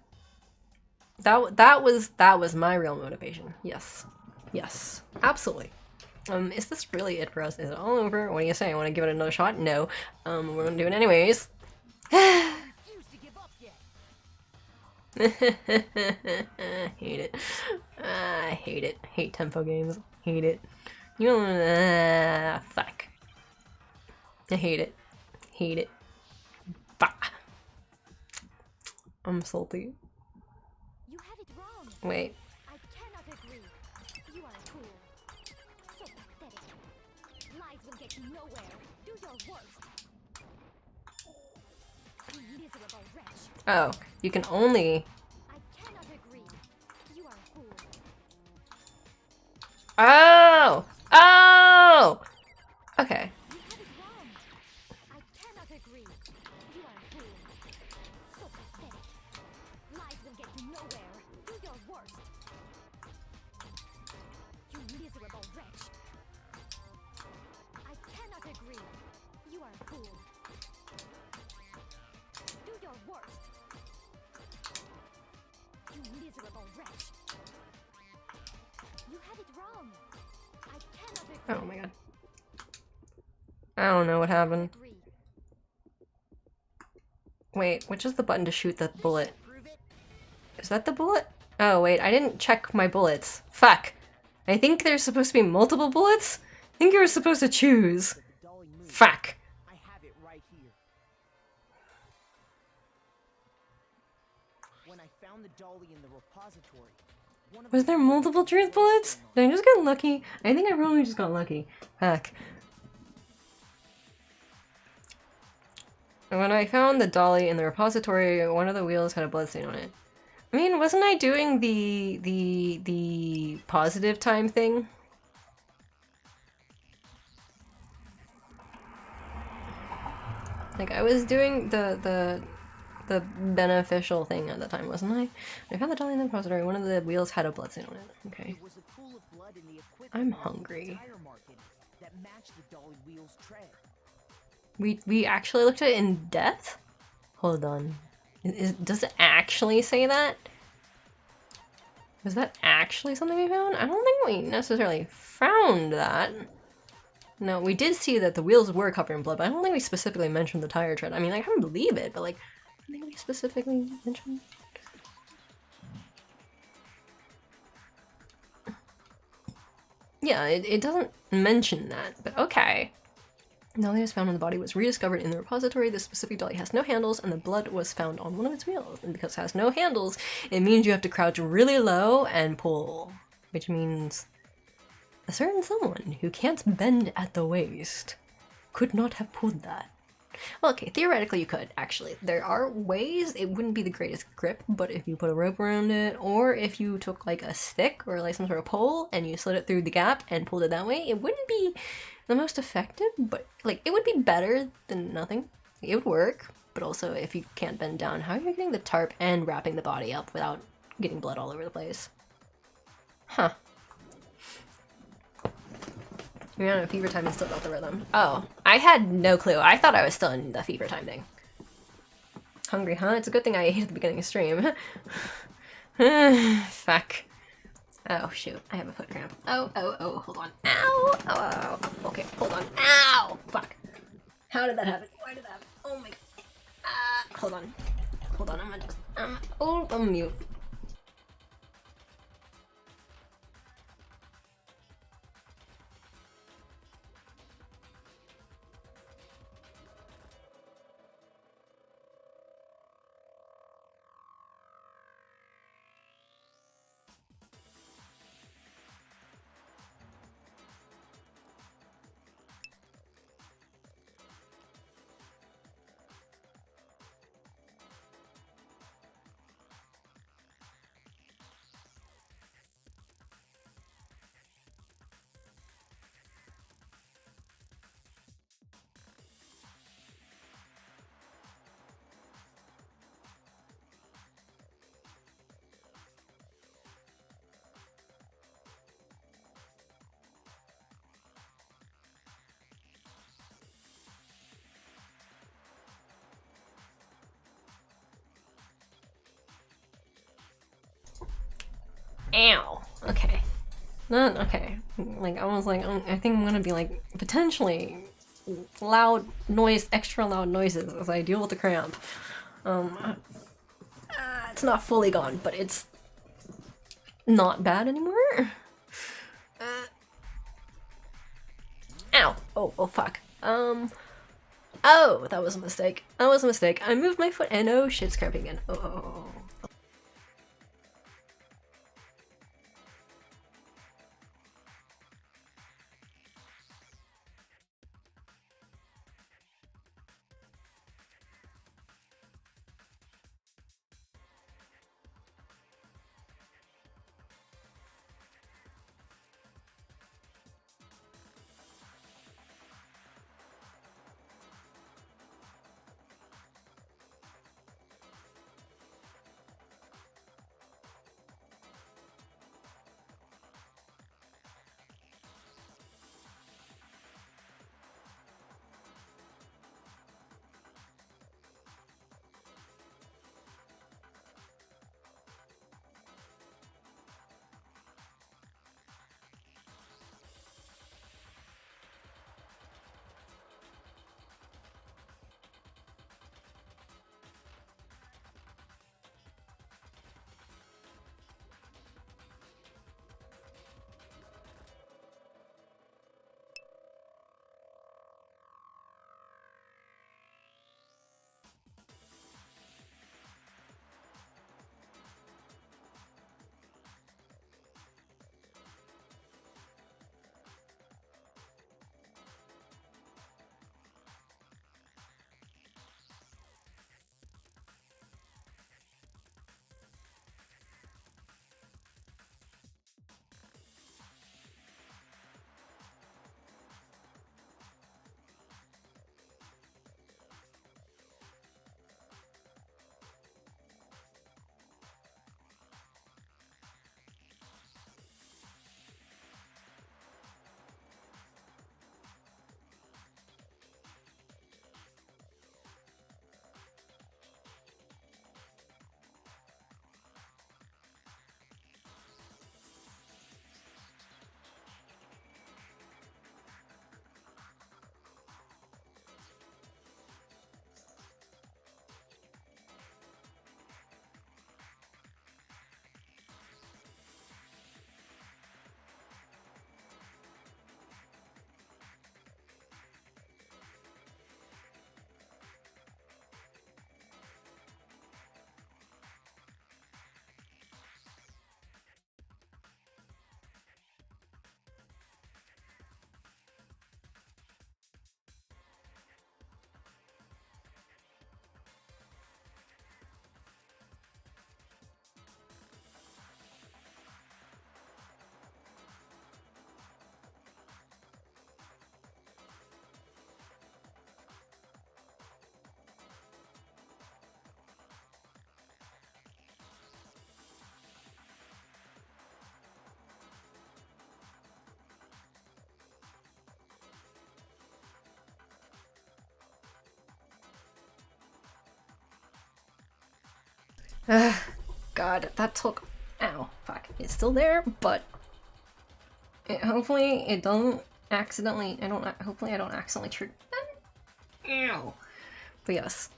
S1: That was my real motivation. Yes. Yes. Absolutely. Is this really it for us? Is it all over? What do you say? I want to give it another shot? No. We're gonna do it anyways. Hate it. I hate it. Hate tempo games. Hate it. You know, fuck. I hate it. Hate it. Bah. I'm salty.
S3: You have it wrong.
S1: Wait.
S3: I cannot agree. You are a fool. So pathetic. Lies will get you nowhere. Do your worst. You miserable wretch.
S1: Oh, you can only...
S3: I cannot agree. You are a fool.
S1: Oh! Oh! Okay.
S3: You have it wrong. I cannot agree. You are a fool. So pathetic. Lies will get you nowhere. Do your worst. You miserable wretch. I cannot agree. You are a fool. Do your worst. You miserable wretch. You have it wrong. I cannot agree.
S1: Oh my god. I don't know what happened.
S3: Agree.
S1: Wait, which is the button to shoot the bullet? Is that the bullet? Oh wait, I didn't check my bullets. Fuck. I think there's supposed to be multiple bullets? I think you were supposed to choose. Fuck.
S8: I have it right here. When I found the dolly in the repository, one of
S1: Was there multiple truth bullets? Did I just get lucky? I think I probably just got lucky. Fuck. When I found the dolly in the repository, one of the wheels had a bloodstain on it. I mean, wasn't I doing the positive time thing? Like, I was doing the beneficial thing at the time, wasn't I? I found the dolly in the repository, one of the wheels had a bloodstain on it. Okay.
S8: There was a pool of blood in the equipment
S1: I'm
S8: on the
S1: hungry.
S8: tire market that matched the dolly wheel's tread.
S1: We actually looked at it in depth? Hold on. Does it actually say that? Was that actually something we found? I don't think we necessarily found that. No, we did see that the wheels were covered in blood, but I don't think we specifically mentioned the tire tread. I mean, I can believe it, but like, I think we specifically mentioned... Yeah, it doesn't mention that, but okay. The dolly was found when the body was rediscovered in the repository. This specific dolly has no handles, and the blood was found on one of its wheels. And because it has no handles, it means you have to crouch really low and pull. Which means a certain someone who can't bend at the waist could not have pulled that. Well, okay, theoretically you could, actually. There are ways. It wouldn't be the greatest grip, but if you put a rope around it, or if you took like a stick or like some sort of pole and you slid it through the gap and pulled it that way, it wouldn't be the most effective, but like it would be better than nothing. It would work, but also if you can't bend down, how are you getting the tarp and wrapping the body up without getting blood all over the place? Huh. Yeah, no, fever time is still about the rhythm. Oh, I had no clue. I thought I was still in the fever time thing. Hungry, huh? It's a good thing I ate at the beginning of stream. Fuck. Oh, shoot. I have a foot cramp. Oh, hold on. Ow! Oh, okay, hold on. Ow! Fuck. How did that happen? Why did that happen? Oh my god. Hold on. Hold on, I'm gonna just... I'm mute. Ow. Okay. Not okay. Like I was like, I think I'm gonna be like potentially loud noise, extra loud noises as I deal with the cramp. It's not fully gone, but it's not bad anymore. Ow. Oh fuck. Oh, that was a mistake. That was a mistake. I moved my foot and oh shit's cramping again. Oh. God, that took... Ow, fuck. It's still there, but... hopefully it doesn't accidentally... Hopefully I don't accidentally trigger... Ew. But yes.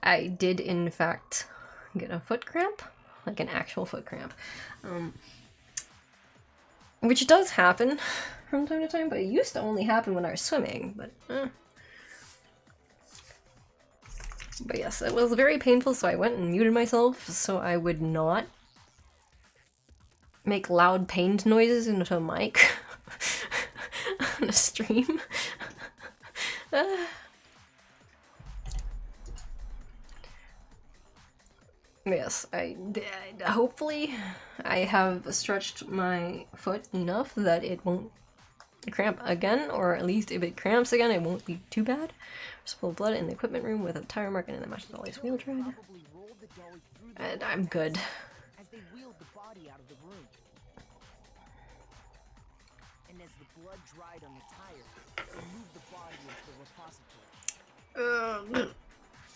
S1: I did in fact get a foot cramp. Like an actual foot cramp. Which does happen from time to time, but it used to only happen when I was swimming, but yes, it was very painful, so I went and muted myself so I would not make loud pained noises into a mic on a stream. Yes, hopefully I have stretched my foot enough that it won't cramp again, or at least if it cramps again, it won't be too bad. Just full of blood in the equipment room with a tire mark and the matches always wheel tread. And I'm good.
S8: As they wheeled the body out of the room. And as the blood dried on the tire, they moved the body into the repository.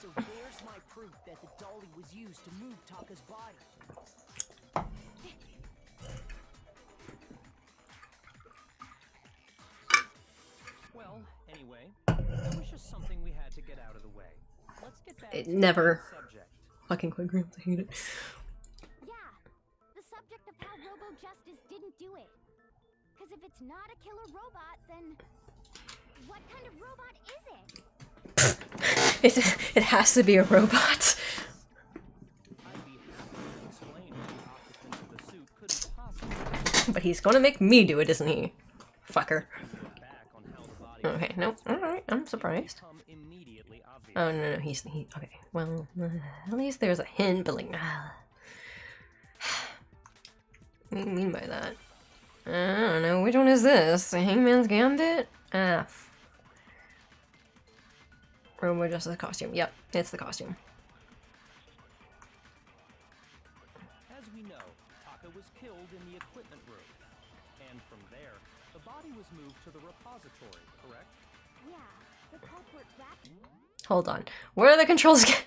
S8: So there's my proof that the dolly was used to move Taka's body.
S4: Well, anyway, that was just something we had to get out of the way. Let's get back
S1: It
S4: to
S1: never
S4: the subject.
S1: fucking quick group. I hate it.
S3: Yeah, the subject of how Robo Justice didn't do it. Because if it's not a killer robot, then what kind of robot is it?
S1: It has to be a robot.
S4: I'd be happy to explain why the occupant of the suit couldn't possibly
S1: But he's gonna make me do it, isn't he? Fucker.
S4: look back on how the body
S1: Okay, no, alright, I'm surprised.
S4: become immediately obvious.
S1: Oh, no, okay, well, at least there's a hint, but like, what do you mean by that? I don't know, which one is this? The Hangman's Gambit? Robo Justice costume, yep, it's the costume.
S4: As we know, Taka was killed in the equipment room. And from there, the body was moved to the repository, correct?
S3: Yeah, the culprit wrapped.
S1: Hold on, where are the controls again?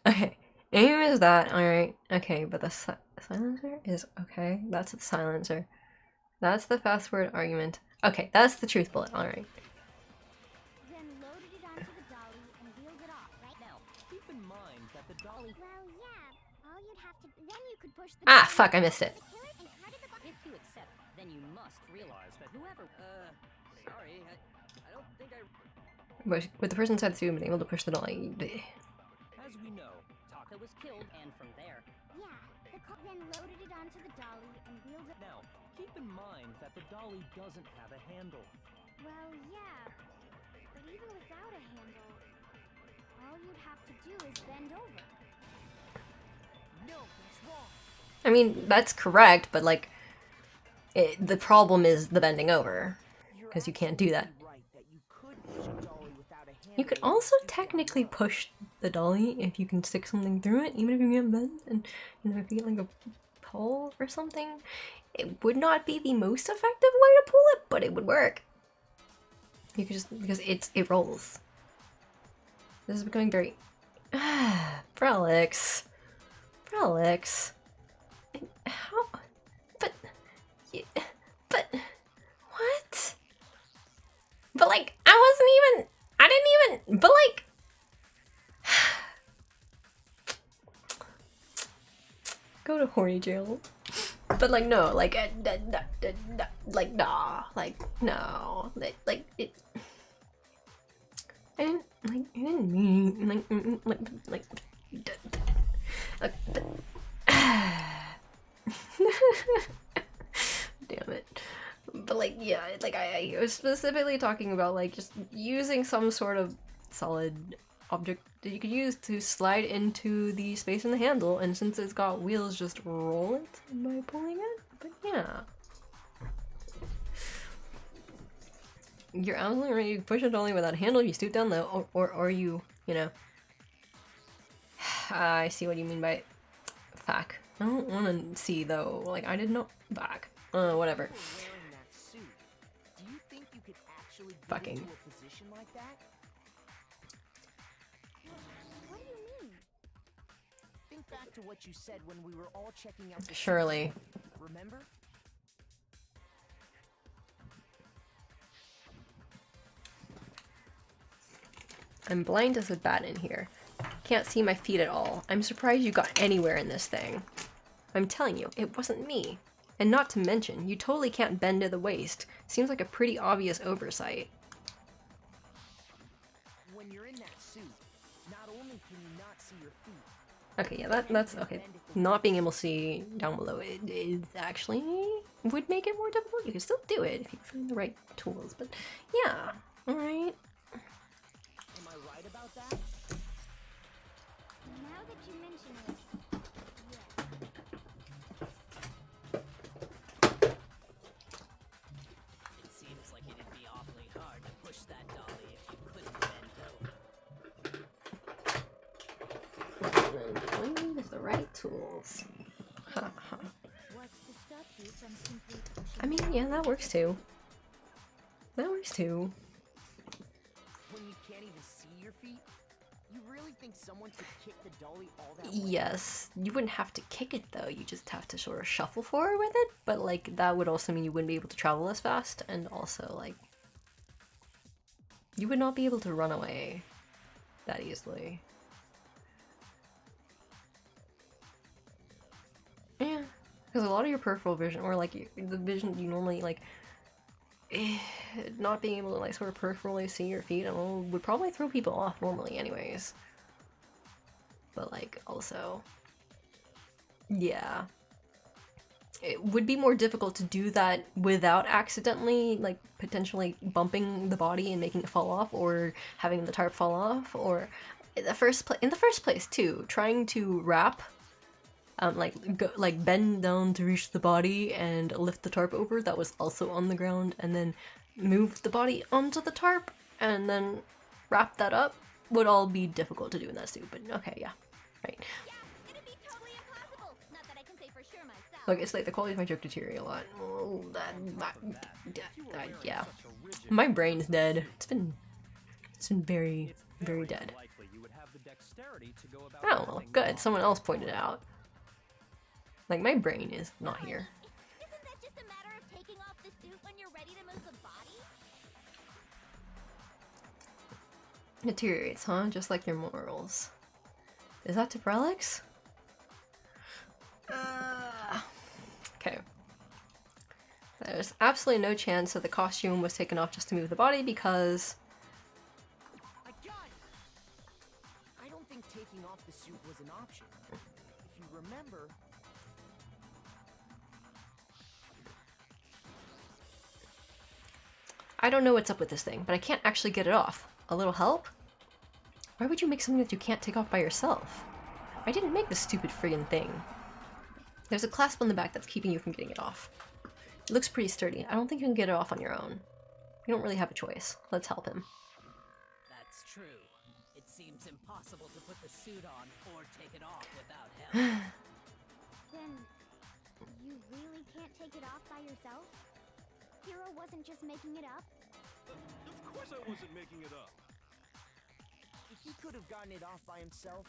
S1: Okay, aim is that, alright, okay, but the silencer is, okay, that's the silencer. That's the fast forward argument. Okay, that's the truth bullet, alright.
S3: Then loaded it onto the dolly and wheeled it off, right?
S4: Now, keep in mind that the dolly...
S3: Well, yeah. All you'd have to... Then you could push the
S1: Ah,
S3: dolly
S1: fuck, I missed it.
S3: to kill it and carted the body.
S9: If you accept, then you must realize that whoever. Sorry, I don't think I.
S1: With the person inside the suit being able to push the dolly.
S4: As we know,
S9: Taka was killed, and from there.
S3: Yeah, then loaded it onto the dolly and wheeled it...
S4: Now, keep in mind that the dolly doesn't have a handle.
S3: Well, yeah. But even without a handle, all you'd have to do is bend over.
S8: No, that's wrong.
S1: I mean, that's correct, but like, the problem is the bending over. Because you can't do that.
S8: Right, that you could push a dolly without a handle.
S1: You could also technically push the dolly if you can stick something through it, even if you can't bend, and you know, if you get like a pole or something. It would not be the most effective way to pull it, but it would work. You could just, because it rolls. This is becoming very... Frelix. How? But... What? But like, I didn't even, but like... Go to horny jail. But like, no, like, like, nah, like, no, like, it... I didn't mean, like, damn it. But like, yeah, like, I was specifically talking about like just using some sort of solid object that you could use to slide into the space in the handle, and since it's got wheels, just roll it by pulling it. But yeah. You're absolutely right, you push it only without a handle, you stoop down low, or you know. I see what you mean by fuck. I don't want to see though, like, I did not back. Whatever.
S8: Wearing that suit, do you think you could actually get
S1: Fucking.
S8: into a position like that? back to what you said when we were all checking out the
S1: Surely.
S8: remember?
S1: I'm blind as a bat in here. Can't see my feet at all. I'm surprised you got anywhere in this thing. I'm telling you, it wasn't me. And not to mention, you totally can't bend to the waist. Seems like a pretty obvious oversight.
S8: When you're in that suit, not only can you not see your feet.
S1: Okay, yeah, that's okay. Not being able to see down below it is actually would make it more difficult. You can still do it if you find the right tools, but yeah, alright.
S8: Am I right about that?
S3: Now that you mention it, yes.
S9: It seems like it'd be awfully hard to push that dolly if you couldn't bend over.
S1: With the right tools.
S7: What's to stop you from simply pushing
S1: I mean, yeah, that works too. That works too.
S8: When you can't even see your feet? You really think someone could kick the dolly all that way?
S1: Yes, you wouldn't have to kick it though, you just have to sort of shuffle forward with it, but like that would also mean you wouldn't be able to travel as fast, and also like you would not be able to run away that easily. Yeah, because a lot of your peripheral vision, or like the vision you normally like, not being able to like sort of peripherally see your feet would probably throw people off normally anyways. But like also, yeah, it would be more difficult to do that without accidentally like potentially bumping the body and making it fall off, or having the tarp fall off, or in the first place too, trying to wrap like bend down to reach the body and lift the tarp over that was also on the ground, and then move the body onto the tarp and then wrap that up would all be difficult to do in that suit. But okay, yeah, right.
S3: Yeah, it'd be totally impossible. Not that I can say for sure myself.
S1: Like it's like the quality of my joke deteriorate a lot. Oh, yeah, my brain's dead. It's been very dead. Oh well, good. Someone else pointed it out. Like, my brain is not here.
S3: Isn't that just a matter of taking off the suit when you're ready to move the body?
S1: Deteriorates, huh? Just like their morals. Is that to relics? Okay. There's absolutely no chance that the costume was taken off just to move the body because...
S8: I got it! I don't think taking off the suit was an option. If you remember...
S1: I don't know what's up with this thing, but I can't actually get it off. A little help? Why would you make something that you can't take off by yourself? I didn't make this stupid friggin' thing. There's a clasp on the back that's keeping you from getting it off. It looks pretty sturdy. I don't think you can get it off on your own. You don't really have a choice. Let's help him.
S9: That's true. It seems impossible to put the suit on or take it off without help.
S3: Then, you really can't take it off by yourself? Hero wasn't just making it up?
S10: Of course I wasn't making it up.
S8: If he could have gotten it off by himself,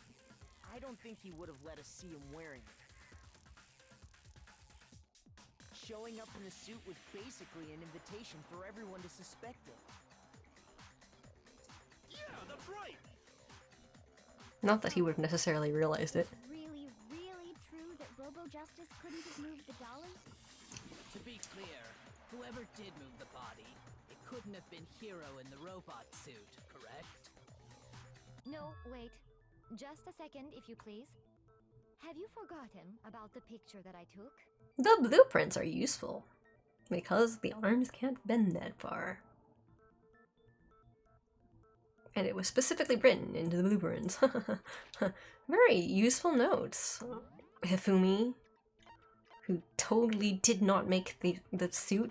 S8: I don't think he would have let us see him wearing it. Showing up in the suit was basically an invitation for everyone to suspect it.
S10: Yeah, that's right.
S1: Not that he would have necessarily realized it.
S3: Really, really true that Robo Justice couldn't have moved the dolly?
S9: To be clear, whoever did move the body, it couldn't have been Hero in the robot suit, correct?
S7: No, wait. Just a second, if you please. Have you forgotten about the picture that I took?
S1: The blueprints are useful, because the arms can't bend that far. And it was specifically written into the blueprints. Very useful notes. Hifumi, who totally did not make the suit.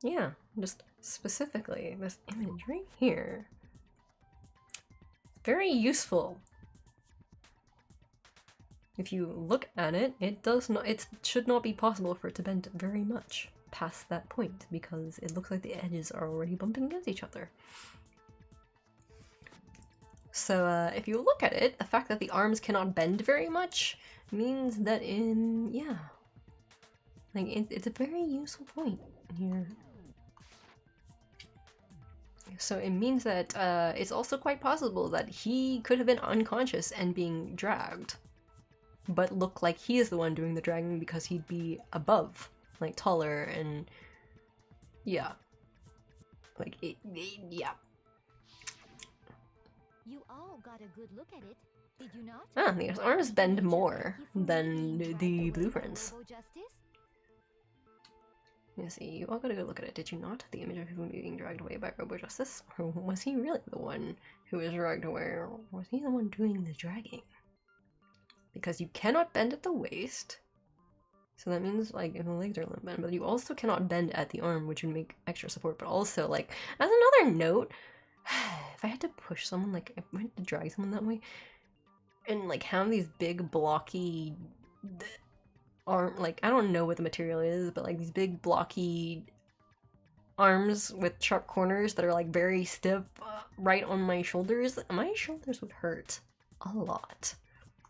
S1: Yeah, just specifically this image right here. Very useful. If you look at it, it should not be possible for it to bend very much past that point, because it looks like the edges are already bumping against each other. So if you look at it, the fact that the arms cannot bend very much means that yeah. Like, it's a very useful point here. So it means that it's also quite possible that he could have been unconscious and being dragged, but look like he is the one doing the dragging because he'd be above, like taller and yeah. Like, yeah.
S7: You all got a good look at it, did you not?
S1: Ah, the arms bend more than the blueprints. You see, you all got a good look at it, did you not? The image of him being dragged away by Robo Justice? Or was he really the one who was dragged away, or was he the one doing the dragging? Because you cannot bend at the waist, so that means, like, if the legs are limp, but you also cannot bend at the arm, which would make extra support, but also, like, as another note, if I had to push someone, like, if I had to drag someone that way, and, like, have these big, blocky arm, like, I don't know what the material is, but like these big blocky arms with sharp corners that are like very stiff right on my shoulders would hurt a lot.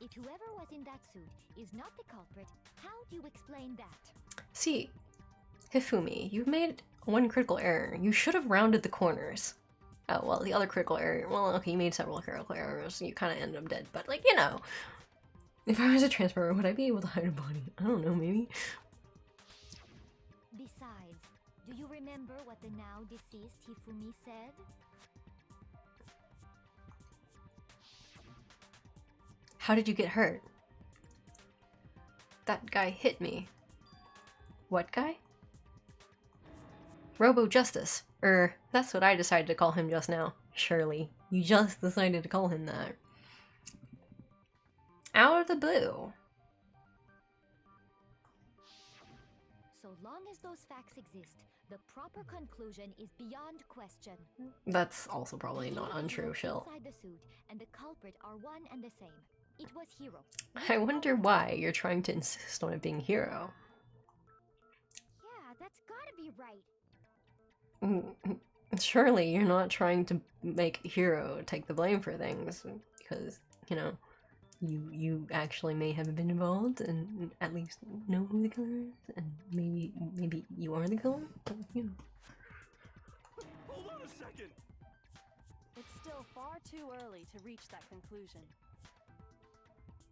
S7: If whoever was in that suit is not the culprit, how do you explain that?
S1: See, Hifumi, you've made one critical error. You should have rounded the corners. Oh, well, the other critical error, well, okay, you made several critical errors, you kind of ended up dead, but, like, you know, if I was a transformer, would I be able to hide a body? I don't know, maybe.
S7: Besides, do you remember what the now deceased Hifumi said?
S1: How did you get hurt? That guy hit me. What guy? Robo Justice. That's what I decided to call him just now. Surely. You just decided to call him that. Out of the blue.
S7: So long as those facts exist, the proper conclusion is beyond question.
S1: That's also probably not untrue, Shill.
S7: Inside the suit and the culprit are one and the same. It was Hero.
S1: I wonder why you're trying to insist on it being Hero.
S3: Yeah, that's gotta be right.
S1: Surely you're not trying to make Hero take the blame for things, because, you know, you actually may have been involved and at least know who the killer is, and maybe you are the killer, but, you know.
S10: Hold on a second!
S5: It's still far too early to reach that conclusion.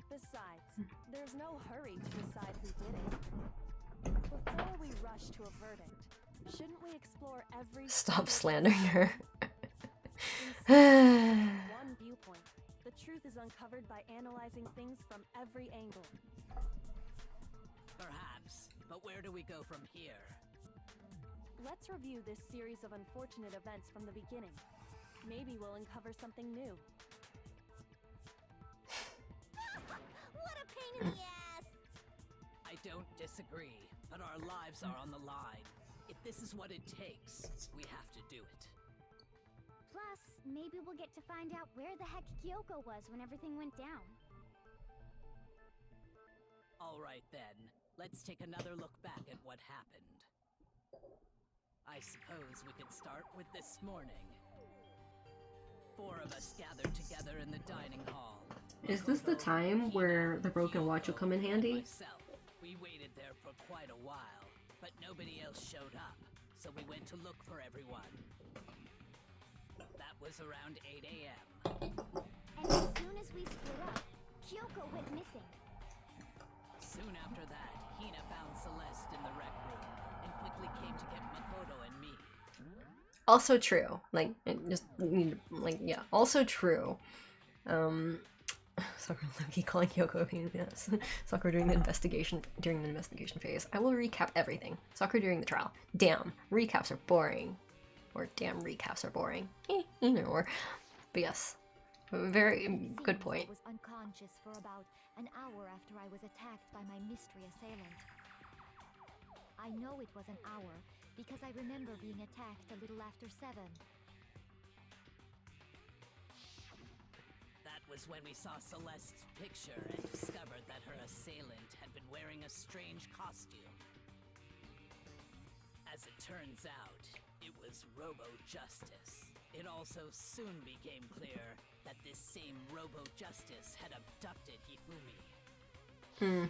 S5: Besides, there's no hurry to decide who did it. Before we rush to a verdict, shouldn't we explore every—
S1: Stop slandering her.
S5: one viewpoint. The truth is uncovered by analyzing things from every angle.
S9: Perhaps, but where do we go from here?
S5: Let's review this series of unfortunate events from the beginning. Maybe we'll uncover something new.
S3: What a pain in the ass!
S9: I don't disagree, but our lives are on the line. If this is what it takes, we have to do it.
S3: Plus, maybe we'll get to find out where the heck Kyoko was when everything went down.
S9: All right then, let's take another look back at what happened. I suppose we could start with this morning. 4 of us gathered together in the dining hall.
S1: Is this the time where the broken watch will come in handy?
S9: Myself, we waited there for quite a while, but nobody else showed up, so we went to look for everyone. That was around 8 a.m.
S3: And as soon as we split up, Kyoko went missing.
S9: Soon after that, Hina found Celeste in the rec room and quickly came to get Makoto and me.
S1: Also true. Like, yeah, also true. Sakura Luki calling Kyoko pain in the ass. Sakura during the investigation phase. I will recap everything. Sakura during the trial. Damn, recaps are boring. Or damn, recaps are boring. Either or. But yes, very good point.
S7: I was unconscious for about an hour after I was attacked by my mystery assailant. I know it was an hour because I remember being attacked a little after 7.
S9: That was when we saw Celeste's picture and discovered that her assailant had been wearing a strange costume. As it turns out, it was Robo Justice. It also soon became clear that this same Robo-Justice had abducted Hifumi.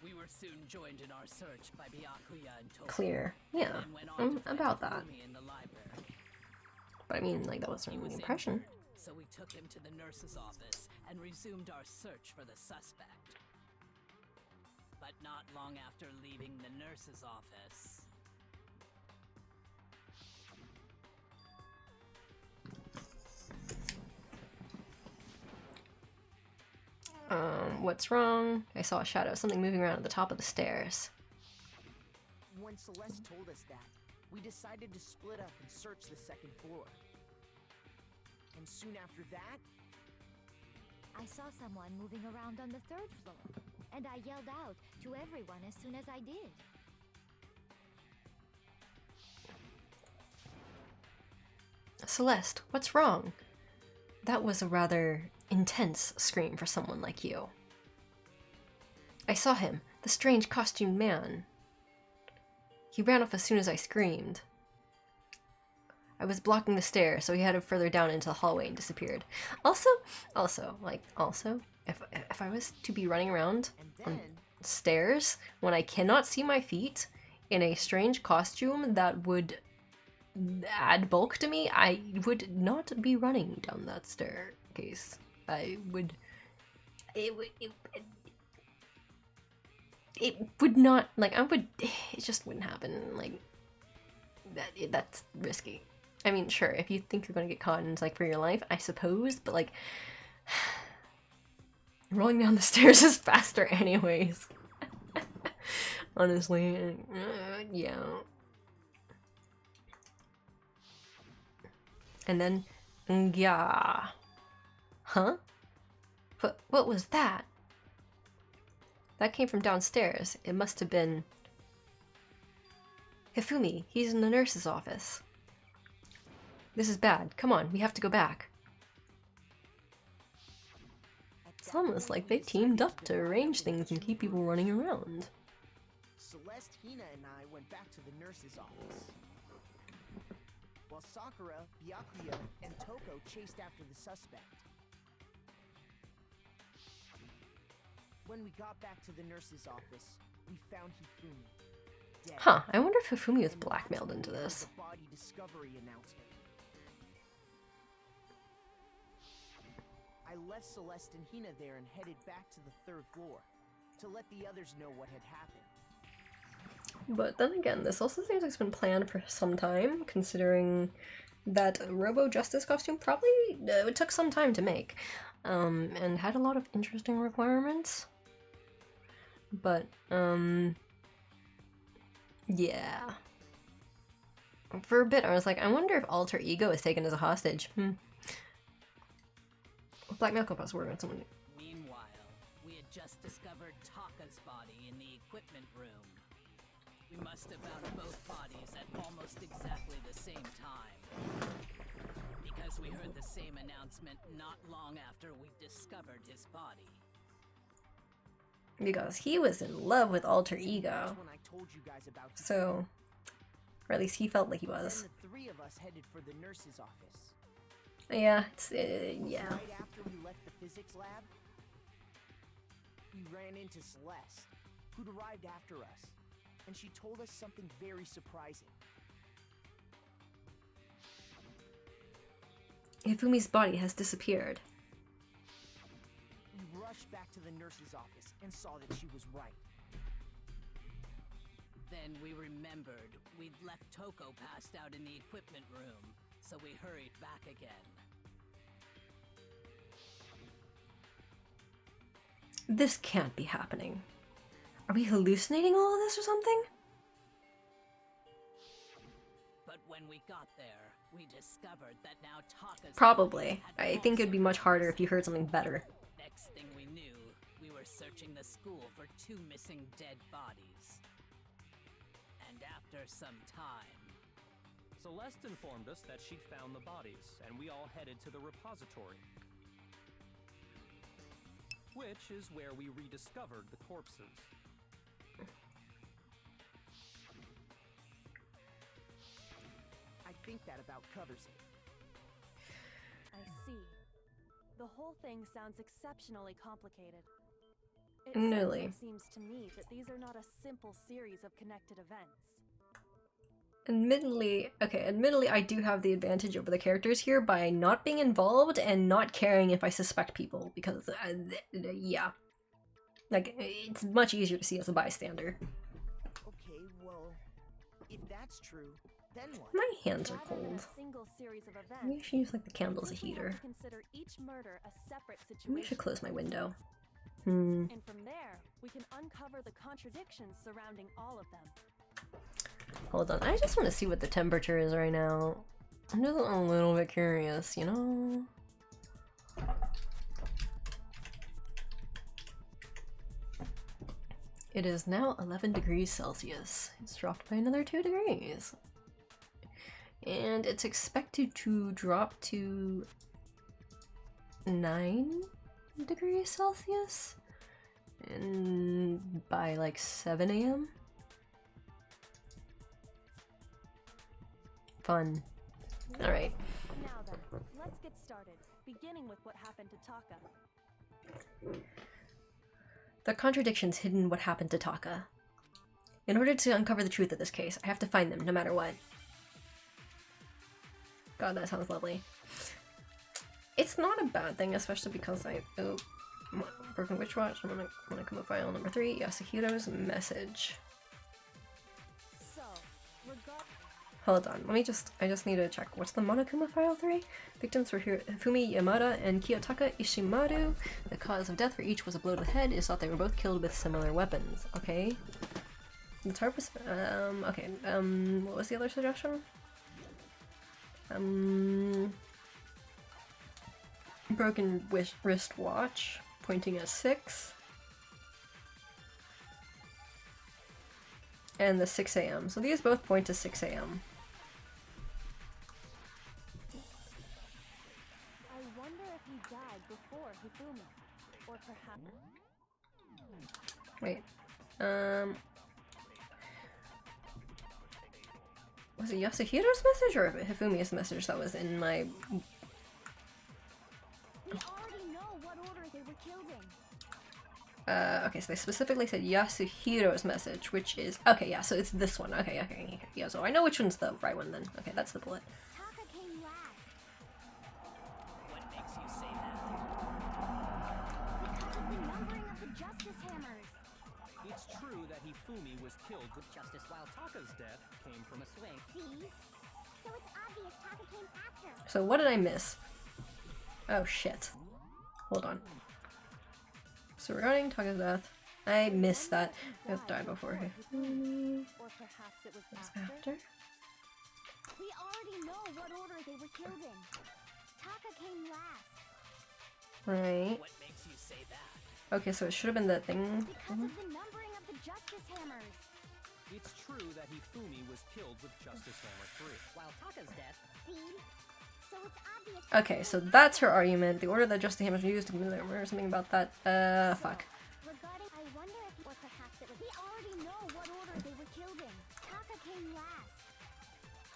S9: We were soon joined in our search by Byakuya and Toko.
S1: Clear. Yeah.
S9: Then went on to find
S1: About that.
S9: Hifumi in the library.
S1: But I mean, like, that was
S9: He
S1: certainly
S9: was
S1: the impression.
S9: injured, so we took him to the nurse's office and resumed our search for the suspect. But not long after leaving the nurse's office,
S1: What's wrong? I saw a shadow, something moving around at the top of the stairs.
S8: When Celeste told us that, we decided to split up and search the second floor. And soon after that,
S7: I saw someone moving around on the third floor, and I yelled out to everyone as soon as I did.
S1: Celeste, what's wrong? That was a rather intense scream for someone like you. I saw him, the strange costumed man. He ran off as soon as I screamed. I was blocking the stairs, so he headed further down into the hallway and disappeared. Also, if I was to be running around
S8: and
S1: on
S8: then
S1: stairs when I cannot see my feet in a strange costume that would add bulk to me, I would not be running down that staircase. It would not, like, it just wouldn't happen. Like, that's risky. I mean, sure, if you think you're gonna get caught and it's like for your life, I suppose, but like, rolling down the stairs is faster anyways. Honestly, yeah. And then, yeah. Huh? What was that? That came from downstairs. It must have been Hifumi. He's in the nurse's office. This is bad. Come on, we have to go back. It's almost like they teamed up to arrange things and keep people running around.
S8: Celeste, Hina, and I went back to the nurse's office, while Sakura, Byakuya, and Toko chased after the suspect. When we got back to the nurse's office, we found Hifumi dead.
S1: Huh, I wonder if Hifumi was
S8: And
S1: blackmailed
S8: that's
S1: into
S8: when we heard
S1: this.
S8: the body discovery announcement. I left Celeste and Hina there and headed back to the third floor to let the others know what had happened.
S1: But then again, this also seems like it's been planned for some time, considering that Robo-Justice costume probably it took some time to make, and had a lot of interesting requirements. But, yeah. For a bit, I was like, I wonder if Alter Ego is taken as a hostage. Blackmail Compass, we're going to someone.
S9: meanwhile, we had just discovered Taka's body in the equipment room. We must have found both bodies at almost exactly the same time, because we heard the same announcement not long after we discovered his body.
S1: Because he was in love with Alter Ego.
S8: That's when I told you guys about Hifumi.
S1: So, or at least he felt like he was.
S8: Then the three of us headed for the nurse's office.
S1: Yeah, it's, yeah.
S8: Right after we left the physics lab, we ran into Celeste, who'd arrived after us, and she told us something very surprising.
S1: Hifumi's body has disappeared.
S8: We rushed back to the nurse's office and saw that she was right.
S9: Then we remembered we'd left Toko passed out in the equipment room, so we hurried back again.
S1: This can't be happening. Are we hallucinating all of this or something?
S9: But when we got there, we discovered that now Taka's
S1: Probably.
S9: body had
S1: I think it'd be
S9: also
S1: much harder if you heard something better.
S9: Next thing we knew, we were searching the school for 2 missing dead bodies. And after some time,
S4: Celeste informed us that she'd found the bodies, and we all headed to the repository, which is where we rediscovered the corpses.
S8: I think that about covers it.
S5: The whole thing sounds exceptionally complicated. It
S1: Really?
S5: seems to me that these are not a simple series of connected events.
S1: Admittedly, I do have the advantage over the characters here by not being involved and not caring if I suspect people, because, yeah. Like, it's much easier to see as a bystander.
S8: Okay, well, if that's true, then what?
S1: My hands are
S5: Rather than
S1: cold.
S5: a single series of events,
S1: Maybe I should use, like, the candle as a
S5: we have
S1: heater.
S5: to consider each murder a separate
S1: Maybe I
S5: situation.
S1: should close my window.
S5: And from there, we can uncover the contradictions surrounding all of them.
S1: Hold on, I just want to see what the temperature is right now. I'm just a little bit curious, you know? It is now 11 degrees Celsius. It's dropped by another 2 degrees. And it's expected to drop to 9 degrees Celsius and by like 7 a.m. Fun. Alright.
S5: Now then, let's get started, beginning with what happened to Taka.
S1: The contradictions hidden in what happened to Taka. In order to uncover the truth of this case, I have to find them no matter what. God, that sounds lovely. It's not a bad thing, especially because Broken Witch Watch, Monokuma File number 3, Yasuhiro's message.
S5: So,
S1: Hold on, I just need to check. What's the Monokuma File 3? Victims were Hifumi Yamada and Kiyotaka Ishimaru. The cause of death for each was a blow to the head. It is thought they were both killed with similar weapons. Okay. The tarp was, what was the other suggestion? Broken wrist watch, pointing at 6. And the 6 a.m. So these both point to 6 a.m.
S5: I wonder if he died before Hifumi, or perhaps.
S1: Wait. Was it Yasuhiro's message or Hifumi's message that was in my...
S3: We already know what order they were killed in.
S1: Okay, so they specifically said Yasuhiro's message, which is... Okay, yeah, so it's this one. Okay, yeah, so I know which one's the right one then. Okay, that's the bullet.
S3: Taka came last.
S9: What makes you say that?
S3: Because of the numbering of the justice hammers.
S4: It's true that Hifumi was killed with justice, while Taka's death came from a swing.
S3: See? So it's obvious Taka came after.
S1: So what did I miss? Oh, shit. Hold on. So regarding Taka's death, I missed that. I died before her.
S5: Or perhaps it was after.
S3: We already know what order they were killed in. Taka came last.
S1: Right.
S9: What makes you say that?
S1: Okay, so it should have been that thing.
S3: Because of the numbering of the justice hammers.
S4: It's true that Hifumi was killed with Justice Hammer 3.
S9: While Taka's death.
S3: See? So it's obvious.
S1: Okay, so that's her argument. The order that Justice Hammer used to remember something about that. Fuck.
S3: Regarding, I wonder if, or perhaps it was. We already know what order they were killed in. Taka came last.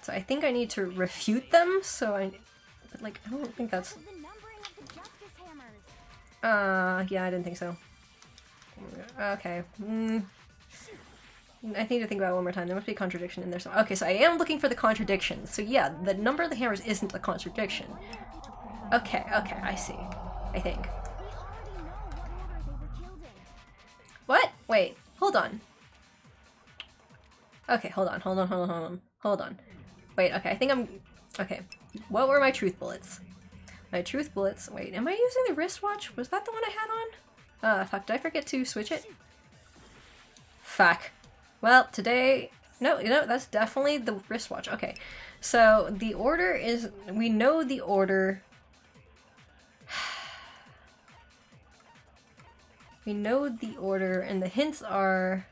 S1: So I think I need to refute them, so but like, I don't think that's...
S3: Because of the numbering of the justice hammers.
S1: Yeah, I didn't think so. Okay. I need to think about it one more time. There must be a contradiction in there. So okay, so I am looking for the contradiction. So yeah, the number of the hammers isn't a contradiction. Okay, I see. I think.
S3: We already know what order they were killed in.
S1: What? Wait, hold on. Okay, hold on. Wait, okay, I think I'm... Okay, what were my truth bullets? My truth bullets... Wait, am I using the wristwatch? Was that the one I had on? Fuck, did I forget to switch it? Fuck. Well, today... No, that's definitely the wristwatch. Okay, so the order is... We know the order... We know the order, and the hints are...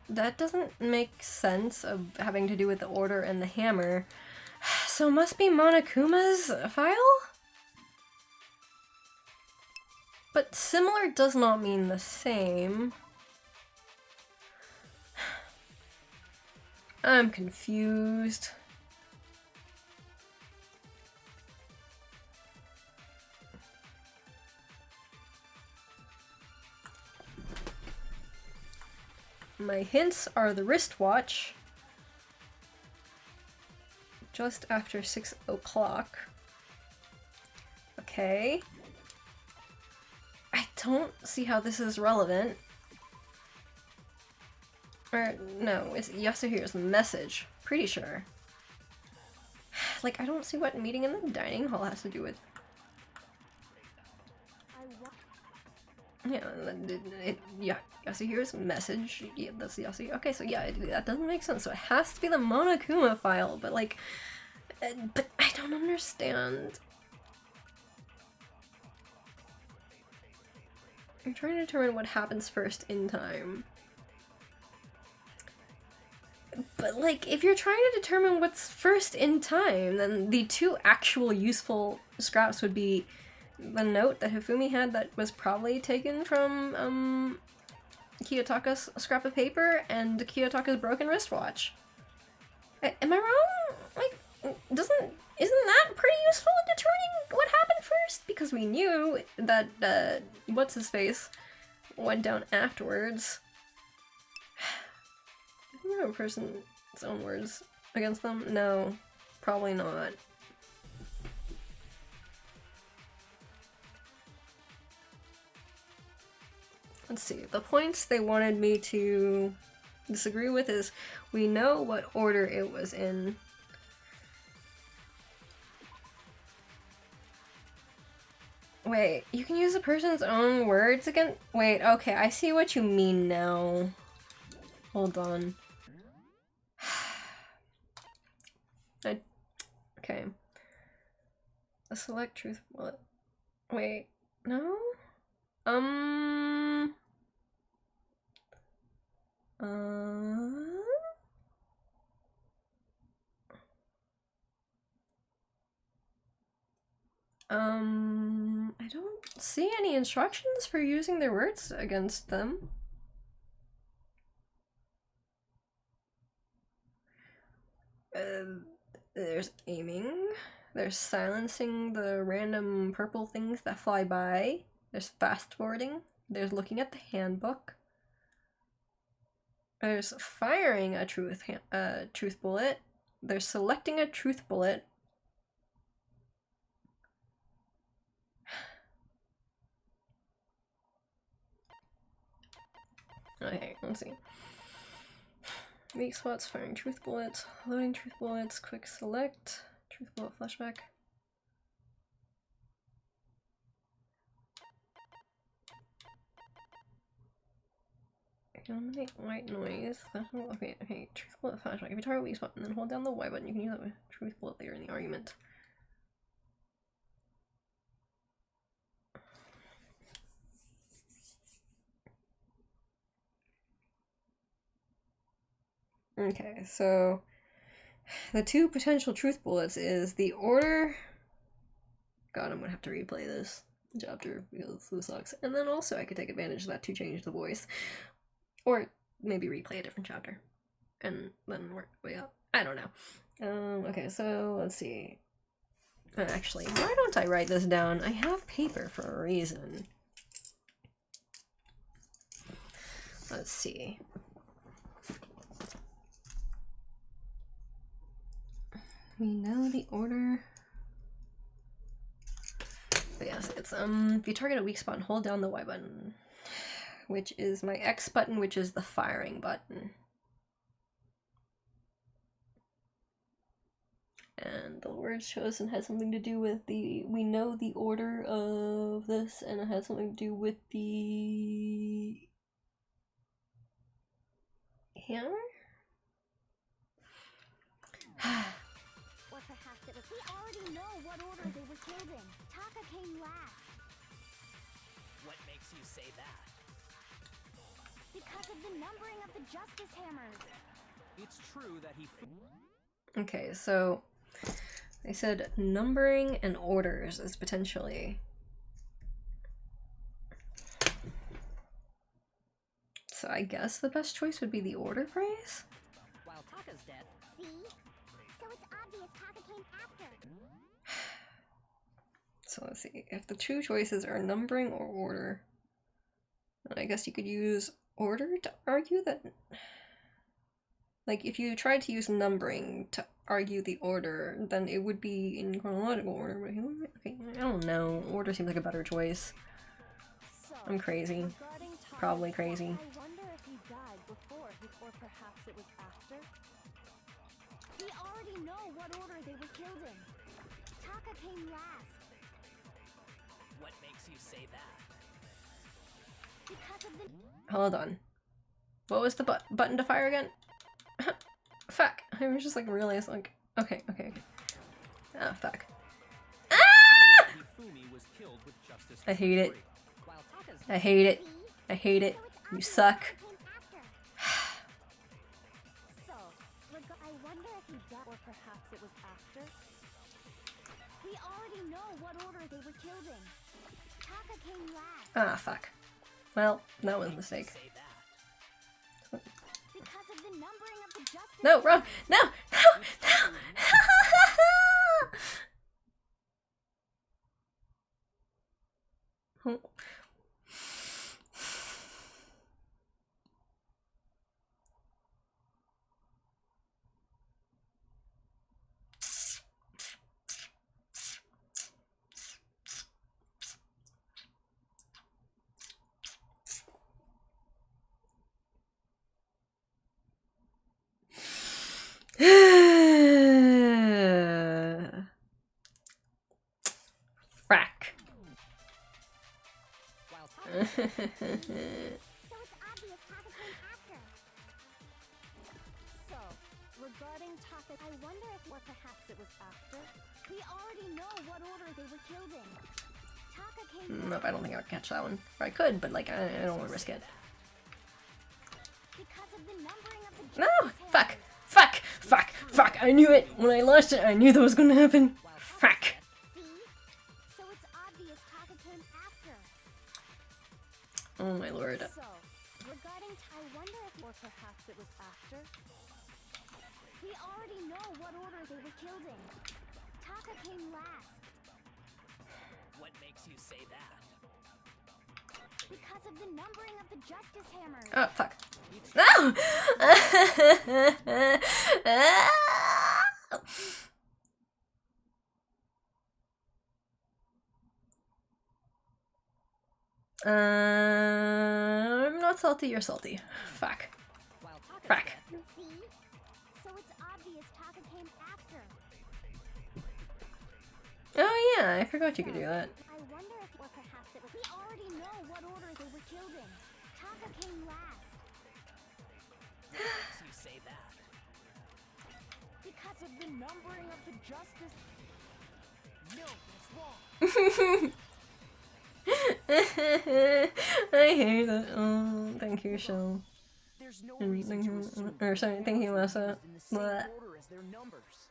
S1: That doesn't make sense of having to do with the order and the hammer. So it must be Monokuma's file? But similar does not mean the same. I'm confused. my hints are the wristwatch just after 6 o'clock. Okay. I don't see how this is relevant. Or, no, it's Yasuhiro's message. Pretty sure. Like, I don't see what meeting in the dining hall has to do with... Yeah, Yasuhiro's message. Yeah, that's Yasuhiro. Okay, so yeah, that doesn't make sense. So it has to be the Monokuma file, but like... but I don't understand. I'm trying to determine what happens first in time. But like, if you're trying to determine what's first in time, then the two actual useful scraps would be the note that Hifumi had that was probably taken from Kiyotaka's scrap of paper and Kiyotaka's broken wristwatch. Am I wrong? Like, isn't that pretty useful in determining what happened first? Because we knew that what's his face went down afterwards. Is there a person's own words against them? No, probably not. Let's see, the points they wanted me to disagree with is we know what order it was in. Wait, you can use a person's own words again? Wait, okay, I see what you mean now. Hold on. Okay. A select truth bullet. Wait, no? I don't see any instructions for using their words against them. There's aiming. There's silencing the random purple things that fly by. There's fast forwarding. There's looking at the handbook. There's firing a truth bullet. There's selecting a truth bullet. Okay, let's see. Weak spots, firing truth bullets, loading truth bullets, quick select, truth bullet flashback. Eliminate white noise. Okay, truth bullet flashback. If you target a weak spot and then hold down the Y button, you can use that with truth bullet later in the argument. Okay, so the two potential truth bullets is the order. God, I'm gonna have to replay this chapter because this sucks. And then also I could take advantage of that to change the voice. Or maybe replay a different chapter. And then work way up. I don't know. Okay, so let's see. Actually, why don't I write this down? I have paper for a reason. Let's see. We know the order. But yes, it's if you target a weak spot and hold down the Y button, which is my X button, which is the firing button. And the words chosen has something to do with we know the order of this, and it has something to do with the hammer?
S3: Or perhaps it was. We already know what order they were killed in. Taka came last.
S9: What makes you say that?
S3: Because of the numbering of the justice hammers.
S4: It's true that he...
S1: Okay, so they said numbering and orders is potentially... So I guess the best choice would be the order phrase?
S9: While Taka's dead.
S3: See? So it's obvious Taka came after.
S1: So let's see, if the two choices are numbering or order, then I guess you could use order to argue that... Like, if you tried to use numbering to argue the order, then it would be in chronological order, but okay, I don't know. Order seems like a better choice. I'm crazy. Probably crazy.
S5: I wonder if he died before or perhaps it was after.
S7: We already know what order they were killed in. Taka came last.
S9: What makes you say that?
S7: Because of the...
S1: Hold on. What was the button to fire again? Fuck. I was just like realized like... Okay. Ah, fuck. Ah!
S4: Hifumi was killed with justice
S1: I hate it.
S9: While Taka's
S1: I hate it. I hate it. You suck.
S5: So, I wonder if he died or perhaps it was after.
S7: We already know what order they were killed in. Taka came last.
S1: Ah, fuck. Well, that was a mistake.
S9: say that.
S7: Because of the numbering of the justice...
S1: No, wrong! No! No! Frack.
S9: While
S7: So it's obvious Taka came after.
S5: So, regarding Taka, I wonder if or perhaps it was after.
S7: We already know what order they were killed in. Taka came
S1: Nope, I don't think I would catch that one. Or I could, but like, I don't want to risk it.
S7: because of the numbering of the
S1: No!
S7: justice
S1: Fuck!
S7: hammers.
S1: Fuck! Fuck! Fuck! I knew it! When I lost it, I knew that was gonna happen! Fuck!
S7: See? So it's obvious Taka came after.
S1: Oh my lord.
S5: So, regarding I wonder if or perhaps it was after.
S7: We already know what order they were killed in. Taka came last.
S9: what makes you say that?
S7: Because of the numbering of the justice hammers.
S1: Oh, fuck. No! I'm not salty, you're salty. Fuck.
S9: While Taka's
S1: Frack.
S9: dead,
S7: See? So it's obvious Taka came after.
S1: Oh yeah, I forgot you could do that.
S7: I wonder if or perhaps it was... We already know what order they were killed in. Taka came last.
S9: what makes you say that?
S8: Because of the numbering of the justice. No, that's wrong.
S1: I hate it. Oh, thank you, Shell.
S8: There's no
S1: And
S8: reason
S1: thank
S8: to
S1: you,
S8: assume
S1: or sorry, thank you,
S8: numbers are
S1: Masa.
S8: used in the same
S1: Blah.
S8: order as their numbers.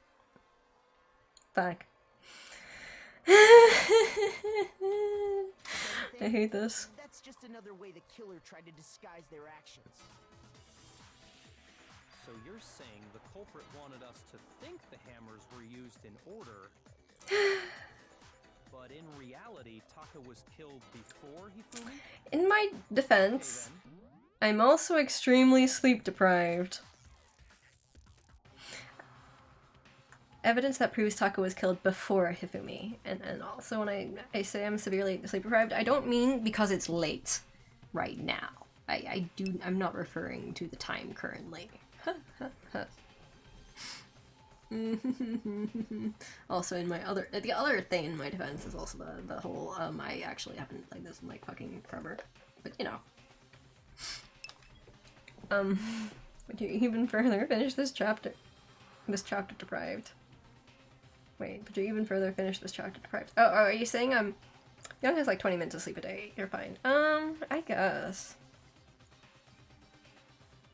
S1: Fuck. I hate this.
S8: That's just another way the killer tried to disguise their actions.
S4: So you're saying the culprit wanted us to think the hammers were used in order, but in reality, Taka was killed before Hifumi?
S1: In my
S4: Okay,
S1: defense,
S4: then.
S1: I'm also extremely sleep deprived. Evidence that proves Taka was killed before Hifumi. And also when I say I'm severely sleep deprived, I don't mean because it's late right now. I'm not referring to the time currently. Also in my the other thing in my defense is also the whole I actually haven't played this in like fucking forever. But you know. Would you even further finish this chapter? This chapter deprived. Wait, would you even further finish this chapter deprived? Oh, are you saying Young has like 20 minutes of sleep a day. You're fine. I guess.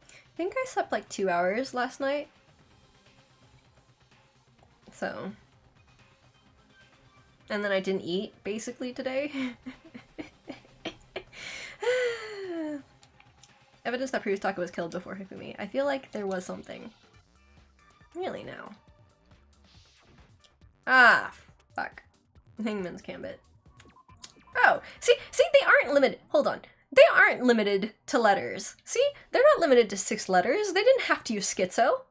S1: I think I slept like 2 hours last night. So. And then I didn't eat, basically, today. Evidence that proves Taka was killed before Hifumi. I feel like there was something. Really now. Ah, fuck. Hangman's Gambit. Oh, see, they aren't limited. Hold on. They aren't limited to letters. See? They're not limited to 6 letters. They didn't have to use schizo.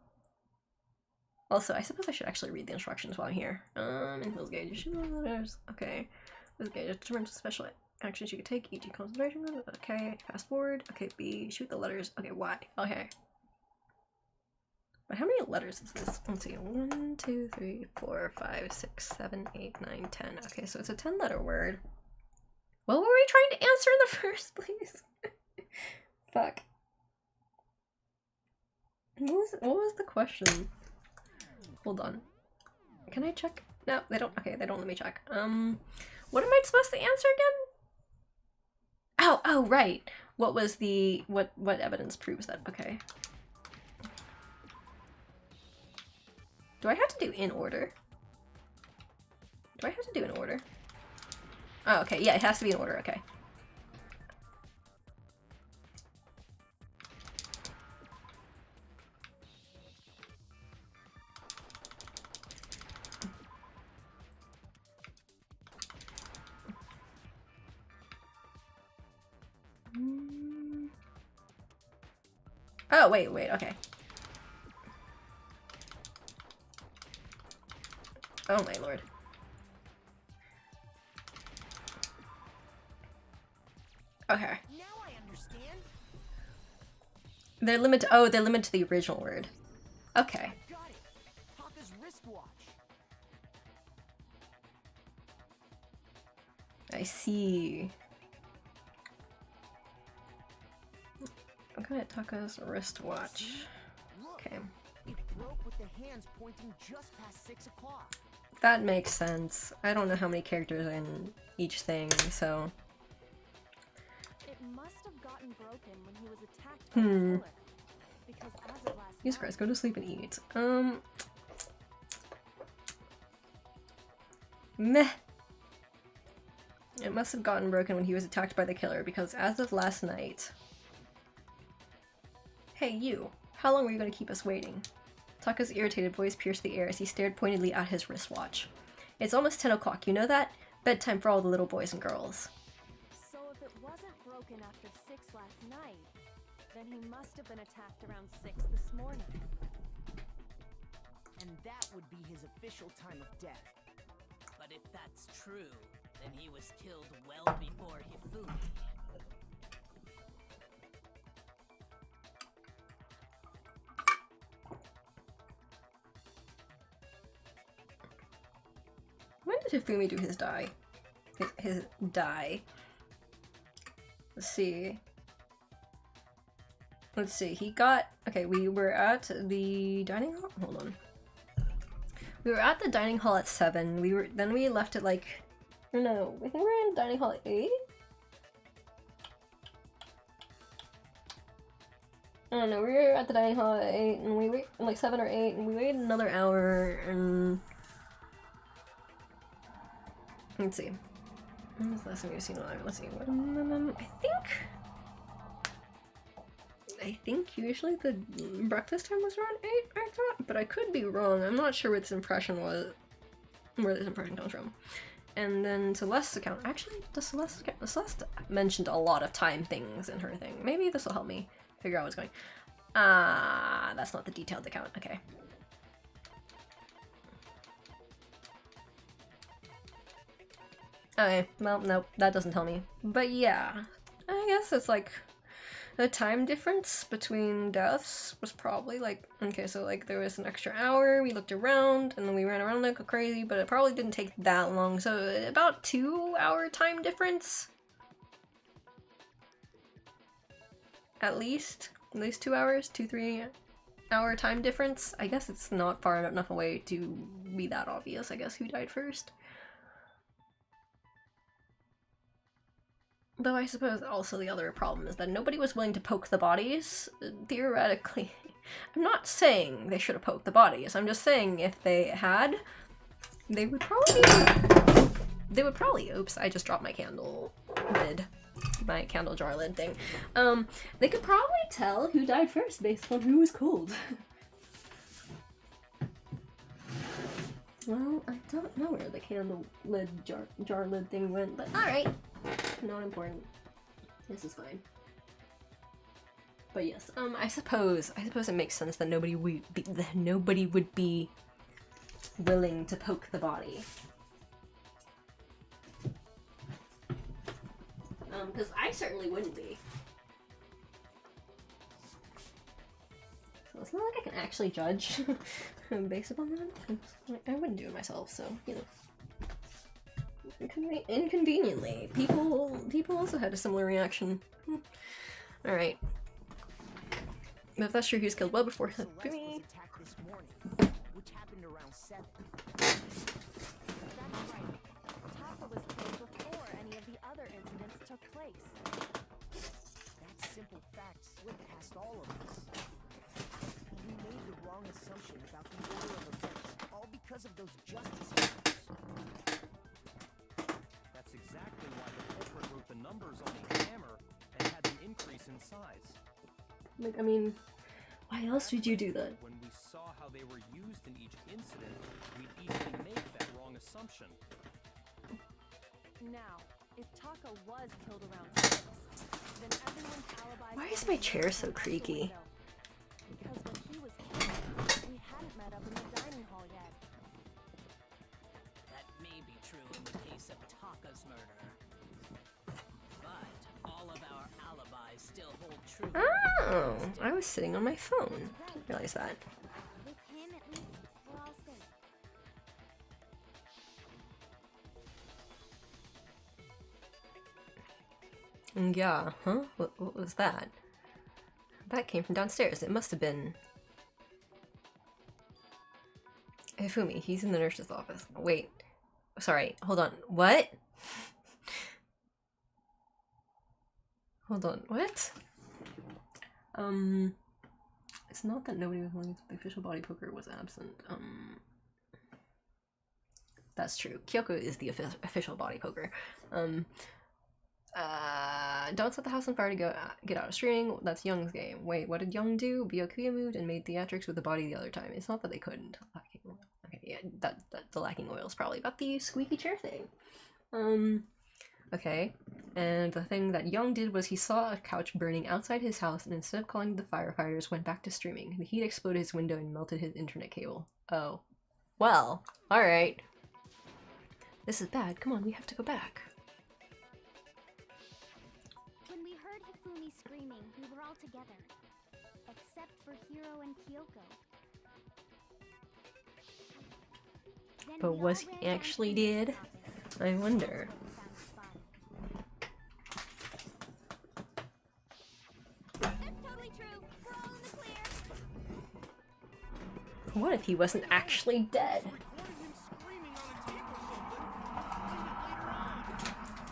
S1: Also, I suppose I should actually read the instructions while I'm here. Influence gauge. Shoot the letters. Okay. This gauge determines special actions you can take. E.g. concentration. Okay. Fast forward. Okay. B. Shoot the letters. Okay. Y. Okay. But how many letters is this? Let's see. 1, 2, 3, 4, 5, 6, 7, 8, 9, 10. Okay, so it's a 10-letter word. What were we trying to answer in the first place? Fuck. What was the question? Hold on. Can I check? No, they don't. Okay, they don't let me check. What am I supposed to answer again? Oh, right. What was the what evidence proves that? Okay. Do I have to do in order? Do I have to do in order? Oh, okay. Yeah, it has to be in order. Okay. Oh, wait, okay. Oh my lord. Okay.
S8: Now I understand.
S1: They're limited to the original word. Okay.
S8: Got it. Taka's wristwatch.
S1: I see. Okay, Taka's wristwatch.
S8: Look,
S1: Okay.
S8: it broke with the hands pointing just past 6 o'clock.
S1: That makes sense. I don't know how many characters are in each thing, so.
S5: It must have gotten broken when he was attacked by the killer. Because as of last
S1: Jesus Christ, go to sleep and eat. Meh. It must have gotten broken when he was attacked by the killer, because as of last night. Hey, you. How long were you going to keep us waiting? Taka's irritated voice pierced the air as he stared pointedly at his wristwatch. It's almost 10 o'clock, you know that? Bedtime for all the little boys and girls.
S5: So if it wasn't broken after 6 last night, then he must have been attacked around 6 this morning.
S8: And that would be his official time of death.
S9: But if that's true, then he was killed well before Hifumi.
S1: When did Hifumi do his die? His die. Let's see. Let's see. He got. Okay, we were at the dining hall. Hold on. We were at the dining hall at 7. Then we left at like. No, I think we were in the dining hall at 8. I don't know. We were at the dining hall at 8, and we waited like 7 or 8, and we waited another hour, and. Let's see. When was the last time we've seen alive? Let's see. I think usually the breakfast time was around 8, I thought, but I could be wrong. I'm not sure where this impression comes from. And then Celeste's account. Actually, Celeste mentioned a lot of time things in her thing. Maybe this will help me figure out what's going. That's not the detailed account. Okay. Okay, well, nope, that doesn't tell me. But yeah, I guess it's like the time difference between deaths was probably like, okay, so like there was an extra hour, we looked around, and then we ran around like crazy, but it probably didn't take that long, so about 2-hour time difference? At least 2 hours, 2-3 hour time difference? I guess it's not far enough away to be that obvious, I guess, who died first. Though I suppose also the other problem is that nobody was willing to poke the bodies, theoretically. I'm not saying they should have poked the bodies, I'm just saying if they had, they would probably, oops, I just dropped my candle lid, my candle jar lid thing. They could probably tell who died first based on who was cold. Well, I don't know where the candle lid jar lid thing went, but alright. Not important. This is fine. But yes, I suppose it makes sense that nobody would be willing to poke the body. Because I certainly wouldn't be. So it's not like I can actually judge based upon that. I wouldn't do it myself, so, you know. Inconveniently. People also had a similar reaction. Alright. If that's true, he was killed well before
S8: Celeste was
S1: Hifumi.
S8: attacked this morning, which happened around 7.
S5: That's right. Taka was killed before any of the other incidents took place.
S8: That simple fact slipped past all of us. We made the wrong assumption about the order of events, all because of those justice issues.
S4: That's exactly why the culprit wrote the numbers on the hammer and had them increase in size.
S1: Like, I mean, why else would you do that?
S4: When we saw how they were used in each incident, we'd easily make that wrong assumption.
S5: Now, if Taka was killed around 6, then everyone's alibis...
S1: Why is my chair so creaky?
S5: Because when he was killed, we hadn't met up in the dining hall yet.
S9: That may be true in the case of Taka's murder. But all of our alibis still hold true.
S1: Oh, I was sitting on my phone. Didn't realize that.
S7: With him, at least, we're all safe.
S1: Yeah, huh? What was that? That came from downstairs. It must have been... Hifumi, he's in the nurse's office. Wait. Sorry, hold on. What? Hold on, what? It's not that nobody was willing to the official body poker was absent. That's true. Kyoko is the official body poker. Don't set the house on fire to get out of streaming. That's Young's game. Wait, what did Young do? Byakuya moved and made theatrics with the body the other time. It's not that they couldn't. Lacking oil. Okay, yeah, that the lacking oil is probably about the squeaky chair thing. Okay. And the thing that Young did was he saw a couch burning outside his house, and instead of calling the firefighters, went back to streaming. The heat exploded his window and melted his internet cable. Oh. Well, alright. This is bad. Come on, we have to go back.
S7: When we heard Hifumi screaming, we were all together. Except for Hiro and Kyoko. Then
S1: But
S7: we
S1: was
S7: all
S1: he
S7: ran
S1: actually
S7: down to the
S1: dead?
S7: office.
S1: I wonder.
S7: That's totally true. We're all in the clear.
S1: What if he wasn't actually dead?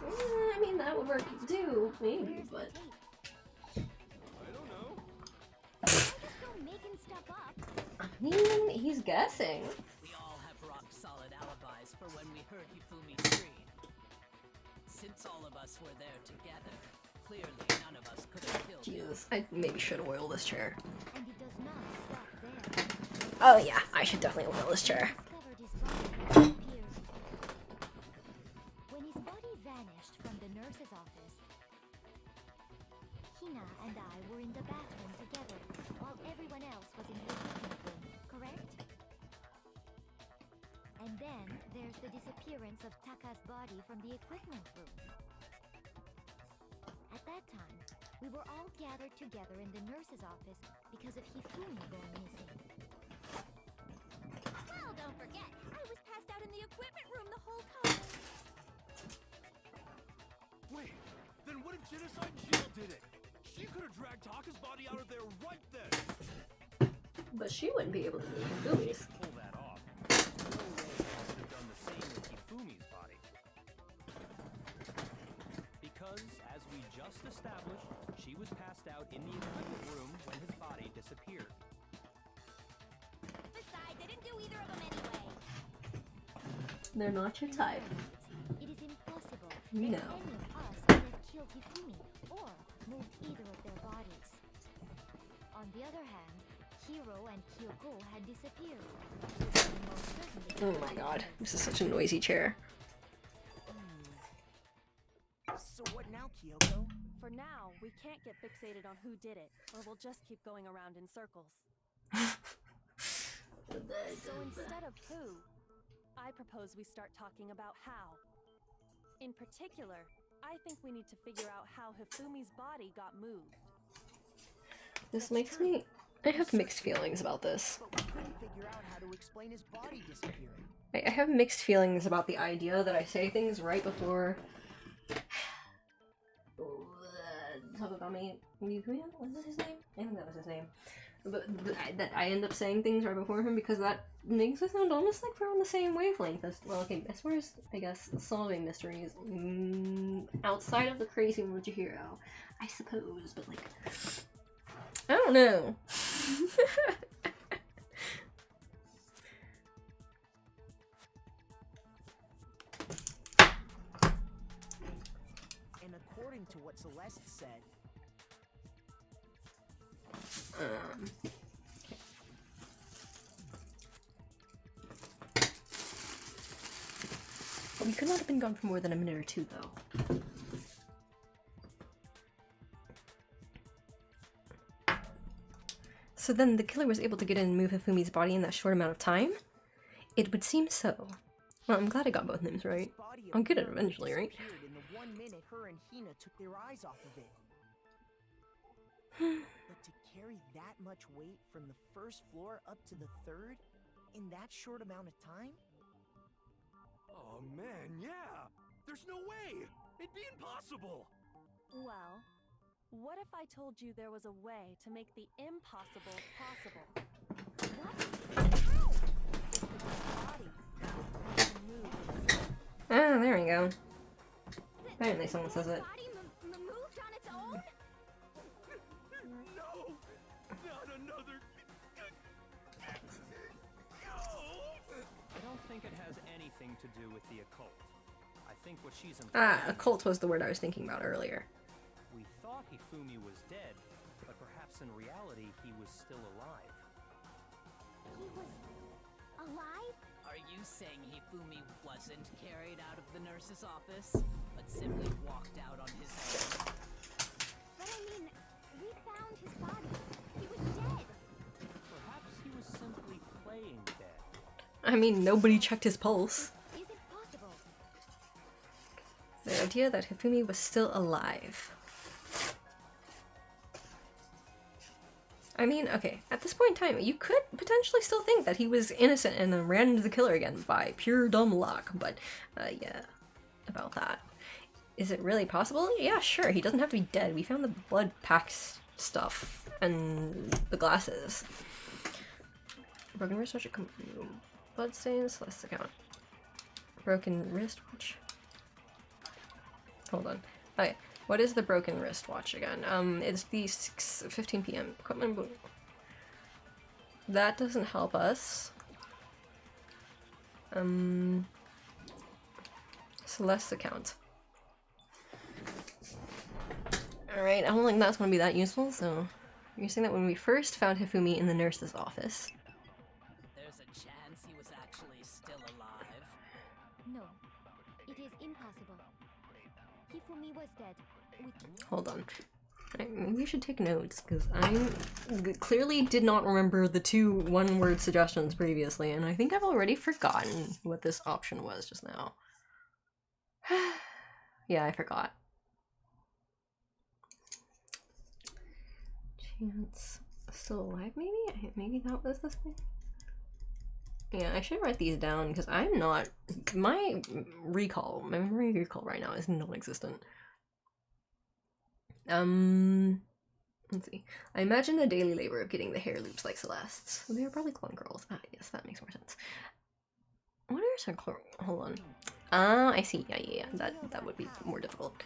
S1: I mean, that would work too, maybe, but...
S10: I don't know.
S7: Just go making stuff up.
S1: I mean, he's guessing.
S9: We all have rock-solid alibis for when we heard Hifumi scream. Since all of us were there together, clearly none of us could have killed him.
S1: Jesus, I maybe should oil this chair.
S7: And it does not stop there.
S1: Oh yeah, I should definitely oil this chair.
S7: Discovered his body had disappeared. When his body vanished from the nurse's office, Hina and I were in the bathroom together, while everyone else was in the equipment room, correct? And then there's the disappearance of Taka's body from the equipment room. At that time, we were all gathered together in the nurse's office because of Hifumi going missing. Well, don't forget, I was passed out in the equipment room the whole time.
S10: Wait, then what if Genocide Jill did it? She could have dragged Taka's body out of there right then.
S1: But she wouldn't be able to move Hifumi's.
S4: Pull that off. No way she could have done the same with Hifumi's body. Because, as we just established, she was passed out in the equipment room when his body disappeared.
S7: Besides, I didn't do either of them anyway.
S1: They're not your type.
S7: It is impossible
S1: We
S7: that
S1: know.
S7: any of us could have killed Hifumi or moved either of their bodies. On the other hand, Hiro and Kyoko had disappeared. So they most certainly
S1: Oh my god, this is such a noisy chair.
S8: So what now, Kyoko?
S5: For now, we can't get fixated on who did it, or we'll just keep going around in circles. So instead of who, I propose we start talking about how. In particular, I think we need to figure out how Hifumi's body got moved.
S1: This makes me... I have mixed feelings about this.
S8: But we couldn't figure out how to explain his body disappearing.
S1: I have mixed feelings about the idea that I say things right before... Tobagami Miyukuya? Was that his name? I think that was his name. But that I end up saying things right before him because that makes us sound almost like we're on the same wavelength. As, well, okay, as far as, I guess, solving mysteries, outside of the crazy Mujihiro, I suppose, but like, I don't know.
S8: And according to what Celeste said,
S1: we could not have been gone for more than a minute or two, though. So then the killer was able to get in and move Hifumi's body in that short amount of time? It would seem so. Well, I'm glad I got both names right. I'll get it eventually, right?
S8: in the 1 minute her and Hina took their eyes off of it. But to carry that much weight from the first floor up to the third in that short amount of time?
S10: Oh man, yeah! There's no way! It'd be impossible!
S5: Well, what if I told you there was a way to make the impossible possible? What? How? If the body can move itself.
S1: Ah, there we go. Apparently someone says it.
S3: Body moved on its own?
S10: No! Not another...
S4: I don't think it has anything to do with the occult. I think what she's
S1: Ah,
S4: implying...
S1: occult was the word I was thinking about earlier.
S4: We thought Hifumi was dead, but perhaps in reality he was still alive.
S3: He was alive?
S9: Are you saying Hifumi wasn't carried out of the nurse's office, but simply walked out on his own?
S3: But I mean, we found his body. He was dead.
S4: Perhaps he was simply playing dead.
S1: I mean, nobody checked his pulse.
S3: Is it possible?
S1: The idea that Hifumi was still alive. I mean, okay, at this point in time, you could potentially still think that he was innocent and then ran into the killer again by pure dumb luck, but, yeah, about that. Is it really possible? Yeah, sure, he doesn't have to be dead. We found the blood packs stuff and the glasses. Broken wristwatch, blood stains, let's account. Broken wristwatch. Hold on. Okay. What is the broken wristwatch again? It's the 6:15 p.m. equipment boot. That doesn't help us. Celeste's account. Alright, I don't think that's gonna be that useful, so you're saying that when we first found Hifumi in the nurse's office.
S9: There's a chance he was actually still alive.
S7: No, it is impossible. Hifumi was dead.
S1: Hold on. Maybe we should take notes, because I clearly did not remember the two one-word suggestions previously, and I think I've already forgotten what this option was just now. Yeah, I forgot. Chance still alive, maybe? Maybe that was this thing? Yeah, I should write these down, because I'm not... My memory recall right now is non-existent. Let's see. I imagine the daily labor of getting the hair loops like Celeste's. They are probably clone girls. Ah, yes, that makes more sense. What are some clone... Hold on. Ah, I see. Yeah. That would be more difficult.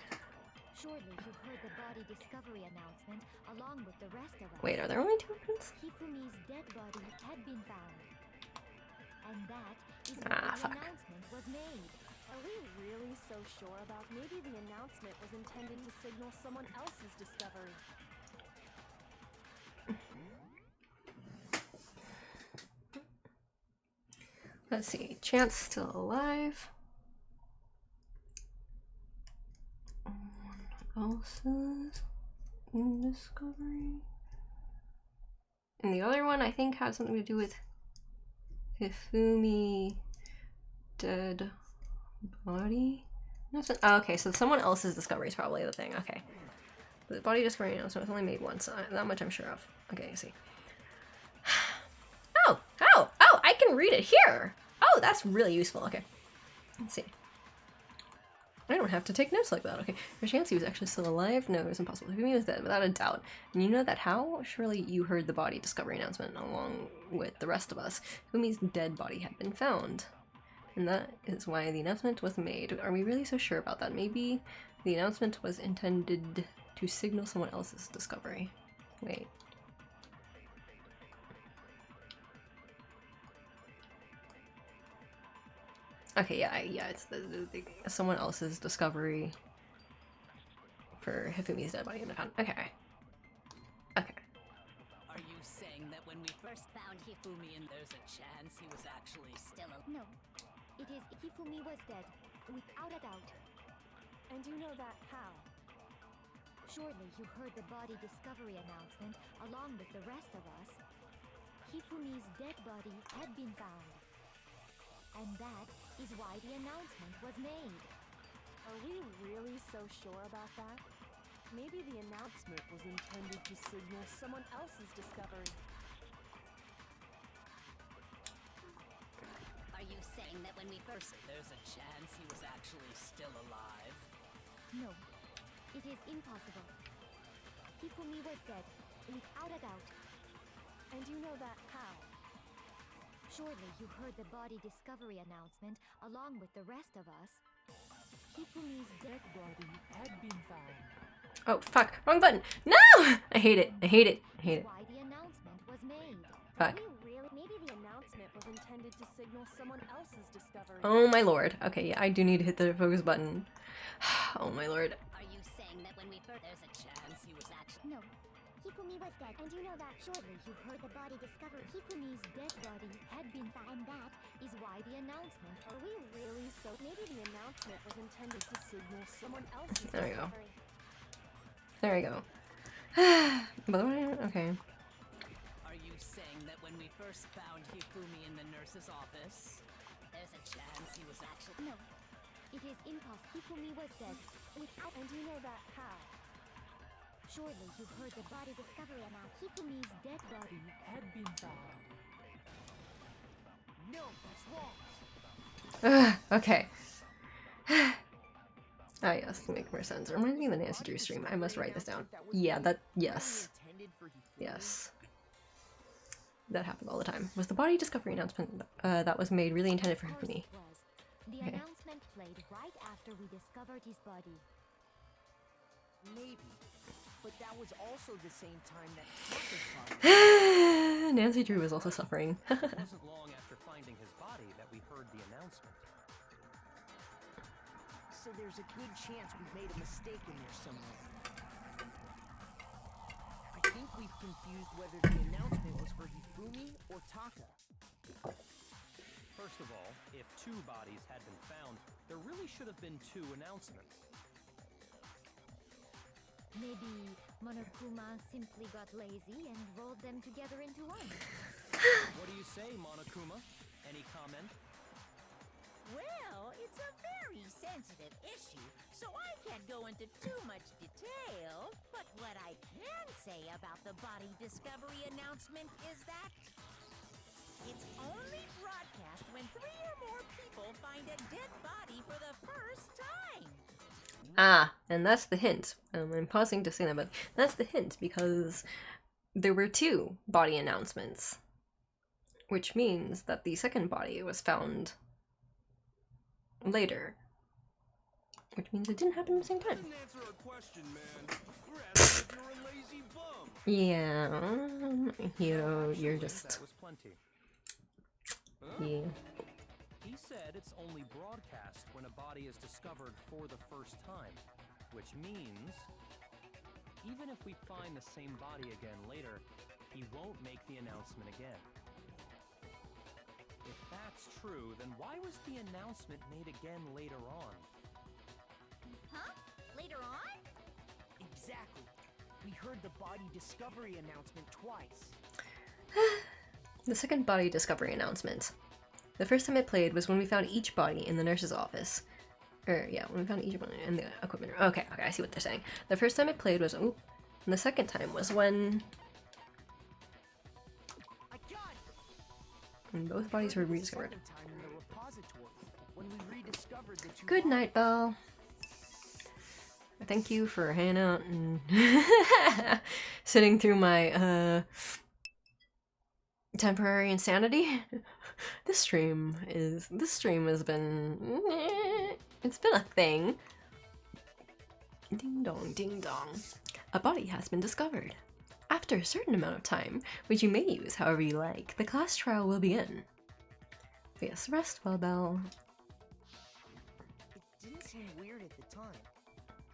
S7: Surely you heard the body discovery announcement along with the rest of us.
S1: Wait, are there only two options?
S7: Hifumi's dead body had been found. And that is
S1: Ah,
S7: why the
S1: fuck.
S7: announcement was made.
S5: Are we really so sure about maybe the announcement was intended to signal someone else's discovery?
S1: Let's see. Chance still alive. else's discovery. And the other one I think had something to do with Hifumi dead body. Oh, okay, so someone else's discovery is probably the thing. Okay. The body discovery announcement was only made once. That much I'm sure of. Okay, I see. Oh! I can read it here! Oh, that's really useful. Okay. Let's see. I don't have to take notes like that. Okay. Your chance he was actually still alive? No, it was impossible. Hifumi was dead, without a doubt. And you know that how? Surely you heard the body discovery announcement along with the rest of us. Hifumi's dead body had been found. And that is why the announcement was made. Are we really so sure about that? Maybe the announcement was intended to signal someone else's discovery. Wait. Okay, yeah, it's the someone else's discovery for Hifumi's dead body in the found. Okay. Okay.
S9: Are you saying that when we first found Hifumi and there's a chance he was actually still alive?
S7: No. It is Hifumi was dead, without a doubt.
S5: And you know that how?
S7: Surely you heard the body discovery announcement along with the rest of us. Hifumi's dead body had been found. And that is why the announcement was made.
S5: Are we really so sure about that? Maybe the announcement was intended to signal someone else's discovery.
S9: Are you saying that when we first there's a chance he was actually still alive?
S7: No, it is impossible. Hifumi was dead, without a doubt.
S5: And you know that how?
S7: Surely you heard the body discovery announcement along with the rest of us. Hifumi's dead body had been found.
S1: Oh, fuck. Wrong button. No! I hate it. I hate it. I hate it.
S7: Why the announcement was made.
S1: Fuck.
S5: Maybe the announcement was intended to signal someone else's discovery.
S1: Oh my lord. Okay, yeah, I do need to hit the focus button. Oh my lord.
S9: Are you saying that when we first there's a chance he was actually
S7: No. Hifumi was dead, and you know that. Surely you heard the body discovery. Hifumi's dead body had been found, and that is why the announcement.
S5: Are we really so? Maybe the announcement was intended to signal someone else's
S1: There we go.
S5: discovery.
S1: There we go. Okay.
S9: Are you saying that when we first found Hifumi in the nurse's office, there's a chance he was actually
S7: No. It is impossible. Hifumi was dead, without.
S5: And you know that how?
S7: Surely you heard the body discovery announcement. Hifumi's dead body had been found.
S8: No, that's wrong.
S1: Okay. Ah, yes, make more sense. It reminds me of the Nancy Drew stream. I must write this down. Yeah, that. Yes. Yes. That happened all the time. Was the body discovery announcement that was made really intended for Hifumi?
S7: The
S1: Okay.
S7: announcement played right after we discovered his body.
S8: Maybe. But that was also the same time that Taka
S1: Nancy Drew was also suffering.
S4: It wasn't long after finding his body that we heard the announcement.
S8: So there's a good chance we've made a mistake in there somewhere. I think we've confused whether the announcement was for Hifumi or Taka.
S4: First of all, if two bodies had been found, there really should have been two announcements.
S7: Maybe Monokuma simply got lazy and rolled them together into one.
S4: What do you say, Monokuma? Any comment?
S6: Well, it's a very sensitive issue, so I can't go into too much detail. But what I can say about the body discovery announcement is that it's only broadcast when 3 or more people find a dead body for the first time.
S1: Ah, and that's the hint. I'm pausing to say that, but that's the hint because there were 2 body announcements, which means that the second body was found later, which means it didn't happen at the same time.
S10: Didn't answer our question, man. We're asking if you're a lazy bum.
S1: Yeah, you're just
S4: That was plenty.
S1: yeah.
S4: He said it's only broadcast when a body is discovered for the first time, which means even if we find the same body again later, he won't make the announcement again. If that's true, then why was the announcement made again later on?
S6: Huh? Later on?
S8: Exactly. We heard the body discovery announcement twice.
S1: The second body discovery announcement. The first time it played was when we found each body in the nurse's office. Yeah, when we found each body in the equipment room. Okay, I see what they're saying. The first time it played was, and the second time was when both bodies were rediscovered. Good night, Belle. Thank you for hanging out and sitting through my temporary insanity. This stream has been it's been a thing. Ding dong, ding dong. A body has been discovered. After a certain amount of time, which you may use however you like, the class trial will begin. Yes, rest well, Belle.
S8: It didn't seem weird at the time,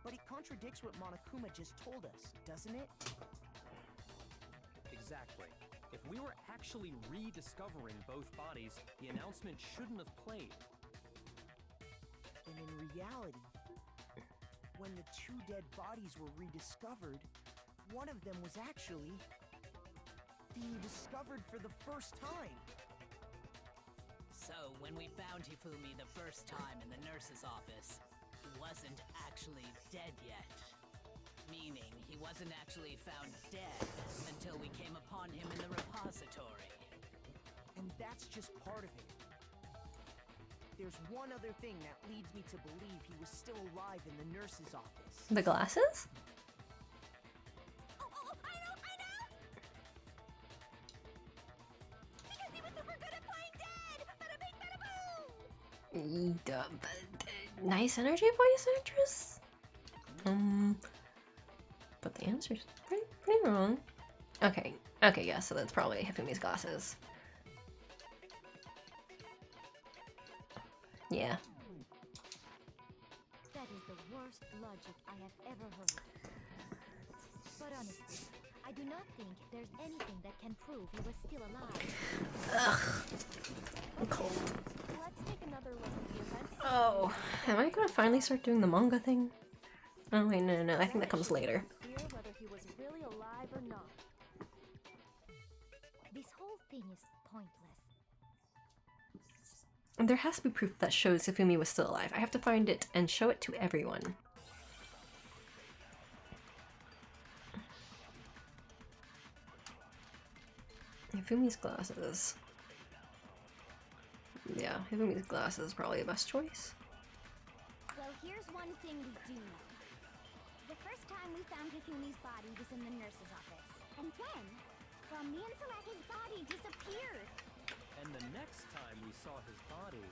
S8: but it contradicts what Monokuma just told us, doesn't it?
S4: Exactly. If we were actually rediscovering both bodies, the announcement shouldn't have played.
S8: And in reality, when the two dead bodies were rediscovered, one of them was actually being discovered for the first time.
S9: So, when we found Hifumi the first time in the nurse's office, he wasn't actually dead yet. Meaning, he wasn't actually found dead until we came upon him in the repository.
S8: And that's just part of it. There's one other thing that leads me to believe he was still alive in the nurse's office.
S1: The glasses?
S3: I know! Because he was super good at playing dead! Bada bing, bada boom!
S1: Nice energy voice actress? But the answer's pretty wrong. Okay, yeah, so that's probably Hifumi's glasses. Yeah.
S7: That is the worst logic I have ever heard. But honestly, I do not think there's anything that can prove he was still alive.
S1: Ugh. I'm cold.
S5: Let's take another look at the events.
S1: Oh, am I gonna finally start doing the manga thing? Oh wait, no, I think that comes later.
S5: Clear whether he was really alive or not.
S7: This whole thing is pointless.
S1: There has to be proof that shows Hifumi was still alive. I have to find it and show it to everyone. Hifumi's glasses. Yeah, Hifumi's glasses is probably the best choice.
S3: Well, here's one thing we do know. The first time we found Hifumi's body was in the nurse's office. And then, well, me and Seleka's body disappeared.
S4: And the next time we saw his body,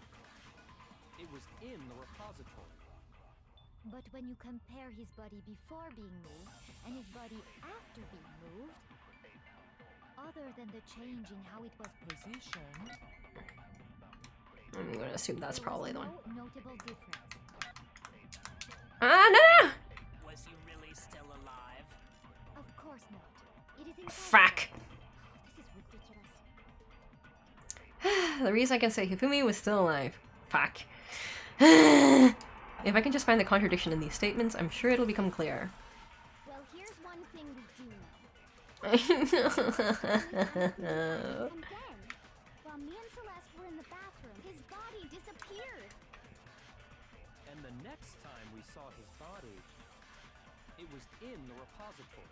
S4: it was in the repository.
S7: But when you compare his body before being moved and his body after being moved, other than the change in how it was positioned,
S1: I'm gonna assume that's probably the one.
S7: no notable difference.
S1: Ah, no!
S9: Was he really still alive?
S7: Of course not. It is impossible.
S1: Frack.
S7: This is ridiculous.
S1: The reason I can say Hifumi was still alive. Fuck. If I can just find the contradiction in these statements, I'm sure it'll become clear.
S3: Well, here's one thing we do know. And then, while me and Celeste were in the bathroom, his body disappeared.
S4: And the next time we saw his body, it was in the repository.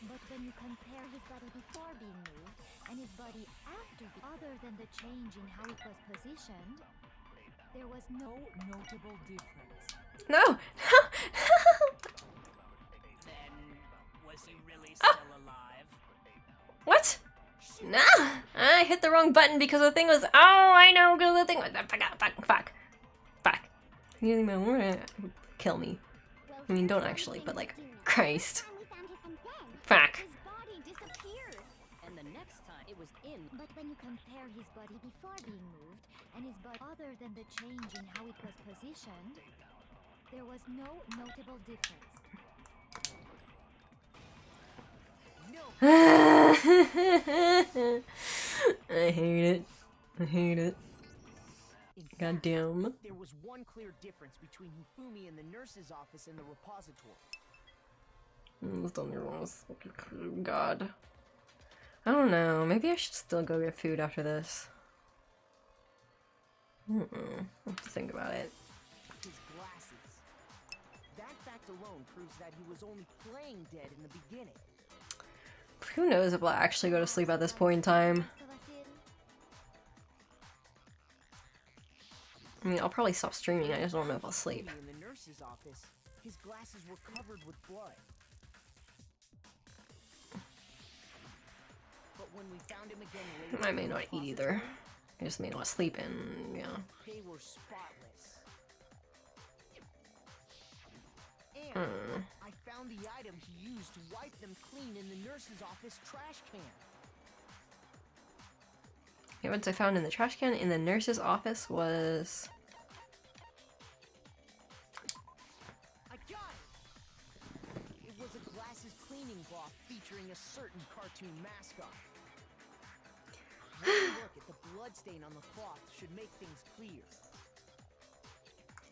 S7: But when you compare his body before being moved and his body after, other than the change in how it was positioned, there was no notable difference.
S1: No!
S9: Then, was he really still alive?
S1: What? No! I hit the wrong button because the thing was. Oh, I know, because the thing was. Fuck. Kill me.
S3: Well,
S1: I mean,
S3: here's
S1: don't
S3: one
S1: actually,
S3: thing
S1: but
S3: we
S1: like,
S3: do know.
S1: Christ.
S3: The time we found him then,
S1: Fuck.
S3: his body disappeared.
S9: And the next time, it was in.
S7: But when you compare his body before being moved and his body, other than the change in how it was positioned, there was no notable difference.
S1: I hate it.
S8: In fact,
S1: Goddamn.
S8: there was one clear difference between Hifumi in the nurse's office and the repository.
S1: God. I don't know. Maybe I should still go get food after this. I'll have to think about it.
S8: His glasses. That fact alone proves that he was only playing dead in the beginning.
S1: Who knows if I'll actually go to sleep at this point in time. I mean, I'll probably stop streaming. I just don't know if I'll sleep.
S8: In the nurse's office, his glasses were covered with blood. But when we found him again later,
S1: I may not eat either. I just may not sleep and, yeah.
S8: they were spotless. And I found the item he used to wipe them clean in the nurse's office trash can.
S1: The evidence I found in the trash can in the nurse's office was...
S8: I got it! It was a glasses cleaning cloth featuring a certain cartoon mascot. One look at the bloodstain on the cloth should make things clear.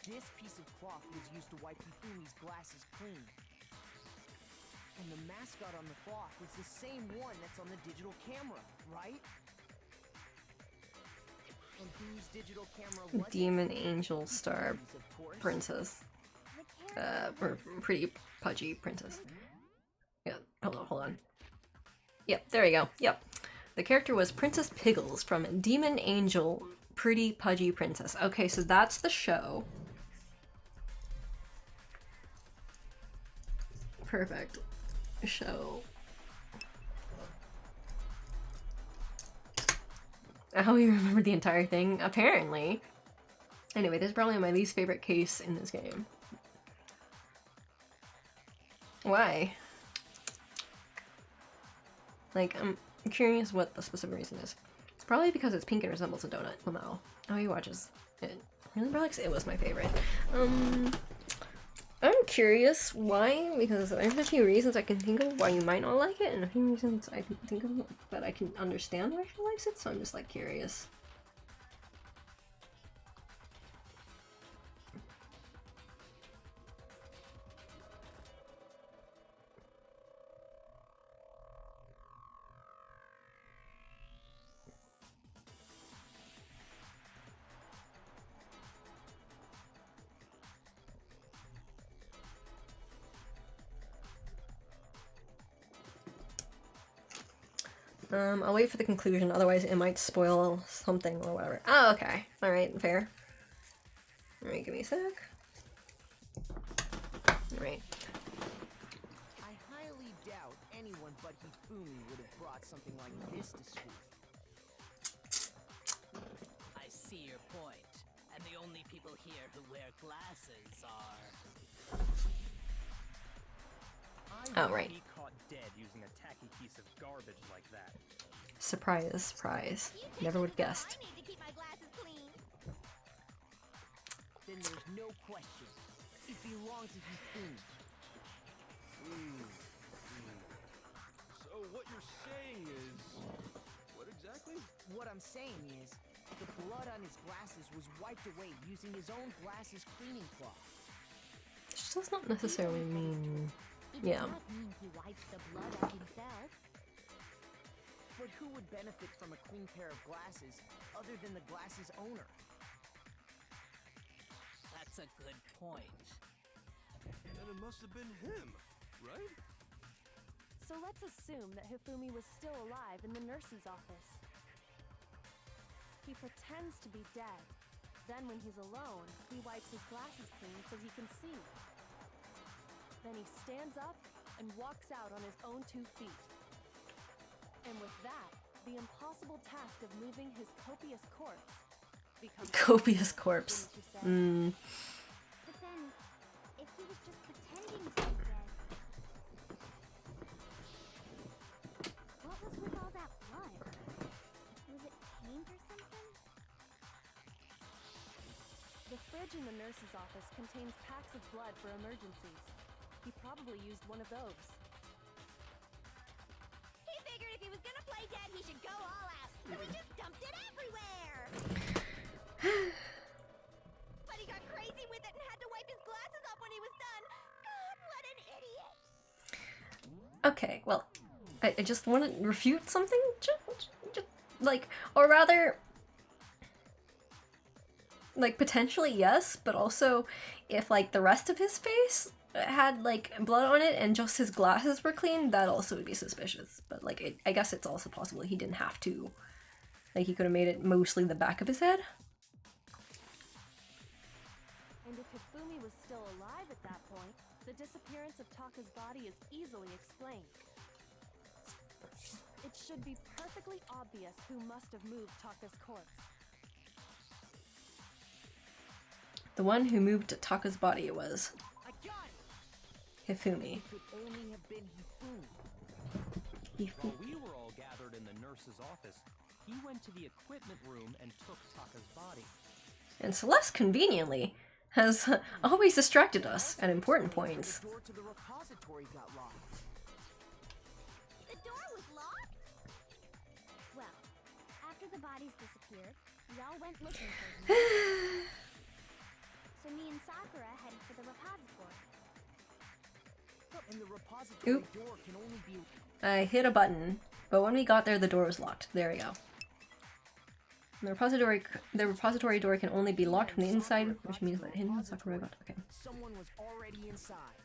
S8: This piece of cloth was used to wipe Hifumi's glasses clean. And the mascot on the cloth is the same one that's on the digital camera, right? And whose digital camera was it?
S1: Demon Angel Star
S8: Of course.
S1: Princess. Or pretty pudgy princess. Yeah, hold on. Yep, there we go. Yep. The character was Princess Piggles from Demon Angel Pretty Pudgy Princess. Okay, so that's the show. Perfect. Show. How you remember the entire thing? Apparently. Anyway, this is probably my least favorite case in this game. Why? Like, I'm curious what the specific reason is. It's probably because it's pink and resembles a donut. Well, no. Oh, he watches it. Really, Alex? It was my favorite. I'm curious why, because there's a few reasons I can think of why you might not like it, and a few reasons I can think of that I can understand why she likes it, so I'm just, like, curious. I'll wait for the conclusion, otherwise it might spoil something or whatever. Oh, okay. Alright, fair. Alright, give me a sec. Alright.
S8: I highly doubt anyone but Hifumi would have brought something like this to school.
S9: I see your point, and the only people here who wear glasses are...
S1: Oh, right.
S4: Be caught dead using a tacky piece of garbage like that.
S1: Surprise, surprise. Never would have guessed.
S3: I need to keep my glasses clean.
S8: Then there's no question. It belongs to Hifumi.
S10: So what you're saying is... What exactly?
S8: What I'm saying is, the blood on his glasses was wiped away using his own glasses cleaning cloth.
S1: Which does not necessarily mean...
S7: It
S1: Yeah.
S7: does not mean he wiped the blood off himself.
S8: But who would benefit from a clean pair of glasses other than the glasses owner?
S9: That's a good point.
S10: And it must have been him, right?
S5: So let's assume that Hifumi was still alive in the nurse's office. He pretends to be dead. Then when he's alone, he wipes his glasses clean so he can see. Then he stands up and walks out on his own 2 feet. And with that, the impossible task of moving his copious corpse becomes...
S1: Copious corpse.
S5: Wouldn't you say?
S7: But then, if he was just pretending to be dead, what was with all that blood? Was it paint or something?
S5: The fridge in the nurse's office contains packs of blood for emergencies. He probably used one of those.
S3: He figured if he was gonna play dead, he should go all out. So he just dumped it everywhere. But he got crazy with it and had to wipe his glasses off when he was done. God, what an idiot.
S1: Okay, well, I just want to refute something, just, like, or rather, like, potentially yes, but also, if, like, the rest of his face had, like, blood on it and just his glasses were clean, that also would be suspicious. But, like, I guess it's also possible he didn't have to. Like, he could have made it mostly the back of his head.
S5: And if Hifumi was still alive at that point, the disappearance of Taka's body is easily explained. It should be perfectly obvious who must have moved Taka's corpse.
S1: The one who moved Taka's body was
S8: I got it!
S1: Hifumi.
S8: It could only have been Hifumi.
S4: While we were all gathered in the nurse's office, he went to the equipment room and took Taka's body.
S1: And Celeste, conveniently, has always distracted us at important points.
S8: The door to the repository got locked.
S3: The door was locked? Well, after the bodies disappeared, we all went looking for them. So me and Sakura headed for the repository.
S8: And the repository
S1: Oop.
S8: door can only be...
S1: I hit a button, but when we got there, the door was locked. There we go. And the repository door can only be locked from the inside, which means that him and Sakura got... Okay.
S8: Someone was already inside.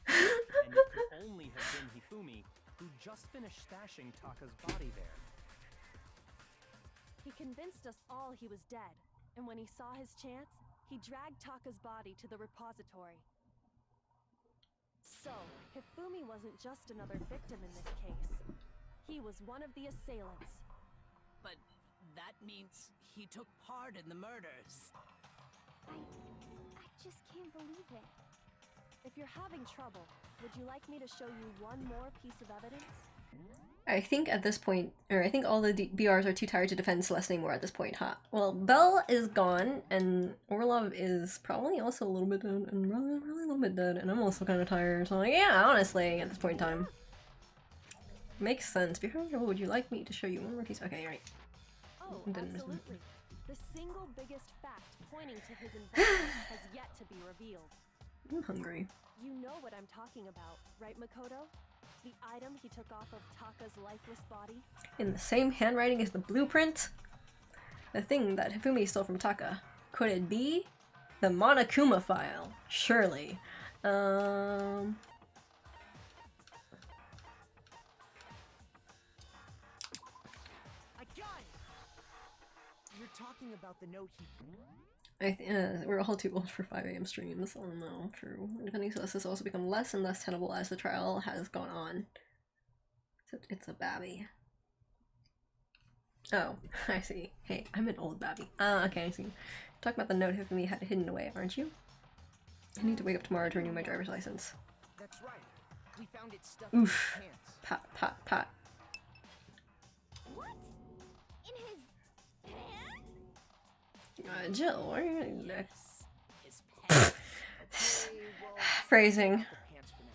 S4: And it could only have been Hifumi, who just finished stashing Taka's body there.
S5: He convinced us all he was dead, and when he saw his chance, he dragged Taka's body to the repository. So, Hifumi wasn't just another victim in this case. He was one of the assailants.
S9: But that means he took part in the murders.
S3: I just can't believe it.
S5: If you're having trouble, would you like me to show you one more piece of evidence?
S1: I think at this point, or I think all the BRs are too tired to defend Celeste anymore at this point, huh? Well, Belle is gone, and Orlov is probably also a little bit dead, and really a little bit dead, and I'm also kind of tired, so like, yeah, honestly, at this point in time. Makes sense. Before would you like me to show you one more piece? Okay, right.
S5: Oh,
S1: Didn't-
S5: absolutely. The single biggest fact pointing to his involvement has yet to be revealed.
S1: I'm hungry.
S5: You know what I'm talking about, right, Makoto? The item he took off of Taka's lifeless body?
S1: In the same handwriting as the blueprint? The thing that Hifumi stole from Taka. Could it be? The Monokuma file. Surely.
S8: I got it! You're talking about the note he...
S1: We're all too old for 5 AM streams. Oh no, true. Defending Celeste has also become less and less tenable as the trial has gone on. It's a babby. Oh, I see. Hey, I'm an old babby. Okay, I see. Talking about the note Hifumi had hidden away, aren't you? I need to wake up tomorrow to renew my driver's license.
S8: That's right. We found it stuck in his
S1: Oof.
S8: pants.
S1: Pat, pat, pat.
S3: What? In his pants?
S1: Jill, why are you gonna...
S9: His pants.
S8: Okay, well,
S1: Phrasing.
S8: the pants for now.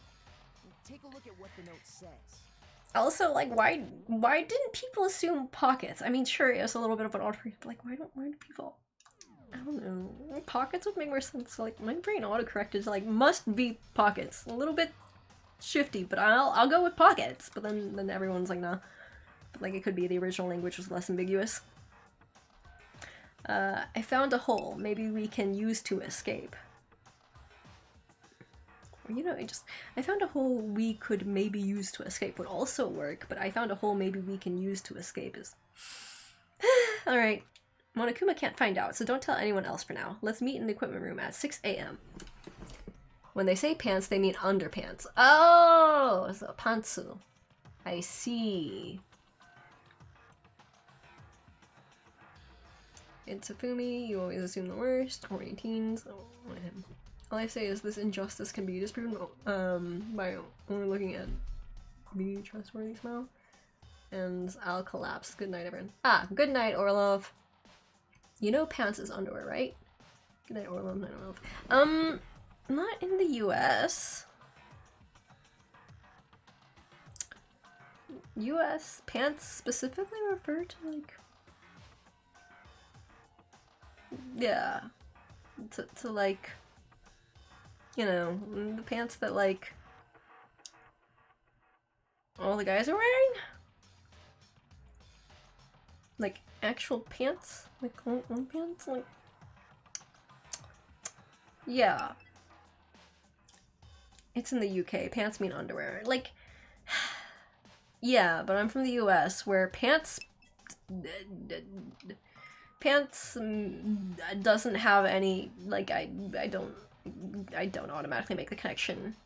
S8: Take a look at what the note says.
S1: Also, like, why didn't people assume pockets? I mean, sure, it's a little bit of an autocorrect, but like, why do people? I don't know. Pockets would make more sense. So, like, my brain autocorrected to like must be pockets. A little bit shifty, but I'll go with pockets. But then everyone's like, nah. But like, it could be the original language was less ambiguous. I found a hole. Maybe we can use to escape. You know, I found a hole we could maybe use to escape would also work, but I found a hole maybe we can use to escape is... Alright. Monokuma can't find out, so don't tell anyone else for now. Let's meet in the equipment room at 6 AM. When they say pants, they mean underpants. Oh! So pantsu. I see. It's Hifumi, you always assume the worst. Horny teens. Oh, him. All I say is this injustice can be disproven by only looking at Be Trustworthy Smile. And I'll collapse. Good night, everyone. Ah, good night, Orlov. You know pants is underwear, right? Good night, Orlov. Night, Orlov. Not in the US. US pants specifically refer to, like... Yeah. To like... You know, the pants that, like... all the guys are wearing? Like actual pants? Like long pants? Like yeah. It's in the UK. Pants mean underwear. Like yeah, but I'm from the US where pants doesn't have any like I don't automatically make the connection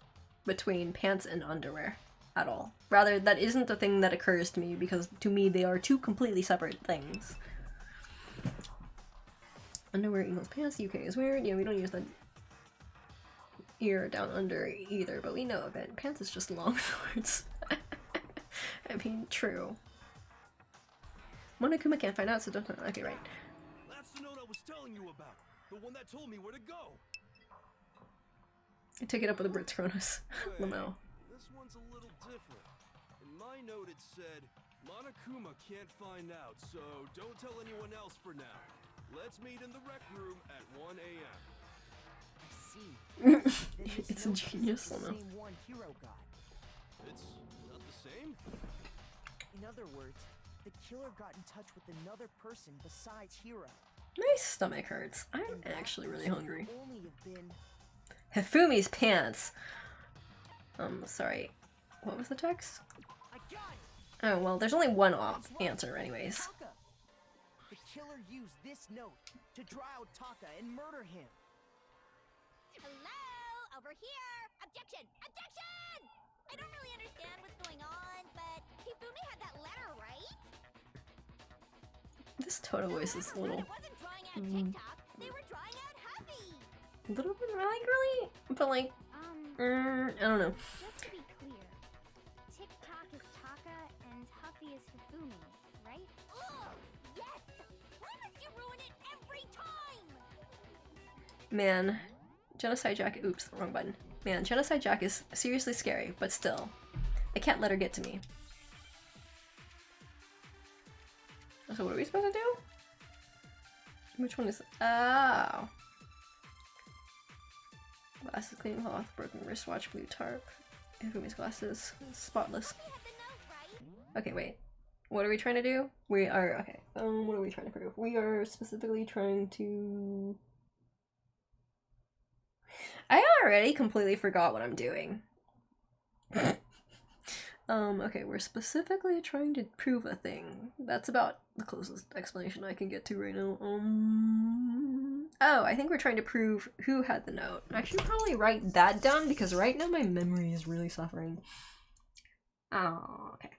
S1: between pants and underwear at all. Rather, that isn't a thing that occurs to me because to me they are two completely separate things. Underwear equals pants. The UK is weird. Yeah, we don't use that ear down under either, but we know of it. Pants is just long shorts. I mean, true. Monokuma can't find out, so don't. Okay, right.
S10: That's the note I was telling you about. The one that told me where to go.
S1: I took it up with the Brits Cronus. Lamau.
S10: This one's a little different. In my note it said, Monokuma can't find out, so don't tell anyone else for now. Let's meet in the rec room at 1 a.m.
S8: I see.
S1: It's a genius,
S8: the
S1: Lamau.
S8: same one Hero got.
S10: It's not the same?
S8: In other words, the killer got in touch with another person besides Hero.
S1: My stomach hurts. I'm
S8: And that
S1: actually really
S8: person
S1: hungry.
S8: could only have been
S1: Hifumi's pants. Sorry. What was the text?
S8: I got it!
S1: Oh, well, there's only one
S8: That's right.
S1: answer anyways.
S8: Taka. The killer used this note to draw out Taka and murder him.
S3: Hello, over here. Objection! Objection! I don't really understand what's going on, but Hifumi had that letter, right?
S1: This Toto voice is a little...
S3: It wasn't drawing out TikTok. They were drawing out Huffy.
S1: A little bit, like, really? But, like, I don't know.
S7: Just to be clear, TikTok is Taka and Huffy is Hifumi, right?
S3: Oh, yes! Why must you ruin it every time?
S1: Man, Genocide Jack... Oops, wrong button. Man, Genocide Jack is seriously scary, but still. I can't let her get to me. So what are we supposed to do? Which one is... Oh. Glasses, clean cloth, broken wristwatch, blue tarp. Hifumi's glasses, spotless.
S3: Huffy had the note, right?
S1: Okay, wait. What are we trying to do? We are... Okay, what are we trying to prove? We are specifically trying to... I already completely forgot what I'm doing. Okay, we're specifically trying to prove a thing. That's about the closest explanation I can get to right now. Oh, I think we're trying to prove who had the note. I should probably write that down because right now my memory is really suffering. Oh, okay.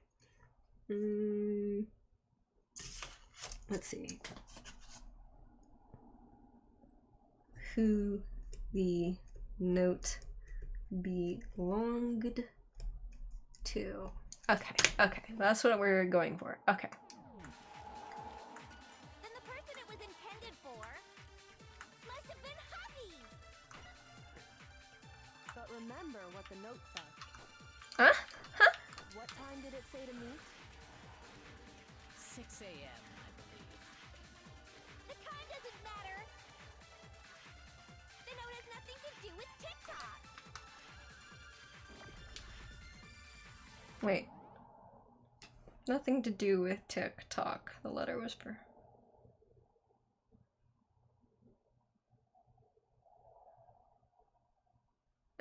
S1: Let's see. Who the note belonged to. Okay, okay, that's what we're going for. Okay.
S3: Then the person it was intended for must have been Huffy.
S5: But remember what the note said.
S1: Huh? Huh?
S5: What time did it say to meet?
S9: 6 a.m., I believe.
S3: The time doesn't matter. The note has nothing to do with TikTok.
S1: Wait. Nothing to do with TikTok. The letter was for.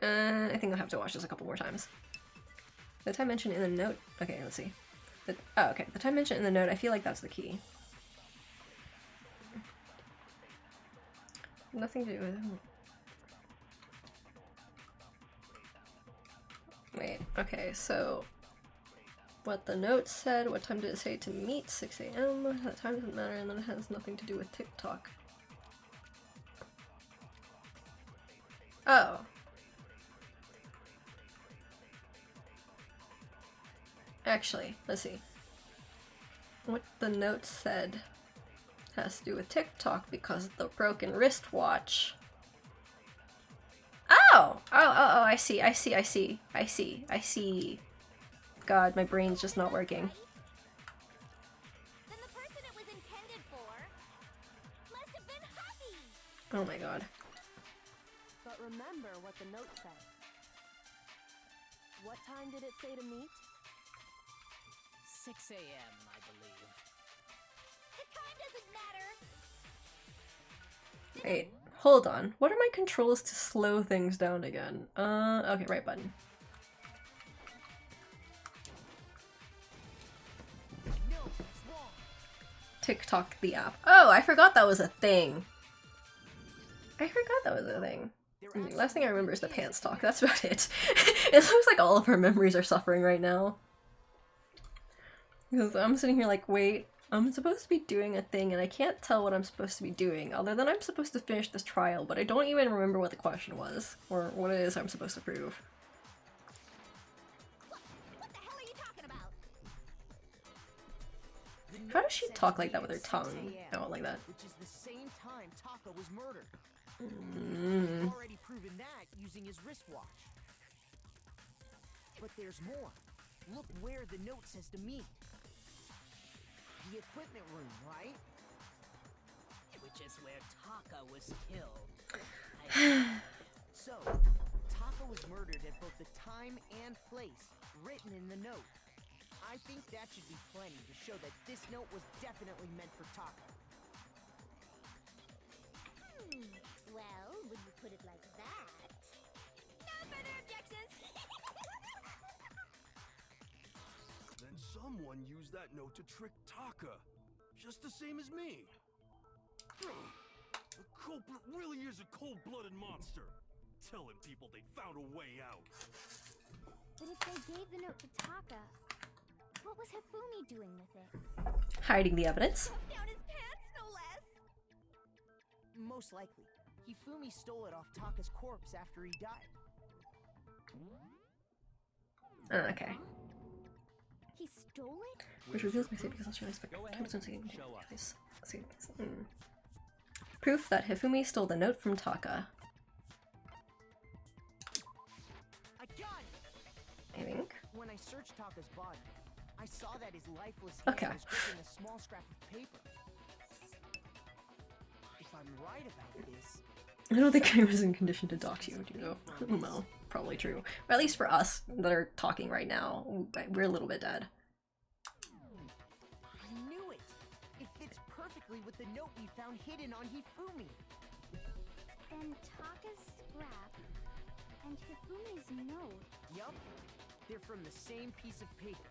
S1: I think I'll have to watch this a couple more times. The time mentioned in the note. Okay, let's see. Oh, okay. The time mentioned in the note. I feel like that's the key. Nothing to do with. Wait. Okay, so. What the note said, what time did it say to meet? 6 a.m. That time doesn't matter, and then it has nothing to do with TikTok. Oh. Actually, let's see. What the note said has to do with TikTok because of the broken wristwatch. Oh! Oh, I see. God, my brain's just not working.
S3: Then the person it was intended for must have been Huffy.
S1: Oh my god.
S5: But remember what the note said. What time did it say to meet?
S9: 6 a.m., I believe.
S3: The time doesn't matter.
S1: Wait, hold on. What are my controls to slow things down again? Okay, right button.
S8: No, it's wrong.
S1: TikTok the app. Oh, I forgot that was a thing. I forgot that was a thing. The last thing I remember is the pants talk. That's about it. It looks like all of our memories are suffering right now. Because I'm sitting here like, wait, I'm supposed to be doing a thing and I can't tell what I'm supposed to be doing, other than I'm supposed to finish this trial, but I don't even remember what the question was, or what it is I'm supposed to prove.
S3: What the hell are you talking about?
S1: How does she talk like that with her tongue out like that?
S8: Which is the same time Taka was murdered.
S1: Mm.
S8: We've already proven that using his wristwatch. But there's more. Look where the note says to meet. The equipment room, right?
S9: Which is where Taka was killed.
S8: So, Taka was murdered at both the time and place written in the note. I think that should be plenty to show that this note was definitely meant for Taka.
S3: Well, when you put it like that... No further objections!
S10: Then someone used that note to trick Taka, just the same as me. The culprit really is a cold-blooded monster, telling people they found a way out.
S3: But if they gave the note to Taka, what was Hifumi doing with it?
S1: Hiding the evidence.
S3: Down his pants, no less!
S8: Most likely. Hifumi stole it off Taka's corpse after he died.
S1: Okay.
S3: He stole it?
S1: Which reveals my state because I'll show respect.
S4: Go ahead. Show us.
S1: Proof that Hifumi stole the note from Taka.
S8: I got it!
S1: I think.
S8: When I searched Taka's body, I saw that his lifeless
S1: Okay.
S8: hand was gripping a small scrap of paper. If I'm right about this,
S1: I don't think I was in condition to dox you, do you know? Well, probably true. Or at least for us that are talking right now, we're a little bit dead.
S8: I knew it! It fits perfectly with the note we found hidden on Hifumi.
S3: Then Taka's scrap and Hifumi's note.
S8: Yup, they're from the same piece of paper.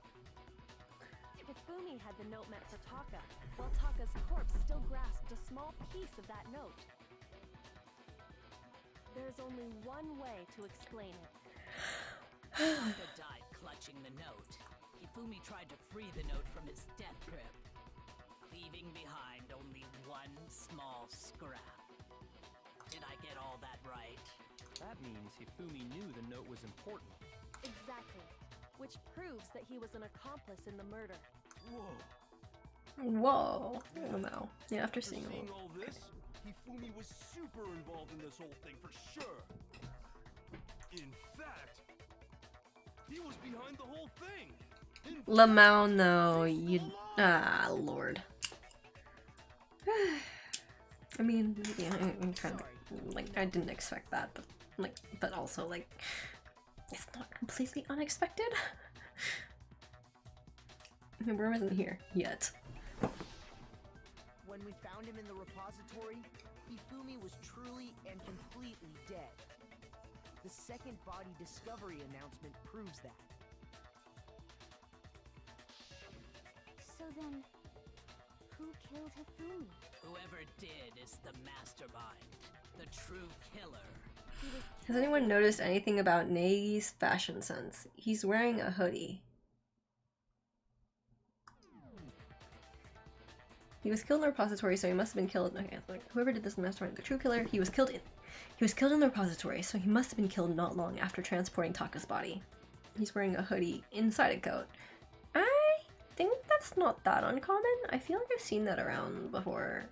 S5: Hifumi had the note meant for Taka, while Taka's corpse still grasped a small piece of that note. There's only one way to explain it.
S9: Taka died clutching the note. Hifumi tried to free the note from his death grip, leaving behind only one small scrap. Did I get all that right?
S4: That means Hifumi knew the note was important.
S5: Exactly. Which proves that he was an accomplice in the murder.
S10: Whoa.
S1: Whoa. I don't know. Yeah, after seeing
S10: all this, Hifumi was super involved in this whole thing for sure. In fact, he was behind the whole thing.
S1: Lamau, no, you. Ah, Lord. I mean, yeah, I'm kind of like I didn't expect that, but also like it's not completely unexpected. I mean, Worm isn't here yet.
S8: When we found him in the repository, Hifumi was truly and completely dead. The second body discovery announcement proves that.
S3: So then, who killed Hifumi?
S9: Whoever did is the mastermind, the true killer.
S1: Has anyone noticed anything about Nagi's fashion sense? He's wearing a hoodie. He was killed in the repository, so he must have been killed. Okay, like, whoever did this in the mastermind, the true killer, he was killed in the repository, so he must have been killed not long after transporting Taka's body. He's wearing a hoodie inside a coat. I think that's not that uncommon. I feel like I've seen that around before.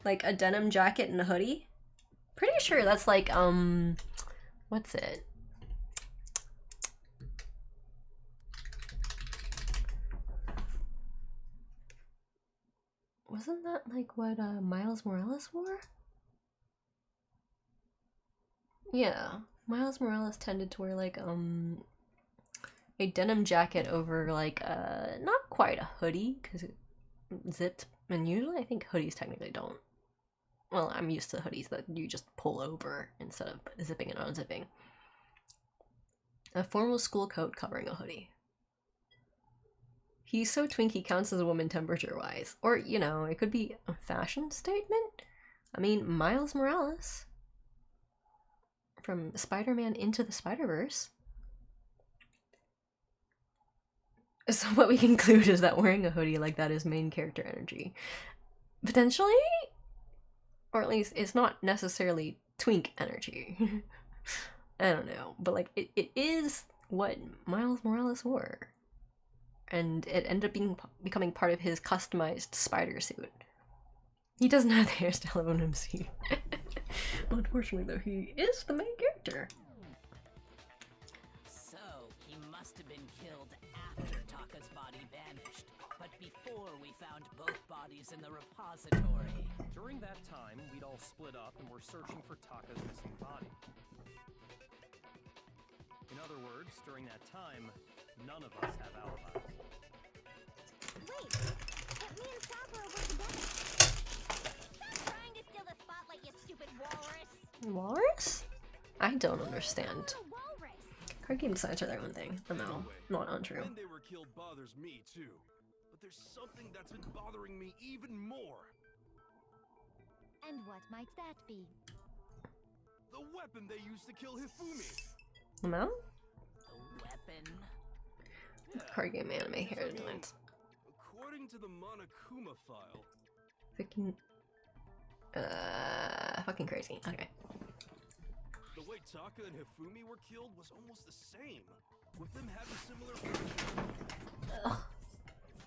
S1: Like a denim jacket and a hoodie. Pretty sure that's like, what's it? Wasn't that like what Miles Morales wore? Yeah, Miles Morales tended to wear like a denim jacket over like not quite a hoodie because it zipped, and usually I think hoodies technically don't. Well, I'm used to hoodies that you just pull over instead of zipping and unzipping. A formal school coat covering a hoodie. He's so twinky counts as a woman temperature-wise. Or, you know, it could be a fashion statement. I mean, Miles Morales from Spider-Man Into the Spider-Verse. So what we conclude is that wearing a hoodie like that is main character energy. Potentially? Or at least it's not necessarily twink energy. I don't know. But like, it is what Miles Morales wore. And it ended up becoming part of his customized spider suit. He doesn't have the hairstyle of an MC. Unfortunately, though, he is the main character.
S9: So, he must have been killed after Taka's body vanished, but before we found both bodies in the repository.
S4: During that time, we'd all split up and were searching for Taka's missing body. In other words, during that time, none of us have alibis.
S3: Wait, but me and Sakura were together. Stop trying to steal the spotlight, you stupid walrus.
S1: Walrus? I don't understand.
S3: You're a walrus.
S1: Card game designs are their own thing. No, not untrue.
S10: When they were killed bothers me too. But there's something that's been bothering me even more.
S7: And what might that be?
S10: The weapon they used to kill Hifumi.
S1: No?
S9: The weapon?
S1: Card game anime hair designs.
S10: According to the Monokuma file,
S1: Fucking crazy. Okay.
S10: the way Taka and Hifumi were killed was almost the same, with them having similar features.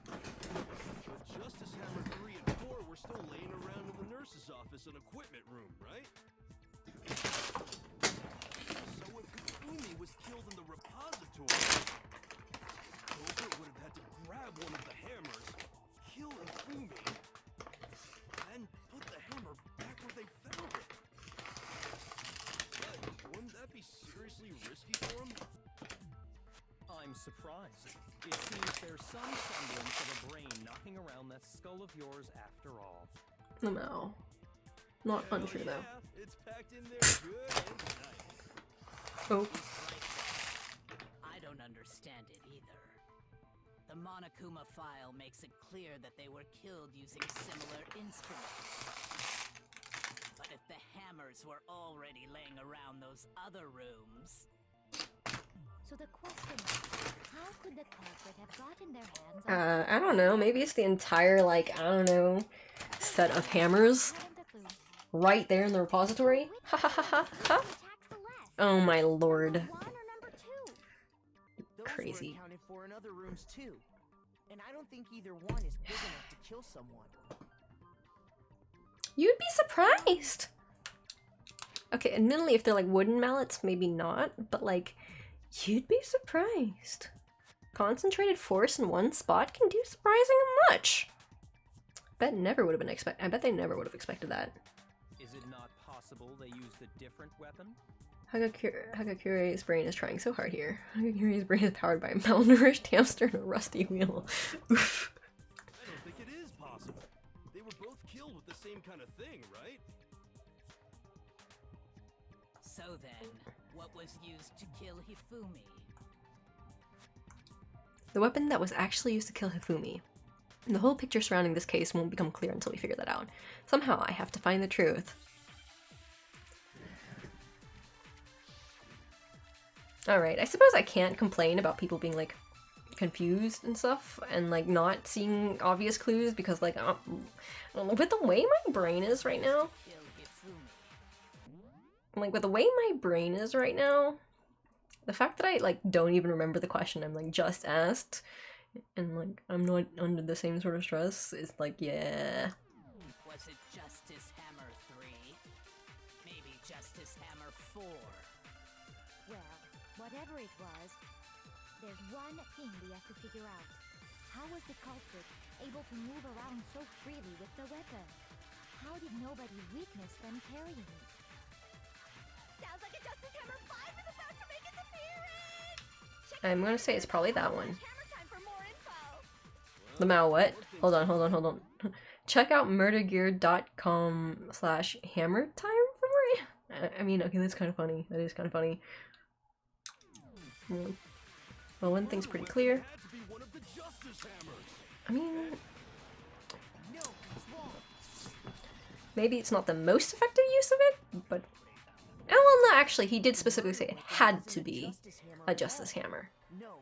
S10: But Justice Hammer 3 and 4 were still laying around in the nurse's office and equipment room, right? So if Hifumi was killed in the repository, Cobra would have had to grab one of the hammers, kill Hifumi, then put the hammer back where they found it. But wouldn't that be seriously risky for him?
S4: I'm surprised. It seems there's some semblance of a brain knocking around that skull of yours after all.
S1: No. Not untrue though.
S10: Yeah, it's packed in there good and tight.
S1: Oh.
S9: I don't understand it either. The Monokuma file makes it clear that they were killed using similar instruments. But if the hammers were already laying around those other rooms...
S7: So the question is, how could the culprit have gotten their hands on
S1: I don't know. Maybe it's the entire, like, I don't know, set of hammers
S7: haven't a clue.
S1: right there in the repository? Ha ha ha ha ha.
S3: Attack Celeste.
S1: Oh my lord.
S3: Number 1 or number 2?
S8: Those
S1: Crazy.
S8: were accounted for in other rooms too. And I don't think either one is big enough to kill someone.
S1: You'd be surprised. Okay, admittedly, if they're like wooden mallets, maybe not, but like, you'd be surprised. Concentrated force in one spot can do surprisingly much. I bet they never would have expected that.
S4: Is it not possible they used a different weapon?
S1: Hagakure's brain is trying so hard here. Hagakure's brain is powered by a malnourished hamster and a rusty wheel. Oof.
S10: I don't think it is possible. They were both killed with the same kind of thing, right?
S9: So then, what was used to kill Hifumi?
S1: The weapon that was actually used to kill Hifumi. And the whole picture surrounding this case won't become clear until we figure that out. Somehow I have to find the truth. Alright, I suppose I can't complain about people being like confused and stuff and like not seeing obvious clues because like with the way my brain is right now,
S9: Kill Hifumi.
S1: like with the way my brain is right now, the fact that I like don't even remember the question I'm like just asked and like I'm not under the same sort of stress is like, yeah.
S9: Was it Justice Hammer 3? Maybe Justice Hammer 4?
S7: Well, whatever it was, there's one thing we have to figure out. How was the culprit able to move around so freely with the weapon? How did nobody witness them carrying it?
S3: Sounds like a Justice Hammer 5 is about to make its appearance!
S1: I'm gonna say it's probably that one.
S3: Hammer time for more info.
S1: The Mao what? Hold on. Check out murdergear.com/hammer time for more. I mean, okay, that's kind of funny. That is kind of funny. Well, one thing's pretty clear. I mean, maybe it's not the most effective use of it, but... Oh, well, no, actually, he did specifically say it had to be a Justice Hammer.
S8: No,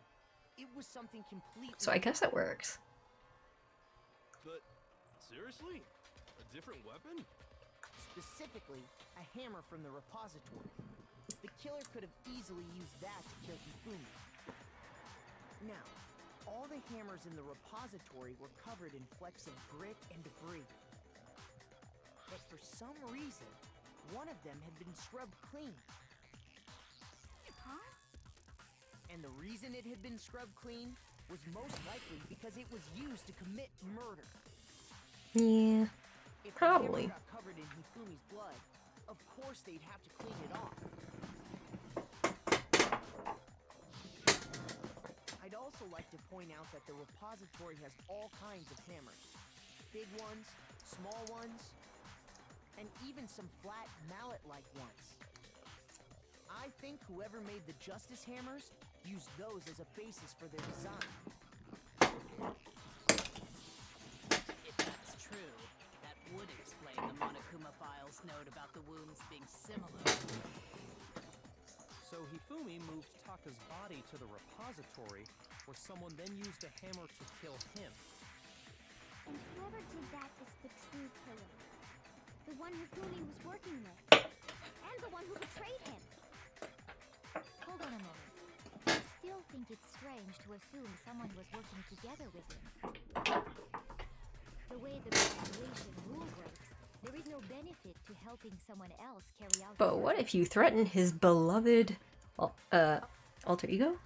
S8: it was something completely.
S1: So I guess it works.
S10: But seriously? A different weapon?
S8: Specifically, a hammer from the repository. The killer could have easily used that to kill Hifumi. Now, all the hammers in the repository were covered in flecks of grit and debris. But for some reason, one of them had been scrubbed clean.
S3: Huh?
S8: And the reason it had been scrubbed clean was most likely because it was used to commit murder.
S1: Yeah,
S8: If
S1: probably.
S8: the hammer got covered in Hifumi's blood, of course they'd have to clean it off. I'd also like to point out that the repository has all kinds of hammers. Big ones, small ones, and even some flat mallet-like ones. I think whoever made the Justice Hammers used those as a basis for their design.
S9: If that's true, that would explain the Monokuma Files note about the wounds being similar.
S4: So Hifumi moved Taka's body to the repository, where someone then used a hammer to kill him.
S3: And whoever did that is the true killer. The one Hifumi was working with. And the one who betrayed him.
S7: Hold on a moment. I still think it's strange to assume someone was working together with him. The way the graduation rule works, there is no benefit to helping someone else carry out.
S1: But what if you threaten his beloved alter ego?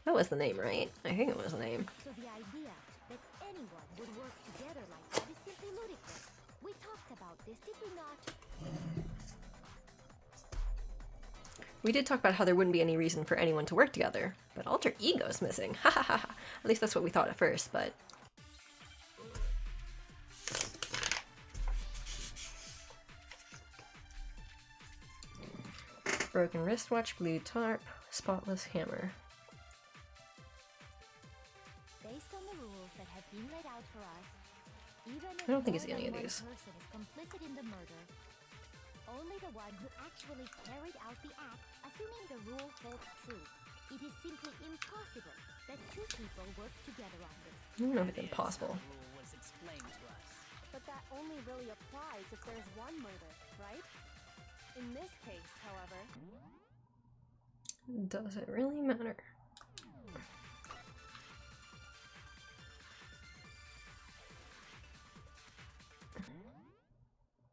S1: That was the name, right? I think it was the name.
S7: So the idea that anyone would work together like that is simply ludicrous. We talked about this, did we not?
S1: We did talk about how there wouldn't be any reason for anyone to work together, but alter ego's missing. Ha ha ha ha. At least that's what we thought at first, but... Broken wristwatch, blue tarp, spotless hammer.
S7: Based on the rules that have been laid out for us, even if
S1: I don't think it's
S7: more
S1: any
S7: than
S1: of
S7: one
S1: these.
S7: person is complicit in the murder, only the one who actually carried out the act, assuming the rule holds true. It is simply impossible that two people work together on this.
S1: I don't know if it's
S9: That is
S1: impossible.
S9: how the rule was explained to us.
S5: But that only really applies if there's one murder, right? In this case, however,
S1: Does it really matter?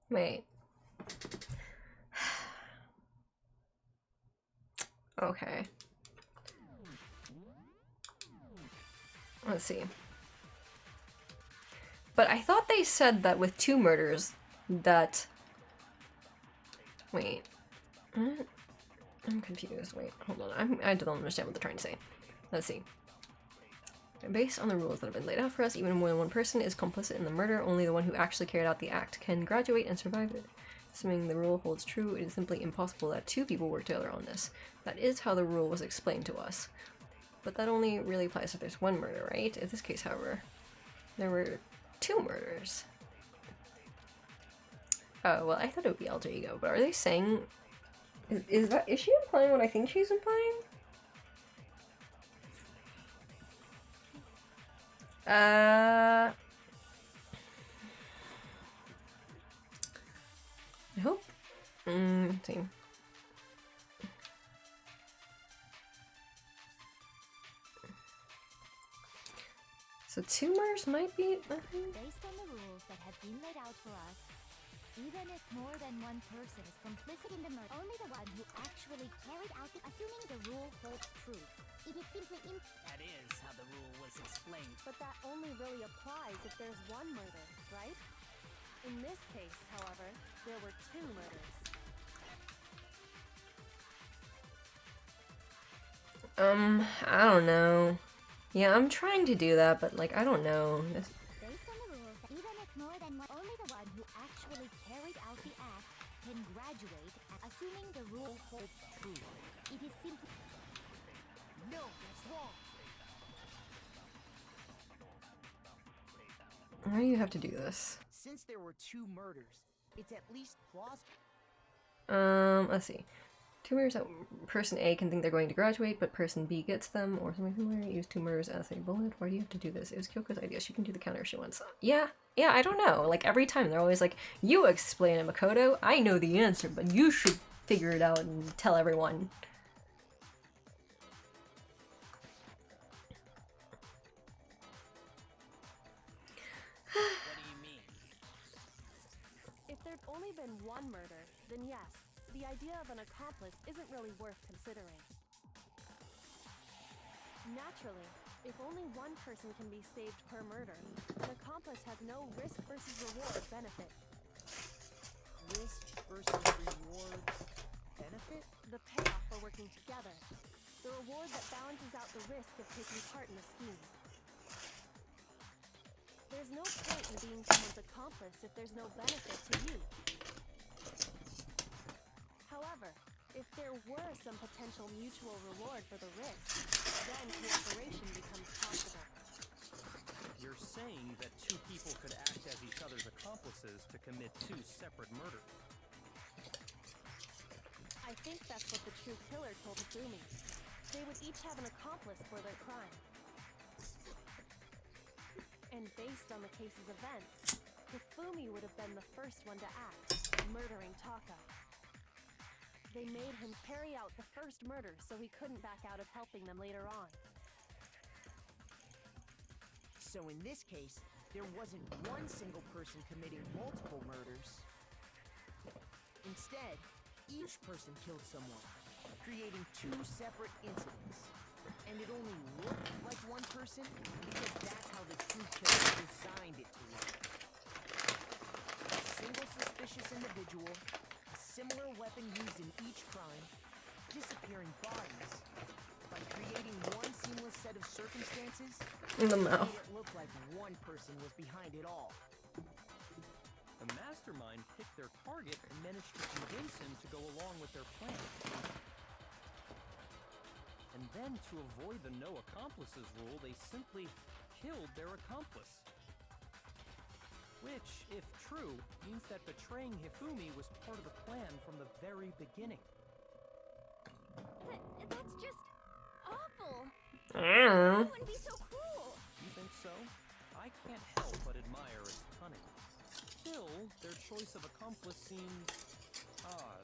S1: Wait. Okay. Let's see. But I thought they said that with two murders, that... Wait. I'm confused. Wait, hold on. I don't understand what they're trying to say. Let's see. Based on the rules that have been laid out for us, even when one person is complicit in the murder, only the one who actually carried out the act can graduate and survive it. Assuming the rule holds true, it is simply impossible that two people work together on this. That is how the rule was explained to us. But that only really applies if there's one murder, right? In this case, however, there were two murders. Oh, well, I thought it would be alter ego, but are they saying... Is she implying what I think she's implying? I hope. Let's see. So tumors might be.
S7: Based on the rules that have been laid out for us, even if more than one person is complicit in the murder, only the one who actually carried out the... Assuming the rule holds true, it is simply
S9: That is how the rule was explained.
S5: but that only really applies if there's one murder, right? In this case, however, there were two murders.
S1: I don't know. Yeah, I'm trying to do that, but like, I don't know.
S7: Based on the rules, even if more than one, only the one who actually carried out the act can graduate, assuming the rule holds true. It is simply...
S8: No, that's wrong.
S1: Why do you have to do this?
S8: Since there were 2 murders, it's at least plausible.
S1: Let's see. 2 murders that person A can think they're going to graduate, but person B gets them, or something similar. Use 2 murders as a bullet. Why do you have to do this? It was Kyoko's idea. She can do the counter if she wants. Yeah, I don't know. Like, every time they're always like, you explain it, Makoto. I know the answer, but you should figure it out and tell everyone.
S9: What do you mean?
S5: If there'd only been one murder, then yes, the idea of an accomplice isn't really worth considering. Naturally, if only one person can be saved per murder, an accomplice has no risk versus reward benefit.
S8: Risk versus reward benefit?
S5: The payoff for working together. The reward that balances out the risk of taking part in a scheme. There's no point in being someone's accomplice if there's no benefit to you. However, if there were some potential mutual reward for the risk, then cooperation becomes possible.
S4: You're saying that 2 people could act as each other's accomplices to commit 2 separate murders.
S5: I think that's what the true killer told Hifumi. They would each have an accomplice for their crime. And based on the case's events, Hifumi would have been the first one to act, murdering Taka. They made him carry out the first murder so he couldn't back out of helping them later on.
S8: So in this case, there wasn't one single person committing multiple murders. Instead, each person killed someone, creating 2 separate incidents. And it only looked like one person because that's how the true killer designed it to look. A single suspicious individual, a similar weapon used in each crime, disappearing bodies. By creating one seamless set of circumstances,
S1: In the
S8: it
S1: mouth.
S8: made it look like one person was behind it all.
S4: The mastermind picked their target and managed to convince him to go along with their plan. And then, to avoid the no accomplices rule, they simply killed their accomplice. Which, if true, means that betraying Hifumi was part of the plan from the very beginning.
S7: That's just awful.
S1: Mm.
S7: Who would be so cruel?
S4: You think so? I can't help but admire its cunning. Still, their choice of accomplice seems odd.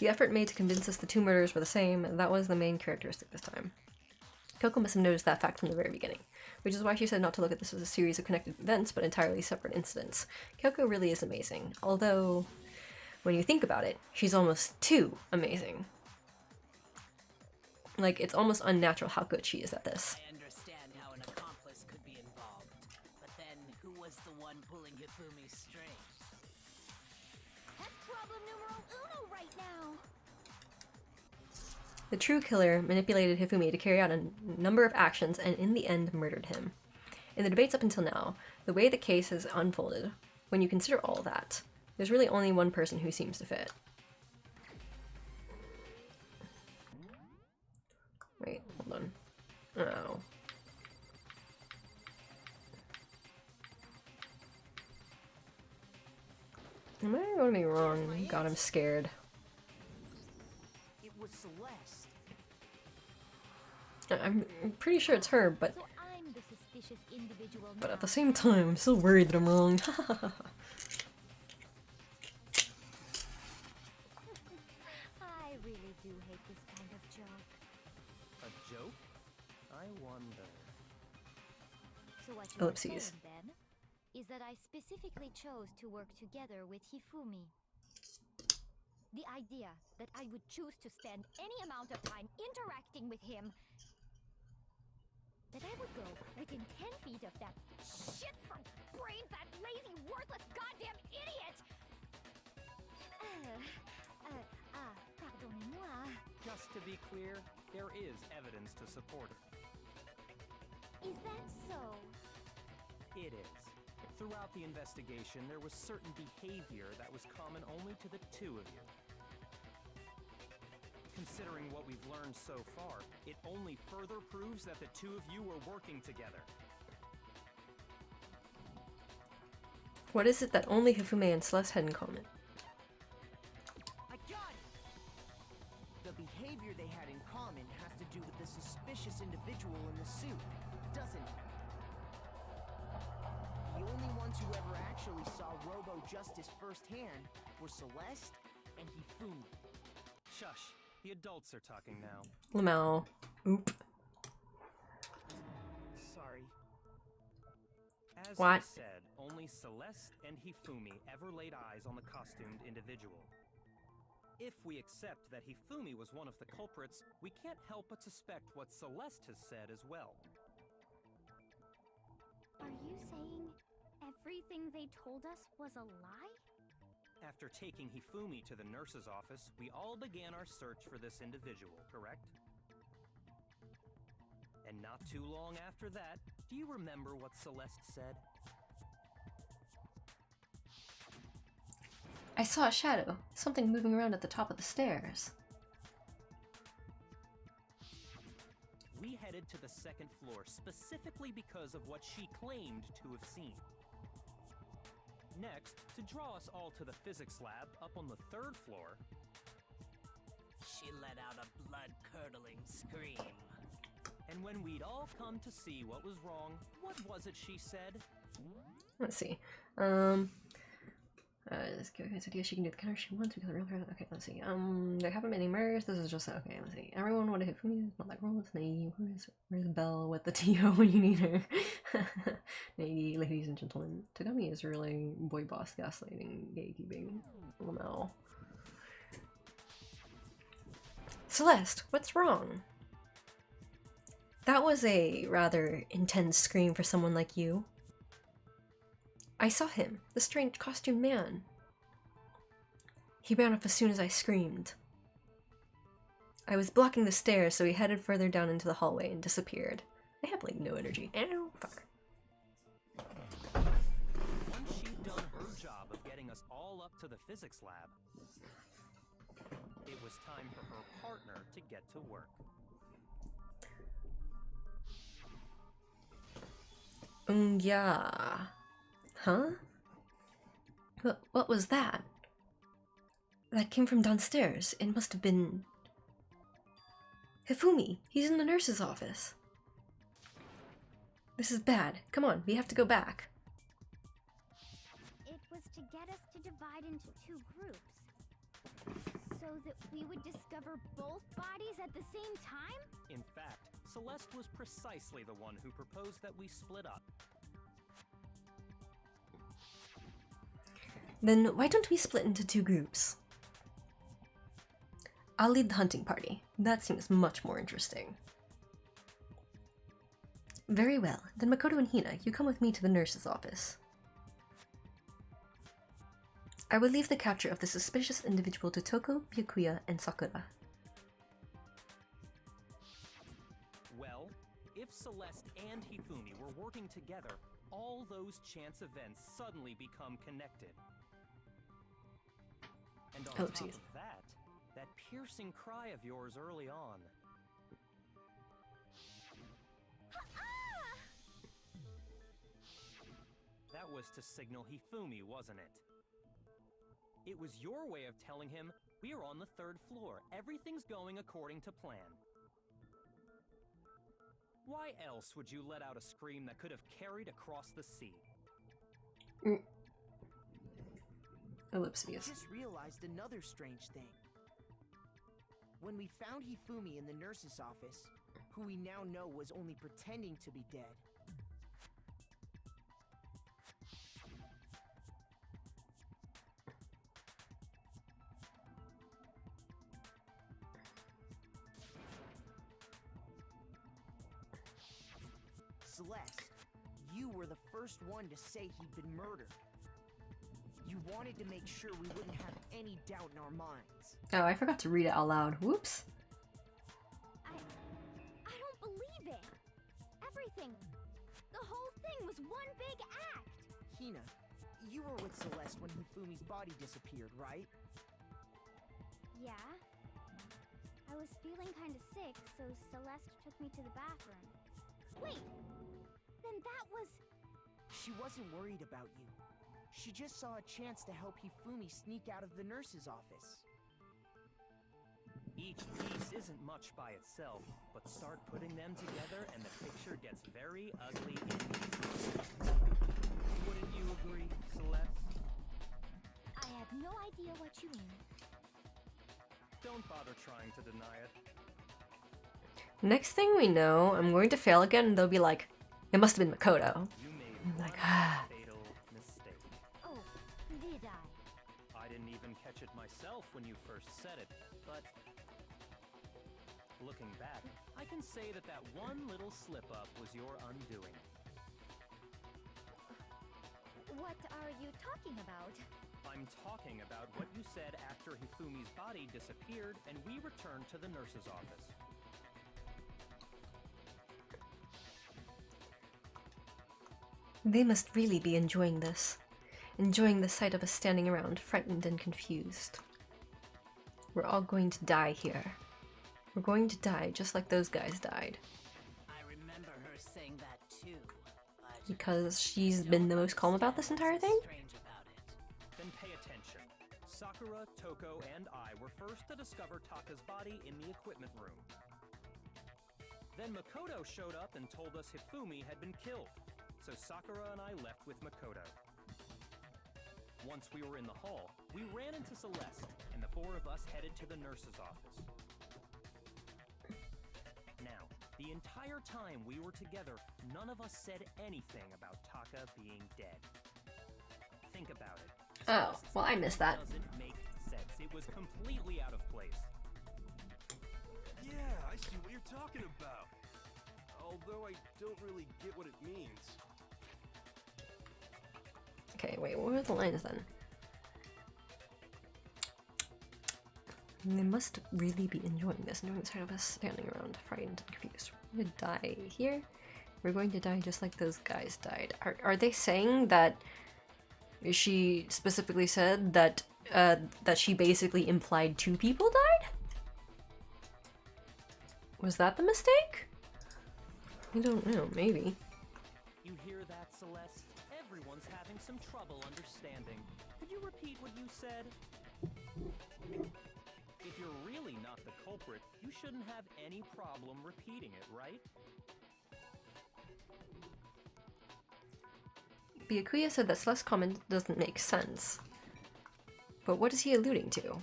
S1: The effort made to convince us the 2 murders were the same, that was the main characteristic this time. Kyoko must have noticed that fact from the very beginning, which is why she said not to look at this as a series of connected events, but entirely separate incidents. Kyoko really is amazing, although, when you think about it, she's almost too amazing. Like, it's almost unnatural how good she is at this.
S9: I understand how an accomplice could be involved, but then who was the one pulling Hifumi's strings?
S7: That's problem numero uno right now.
S1: The true killer manipulated Hifumi to carry out a number of actions and in the end murdered him. In the debates up until now, the way the case has unfolded, when you consider all that, there's really only one person who seems to fit. Wait, hold on. Oh. Am I going to be wrong? God, I'm scared.
S8: It was Celeste.
S1: I'm pretty sure it's her, but
S7: So I'm the suspicious individual
S1: at
S7: now.
S1: the same time, I'm still worried that I'm wrong.
S7: I really do hate this kind of joke.
S4: A joke? I wonder.
S7: So what you are
S1: Ellipses.
S7: saying then is that I specifically chose to work together with Hifumi. The idea that I would choose to spend any amount of time interacting with him, that I would go within 10 feet of that shit for brains, that lazy, worthless, goddamn idiot! Pardonnez-moi.
S8: Just
S4: to be clear, there is evidence to support it.
S7: Is that so?
S4: It is. Throughout the investigation, there was certain behavior that was common only to the two of you. Considering what we've learned so far, it only further proves that the two of you were working together.
S1: What is it that only Hifumi and Celeste had in common?
S8: I got it! The behavior they had in common has to do with the suspicious individual in the suit, doesn't it? The only ones who ever actually saw Robo-Justice firsthand were Celeste and Hifumi.
S4: Shush. The adults are talking now.
S1: Lamau. Oop.
S8: Sorry.
S4: As
S1: What?
S4: I said, only Celeste and Hifumi ever laid eyes on the costumed individual. If we accept that Hifumi was one of the culprits, we can't help but suspect what Celeste has said as well.
S3: Are you saying everything they told us was a lie?
S4: After taking Hifumi to the nurse's office, we all began our search for this individual, correct? And not too long after that, do you remember what Celeste said?
S1: I saw a shadow. Something moving around at the top of the stairs.
S4: We headed to the second floor specifically because of what she claimed to have seen. Next, to draw us all to the physics lab up on the third floor,
S9: She let out a blood-curdling scream.
S4: and when we'd all come to see what was wrong, what was it she said?
S1: Let's see. This idea she can do the counter she wants because the real person. Okay, let's see. There haven't been any murders. This is just okay. Let's see. Everyone wanted to hit Hifumi. Not that girl. It's naive. Where's Belle with the TO when you need her? Naive, ladies and gentlemen. Tagami is really boy boss gaslighting, gatekeeping. Lamau. Celeste, what's wrong? That was a rather intense scream for someone like you. I saw him, the strange costumed man. He ran off as soon as I screamed. I was blocking the stairs, so he headed further down into the hallway and disappeared. I have like no energy. Ow, fuck.
S4: Once she'd done her job of getting us all up to the physics lab, it was time for her partner to get to work.
S1: Yeah. Huh? What was that? That came from downstairs. It must have been... Hifumi! He's in the nurse's office. This is bad. Come on, we have to go back.
S3: It was to get us to divide into two groups. So that we would discover both bodies at the same time?
S4: In fact, Celeste was precisely the one who proposed that we split up.
S1: Then why don't we split into two groups? I'll lead the hunting party. That seems much more interesting. Very well. Then Makoto and Hina, you come with me to the nurse's office. I will leave the capture of the suspicious individual to Toko, Byakuya, and Sakura.
S4: Well, if Celeste and Hifumi were working together, all those chance events suddenly become connected. And on top of that piercing cry of yours early on. That was to signal Hifumi, wasn't it? It was your way of telling him, we're on the third floor, everything's going according to plan. Why else would you let out a scream that could have carried across the sea?
S1: Ellipses.
S8: I just realized another strange thing. When we found Hifumi in the nurse's office, who we now know was only pretending to be dead, Celeste, you were the first one to say he'd been murdered. You wanted to make sure we wouldn't have any doubt in our minds.
S1: Oh, I forgot to read it out loud. Whoops.
S3: of it. Everything. The whole thing was one big act.
S8: Hina, you were with Celeste when Hifumi's body disappeared, right?
S3: Yeah. I was feeling kind of sick, so Celeste took me to the bathroom. Wait! Then that was...
S8: She wasn't worried about you. She just saw a chance to help Hifumi sneak out of the nurse's office.
S4: Each piece isn't much by itself, but start putting them together and the picture gets very ugly indeed. Wouldn't you agree, Celeste?
S3: I have no idea what you mean.
S4: Don't bother trying to deny it.
S1: Next thing we know, I'm going to fail again and they'll be like, it must have been Makoto.
S4: You made
S1: I'm
S4: one
S1: like, ah.
S4: fatal mistake.
S3: Oh, did I?
S4: I didn't even catch it myself when you first said it, but looking back, I can say that that one little slip-up was your undoing.
S3: What are you talking about?
S4: I'm talking about what you said after Hifumi's body disappeared and we returned to the nurse's office.
S1: They must really be enjoying this. Enjoying the sight of us standing around, frightened and confused. We're all going to die here. We're going to die just like those guys died.
S9: I remember her saying that too, but
S1: Because she's been the most calm about this entire thing?
S9: strange about it.
S4: Then pay attention. Sakura, Toko, and I were first to discover Taka's body in the equipment room. Then Makoto showed up and told us Hifumi had been killed, so Sakura and I left with Makoto. Once we were in the hall, we ran into Celeste, and the four of us headed to the nurse's office. Now, the entire time we were together, none of us said anything about Taka being dead. Think about it.
S1: Oh, well, I missed that.
S4: Doesn't make sense. It was completely out of place.
S10: Yeah, I see what you're talking about. Although I don't really get what it means.
S1: Okay, wait, what were the lines then? They must really be enjoying this, enjoying the sight of us standing around, frightened and confused. We're gonna die here. We're going to die just like those guys died. Are they saying that she specifically said that that she basically implied 2 people died? Was that the mistake? I don't know, maybe.
S4: You hear that, Celeste? Everyone's having some trouble understanding. Could you repeat what you said? If you're really not the culprit, you shouldn't have any problem repeating it, right?
S1: Byakuya said that Celeste's comment doesn't make sense. But what is he alluding to?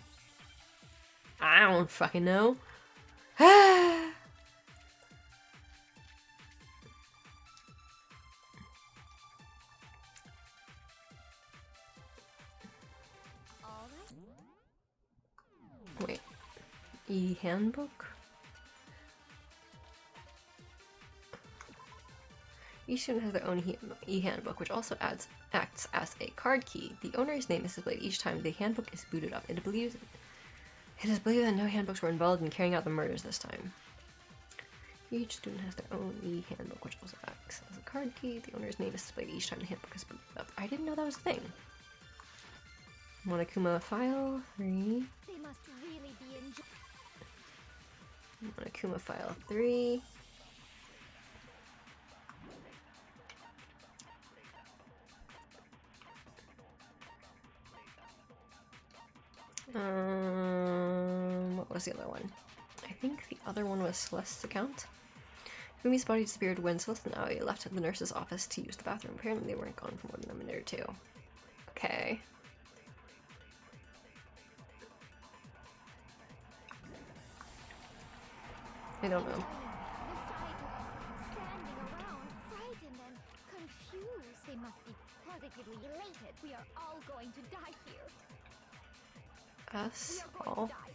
S1: I don't fucking know.
S3: All right.
S1: Wait. E-handbook? Each student has their own e-handbook, which also acts as a card key. The owner's name is displayed each time the handbook is booted up. It is believed that no handbooks were involved in carrying out the murders this time. Each student has their own e-handbook, which also acts as a card key. The owner's name is displayed each time the handbook is booted up. I didn't know that was a thing. Monokuma file 3.
S3: They must really be enjoying.
S1: Monokuma file 3. What was the other one? I think the other one was Celeste's account. Fumi's body disappeared when Celeste and Aoi left the nurse's office to use the bathroom. Apparently they weren't gone for more than a minute or 2. Okay. I don't know.
S3: Beside us, standing around, frightened and confused. They must be positively elated. We are all going to die here.
S1: Us
S3: We are going
S1: all.
S3: to die,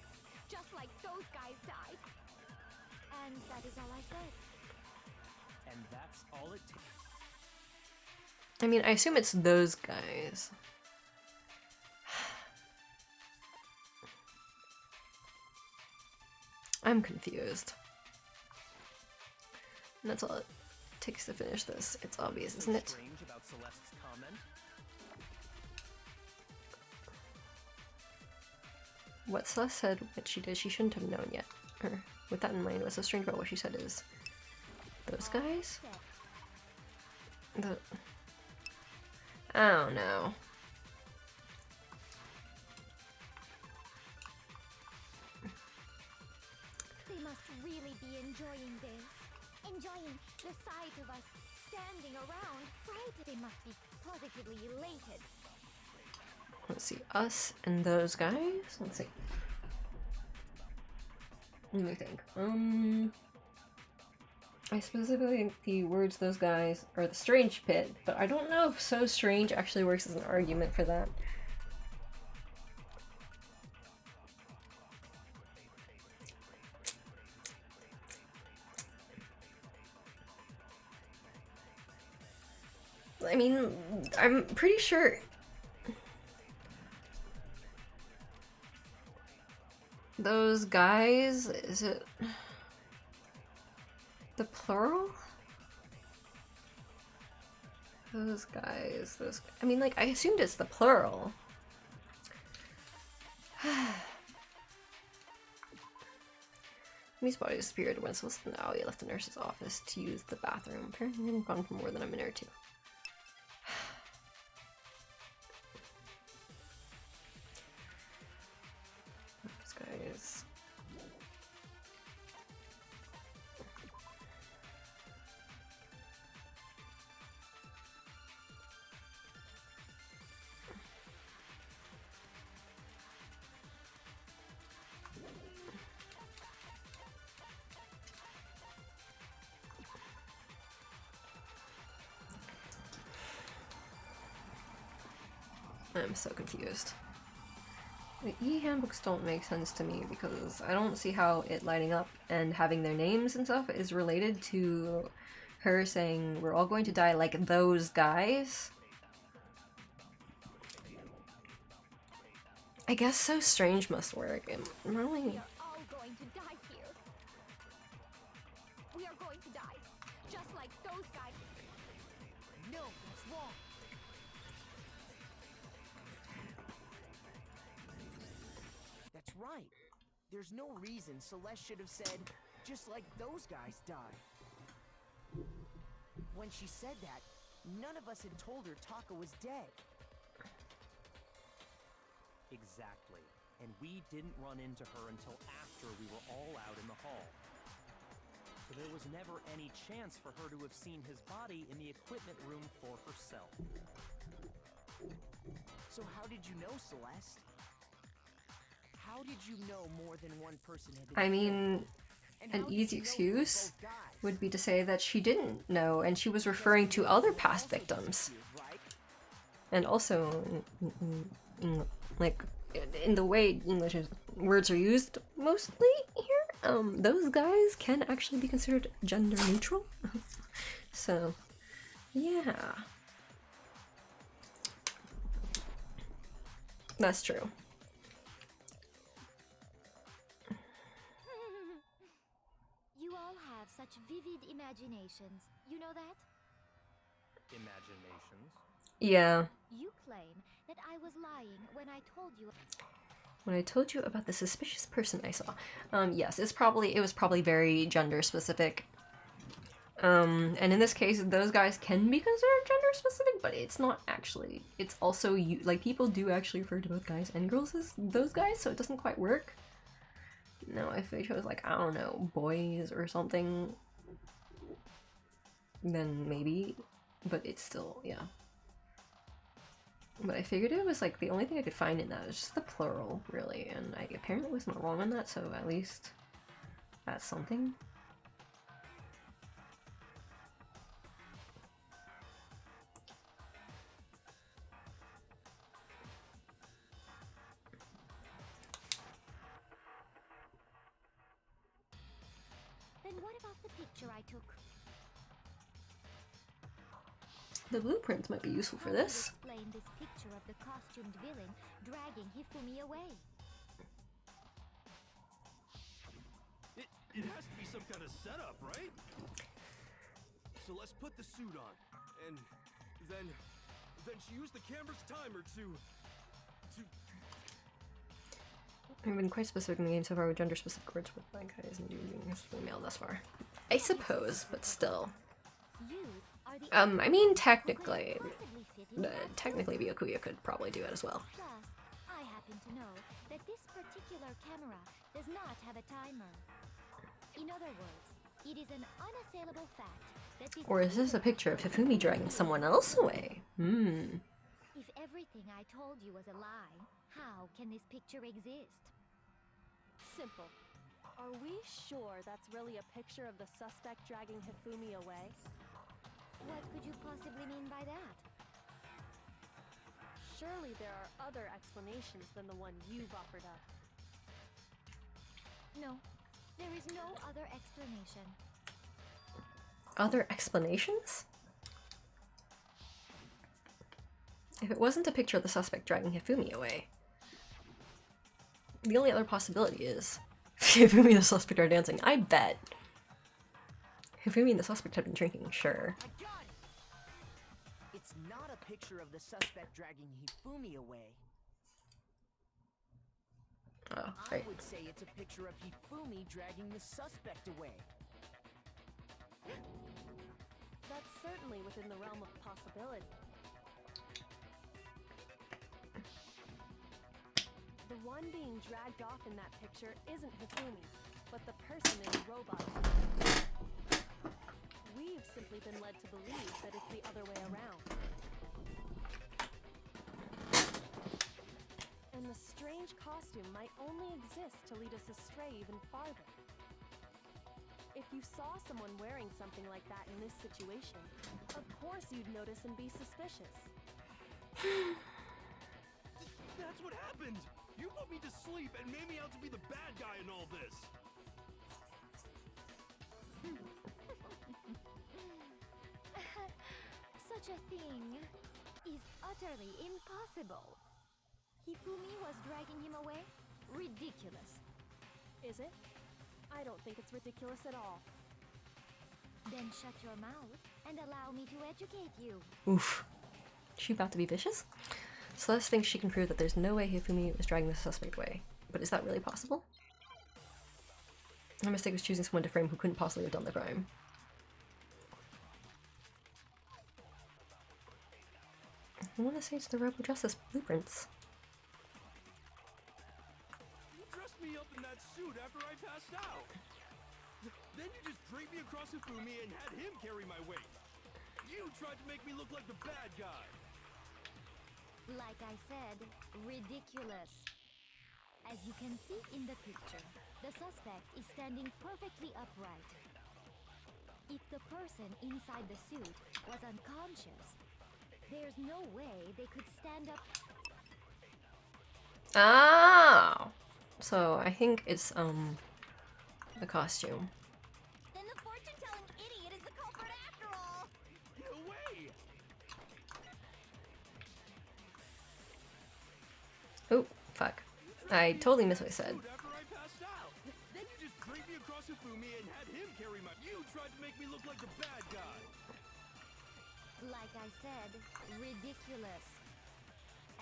S3: just like those guys died. And that is all I said.
S4: And that's all it takes.
S1: I mean, I assume it's those guys. I'm confused. And that's all it takes to finish this. It's obvious, isn't it?
S4: Strange about Celeste's comment.
S1: What Celeste said, what she did, she shouldn't have known yet. Or, with that in mind, what's so strange about what she said is... Those guys? I don't know.
S7: They must really be enjoying this. Enjoying the sight of us standing around, right? They must be positively elated.
S1: Let's see, us and those guys? Let's see. Let me think. I specifically think the words those guys are the strange pit, but I don't know if so strange actually works as an argument for that. I mean, I'm pretty sure those guys, is it the plural? Those guys, I mean, like, I assumed it's the plural. These bodies disappeared when Celeste and Aoi left the nurse's office to use the bathroom. Apparently they hadn't gone for more than a minute or two. Those guys. I'm so confused. The e-handbooks don't make sense to me because I don't see how it lighting up and having their names and stuff is related to her saying we're all going to die like those guys. I guess so strange must work. And really,
S7: We are all going to die here. We are going to die, just like those guys.
S8: No, that's wrong. That's right. There's no reason Celeste should have said, just like those guys die. When she said that, none of us had told her Taka was dead.
S4: Exactly. And we didn't run into her until after we were all out in the hall. So there was never any chance for her to have seen his body in the equipment room for herself.
S8: So how did you know, Celeste? How did you know more than one person had been
S1: I mean,
S8: And
S1: an
S8: how did
S1: easy
S8: you know they were
S1: excuse
S8: both guys?
S1: would be to say that she didn't know and she was referring to other past victims.
S8: Right?
S1: And also, like, in the way English words are used mostly here, those guys can actually be considered gender neutral. So, yeah. That's true.
S7: You all have such vivid imaginations. You know that?
S4: Imaginations.
S1: Yeah.
S7: You claim that I was lying when I told you.
S1: When I told you about the suspicious person I saw. Yes, it was probably very gender specific. And in this case, those guys can be considered gender specific, but it's not actually. It's also, like, people do actually refer to both guys and girls as those guys, so it doesn't quite work. No, if they chose, like, I don't know, boys or something, then maybe, but it's still, yeah. But I figured it was, like, the only thing I could find in that is just the plural, really, and I apparently was not wrong on that, so at least that's something.
S7: Then what about the picture I took?
S1: The blueprints might be useful for
S7: How do you
S1: this.
S7: explain this picture of the costumed villain dragging Hifumi away?
S10: It has to be some kind of setup, right? Celeste put the suit on, and then she used the camera's timer to...
S1: I've been quite specific in the game so far with gender-specific words with bad guys and being female thus far. I suppose, but still. I mean, technically, Byakuya could probably do it as well.
S7: Plus, I happen to know that this particular camera does not have a timer. In other words, it is an unassailable fact that this...
S1: Or is this a picture of Hifumi dragging someone else away?
S7: If everything I told you was a lie, how can this picture exist?
S5: Simple. Are we sure that's really a picture of the suspect dragging Hifumi away?
S7: What could you possibly mean by that?
S5: Surely there are other explanations than the one you've offered up.
S7: No, there is no other explanation.
S1: Other explanations? If it wasn't a picture of the suspect dragging Hifumi away, the only other possibility is Hifumi and the suspect are dancing. I bet Hifumi and the suspect have been drinking, sure.
S8: I got it! It's not a picture of the suspect dragging Hifumi away.
S1: Oh,
S8: I
S1: right.
S8: would say it's a picture of Hifumi dragging the suspect away.
S5: That's certainly within the realm of possibility. The one being dragged off in that picture isn't Hifumi, but the person in the robot suit. We've simply been led to believe that it's the other way around. And the strange costume might only exist to lead us astray even farther. If you saw someone wearing something like that in this situation, of course you'd notice and be suspicious.
S10: That's what happened! You put me to sleep and made me out to be the bad guy in all this!
S7: Such a thing is utterly impossible. Hifumi was dragging him away? Ridiculous.
S5: Is it? I don't think it's ridiculous at all.
S7: Then shut your mouth and allow me to educate you.
S1: Oof. Is she about to be vicious? Celeste thinks she can prove that there's no way Hifumi was dragging the suspect away. But is that really possible? Her mistake was choosing someone to frame who couldn't possibly have done the crime. I want to say it's the Robo Justice blueprints.
S10: You dressed me up in that suit after I passed out! Then you just draped me across Hifumi and had him carry my weight! You tried to make me look like the bad guy!
S7: Like I said, ridiculous. As you can see in the picture, the suspect is standing perfectly upright. If the person inside the suit was unconscious, there's no way they could stand up.
S1: Oh! So I think it's the costume.
S3: Then the fortune-telling idiot is the culprit after all.
S10: No way!
S1: Oh, fuck. I totally missed what I said.
S10: After I passed out. Then you just draped me across Hifumi and had him carry my... You tried to make me look like the bad guy!
S7: Like I said, ridiculous.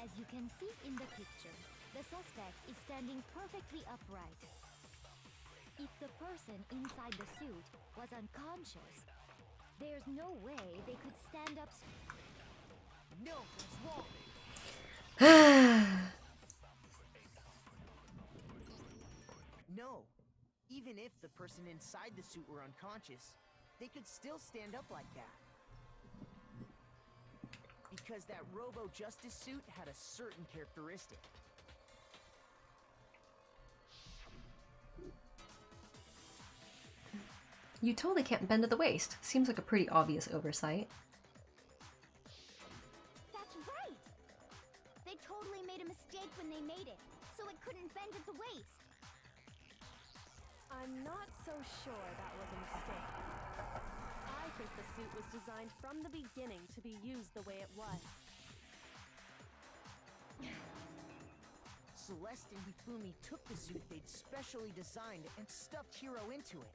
S7: As you can see in the picture, the suspect is standing perfectly upright. If the person inside the suit was unconscious, there's no way they could stand up.
S8: No, what's wrong? No. Even if the person inside the suit were unconscious, they could still stand up like that. Because that Robo Justice suit had a certain characteristic.
S1: You totally can't bend at the waist. Seems like a pretty obvious oversight.
S3: That's right! They totally made a mistake when they made it, so it couldn't bend at the waist.
S5: I'm not so sure that was a mistake. I think the suit was designed from the beginning to be used the way it was.
S8: Celeste and Hifumi took the suit they'd specially designed and stuffed Hiro into it.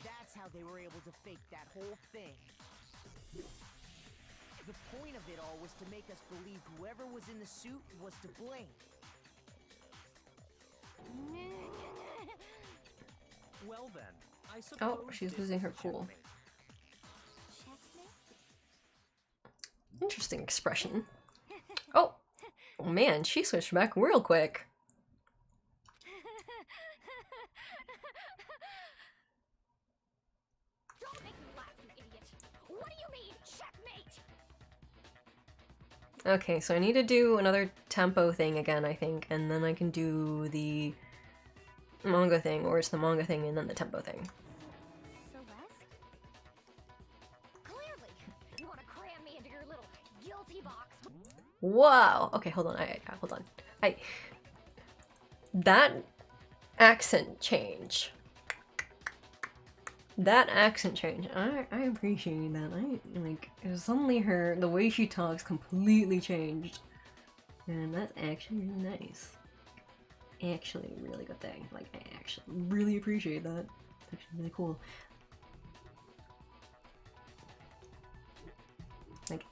S8: That's how they were able to fake that whole thing. The point of it all was to make us believe whoever was in the suit was to blame.
S4: Well then, I suppose
S1: Oh, she's
S4: this
S1: losing
S4: is
S1: her
S4: a
S1: cool.
S4: checkmate.
S1: Interesting expression. Oh! Oh man, she switched back real quick.
S3: Don't make me laugh, you idiot. What do you mean, checkmate?
S1: Okay, so I need to do another tempo thing again, I think, and then I can do the manga thing, or it's the manga thing and then the tempo thing.
S3: Celeste? Clearly, you want to cram me into your little guilty box.
S1: Wow! Okay, hold on, hold on. That accent change. That accent change, I appreciate that. Suddenly the way she talks completely changed. And that's actually really nice. Actually a really good thing. Like, I actually really appreciate that. It's actually really cool. Like,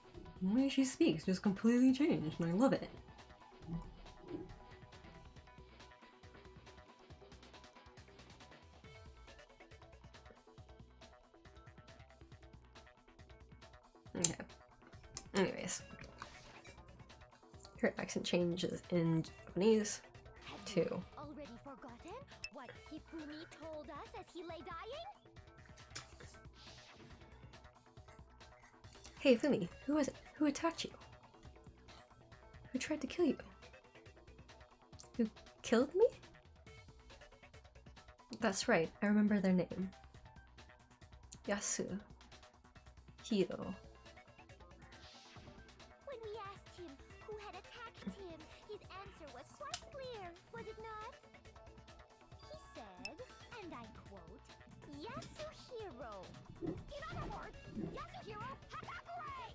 S1: the way she speaks just completely changed, and I love it. Okay. Anyways. Her accent changes in Japanese too.
S3: Already forgotten what Hifumi told us as he lay dying?
S1: Hey Fumi, who was it? Who attacked you? Who tried to kill you? Who killed me? That's right, I remember their name. Yasu. Hiro.
S3: When we asked him who had attacked him, his answer was quite clear, was it not? He said, and I quote, Yasuhiro. In other words, Yasuhiro Hagakure!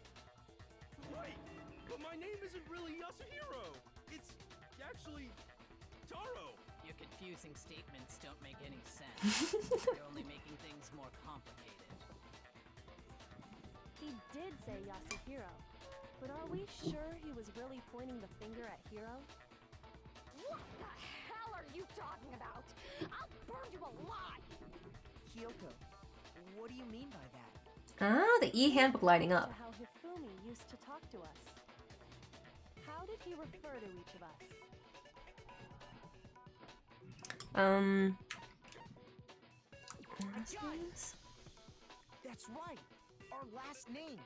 S10: Right! But my name isn't really Yasuhiro! It's actually Taro!
S9: Your confusing statements don't make any sense. You're only making things more complicated.
S5: He did say Yasuhiro, but are we sure he was really pointing the finger at Hiro?
S3: What the hell are you talking about? I'll burn you alive!
S8: Kyoko, what do you mean by that?
S1: Ah, the e-handbook lighting up.
S5: To how Hifumi used to talk to us. How did he refer to each of us?
S8: Last names? That's right! Our last names!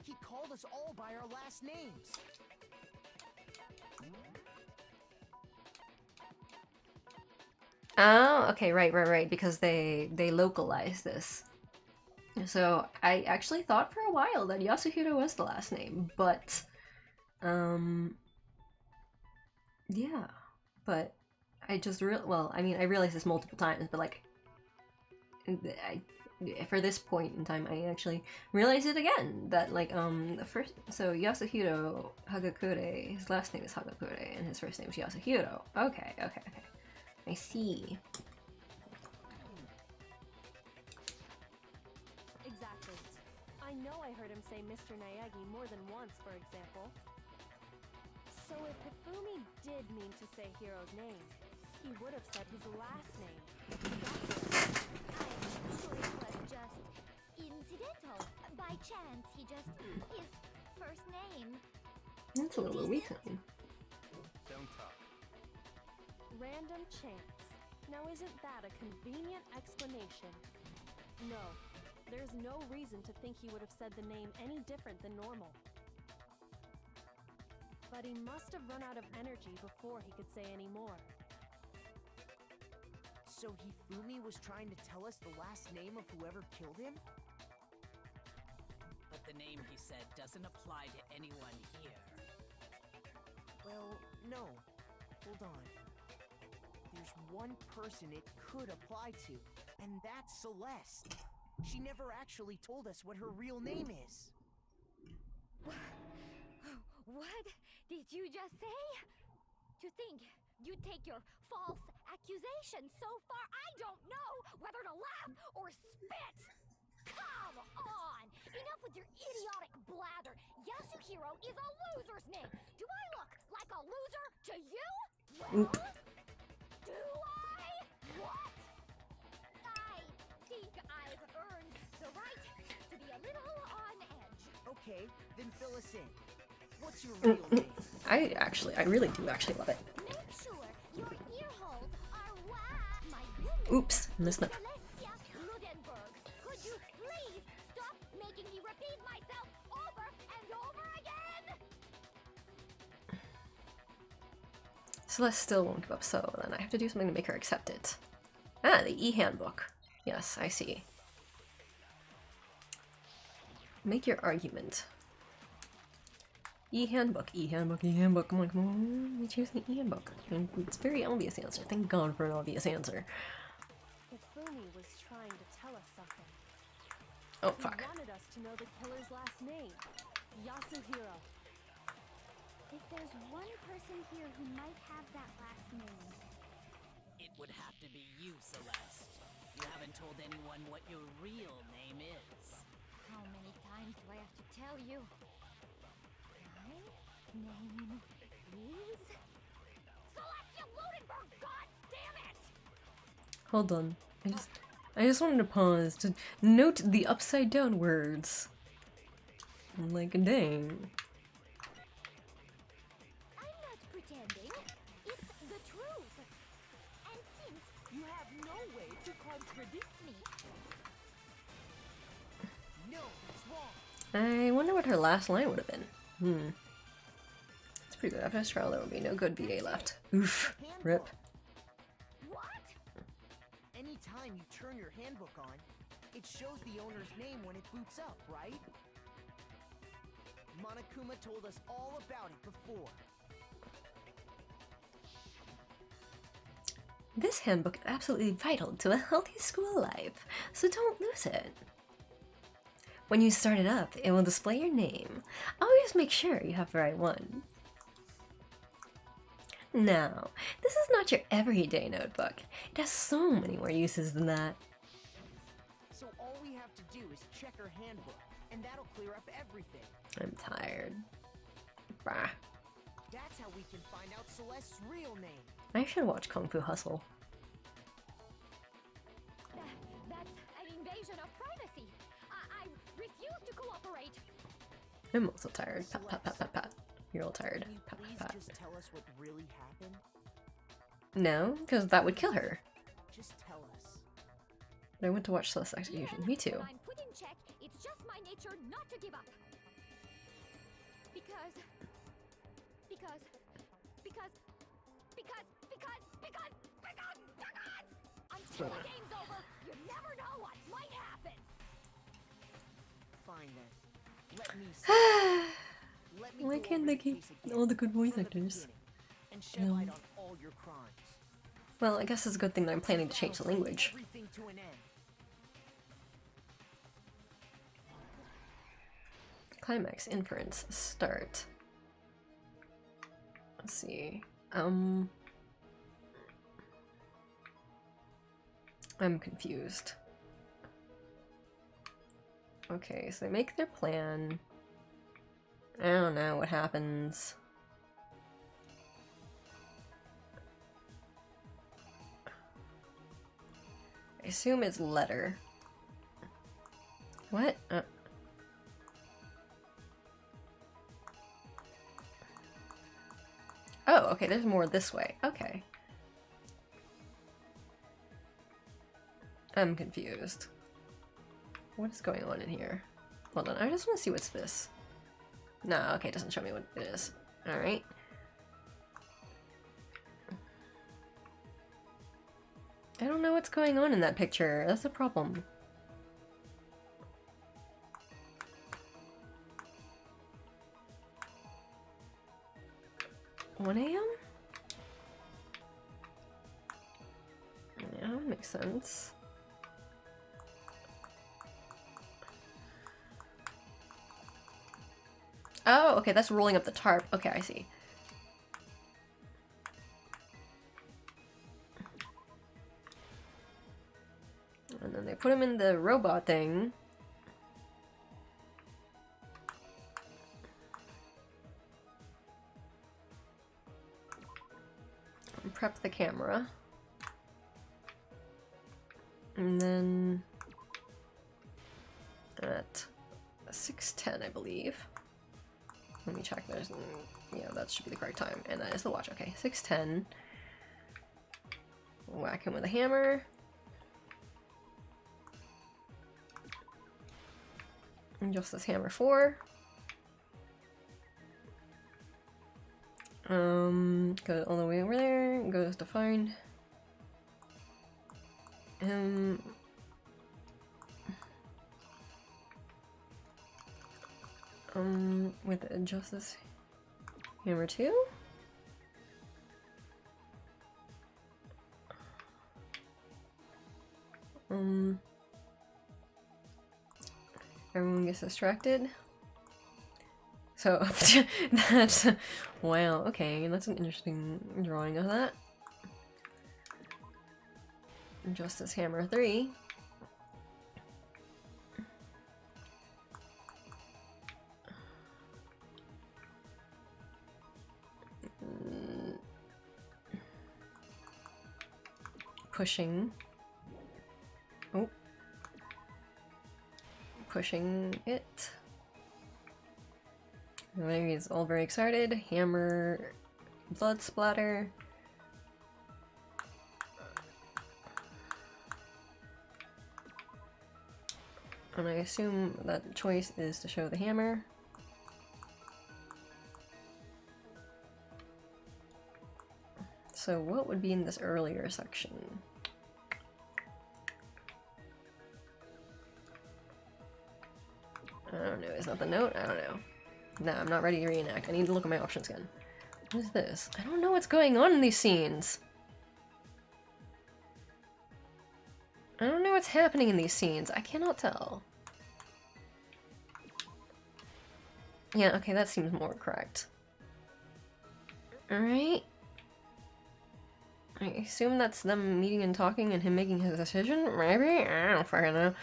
S8: He called us all by our last names!
S1: Oh, okay, right, because they localized this. So I actually thought for a while that Yasuhiro was the last name, but yeah, but I just well, I mean, I realized this multiple times, but like, for this point in time, I actually realized it again, that like, the first, so Yasuhiro Hagakure, his last name is Hagakure, and his first name is Yasuhiro. Okay. I see.
S5: Exactly. I know I heard him say Mr. Naegi more than once, for example. So if Hifumi did mean to say Hiro's name, he would have said his last name.
S3: I'm sure it was just incidental. By chance, his first name.
S1: That's a little weak sounding.
S4: Don't talk.
S5: Random chance. Now isn't that a convenient explanation? No, there's no reason to think he would have said the name any different than normal. But he must have run out of energy before he could say any more.
S8: So Hifumi was trying to tell us the last name of whoever killed him?
S9: But the name he said doesn't apply to anyone here.
S8: Well, no. Hold on. There's one person it could apply to, and that's Celeste. She never actually told us what her real name is.
S3: What did you just say? To think
S7: you'd take your false accusation so far. I don't know whether to laugh or spit. Come on! Enough with your idiotic blather. Yasuhiro is a loser's name. Do I look like a loser to you? Well, do I? What? I think I've earned the right to be a little on edge.
S8: Okay, then fill us in. What's your real name?
S1: I really do actually love it.
S7: Make sure your ear holes are wide. My goodness.
S1: Oops, missed it.
S7: Celestia Ludenberg, could you please stop making me repeat myself over and over again?
S1: Celeste still won't give up, so then I have to do something to make her accept it. Ah, the e-handbook. Yes, I see. Make your argument. E-handbook, e-handbook, e-handbook. Come on, we choose the e-handbook. It's a very obvious answer. Thank God for an obvious answer.
S5: Hifumi was trying to tell us something.
S1: Oh, fuck.
S5: He wanted us to know the killer's last name, Yasuhiro.
S3: If there's one person here who might have that last name,
S9: It would have to be you, Celeste. You haven't told anyone what your real name is.
S7: How many times do I have to tell you? My name is Celestia Ludenberg. God damn it!
S1: Hold on. I just wanted to pause to note the upside down words. Like, dang.
S7: I'm not pretending. It's the truth. And since
S8: You have no way to contradict
S7: me,
S8: No, it's wrong.
S1: I wonder what her last line would have been. It's pretty good. After this trial, there will be no good VA left. Oof. Rip.
S7: what?
S8: Anytime you turn your handbook on, it shows the owner's name when it boots up, right? Monokuma told us all about it before.
S1: This handbook is absolutely vital to a healthy school life, so don't lose it. When you start it up, it will display your name. Always make sure you have the right one. Now, this is not your everyday notebook. It has so many more uses than that.
S8: So all we have to do is check her handbook, and that'll clear up everything.
S1: I'm tired. Bah.
S8: That's how we can find out Celeste's real name.
S1: I should watch Kung Fu Hustle.
S7: That's an invasion of privacy. I refuse to cooperate.
S1: I'm also tired. Pat, pat, pat, pat, pat. You're all tired.
S8: Can you
S1: Pat,
S8: please
S1: pat, pat.
S8: just tell us what really happened?
S1: No, because that would kill her.
S8: Just tell us.
S1: But I went to watch Celeste's execution.
S7: Even
S1: Me too.
S7: when I'm put in check, it's just my nature not to give up. Because until the game's over, you never know what might happen.
S8: Fine then. Let me see. Let me
S1: Why
S8: go
S1: can't
S8: over
S1: they
S8: the
S1: keep
S8: case again
S1: all the good voice
S8: from the
S1: actors?
S8: beginning and shed light on all your crimes.
S1: Well, I guess it's a good thing that I'm planning to change the language.
S8: Everything to an end.
S1: Climax inference start. Let's see. I'm confused. Okay, so they make their plan. I don't know what happens. I assume it's letter. What? Oh, okay, there's more this way. Okay. I'm confused. What is going on in here? Hold on, I just want to see what's this. No, okay, it doesn't show me what it is. Alright. I don't know what's going on in that picture. That's the problem. $1 a.m.? Yeah, that makes sense. Oh, okay, that's rolling up the tarp. Okay, I see. put him in the robot thing. And prep the camera. And then at 6:10, I believe. Let me check. There's, yeah, that should be the correct time, and that is the watch. Okay, 6:10. Whack him with a hammer. And Justice Hammer 4. Go all the way over there. Goes to find him. With a Justice Hammer 2? Everyone gets distracted. So, that's... Wow, okay, that's an interesting drawing of that. Justice Hammer 3. Pushing. Oh. Pushing it. He's all very excited. Hammer. Blood splatter. And I assume that choice is to show the hammer. So what would be in this earlier section? I don't know. Is that the note? I don't know. No, I'm not ready to reenact. I need to look at my options again. What is this? I don't know what's going on in these scenes. I don't know what's happening in these scenes. I cannot tell. Yeah, okay, that seems more correct. Alright. I assume that's them meeting and talking and him making his decision? Maybe? I don't fucking know.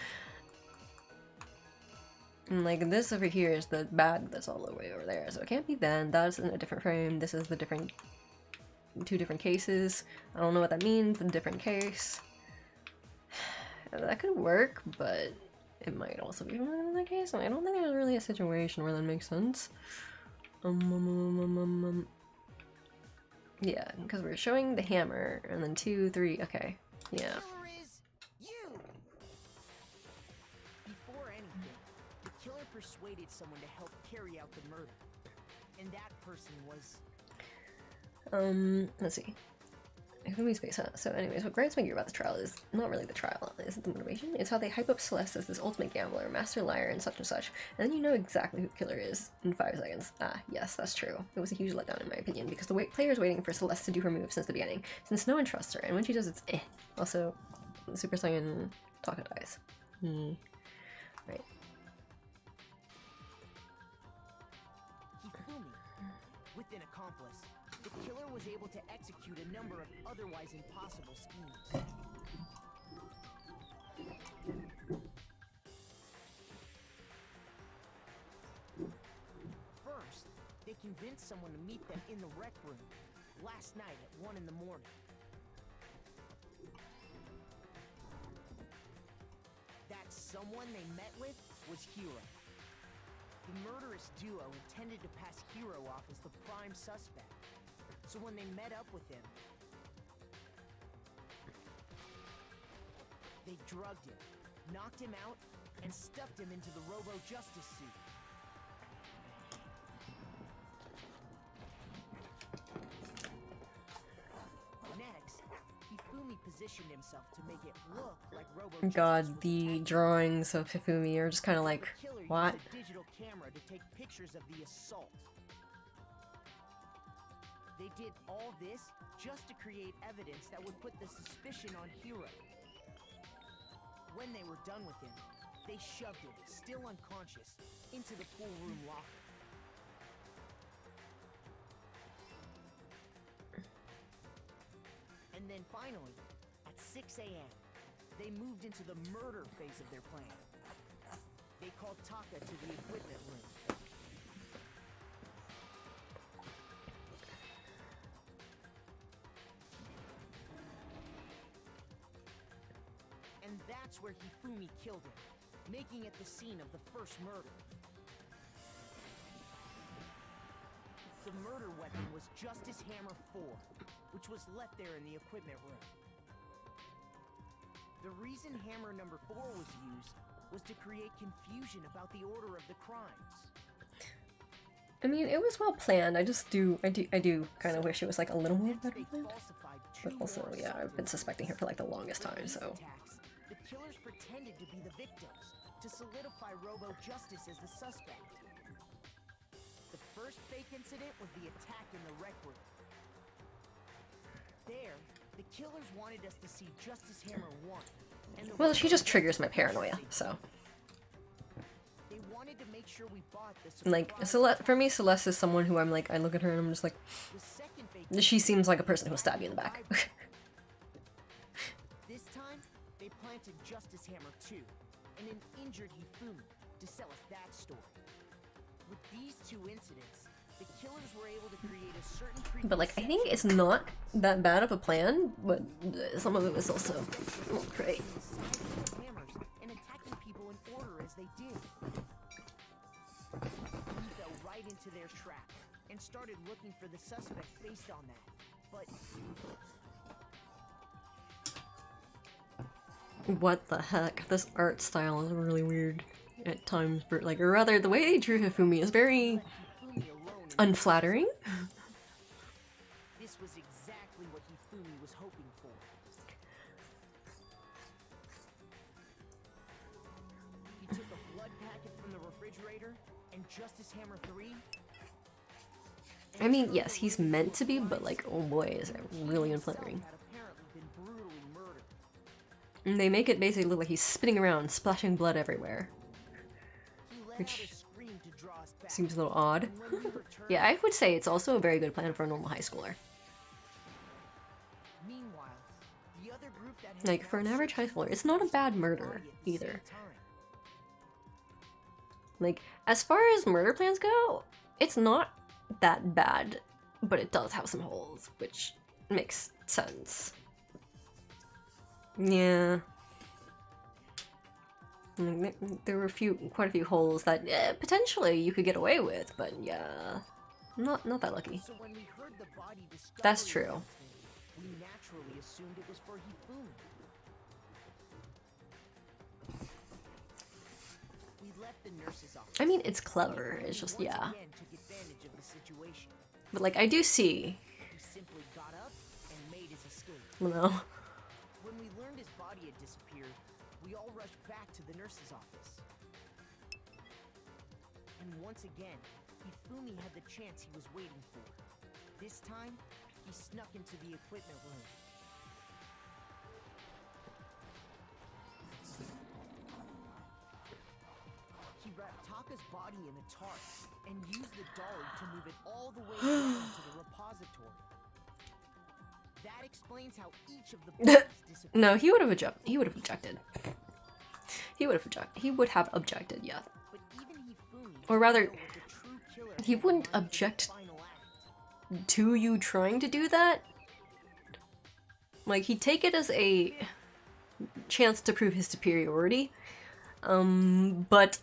S1: And like this over here is the bad that's all the way over there, so it can't be then. That's in a different frame. This is the different... two different cases. I don't know what that means, a different case. That could work, but it might also be in the case. I don't think there's really a situation where that makes sense. Yeah, because we're showing the hammer, and then 2, 3, okay. Yeah.
S8: Killer is you! Before anything, the killer persuaded someone to help carry out the murder. And that person was...
S1: let's see. Who space, huh? So anyways, what gripes me about the trial is not really the trial, is it the motivation? It's how they hype up Celeste as this ultimate gambler, master liar, and such, and then you know exactly who the killer is in 5 seconds. Ah, yes, that's true. It was a huge letdown in my opinion, because the player's waiting for Celeste to do her move since the beginning, since no one trusts her, and when she does, it's eh. Also, Super Saiyan Taka dies. Right.
S8: Hifumi, with an accomplice, the killer was able to execute a number of otherwise impossible schemes. First, they convinced someone to meet them in the rec room last night at 1 in the morning. That someone they met with was Hiro. The murderous duo intended to pass Hiro off as the prime suspect. So when they met up with him, they drugged him, knocked him out, and stuffed him into the Robo-Justice suit. Next, Hifumi positioned himself to make it look like Robo-Justice
S1: God,
S8: was
S1: the
S8: attacking.
S1: drawings of Hifumi are just kind of like,
S8: The killer
S1: what?
S8: used a digital camera to take pictures of the assault. They did all this just to create evidence that would put the suspicion on Hiro. When they were done with him, they shoved him, still unconscious, into the pool room locker. And then finally, at 6 a.m., they moved into the murder phase of their plan. They called Taka to the equipment room. And that's where Hifumi killed him, making it the scene of the first murder. The murder weapon was Justice Hammer 4, which was left there in the equipment room. The reason Hammer number 4 was used was to create confusion about the order of the crimes.
S1: I mean, it was well planned. I do kind of wish it was like a little more better planned. But also, yeah, I've been suspecting her for like the longest time, so.
S8: The killers pretended to be the victims to solidify Robo Justice as the suspect. The first fake incident was the attack in the rec room. There, the killers wanted us to see Justice Hammer 1. And
S1: Well, she just triggers my paranoia, so.
S8: They wanted to make sure we bought the
S1: Like, for me, Celeste is someone who I'm like, I look at her and I'm just like,
S8: The second fake
S1: she seems like a person who'll stab you in the back.
S8: This time, they planted Justice Hammer 2 and an injured Hifumi to sell us that story. With these two incidents, the killers were able to create a certain
S1: But like, I think it's not that bad of a plan, but some of it was also great.
S8: hammers and attacking people in order as they did. We fell right into their trap and started looking for the suspect based on that. But
S1: What the heck? This art style is really weird at times, or rather, the way they drew Hifumi is very
S8: Hifumi alone in
S1: unflattering.
S8: this was exactly what Hifumi was hoping for. He took a blood packet from the refrigerator and Justice Hammer 3.
S1: I mean, yes, he's meant to be, but like, oh boy, is it really unflattering.
S8: Had apparently been brutally murdered.
S1: And they make it basically look like he's spinning around, splashing blood everywhere.
S8: He let
S1: Which
S8: out a scream to draw us back.
S1: seems a little odd.
S8: And when we returned,
S1: Yeah, I would say it's also a very good plan for a normal high schooler.
S8: meanwhile, the other group that had
S1: Like, for an average high schooler, it's not a bad murder, either. Like, as far as murder plans go, it's not that bad, but it does have some holes, which makes sense. Yeah. Like, there were quite a few holes that potentially you could get away with, but yeah, not that lucky.
S8: So when we heard the body discovery
S1: That's true.
S8: announcement, we naturally assumed it was for Hifumi. We left the nurse's office.
S1: I mean, it's clever. It's just,
S8: Once
S1: yeah.
S8: again took advantage of the situation.
S1: But like, I do see.
S8: He simply got up and made his escape.
S1: No.
S8: When we learned his body had disappeared, we all rushed back to the nurse's office. And once again, Hifumi had the chance he was waiting for. This time, he snuck into the equipment room. He wrapped Taka's body in a tarp and used the dolly to move it all the way down to the repository. That explains how each of the bodies disappeared.
S1: No, he would have objected. He would have objected. He would have objected, yeah.
S8: But even Hifumi
S1: Or rather,
S8: didn't know what the true killer
S1: he
S8: had
S1: wouldn't
S8: in mind for the
S1: object
S8: final act.
S1: to you trying to do that. Like, he'd take it as a chance to prove his superiority. But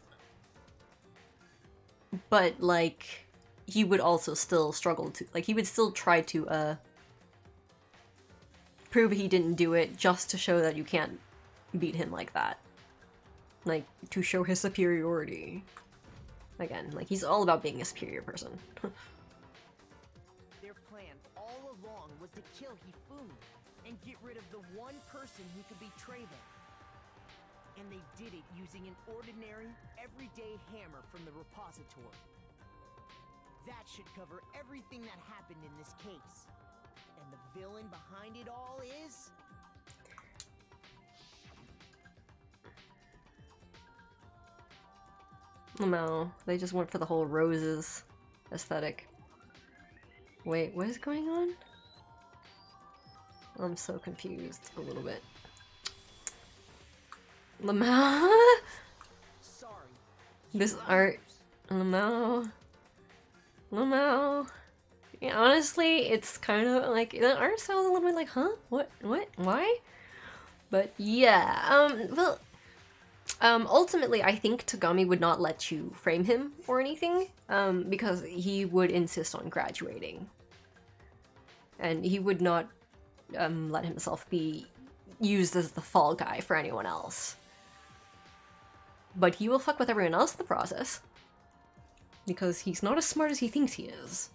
S1: like, he would also still struggle to, like, he would still try to, prove he didn't do it just to show that you can't beat him like that. Like, to show his superiority. Again, like, he's all about being a superior person.
S8: Their plan all along was to kill Hifumi and get rid of the one person who could betray them. And they did it using an ordinary, everyday hammer from the repository. That should cover everything that happened in this case. And the villain behind it all is...
S1: No, they just went for the whole roses aesthetic. Wait, what is going on? I'm so confused a little bit. Lamau?
S8: Sorry.
S1: This art. Lamau. Lamau. Yeah, honestly, it's kind of like, the art style is a little bit like, huh? What? Why? But yeah, ultimately, I think Tagami would not let you frame him or anything, because he would insist on graduating. And he would not let himself be used as the fall guy for anyone else. But he will fuck with everyone else in the process. Because he's not as smart as he thinks he is.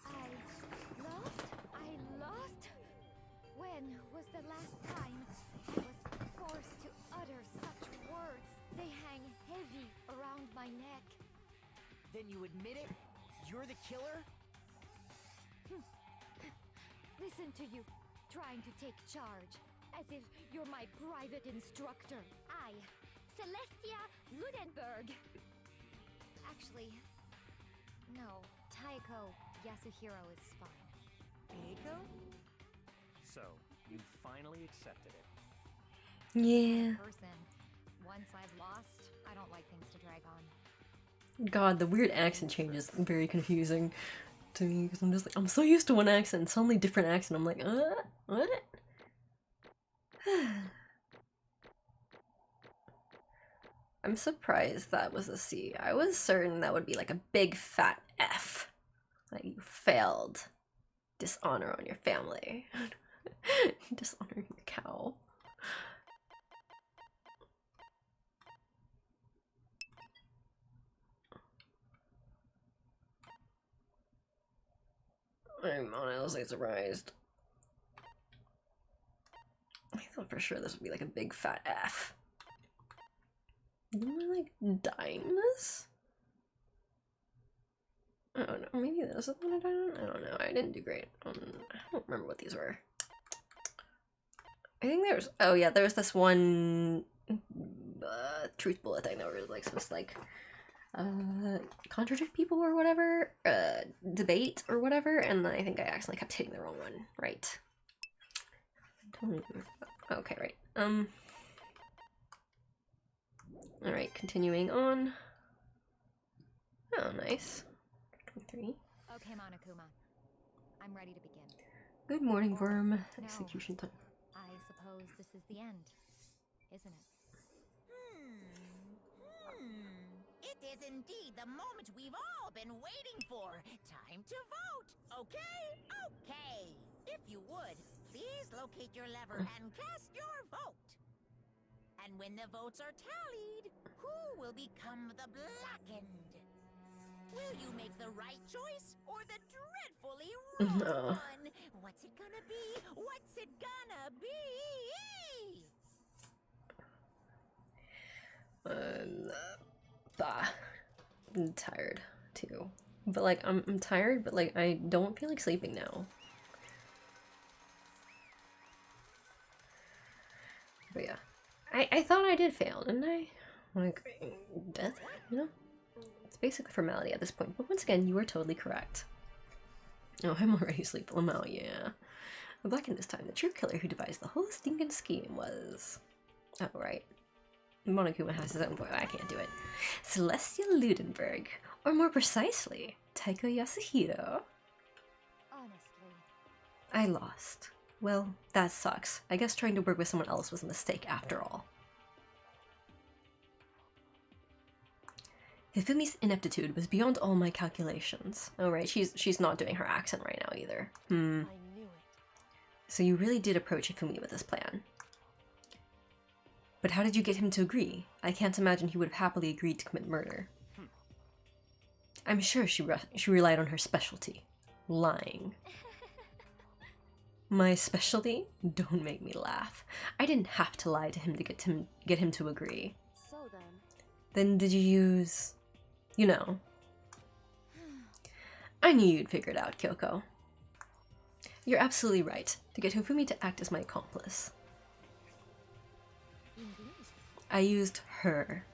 S7: I lost? When was the last time I was forced to utter such words? They hang heavy around my neck.
S8: Then you admit it? You're the killer?
S7: Listen to you, trying to take charge, as if you're my private instructor. I, Celestia Ludenberg. Actually, no, Taiko Yasuhiro is fine.
S8: Eiko?
S4: So, you finally accepted it.
S1: Yeah.
S7: Person. Once I've lost, I don't like things to drag on.
S1: God, the weird accent change is very confusing to me, because I'm just like, I'm so used to one accent, suddenly different accent, I'm like, what? I'm surprised that was a C. I was certain that would be like a big fat F. Like, you failed. Dishonor on your family. Dishonoring the cow. I'm honestly surprised. I thought for sure this would be like a big fat F. Am I like dying this? I don't know, maybe this is the one I died on? I don't know, I didn't do great. I don't remember what these were. I think there's, oh yeah, there was this one truth bullet thing that was like supposed to like contradict people or whatever, debate or whatever, and then I think I accidentally kept hitting the wrong one. Right. Okay, right. Alright, continuing on. Oh, nice. 23.
S7: Okay, Monokuma. I'm ready to begin.
S1: Good morning,
S7: Or,
S1: Worm.
S7: no.
S1: Execution time.
S7: I suppose this is the end, isn't it?
S6: It is indeed the moment we've all been waiting for. Time to vote. Okay? Okay. If you would, please locate your lever and cast your vote. And when the votes are tallied, who will become the blackened? Will you make the right choice or the dreadfully wrong one? What's it gonna be? What's it gonna be?
S1: I'm tired too. But like, I'm tired, but like, I don't feel like sleeping now. But yeah. I thought I did fail, didn't I? Like, death, you know? It's basically formality at this point, but once again, you are totally correct. Oh, I'm already asleep. Lamau, yeah. The blackened this time, the true killer who devised the whole stinking scheme was... Oh, right. Monokuma has his own voice. I can't do it. Celestia Ludenberg, or more precisely, Taiko Yasuhiro.
S7: Honestly.
S1: I lost. Well, that sucks. I guess trying to work with someone else was a mistake after all. Hifumi's ineptitude was beyond all my calculations. Oh right, she's not doing her accent right now either.
S5: I knew it.
S1: So you really did approach Hifumi with this plan. But how did you get him to agree? I can't imagine he would have happily agreed to commit murder. I'm sure she relied on her specialty. Lying. My specialty? Don't make me laugh. I didn't have to lie to him to get him to agree.
S5: So then...
S1: Then did you use... You know. I knew you'd figure it out, Kyoko. You're absolutely right, to get Hifumi to act as my accomplice.
S7: Indeed.
S1: I used her.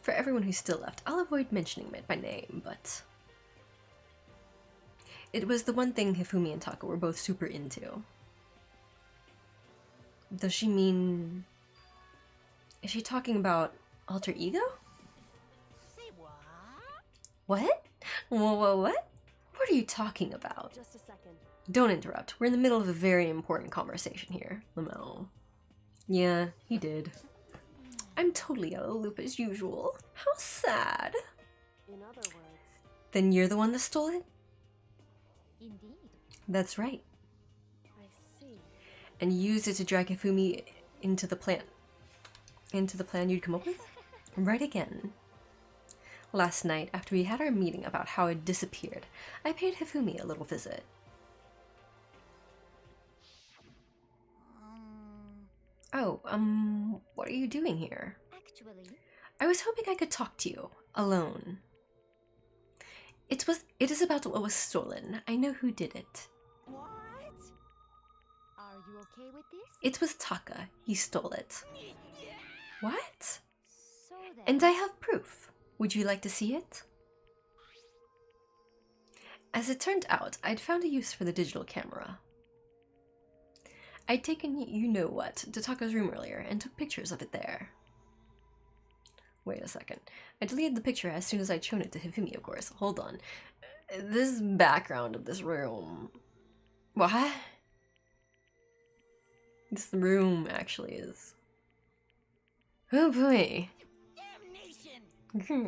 S1: For everyone who's still left, I'll avoid mentioning it by name, but... It was the one thing Hifumi and Taka were both super into. Does she mean... Is she talking about alter ego?
S6: Say what?
S1: What? What? What are you talking about?
S5: Just a second.
S1: Don't interrupt. We're in the middle of a very important conversation here, Lamel. Yeah, he did. I'm totally out of the loop as usual. How sad.
S5: In other words,
S1: Then you're the one that stole it?
S7: Indeed.
S1: That's right.
S5: I see.
S1: And you used it to drag Hifumi into the plan. Into the plan you'd come up with? Right again. Last night, after we had our meeting about how it disappeared, I paid Hifumi a little visit. Oh, what are you doing here?
S7: Actually,
S1: I was hoping I could talk to you, alone. It is about what was stolen. I know who did it.
S7: what? Are you okay with this?
S1: It was Taka. He stole it. What?
S7: So then,
S1: And I have proof. Would you like to see it? As it turned out, I'd found a use for the digital camera. I'd taken you-know-what to Taka's room earlier and took pictures of it there. Wait a second. I deleted the picture as soon as I'd shown it to Hifumi, of course. Hold on. This background of this room... What? This room actually is... Oh boy.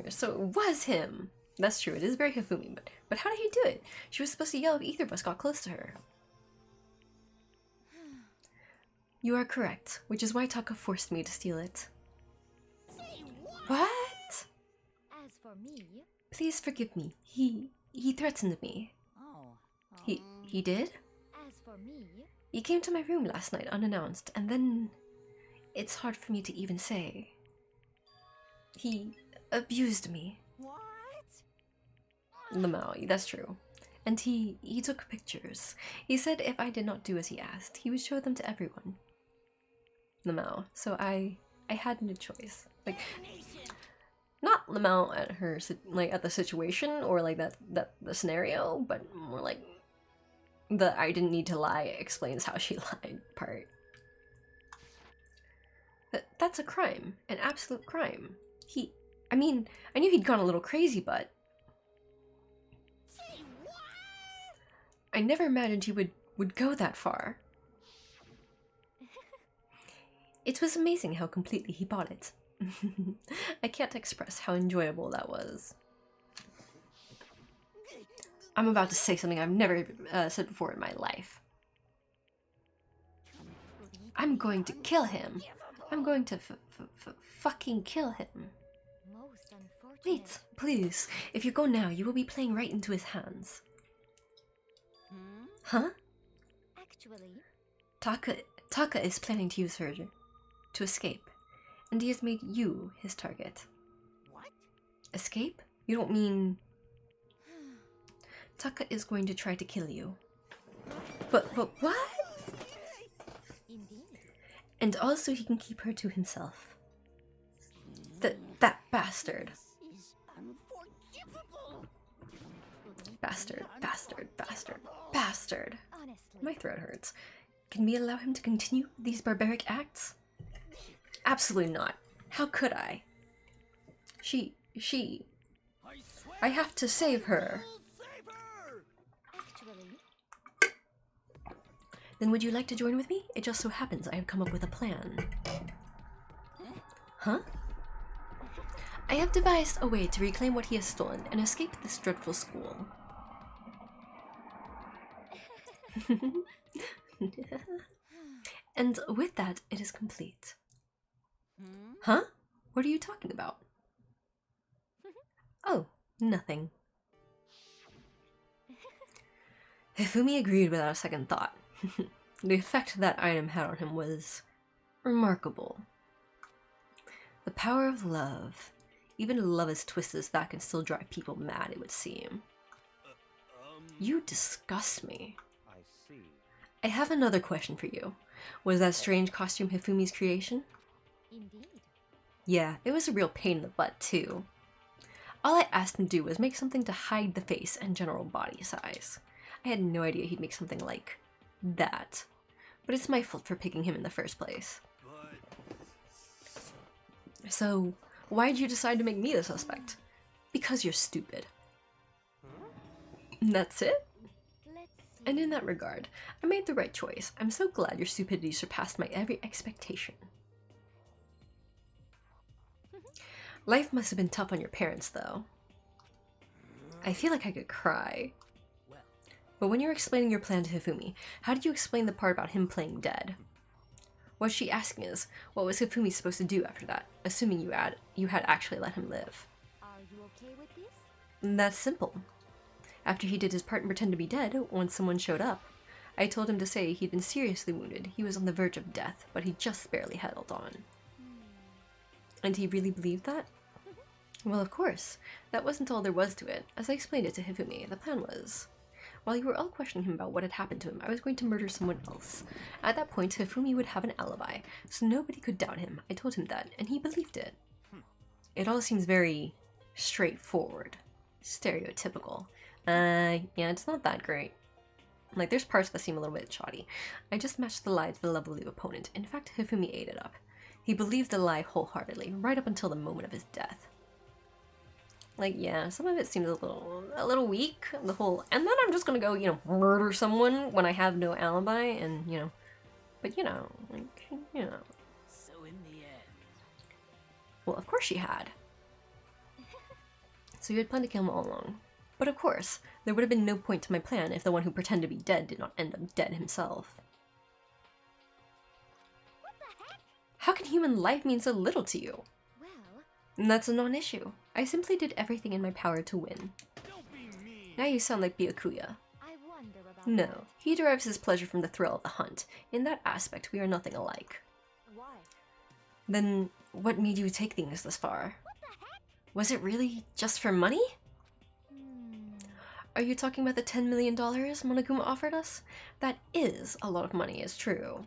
S1: So it was him. That's true, it is very Hifumi, but how did he do it? She was supposed to yell if either of us got close to her. You are correct, which is why Taka forced me to steal it. What?
S7: as for me,
S1: Please forgive me. He threatened me.
S6: Oh.
S1: He did?
S7: as for me,
S1: He came to my room last night unannounced, and then... It's hard for me to even say. He abused me.
S6: What?
S1: Lamau, that's true. And he took pictures. He said if I did not do as he asked, he would show them to everyone. Lamau. So I had no choice. Like, not Lamau at her at the situation or like the scenario, but more like the I didn't need to lie explains how she lied part. That's a crime, an absolute crime. I mean, I knew he'd gone a little crazy, but I never imagined he would go that far. It was amazing how completely he bought it. I can't express how enjoyable that was. I'm about to say something I've never said before in my life. I'm going to kill him. I'm going to fucking kill him.
S7: most unfortunate.
S1: Wait, please. If you go now, you will be playing right into his hands. Huh?
S7: Actually,
S1: Taka is planning to use her to escape, and he has made you his target.
S6: What?
S1: Escape? You don't mean... Taka is going to try to kill you. But what?
S7: indeed.
S1: And also he can keep her to himself. That bastard.
S6: Is unforgivable.
S1: Bastard, bastard, bastard, bastard.
S7: Honestly,
S1: My throat hurts. Can we allow him to continue these barbaric acts? Absolutely not. How could I? She... I have to save her.
S10: Save her!
S7: actually,
S1: Then would you like to join with me? It just so happens I have come up with a plan. Huh? I have devised a way to reclaim what he has stolen and escape this dreadful school. And with that, it is complete. Huh? What are you talking about? Oh, nothing. Hifumi agreed without a second thought. The effect that item had on him was remarkable. The power of love. Even love as twisted as that can still drive people mad, it would seem. You disgust me.
S4: I see.
S1: I have another question for you. Was that strange costume Hifumi's creation?
S7: indeed.
S1: Yeah, it was a real pain in the butt too. All I asked him to do was make something to hide the face and general body size. I had no idea he'd make something like that. But it's my fault for picking him in the first place. So, why did you decide to make me the suspect? Because you're stupid. And that's it? And in that regard, I made the right choice. I'm so glad your stupidity surpassed my every expectation. Life must have been tough on your parents, though. I feel like I could cry. But when you were explaining your plan to Hifumi, how did you explain the part about him playing dead? What she asking is, what was Hifumi supposed to do after that, assuming you had actually let him live?
S7: Are you okay with this?
S1: That's simple. After he did his part and pretend to be dead, once someone showed up, I told him to say he'd been seriously wounded, he was on the verge of death, but he just barely held on. And he really believed that? Well, of course. That wasn't all there was to it. As I explained it to Hifumi, the plan was, while you were all questioning him about what had happened to him, I was going to murder someone else. At that point, Hifumi would have an alibi, so nobody could doubt him. I told him that, and he believed it. It all seems very straightforward. Stereotypical. Yeah, it's not that great. Like, there's parts that seem a little bit shoddy. I just matched the lie to the level of the opponent. In fact, Hifumi ate it up. He believed the lie wholeheartedly, right up until the moment of his death. Like, yeah, some of it seems a little weak. The whole, and then I'm just gonna go, murder someone when I have no alibi, and, but like,
S9: So in the end...
S1: Well, of course she had. So you had planned to kill him all along. But of course, there would have been no point to my plan if the one who pretended to be dead did not end up dead himself.
S3: What the heck?
S1: How can human life mean so little to you?
S7: Well,
S1: And that's a non-issue. I simply did everything in my power to win.
S10: Don't be mean.
S1: Now you sound like Byakuya.
S7: I wonder about
S1: No,
S7: that.
S1: he derives his pleasure from the thrill of the hunt. In that aspect, we are nothing alike.
S5: Why?
S1: Then, what made you take things this far?
S3: What the heck?
S1: Was it really just for money? Are you talking about the $10 million Monokuma offered us? That is a lot of money, is true.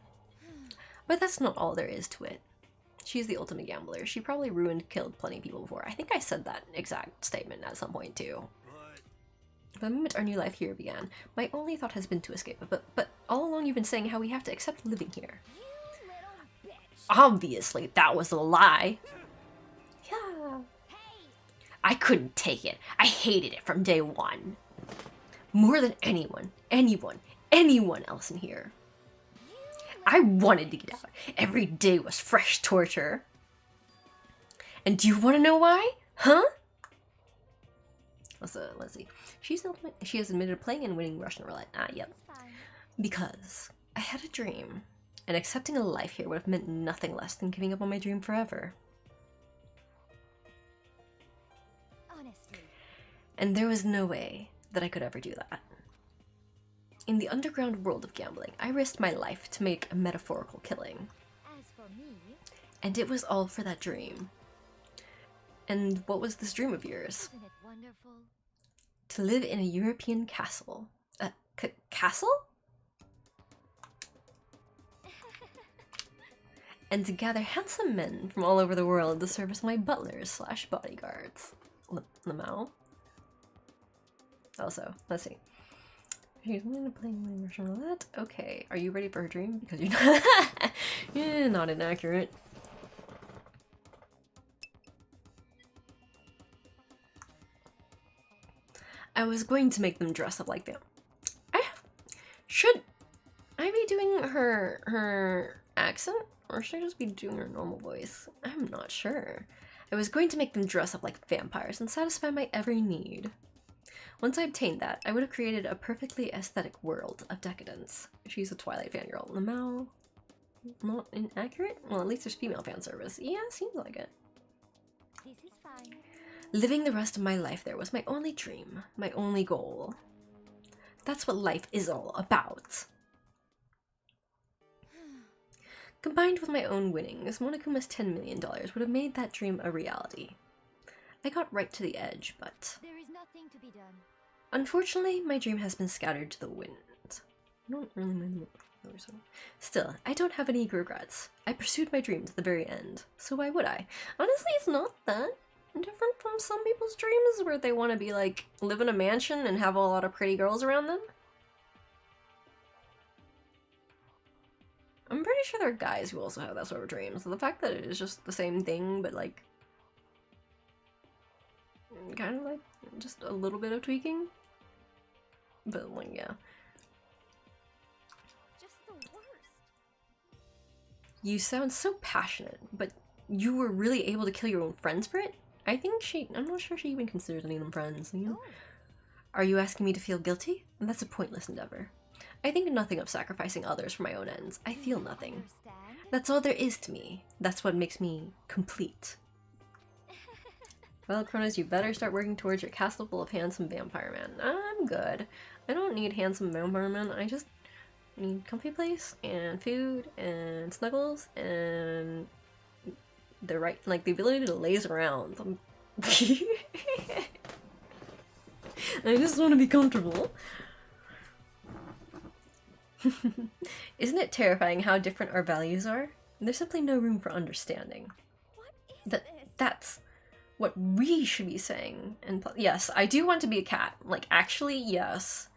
S1: But that's not all there is to it. She's the ultimate gambler. She probably ruined, killed plenty of people before. I think I said that exact statement at some point too. The moment our new life here began, my only thought has been to escape. But all along you've been saying how we have to accept living here.
S3: You little bitch.
S1: Obviously, that was a lie. Yeah.
S3: Hey,
S1: I couldn't take it. I hated it from day one. More than anyone else in here. I wanted to get out. Every day was fresh torture. And do you want to know why? Huh? Let's see. She has admitted to playing and winning Russian roulette. Yep.
S3: it's fine.
S1: Because I had a dream, and accepting a life here would have meant nothing less than giving up on my dream forever.
S7: Honestly,
S1: And there was no way that I could ever do that. In the underground world of gambling, I risked my life to make a metaphorical killing.
S7: as for me,
S1: And it was all for that dream. And what was this dream of yours?
S7: isn't it wonderful?
S1: To live in a European castle. Castle? And to gather handsome men from all over the world to serve as my butlers / bodyguards. Lamau? Also, let's see. She's willing to play my Russian roulette. Okay, are you ready for her dream? Because you're not, yeah, not inaccurate. I was going to make them dress up like them. Should I be doing her accent? Or should I just be doing her normal voice? I'm not sure. I was going to make them dress up like vampires and satisfy my every need. Once I obtained that, I would have created a perfectly aesthetic world of decadence. She's a Twilight fangirl. Lamau, not inaccurate? Well, at least there's female fan service. Yeah, seems like it.
S7: This is fine.
S1: Living the rest of my life there was my only dream, my only goal. That's what life is all about. Combined with my own winnings, Monokuma's $10 million would have made that dream a reality. I got right to the edge, but
S7: There is nothing to be done.
S1: unfortunately, my dream has been scattered to the wind. I don't really mind the Still, I don't have any regrets. I pursued my dream to the very end, so why would I? Honestly, it's not that different from some people's dreams where they want to be like, live in a mansion and have a lot of pretty girls around them. I'm pretty sure there are guys who also have that sort of dream. So the fact that it is just the same thing, but like kind of like just a little bit of tweaking. But like, yeah.
S7: Just the worst.
S1: You sound so passionate, but you were really able to kill your own friends for it? I'm not sure she even considers any of them friends, you know?
S7: Oh,
S1: Are you asking me to feel guilty? That's a pointless endeavor. I think nothing of sacrificing others for my own ends. I feel nothing.
S7: understand?
S1: That's all there is to me. That's what makes me complete. Well, Cronus, you better start working towards your castle full of handsome vampire men. I'm good. I don't need handsome vampire men. I just need comfy place and food and snuggles and the right, like the ability to laze around. I just want to be comfortable. Isn't it terrifying how different our values are? There's simply no room for understanding.
S7: What is this?
S1: That's what we should be saying. And yes, I do want to be a cat. Like, actually, yes.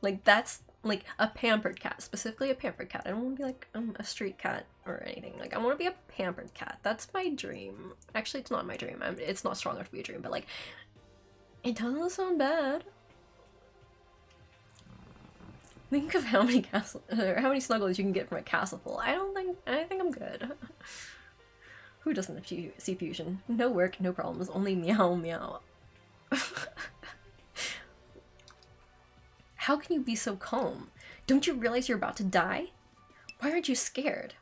S1: Like, that's like a pampered cat, specifically a pampered cat. I don't want to be like a street cat or anything. Like, I want to be a pampered cat. That's my dream. Actually, it's not my dream. It's not strong enough to be a dream, but like, it doesn't sound bad. Think of how many how many snuggles you can get from a castle full. I think I'm good. Who doesn't see fusion? No work, no problems, only meow meow. How can you be so calm? Don't you realize you're about to die? Why aren't you scared?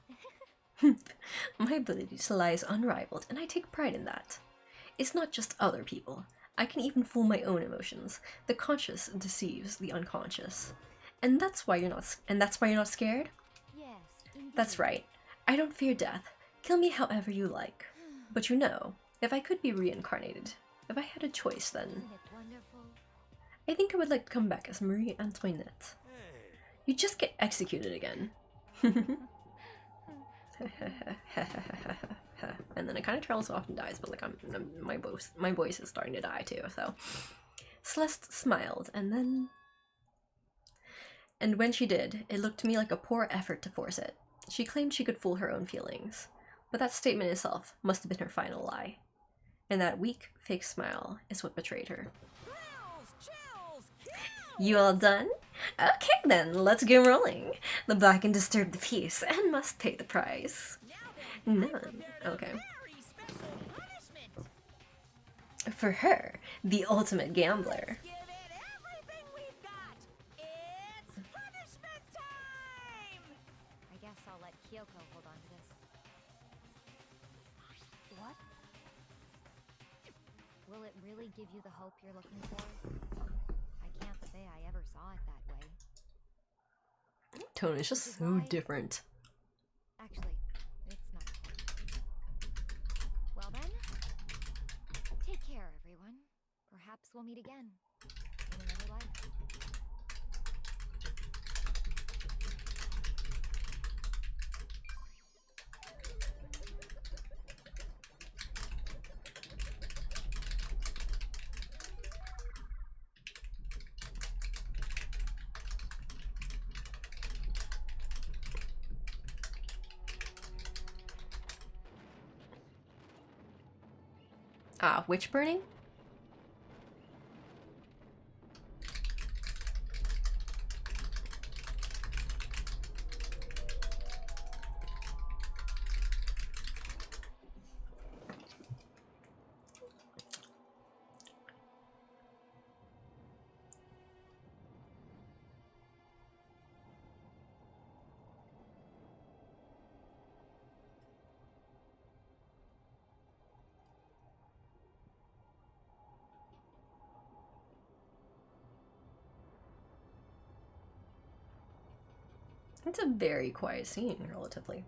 S1: My ability to lie is unrivaled, and I take pride in that. It's not just other people. I can even fool my own emotions. The conscious deceives the unconscious. And that's why you're not scared?
S7: Yes, indeed.
S1: That's right. I don't fear death. Kill me however you like. But you know, if I could be reincarnated, if I had a choice, then
S7: Isn't it wonderful?
S1: I think I would like to come back as Marie Antoinette. You just get executed again. And then it kind of trails off and dies, but like my voice is starting to die too. So Celeste smiled, and when she did, it looked to me like a poor effort to force it. She claimed she could fool her own feelings, but that statement itself must have been her final lie. And that weak, fake smile is what betrayed her. You all done? Okay then, let's get rolling. The black can disturb the peace and must pay the price. None. Okay. For her, the ultimate gambler.
S7: I guess I'll let Kyoko hold on to this. What? Will it really give you the hope you're looking for? I can't say I ever saw it that way.
S1: Tone is just so different.
S7: Actually, it's not important. Well then, take care, everyone. Perhaps we'll meet again in another life.
S1: Ah, witch burning? It's a very quiet scene, relatively.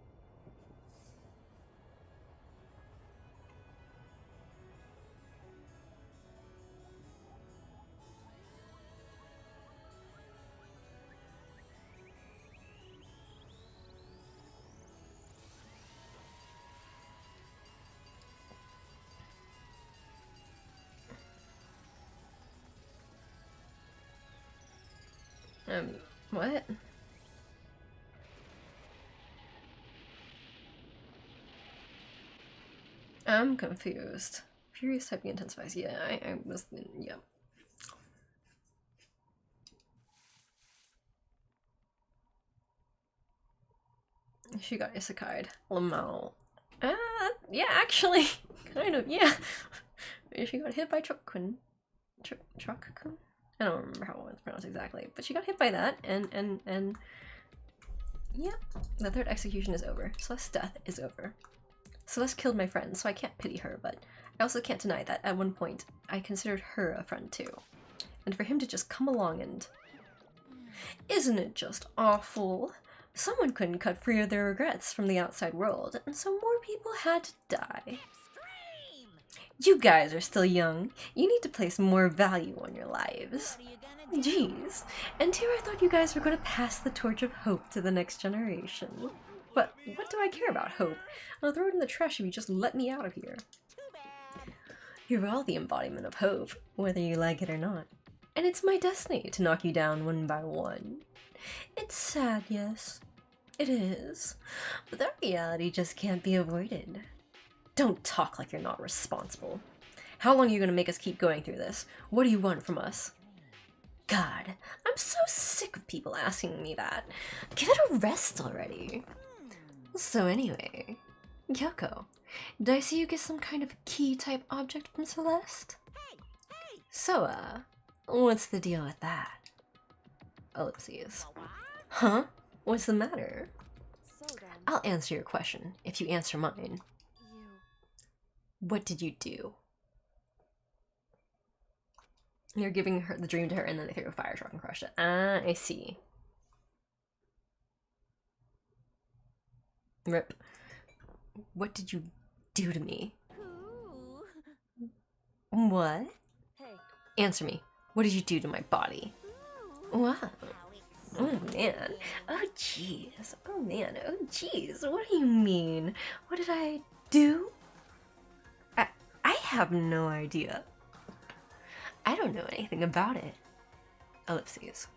S1: What? I'm confused. Furious typing intensifies. Yeah, I was. Yeah. She got isekai'd. Lamau. Yeah, actually, kind of. Yeah. She got hit by Truck-kun. Truck-kun? I don't remember how it's pronounced exactly, but she got hit by that, and yeah, the third execution is over. Celeste's death is over. Celeste killed my friend, so I can't pity her, but I also can't deny that at one point I considered her a friend too. And for him to just come along and... Isn't it just awful? Someone couldn't cut free of their regrets from the outside world, and so more people had to die. You guys are still young. You need to place more value on your lives. Jeez. And here I thought you guys were going to pass the torch of hope to the next generation. But what do I care about hope? I'll throw it in the trash if you just let me out of here. You're all the embodiment of hope, whether you like it or not. And it's my destiny to knock you down one by one. It's sad, yes. It is. But that reality just can't be avoided. Don't talk like you're not responsible. How long are you going to make us keep going through this? What do you want from us? God, I'm so sick of people asking me that. Give it a rest already. So anyway, Kyoko, did I see you get some kind of key-type object from Celeste? So, what's the deal with that? Ellipses. Huh? What's the matter? I'll answer your question if you answer mine. What did you do? You're giving her the dream to her, and then they threw a fire truck and crushed it. Ah, I see. Rip. What did you do to me? What? Answer me. What did you do to my body? Wow. Oh man. Oh jeez. Oh man. Oh jeez. What do you mean? What did I do? I have no idea. I don't know anything about it. Ellipses.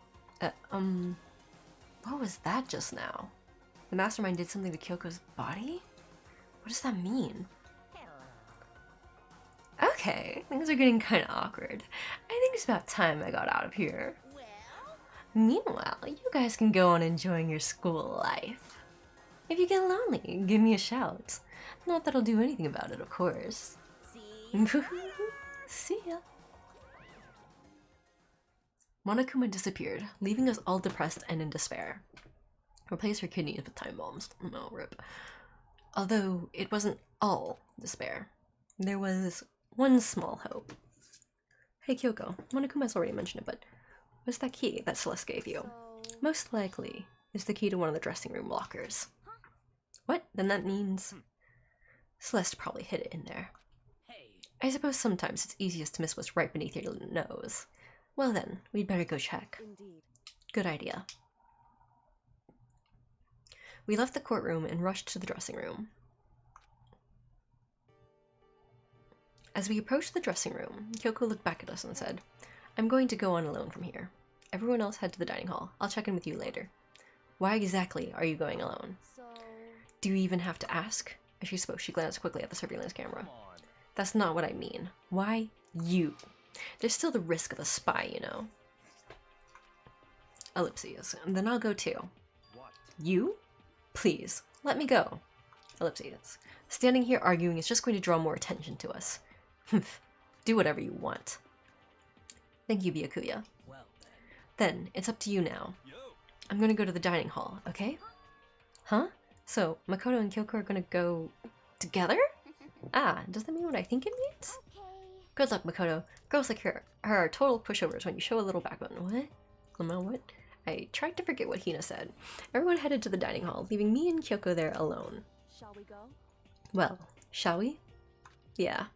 S1: What was that just now? The mastermind did something to Kyoko's body? What does that mean? Okay, things are getting kind of awkward. I think it's about time I got out of here. Meanwhile, you guys can go on enjoying your school life. If you get lonely, give me a shout. Not that I'll do anything about it, of course. See ya. Monokuma disappeared, leaving us all depressed and in despair. Replace her kidneys with time bombs. No, rip. Although it wasn't all despair. There was one small hope. Hey Kyoko, Monokuma's already mentioned it, but what's that key that Celeste gave you? Most likely, it's the key to one of the dressing room lockers. What? Then that means... Celeste probably hid it in there. I suppose sometimes it's easiest to miss what's right beneath your nose. Well then, we'd better go check. Good idea. We left the courtroom and rushed to the dressing room. As we approached the dressing room, Kyoko looked back at us and said, I'm going to go on alone from here. Everyone else head to the dining hall. I'll check in with you later. Why exactly are you going alone? Do you even have to ask? As she spoke, she glanced quickly at the surveillance camera. That's not what I mean. Why you? There's still the risk of a spy, you know. Ellipses. Then I'll go too. You? Please, let me go. Ellipses. Standing here arguing is just going to draw more attention to us. Do whatever you want. Thank you, Byakuya. Then, it's up to you now. I'm gonna go to the dining hall, okay? Huh? So, Makoto and Kyoko are gonna go... together? Ah, does that mean what I think it means? Good luck, Makoto. Girls like her are total pushovers when you show a little backbone. What? Clement, what? I tried to forget what Hina said. Everyone headed to the dining hall, leaving me and Kyoko there alone.
S5: Shall we go?
S1: Well, shall we? Yeah.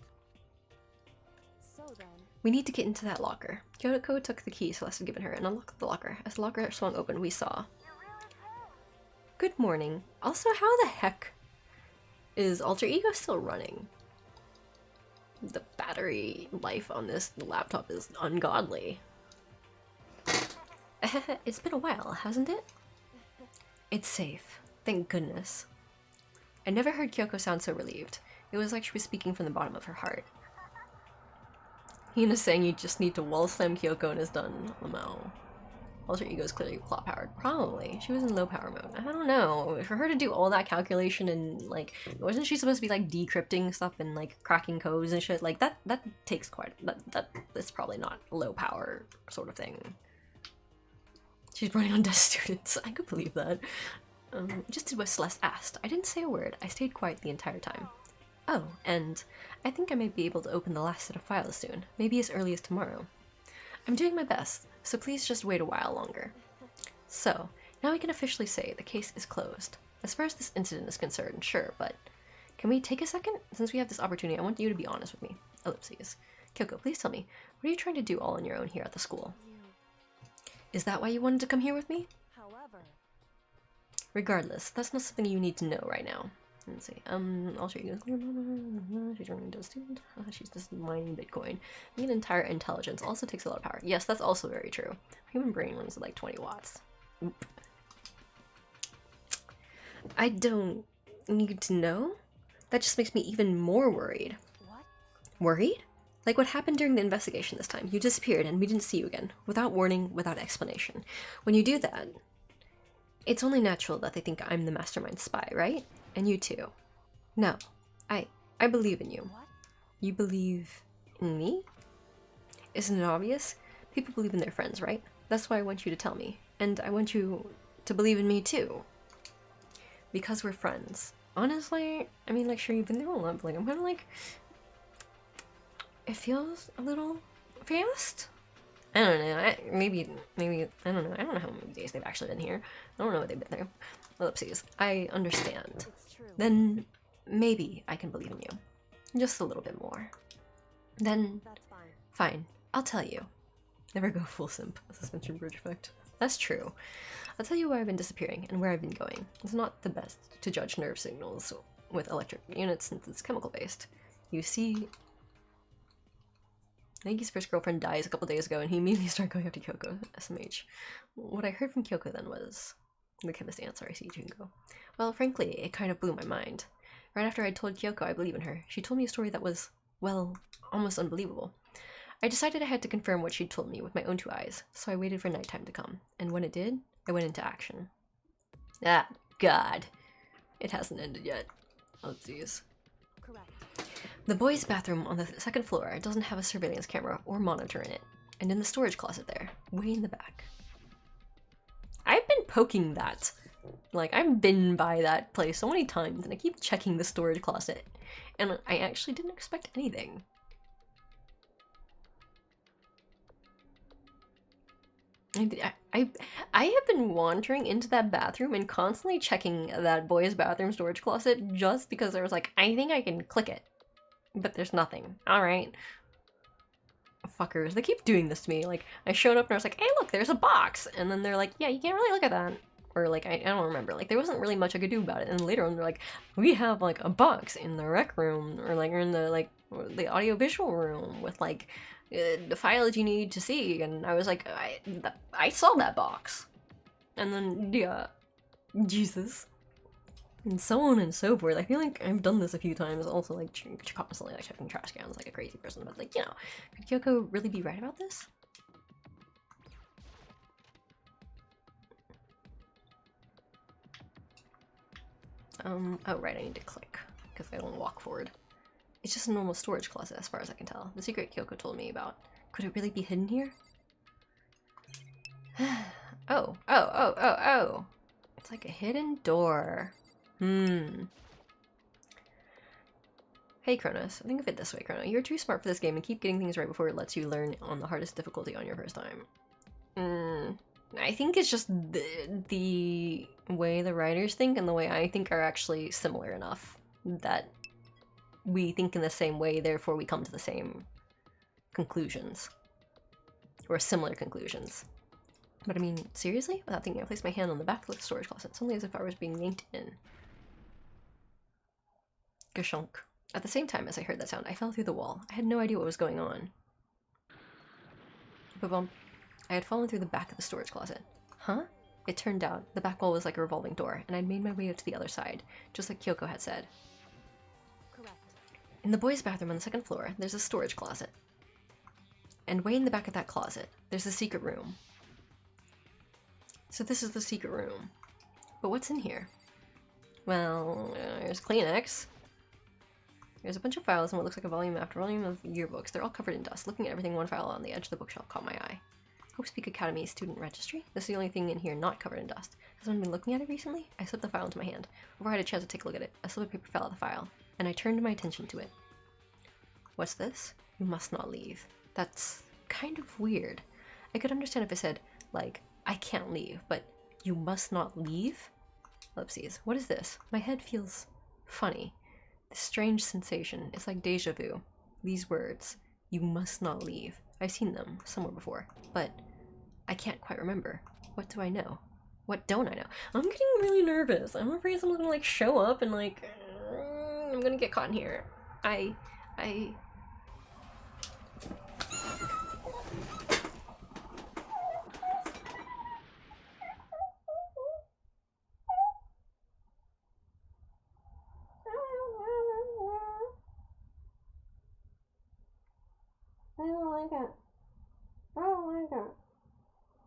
S5: So then.
S1: We need to get into that locker. Kyoko took the key Celeste had given her and unlocked the locker. As the locker swung open, we saw... Good morning. Also, how the heck is Alter Ego still running? The battery life on this laptop is ungodly. It's been a while, hasn't it? It's safe. Thank goodness. I never heard Kyoko sound so relieved. It was like she was speaking from the bottom of her heart. Hina's saying you just need to wall slam Kyoko and it's done. Lamau. Alter ego is clearly plot powered. Probably. She was in low power mode. I don't know. For her to do all that calculation and like, wasn't she supposed to be like decrypting stuff and like cracking codes and shit? Like that takes quite, that's probably not low power sort of thing. She's running on death students. I could believe that. Just did what Celeste asked. I didn't say a word. I stayed quiet the entire time. Oh, and I think I might be able to open the last set of files soon. Maybe as early as tomorrow. I'm doing my best, so please just wait a while longer. So, now we can officially say the case is closed. As far as this incident is concerned, sure, but can we take a second? Since we have this opportunity, I want you to be honest with me. Ellipses. Kyoko, please tell me, what are you trying to do all on your own here at the school? Is that why you wanted to come here with me?
S5: However,
S1: Regardless, that's not something you need to know right now. Let's see. I'll show you. She's running to a student. She's just mining Bitcoin. Being an entire intelligence also takes a lot of power. Yes, that's also very true. Human brain runs at like 20 watts. Oop. I don't need to know. That just makes me even more worried.
S5: what?
S1: Worried? Like what happened during the investigation this time. You disappeared and we didn't see you again. Without warning, without explanation. When you do that, it's only natural that they think I'm the mastermind spy, right? And you too. No. I believe in you.
S5: What?
S1: You believe in me? Isn't it obvious? People believe in their friends, right? That's why I want you to tell me. And I want you to believe in me too. Because we're friends. Honestly, I mean, like, sure, you've been there a lot, but like, I'm kind of like... It feels a little fast? I don't know, maybe, I don't know. I don't know how many days they've actually been here. I don't know what they've been through. Ellipses. I understand.
S5: It's true.
S1: Then maybe I can believe in you. Just a little bit more. Then,
S5: That's fine.
S1: fine. I'll tell you. Never go full simp. Suspension bridge effect. That's true. I'll tell you where I've been disappearing and where I've been going. It's not the best to judge nerve signals with electric units since it's chemical based. You see... I think his first girlfriend dies a couple days ago and he immediately started going after Kyoko, SMH. What I heard from Kyoko then was... The chemist answer, I see Junko. Well, frankly, it kind of blew my mind. Right after I told Kyoko I believe in her, she told me a story that was, well, almost unbelievable. I decided I had to confirm what she'd told me with my own two eyes, so I waited for nighttime to come. And when it did, I went into action. Ah, God. It hasn't ended yet. Oh, geez.
S5: Correct.
S1: The boys' bathroom on the second floor doesn't have a surveillance camera or monitor in it, and in the storage closet there, way in the back. I've been poking that. Like, I've been by that place so many times, and I keep checking the storage closet, and I actually didn't expect anything. I have been wandering into that bathroom and constantly checking that boys' bathroom storage closet just because I was like, I think I can click it. But there's nothing. Alright. Fuckers. They keep doing this to me. Like, I showed up and I was like, hey look, there's a box! And then they're like, yeah, you can't really look at that. Or like, I don't remember. Like, there wasn't really much I could do about it. And later on they're like, we have like a box in the rec room. Or like, or in the like, the audio-visual room with like, the files you need to see. And I was like, I saw that box. And then, yeah. Jesus. And so on and so forth. I feel like I've done this a few times, also like constantly like checking trash cans like a crazy person, but like, you know, could Kyoko really be right about this? Oh right, I need to click, because I don't walk forward. It's just a normal storage closet as far as I can tell. The secret Kyoko told me about. Could it really be hidden here? Oh. It's like a hidden door. Hey Kronos, think of it this way, Chrono. You're too smart for this game and keep getting things right before it lets you learn on the hardest difficulty on your first time. I think it's just the way the writers think and the way I think are actually similar enough that we think in the same way, therefore we come to the same conclusions. Or similar conclusions. But I mean, seriously? Without thinking, I placed my hand on the back of the storage closet, suddenly as if I was being yanked in. Gashunk. At the same time as I heard that sound, I fell through the wall. I had no idea what was going on. Ba-bump. I had fallen through the back of the storage closet. Huh? It turned out the back wall was like a revolving door, and I'd made my way out to the other side, just like Kyoko had said.
S5: Correct.
S1: In the boys' bathroom on the second floor, there's a storage closet. And way in the back of that closet, there's a secret room. So this is the secret room. But what's in here? Well, there's Kleenex. There's a bunch of files and what looks like a volume after volume of yearbooks. They're all covered in dust. Looking at everything, one file on the edge of the bookshelf caught my eye. Hope Speak Academy Student Registry? This is the only thing in here not covered in dust. Has someone been looking at it recently? I slipped the file into my hand. Before I had a chance to take a look at it, a slip of paper fell out of the file, and I turned my attention to it. What's this? You must not leave. That's kind of weird. I could understand if it said, like, I can't leave, but you must not leave? Ellipses. What is this? My head feels funny. This strange sensation. It's like deja vu. These words. You must not leave. I've seen them somewhere before, but I can't quite remember. What do I know? What don't I know? I'm getting really nervous. I'm afraid someone's gonna like show up and like I'm gonna get caught in here. I don't like it. I don't like it.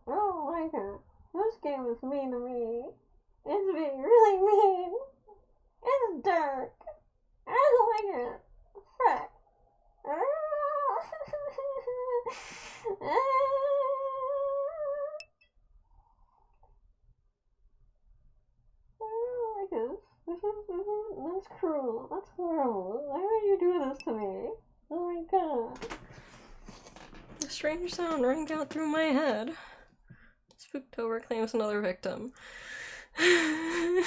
S1: I don't like it. This game is mean to me. It's being really mean. It's dark. I don't like it. Frick. I don't like this. That's cruel. That's horrible. Why would you do this to me? Oh my god. A strange sound rang out through my head. Spooktober claims another victim. I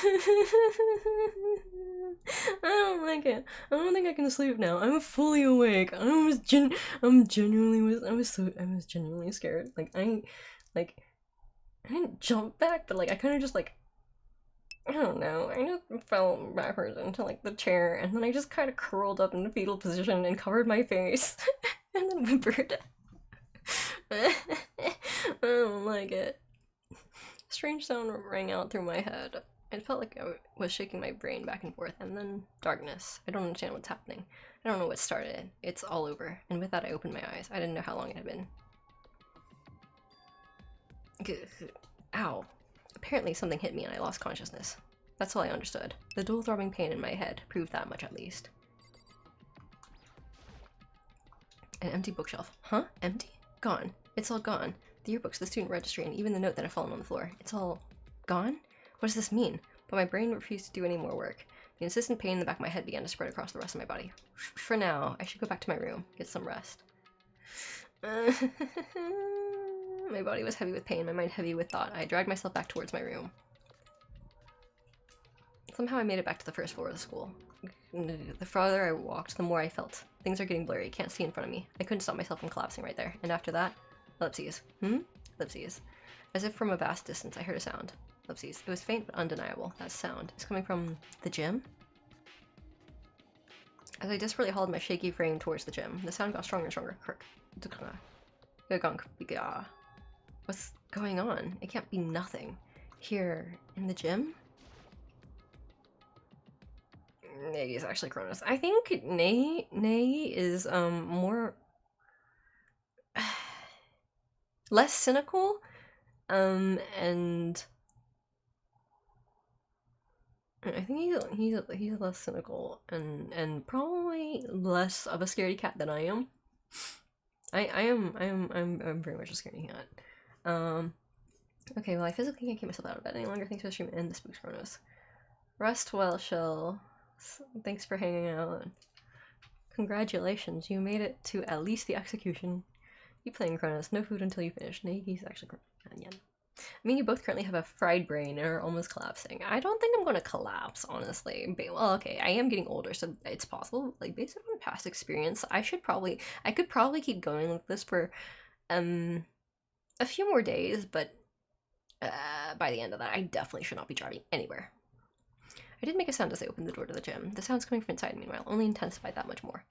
S1: don't like it. I don't think I can sleep now. I'm fully awake. I was genuinely scared. I didn't jump back, but like I kind of just like I don't know. I just fell backwards into like the chair, and then I just kind of curled up in the fetal position and covered my face, and then whimpered. I don't like it. Strange sound rang out through my head. It felt like I was shaking my brain back and forth, and then darkness. I don't understand what's happening. I don't know what started. It's all over. And with that, I opened my eyes. I didn't know how long it had been. Ow. Apparently something hit me and I lost consciousness. That's all I understood. The dual throbbing pain in my head proved that much at least. An empty bookshelf. Huh? Empty? Gone. It's all gone. The yearbooks, the student registry, and even the note that had fallen on the floor. It's all gone? What does this mean? But my brain refused to do any more work. The insistent pain in the back of my head began to spread across the rest of my body. For now, I should go back to my room, get some rest. My body was heavy with pain, my mind heavy with thought. I dragged myself back towards my room. Somehow I made it back to the first floor of the school. The farther I walked, the more I felt. Things are getting blurry, can't see in front of me. I couldn't stop myself from collapsing right there. And after that, ellipses. Ellipses. As if from a vast distance, I heard a sound. Ellipses. It was faint but undeniable. That sound is coming from the gym? As I desperately hauled my shaky frame towards the gym, the sound got stronger and stronger. What's going on? It can't be nothing. Here, in the gym? Nagy is actually Cronus. I think Nagy is, more... less cynical, and... I think he's less cynical and probably less of a scaredy cat than I am. I'm very much a scaredy cat. Okay, well I physically can't keep myself out of bed any longer thanks to the stream and the Spooks Chronos. Rest well, Shell. Thanks for hanging out. Congratulations, you made it to at least the execution. Keep playing, Chronos. No food until you finish. Nagy's actually yeah. I mean, you both currently have a fried brain and are almost collapsing. I don't think I'm going to collapse, honestly. Well, okay, I am getting older, so it's possible. Like, based on past experience, I could probably keep going with this for, a few more days, but, by the end of that, I definitely should not be driving anywhere. I did make a sound as I opened the door to the gym. The sounds coming from inside, meanwhile, only intensified that much more.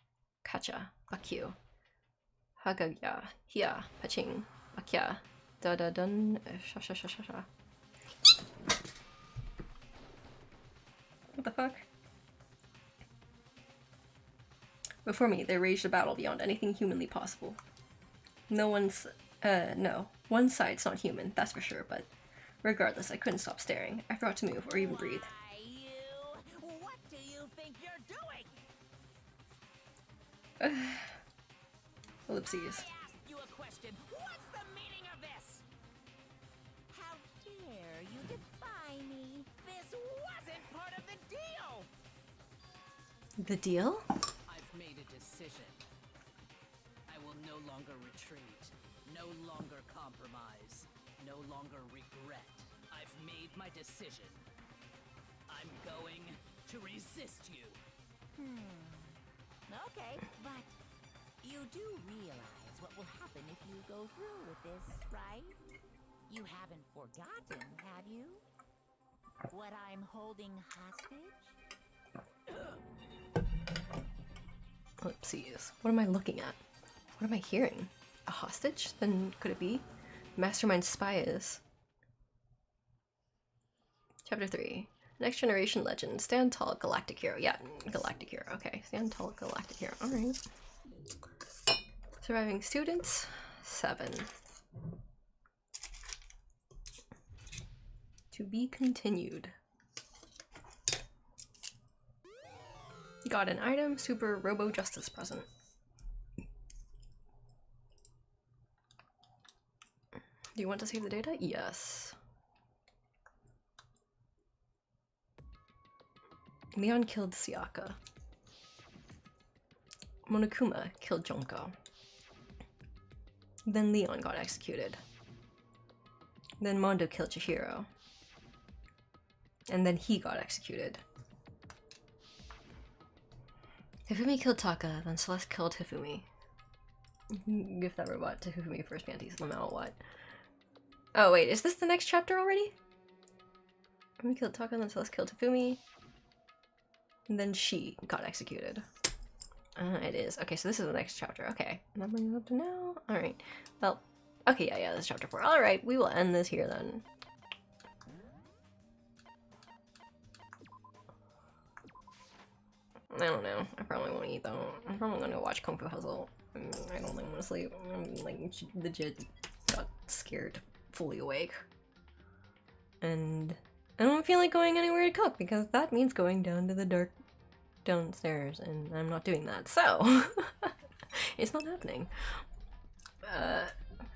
S1: Kacha, bakyu. Hagagya, hia, paching, bakya. Da da dun, sha sha sha sha sha. What the fuck? Before me, there raged a battle beyond anything humanly possible. No, one side's not human, that's for sure, but regardless, I couldn't stop staring. I forgot to move or even breathe.
S6: Why, you? What do you think you're doing?
S1: Ellipses.
S6: I asked you a question. What's the meaning of this?
S3: How dare you defy me?
S6: This wasn't part of the deal.
S1: The deal?
S9: I've made a decision. I will no longer retreat, no longer compromise, no longer regret. I've made my decision. I'm going to resist you.
S3: Okay, but you do realize what will happen if you go through with this, right? You haven't forgotten, have you? What I'm holding hostage?
S1: Ellipses. What am I looking at? What am I hearing? A hostage? Then could it be? Mastermind spy is. Chapter 3. Next Generation Legend. Stand tall, galactic hero. Yeah, galactic hero. Okay, stand tall, galactic hero. Alright. Surviving students. 7. To be continued. Got an item, super robo justice present. Do you want to save the data? Yes. Leon killed Siaka. Monokuma killed Junko. Then Leon got executed. Then Mondo killed Chihiro. And then he got executed. Hifumi killed Taka, then Celeste killed Hifumi. Give that robot to Hifumi first panties, no matter what. Oh wait, is this the next chapter already? Hifumi killed Taka, then Celeste killed Hifumi. And then she got executed. It is. Okay, so this is the next chapter. Okay. Numbering up to now. Alright. Well, okay, yeah, this is chapter 4. Alright, we will end this here then. I don't know. I probably won't eat though. I'm probably gonna watch Kung Fu Hustle. I don't think I'm gonna sleep. I'm like legit got scared, fully awake. And I don't feel like going anywhere to cook because that means going down to the dark downstairs and I'm not doing that. So it's not happening.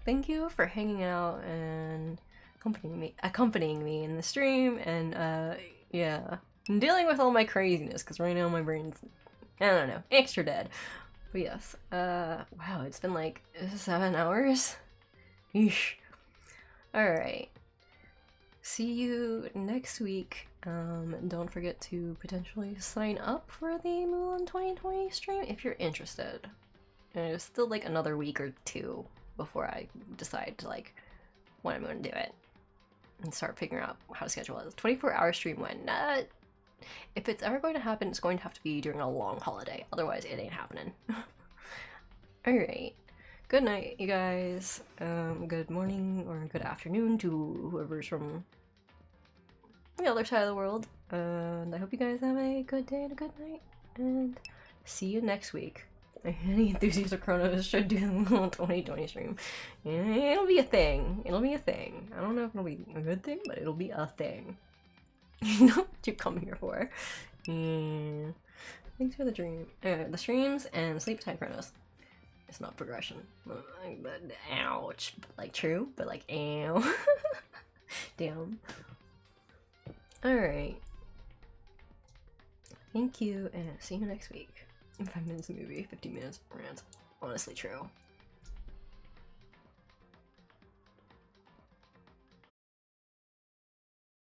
S1: Thank you for hanging out and accompanying me in the stream and yeah. I'm dealing with all my craziness because right now my brain's, I don't know, extra dead. But yes, wow, it's been like 7 hours? Eesh. Alright. See you next week. Don't forget to potentially sign up for the Mulan 2020 stream if you're interested. And it's still like another week or 2 before I decide to like when I'm going to do it. And start figuring out how to schedule it. 24-hour stream when? If it's ever going to happen, it's going to have to be during a long holiday. Otherwise, it ain't happening. Alright. Good night, you guys. Good morning or good afternoon to whoever's from the other side of the world. And I hope you guys have a good day and a good night. And see you next week. Any enthusiasts of Chronos should do the 2020 stream. It'll be a thing. It'll be a thing. I don't know if it'll be a good thing, but it'll be a thing. You know what you come here for. Yeah. Thanks for the dream. The streams and sleep time Chronos. It's not progression. But ouch. Like true, but like ow. Damn. Alright. Thank you and see you next week. 5 minutes movie, 15 minutes rant. Honestly true.